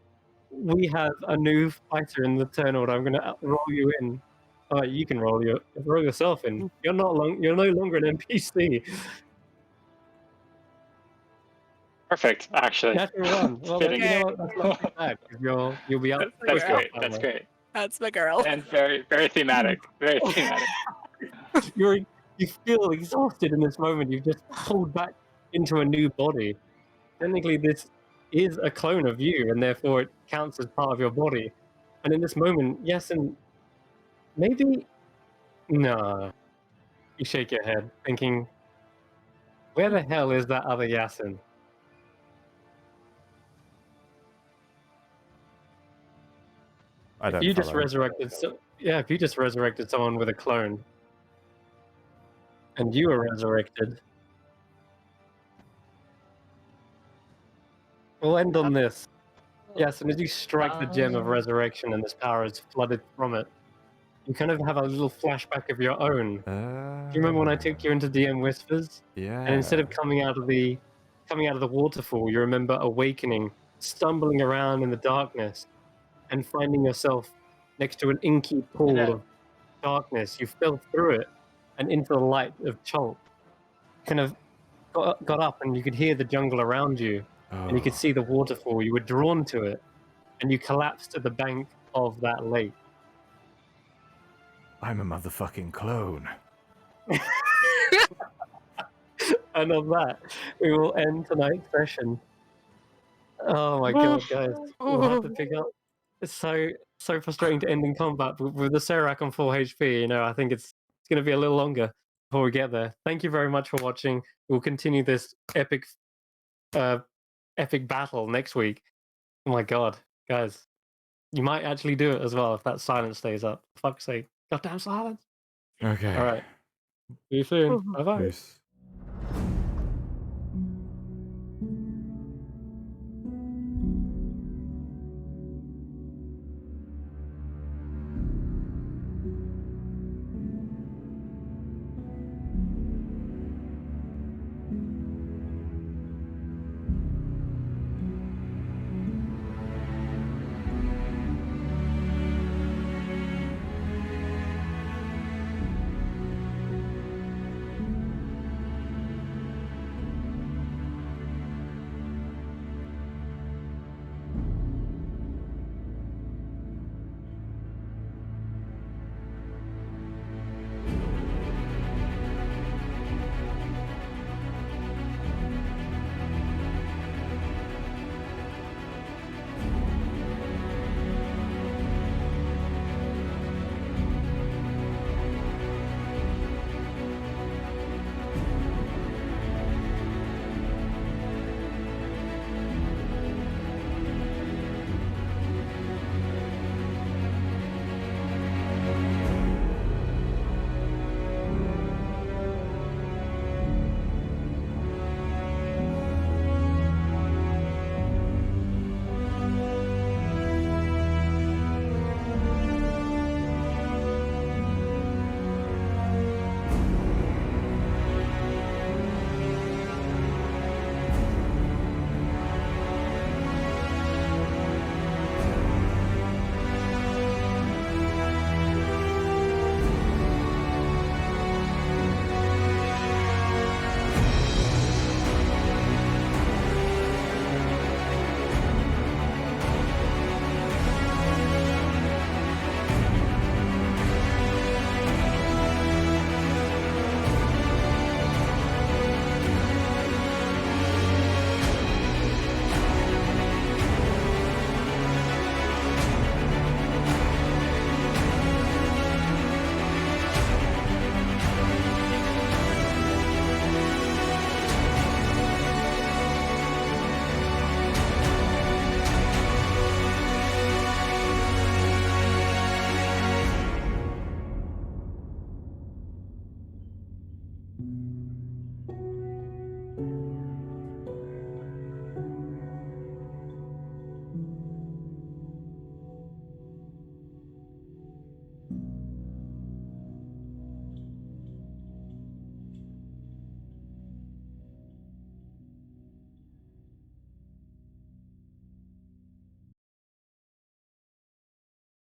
We have a new fighter in the turn order. I'm gonna roll you in. You can roll yourself in. You're no longer an NPC. Perfect, actually. Natural one. Well, Fitting. you know what? That's not too bad, 'cause you'll be up. That's Okay. great. That's great. That's my girl. And very, very thematic. Very thematic. You feel exhausted in this moment. You've just pulled back into a new body. Technically, this is a clone of you, and therefore it counts as part of your body. And in this moment, yes, and maybe no. You shake your head, thinking, "Where the hell is that other Yasin?" I don't If you just follow. resurrected, if you just resurrected someone with a clone, and you were resurrected, we'll end on this. Yes, and as you strike the gem of resurrection and this power is flooded from it, you kind of have a little flashback of your own. Do you remember when I took you into DM Whispers? Yeah. And instead of coming out of the waterfall, you remember awakening, stumbling around in the darkness, and finding yourself next to an inky pool of darkness. You fell through it and into the light of Chult. Kind of got up, and you could hear the jungle around you, and you could see the waterfall. You were drawn to it, and you collapsed at the bank of that lake. I'm a motherfucking clone. And on that, we will end tonight's session. Oh my god, guys. We'll have to pick up. It's so frustrating to end in combat, but with the Serac on 4 HP, I think it's going to be a little longer before we get there. Thank you very much for watching. We'll continue this epic battle next week. Oh my god, guys. You might actually do it as well if that silence stays up. For fuck's sake. Goddamn silence. Okay. Alright. See you soon. Bye-bye. Peace.